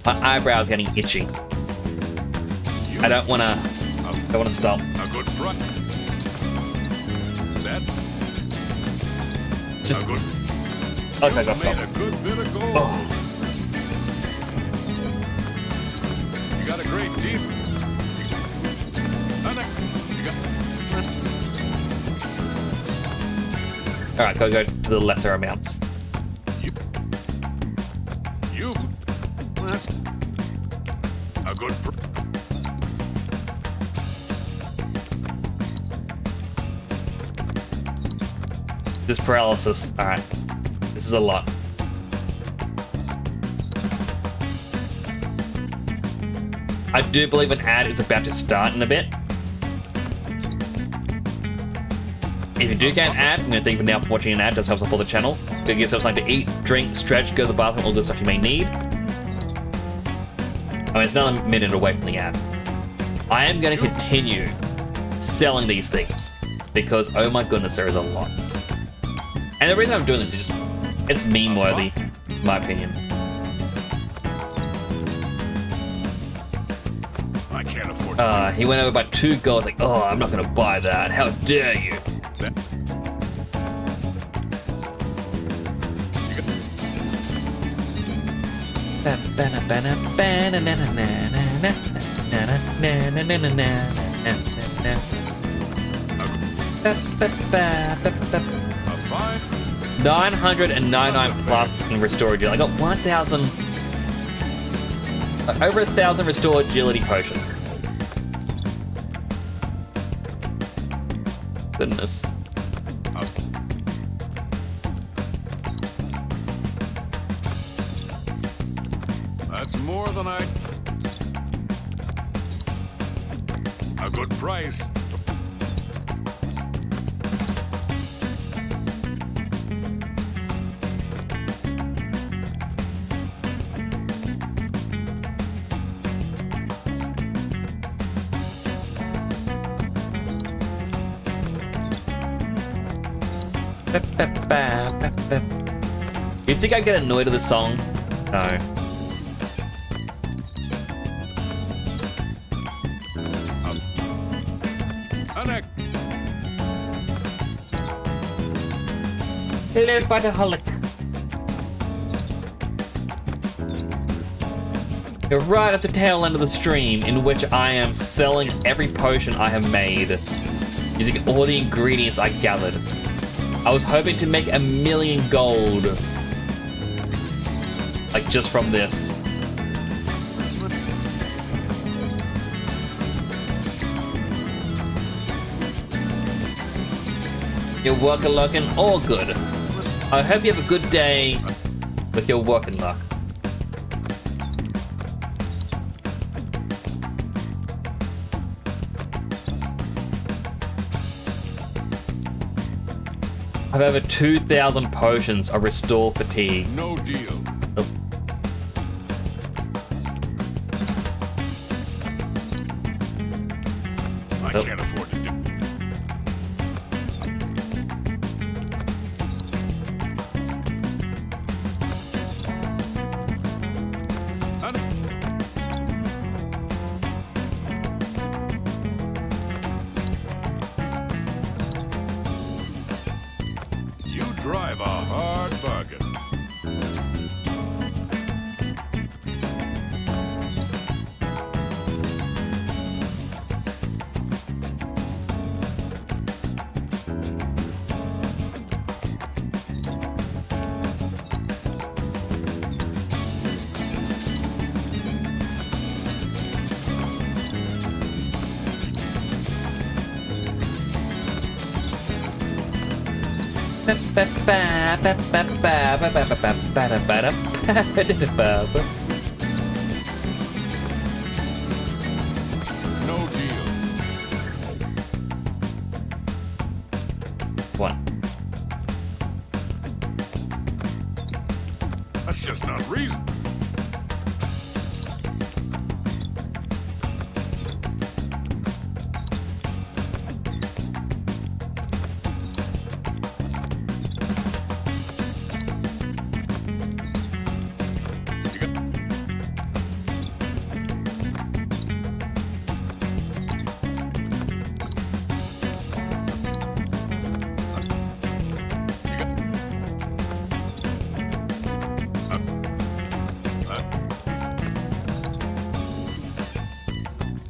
My eyebrows getting itchy. I don't want to stop. A good front. That. Just a good. Okay, got stop. A good bit of gold. Oh. You got a great deal. All right, go to the lesser amounts. You. That's a good. This paralysis. All right, this is a lot. I do believe an ad is about to start in a bit. If you do get an ad, I'm going to thank you now for watching an ad. It does help support the channel. Give yourself something to eat, drink, stretch, go to the bathroom, all the stuff you may need. I mean, it's another minute away from the ad. I am going to continue selling these things because, oh my goodness, there is a lot. And the reason I'm doing this is just, it's meme-worthy, in my opinion. I can't afford He went over by 2 gold, like, oh, I'm not going to buy that. How dare you? Fine. 999 plus in restore agility. I got 1,000, over 1,000 restore agility potions. Goodness. That's more than I... A good price. You think I get annoyed at the song? No. Hello, Butterholic. You're right at the tail end of the stream in which I am selling every potion I have made using all the ingredients I gathered. I was hoping to make 1,000,000 gold. Like, just from this. Your working looking all good. I hope you have a good day with your working luck. I have over 2,000 potions of restore fatigue. No deal. Oh. I can't afford to do. You drive a hard bargain. No deal. One. That's just not reason.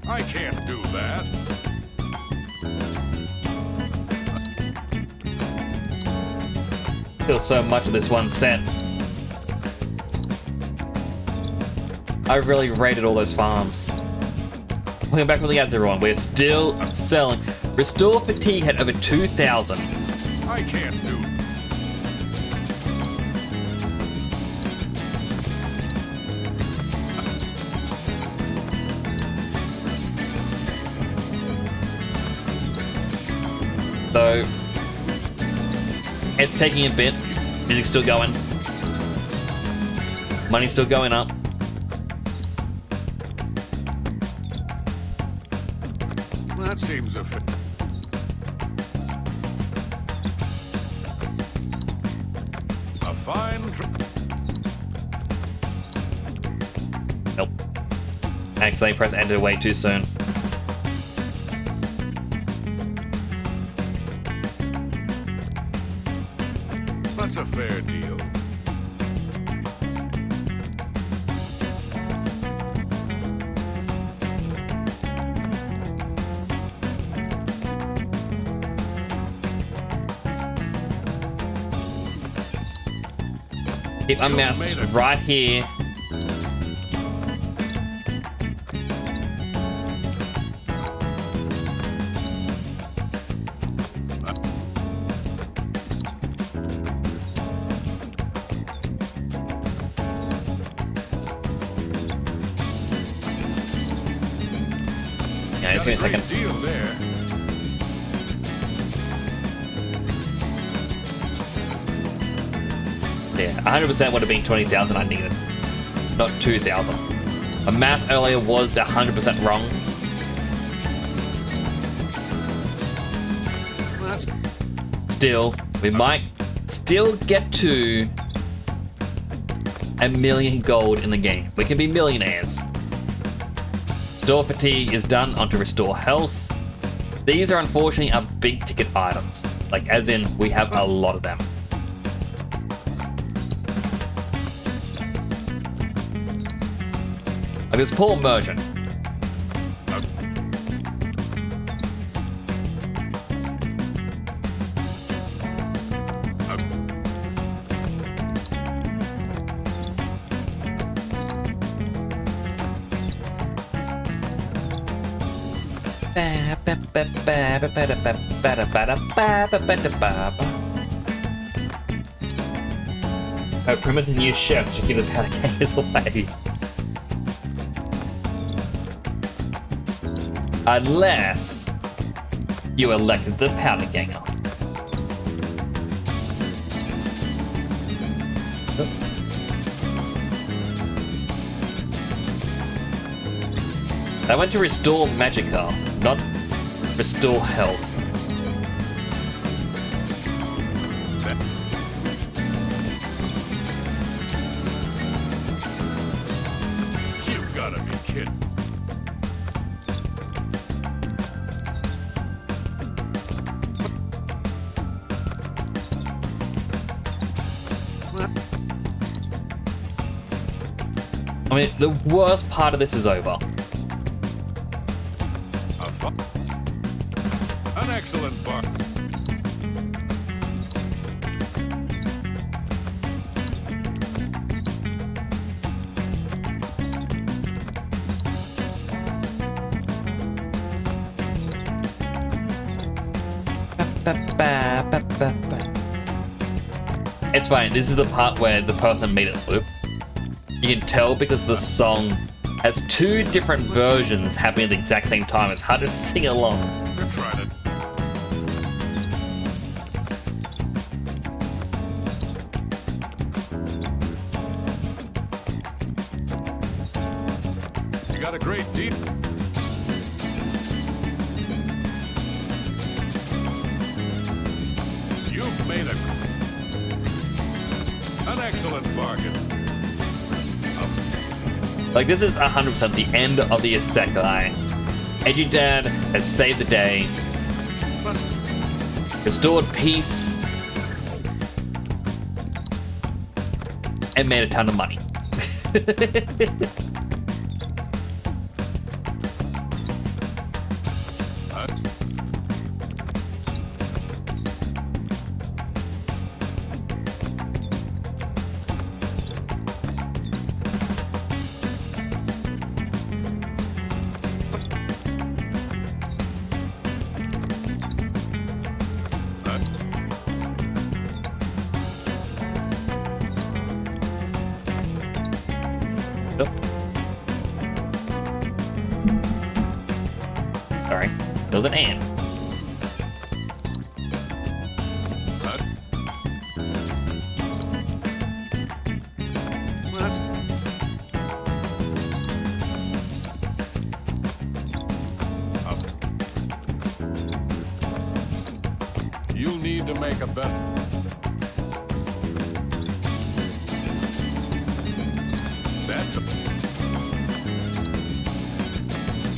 I can't do that. Feel so much of this one set. I really rated all those farms. Welcome back from the ads, everyone. We're still selling. Restore Fatigue had over 2,000. I can't do it. So it's taking a bit. Music's still going. Money's still going up. That seems a fit. A fine Nope. Accidentally pressed enter way too soon. That's a fair deal. Keep my mouse right here. Yeah, just give me a second. Deal there. Yeah, 100% would have been 20,000 I needed, not 2,000. My math earlier was 100% wrong. Still, we might still get to 1,000,000 gold in the game. We can be millionaires. Restore Fatigue is done onto Restore Health. These are unfortunately our big ticket items, like as in we have a lot of them. Like this poor merchant. Oh, promote a new chef to keep the powder kegers away. Unless you elected the powder ganger. That went to restore Magica, not restore health. You've got to be kidding. I mean, the worst part of this is over. An excellent buck. It's fine. This is the part where the person made it loop. You can tell because the song has two different versions happening at the exact same time. It's hard to sing along. We're trying it. You got a great deed. You've made an excellent bargain. Like, this is 100% the end of the Isekai. Edgy Dad has saved the day, restored peace, and made a ton of money. Sorry, there was an and. You need to make a bet. That's a...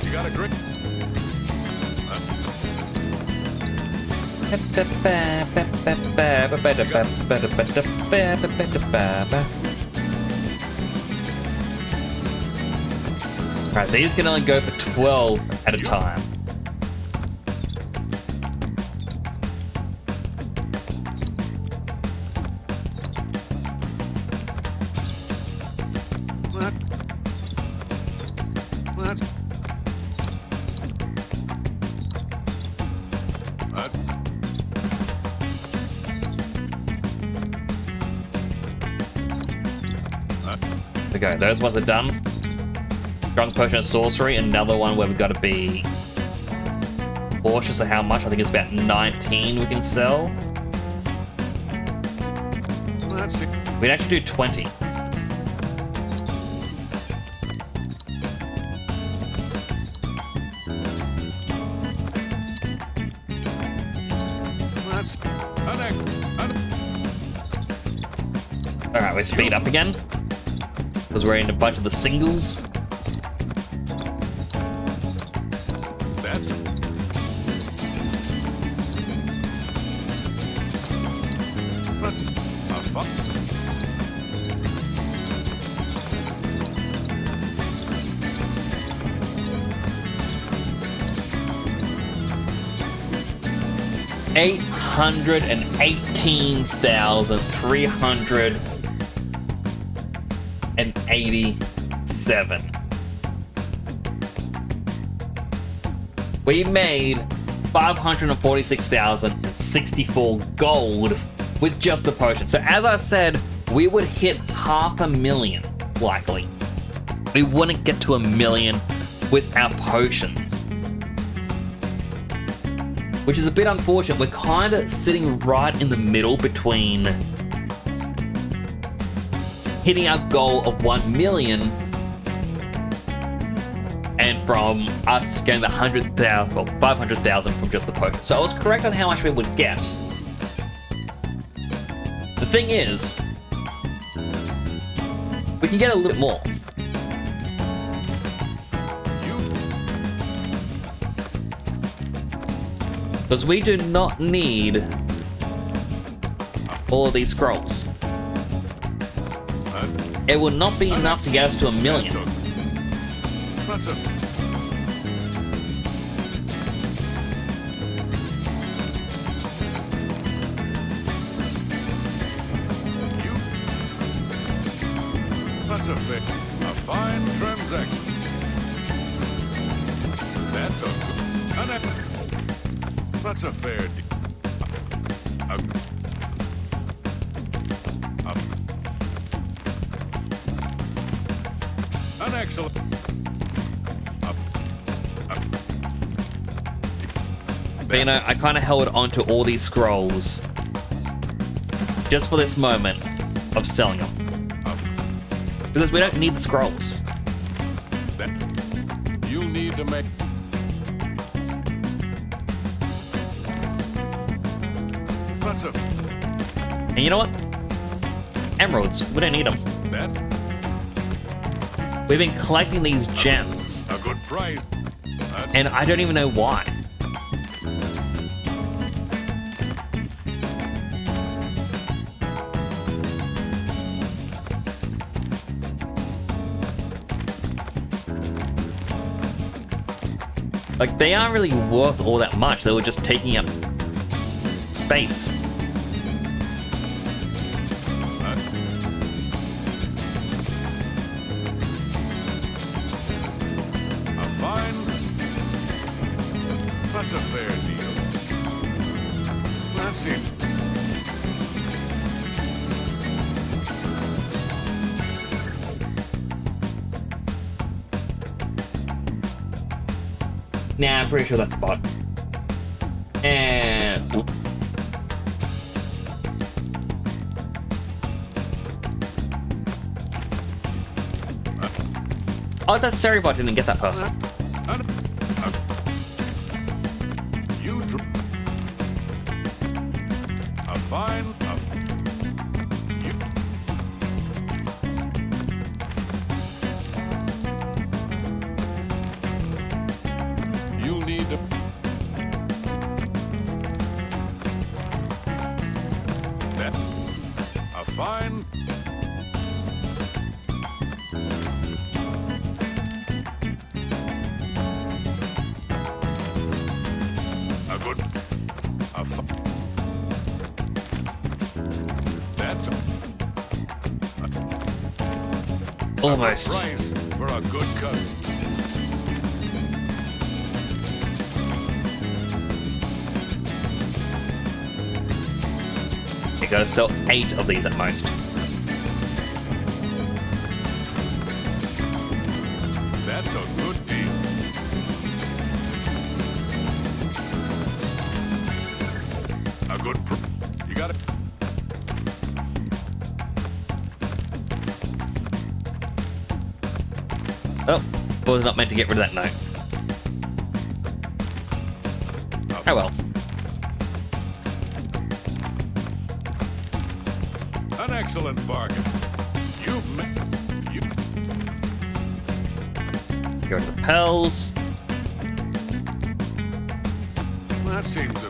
You got a great... Alright, these can only go for 12 at a time. Okay, those ones are done. Strong Potion of Sorcery, another one where we've got to be cautious of how much. I think it's about 19 we can sell. We'd actually do 20. Alright, we speed up again. Because we're in a bunch of the singles. That's... $818,387. We made 546,064 gold with just the potion. So as I said, we would hit 500,000 likely. We wouldn't get to 1 million with our potions, which is a bit unfortunate. We're kind of sitting right in the middle between hitting our goal of 1 million and from us getting the 100,000 or 500,000 from just the potion. So I was correct on how much we would get. The thing is, we can get a little more. Because we do not need all of these scrolls. It will not be enough to get us to 1 million. That's a fine transaction. That's a fair deal. excellent. But you know, I kind of held onto all these scrolls just for this moment of selling them. Because we don't need the scrolls. You need to make... And you know what? Emeralds, we don't need them. We've been collecting these gems. A good price. And I don't even know why. Like, they aren't really worth all that much. They were just taking up space. That's a fair deal. That's it. Nah, I'm pretty sure that's the bot. And... oh, that Seribot didn't get that person. Almost. Price for a good cut. You gotta sell 8 of these at most. That's a good deal. A good you got it. Oh, I was not meant to get rid of that note. Oh well. An excellent bargain. You Go to the Pels. that seems a...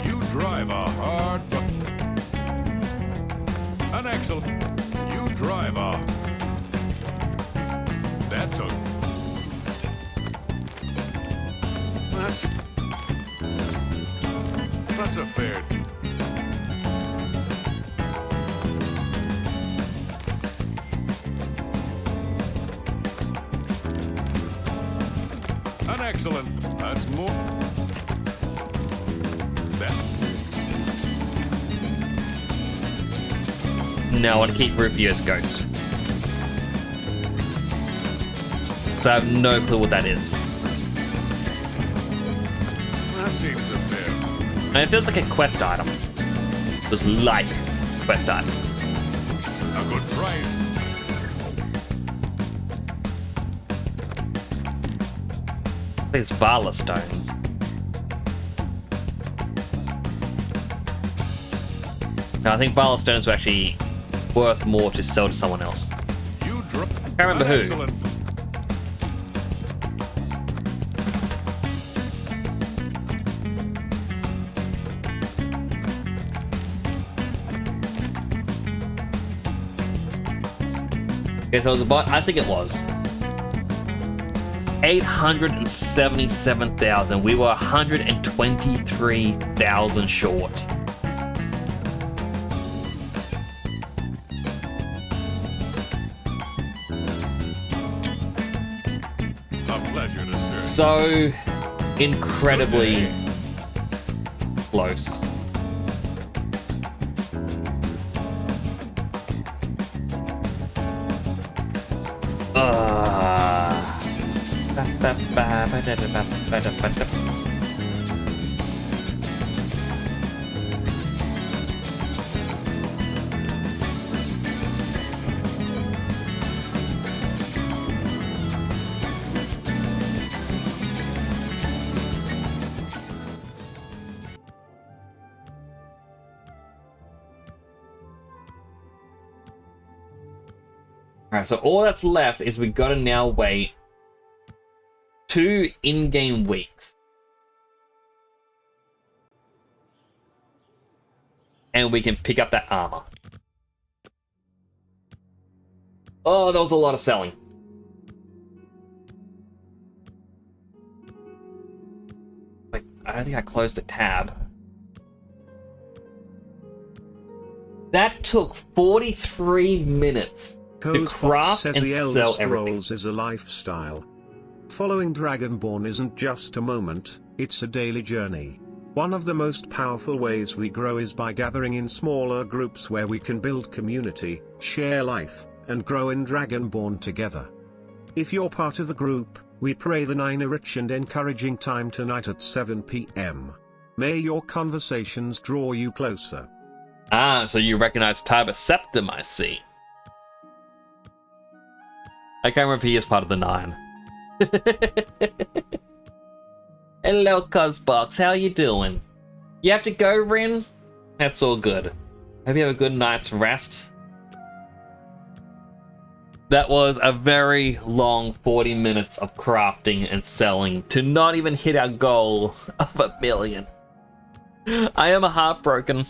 You drive a hard... An excellent... You drive a... That's a... That's a fair... An excellent... That's more... That... No, I want to keep Rupee as Ghost. So I have no clue what that is. That seems a fair... And it feels like a quest item. It was like a quest item. A good price. These Vala stones. No, I think Vala stones were actually worth more to sell to someone else. Can't remember who. Excellent. Okay, so it was a bot. I think it was 877,000. We were 123,000 short. A pleasure to serve. So incredibly close. Alright, so all that's left is we gotta now wait 2 in-game weeks. And we can pick up that armor. Oh, that was a lot of selling. Wait, I don't think I closed the tab. That took 43 minutes to craft says and the Elder sell Scrolls everything. is a lifestyle. Following Dragonborn isn't just a moment, it's a daily journey. One of the most powerful ways we grow is by gathering in smaller groups where we can build community, share life, and grow in Dragonborn together. If you're part of the group, we pray the 9 a rich and encouraging time tonight at 7 p.m. May your conversations draw you closer. Ah, so you recognize Tiber Septim, I see. I can't remember if he is part of the 9. Hello, Cosbox. How you doing? You have to go, Rin? That's all good. Hope you have a good night's rest. That was a very long 40 minutes of crafting and selling to not even hit our goal of 1 million. I am heartbroken.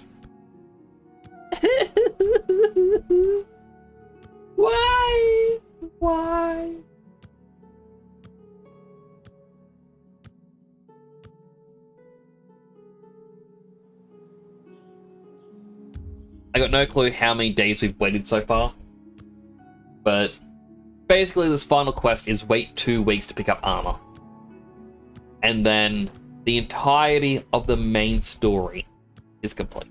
Why? Why? I got no clue how many days we've waited so far. But basically this final quest is wait 2 weeks to pick up armor. And then the entirety of the main story is complete.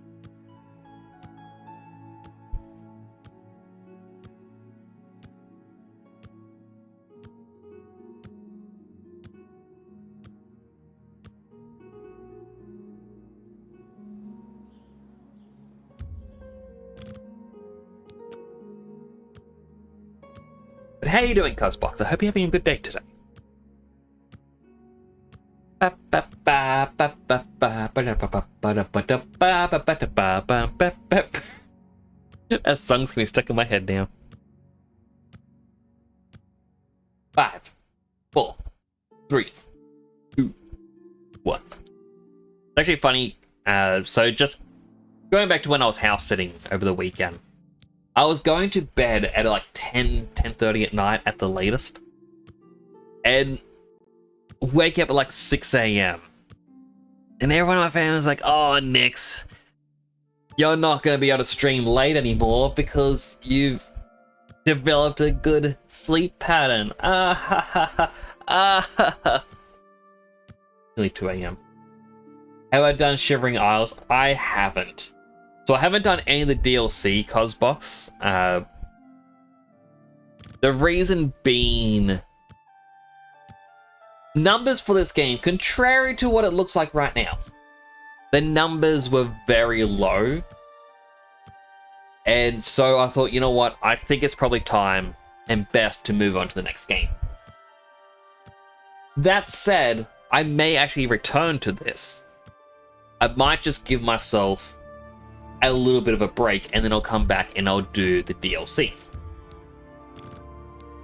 But how you doing, Cosbox? I hope you're having a good day today. That song's gonna be stuck in my head now. 5, 4, 3, 2, 1. It's actually funny. So just going back to when I was house sitting over the weekend. I was going to bed at like 10:30 at night at the latest. And wake up at like 6 a.m. And everyone in my family was like, oh, Nix, you're not going to be able to stream late anymore because you've developed a good sleep pattern. Ah ha ha ha. Ah ha ha. Nearly 2 a.m. Have I done Shivering Isles? I haven't. So I haven't done any of the DLC, Cosbox. The reason being, numbers for this game, contrary to what it looks like right now, the numbers were very low. And so I thought, you know what, I think it's probably time and best to move on to the next game. That said, I may actually return to this. I might just give myself a little bit of a break, and then I'll come back and I'll do the DLC.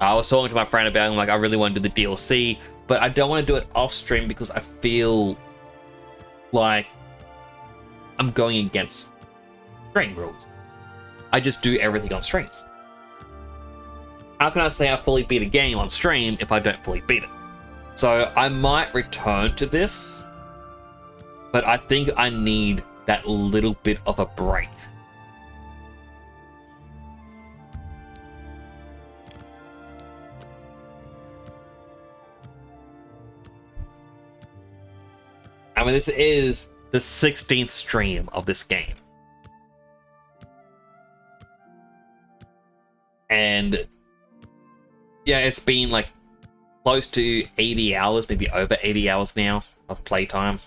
I was talking to my friend about it, I'm like, I really want to do the DLC, but I don't want to do it off stream because I feel like I'm going against stream rules. I just do everything on stream. How can I say I fully beat a game on stream if I don't fully beat it? So I might return to this, but I think I need that little bit of a break. I mean, this is the 16th stream of this game. And yeah, it's been like close to 80 hours, maybe over 80 hours now of playtime.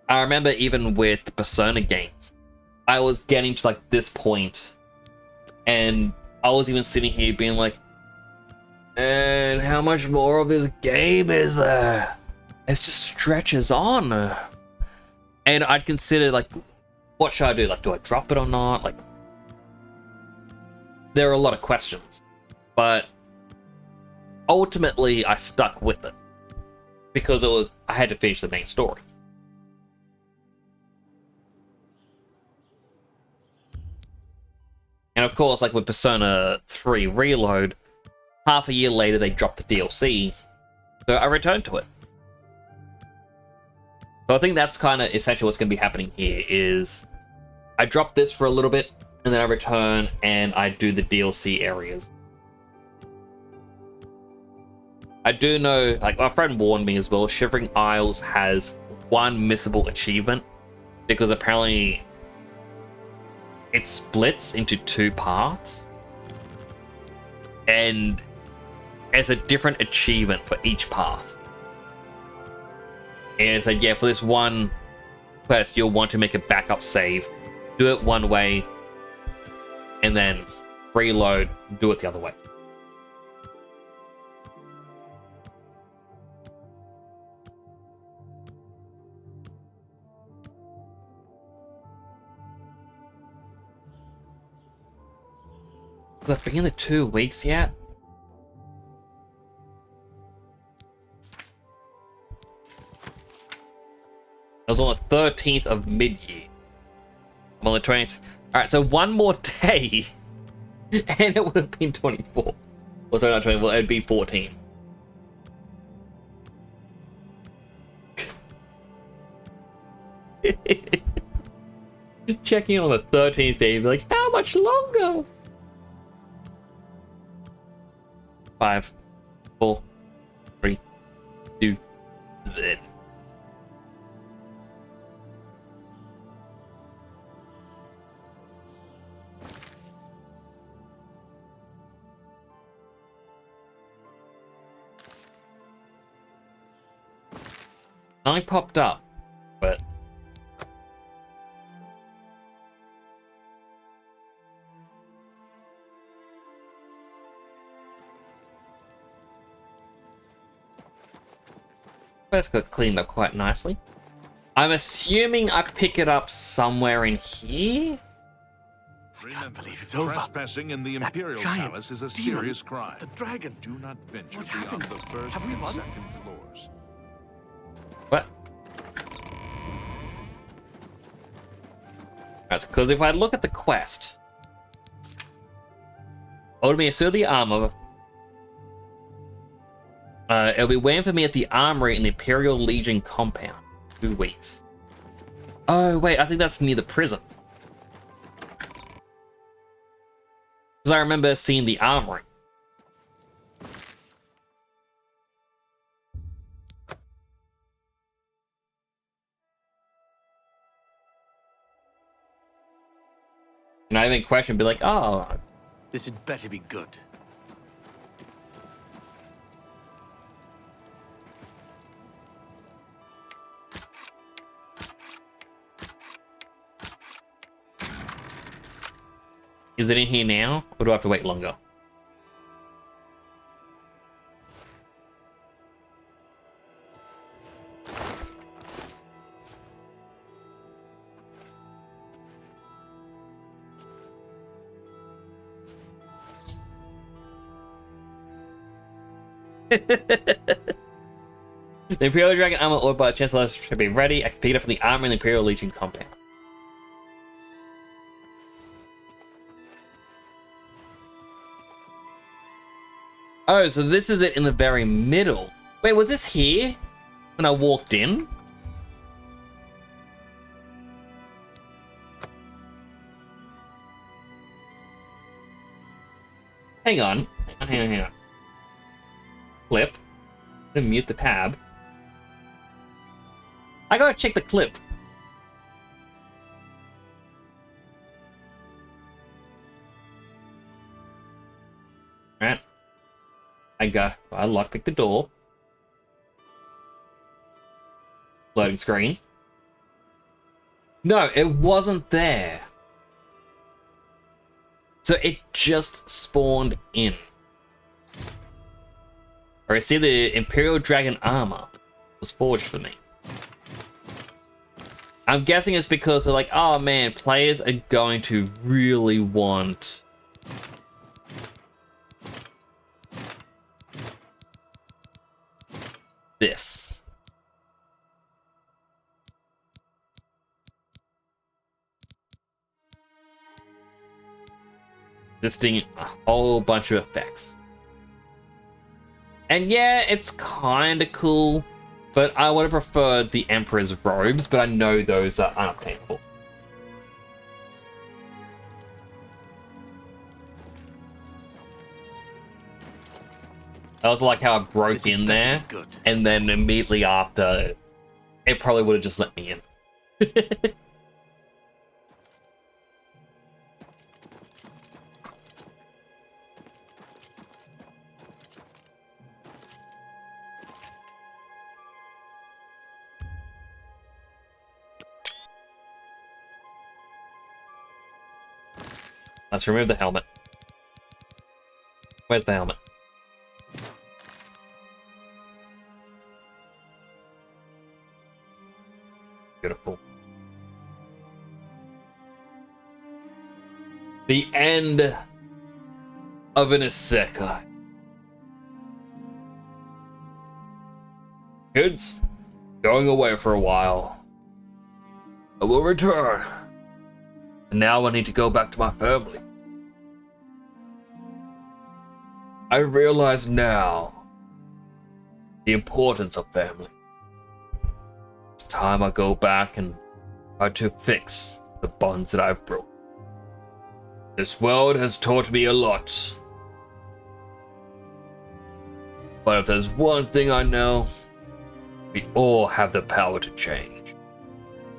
I remember even with Persona games, I was getting to like this point, and I was even sitting here being like, and how much more of this game is there? It just stretches on. And I'd consider like, what should I do? Like, do I drop it or not? Like, there are a lot of questions, but ultimately I stuck with it because I had to finish the main story. And of course, like with Persona 3 Reload, half a year later they dropped the DLC, so I returned to it. So I think that's kind of essentially what's going to be happening here, is I drop this for a little bit, and then I return and I do the DLC areas. I do know, like my friend warned me as well, Shivering Isles has one missable achievement, because apparently it splits into 2 parts, and it's a different achievement for each path. And it's like, yeah, for this one quest, you'll want to make a backup save, do it one way, and then reload, do it the other way. Has it been in the 2 weeks yet? It was on the 13th of mid-year. I'm on the 20th. Alright, so one more day, and it would have been 24. Or sorry, not 24, it'd be 14. Checking on the 13th day, be like, how much longer? 5, 4, 3, 2, then. I popped up, but first got cleaned up quite nicely. I'm assuming I pick it up somewhere in here. I can't believe it's over. Trespassing in the Imperial Palace is a serious crime. The dragon. Do not venture What beyond happened? the first Have we and won? second floors. What? That's because if I look at the quest, order me a suit of the armor. It'll be waiting for me at the armory in the Imperial Legion compound. 2 weeks. Oh wait, I think that's near the prison. Because I remember seeing the armory. And I even question, be like, oh. This had better be good. Is it in here now? Or do I have to wait longer? The Imperial Dragon armor ordered by the Chancellor should be ready. I can pick it up from the armor in the Imperial Legion compound. Oh, so this is it in the very middle. Wait, was this here when I walked in? Hang on. Hang on. Clip. Then mute the tab. I gotta check the clip. I lockpick the door. Loading screen. No, it wasn't there. So it just spawned in. Or I see the Imperial Dragon armor was forged for me. I'm guessing it's because they're like, oh man, players are going to really want this. Existing a whole bunch of effects. And yeah, it's kind of cool, but I would have preferred the Emperor's robes, but I know those are unobtainable. I also like how I broke in there, and then immediately after, it probably would have just let me in. Let's remove the helmet. Where's the helmet? Beautiful. The end of an isekai. Kids, going away for a while. I will return. And now I need to go back to my family. I realize now the importance of family. It's time I go back and try to fix the bonds that I've broken. This world has taught me a lot. But if there's one thing I know, we all have the power to change.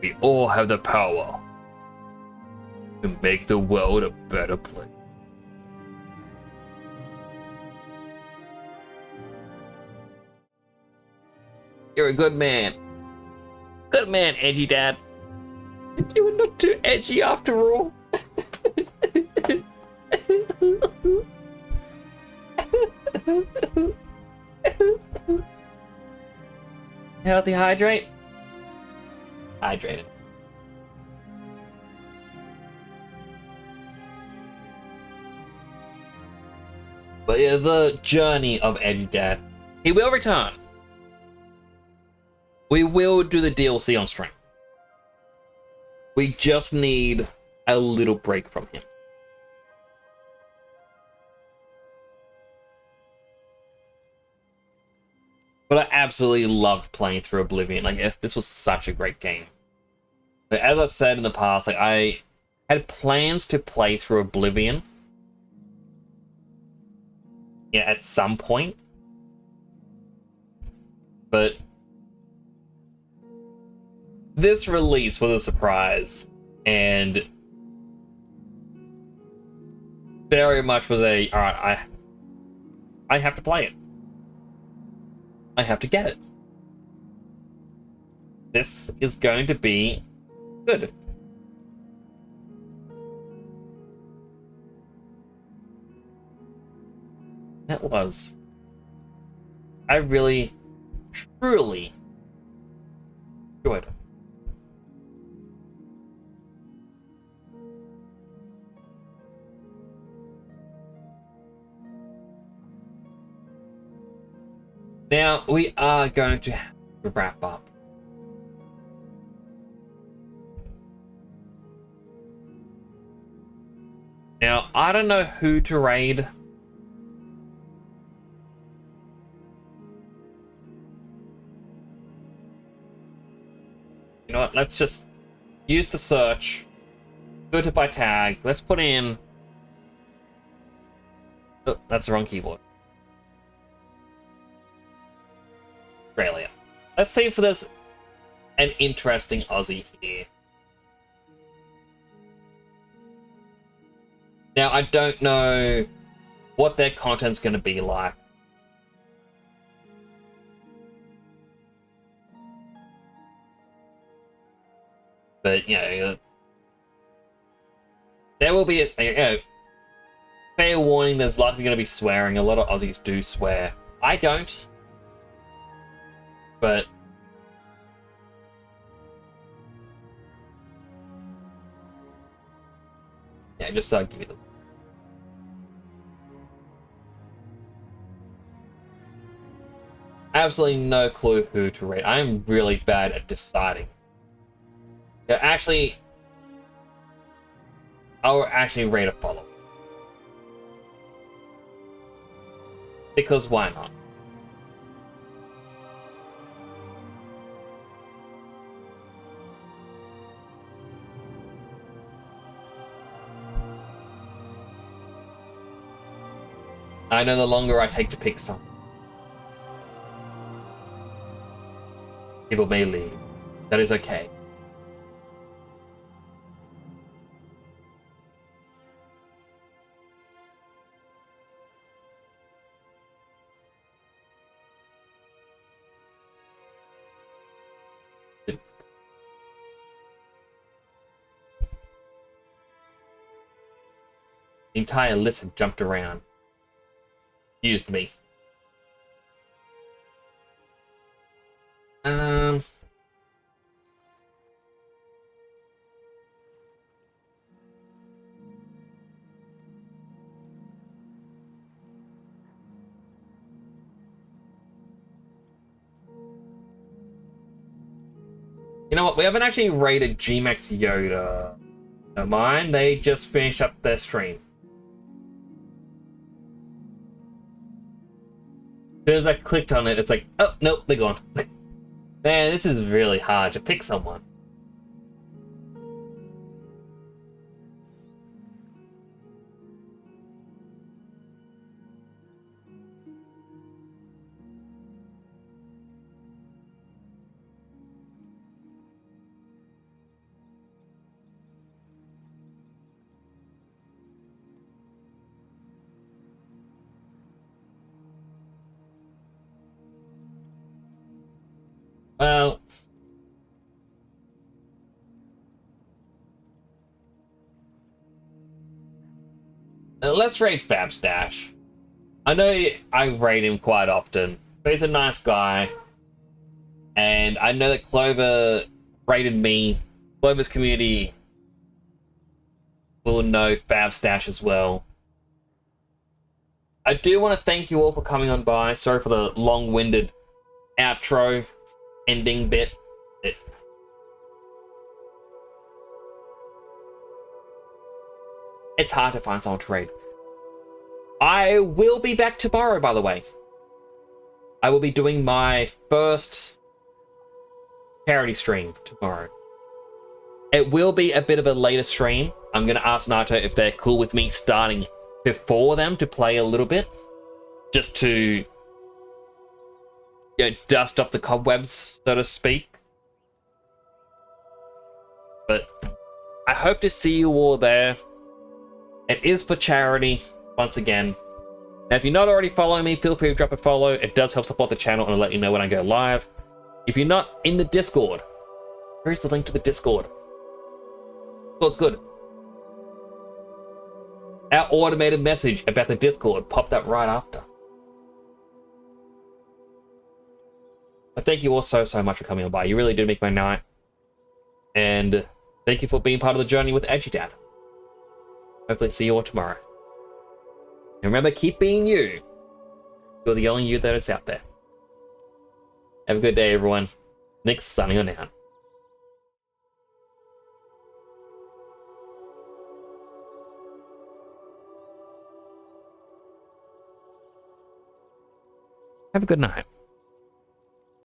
We all have the power to make the world a better place. You're a good man. Good man, edgy dad. You were not too edgy after all. Healthy hydrate? Hydrated. But yeah, the journey of Edgy Dad. He will return. We will do the DLC on stream. We just need a little break from him. But I absolutely loved playing through Oblivion. Like, this was such a great game. But as I said in the past, like, I had plans to play through Oblivion. Yeah, at some point. But this release was a surprise, and very much was a, alright, I have to play it. I have to get it. This is going to be good. That was. I really, truly enjoyed it. Now, we are going to have to wrap up. Now, I don't know who to raid. You know what, let's just use the search. Filter by tag. Let's put in... Oh, that's the wrong keyboard. Australia. Let's see if there's an interesting Aussie here. Now, I don't know what their content's going to be like. But, there will be fair warning, there's likely going to be swearing. A lot of Aussies do swear. I don't. But yeah, just give you the... Absolutely no clue who to rate. I'm really bad at deciding. Yeah, actually, I'll actually rate a follow. Because why not? I know the longer I take to pick some, people may leave. That is okay. The entire list had jumped around. Used me. You know what? We haven't actually rated G-Max Yoda. Never mind, they just finished up their stream. As soon as I clicked on it, it's like, oh, nope, they're gone. Man, this is really hard to pick someone. Well, let's rate Fab Stash. I know I rate him quite often, but he's a nice guy. And I know that Clover rated me. Clover's community will know Fab Stash as well. I do want to thank you all for coming on by. Sorry for the long-winded outro ending bit. It's hard to find someone to raid. I will be back tomorrow, by the way. I will be doing my first charity stream tomorrow. It will be a bit of a later stream. I'm going to ask Nato if they're cool with me starting before them to play a little bit. Just to dust off the cobwebs, so to speak. But I hope to see you all there. It is for charity, once again. Now, if you're not already following me, feel free to drop a follow. It does help support the channel and let you know when I go live. If you're not in the Discord, here's the link to the Discord. So it's good. Our automated message about the Discord popped up right after. But thank you all so much for coming on by. You really did make my night. And thank you for being part of the journey with Edgy Dad. Hopefully see you all tomorrow. And remember, keep being you. You're the only you that is out there. Have a good day, everyone. Nick's signing on out. Have a good night.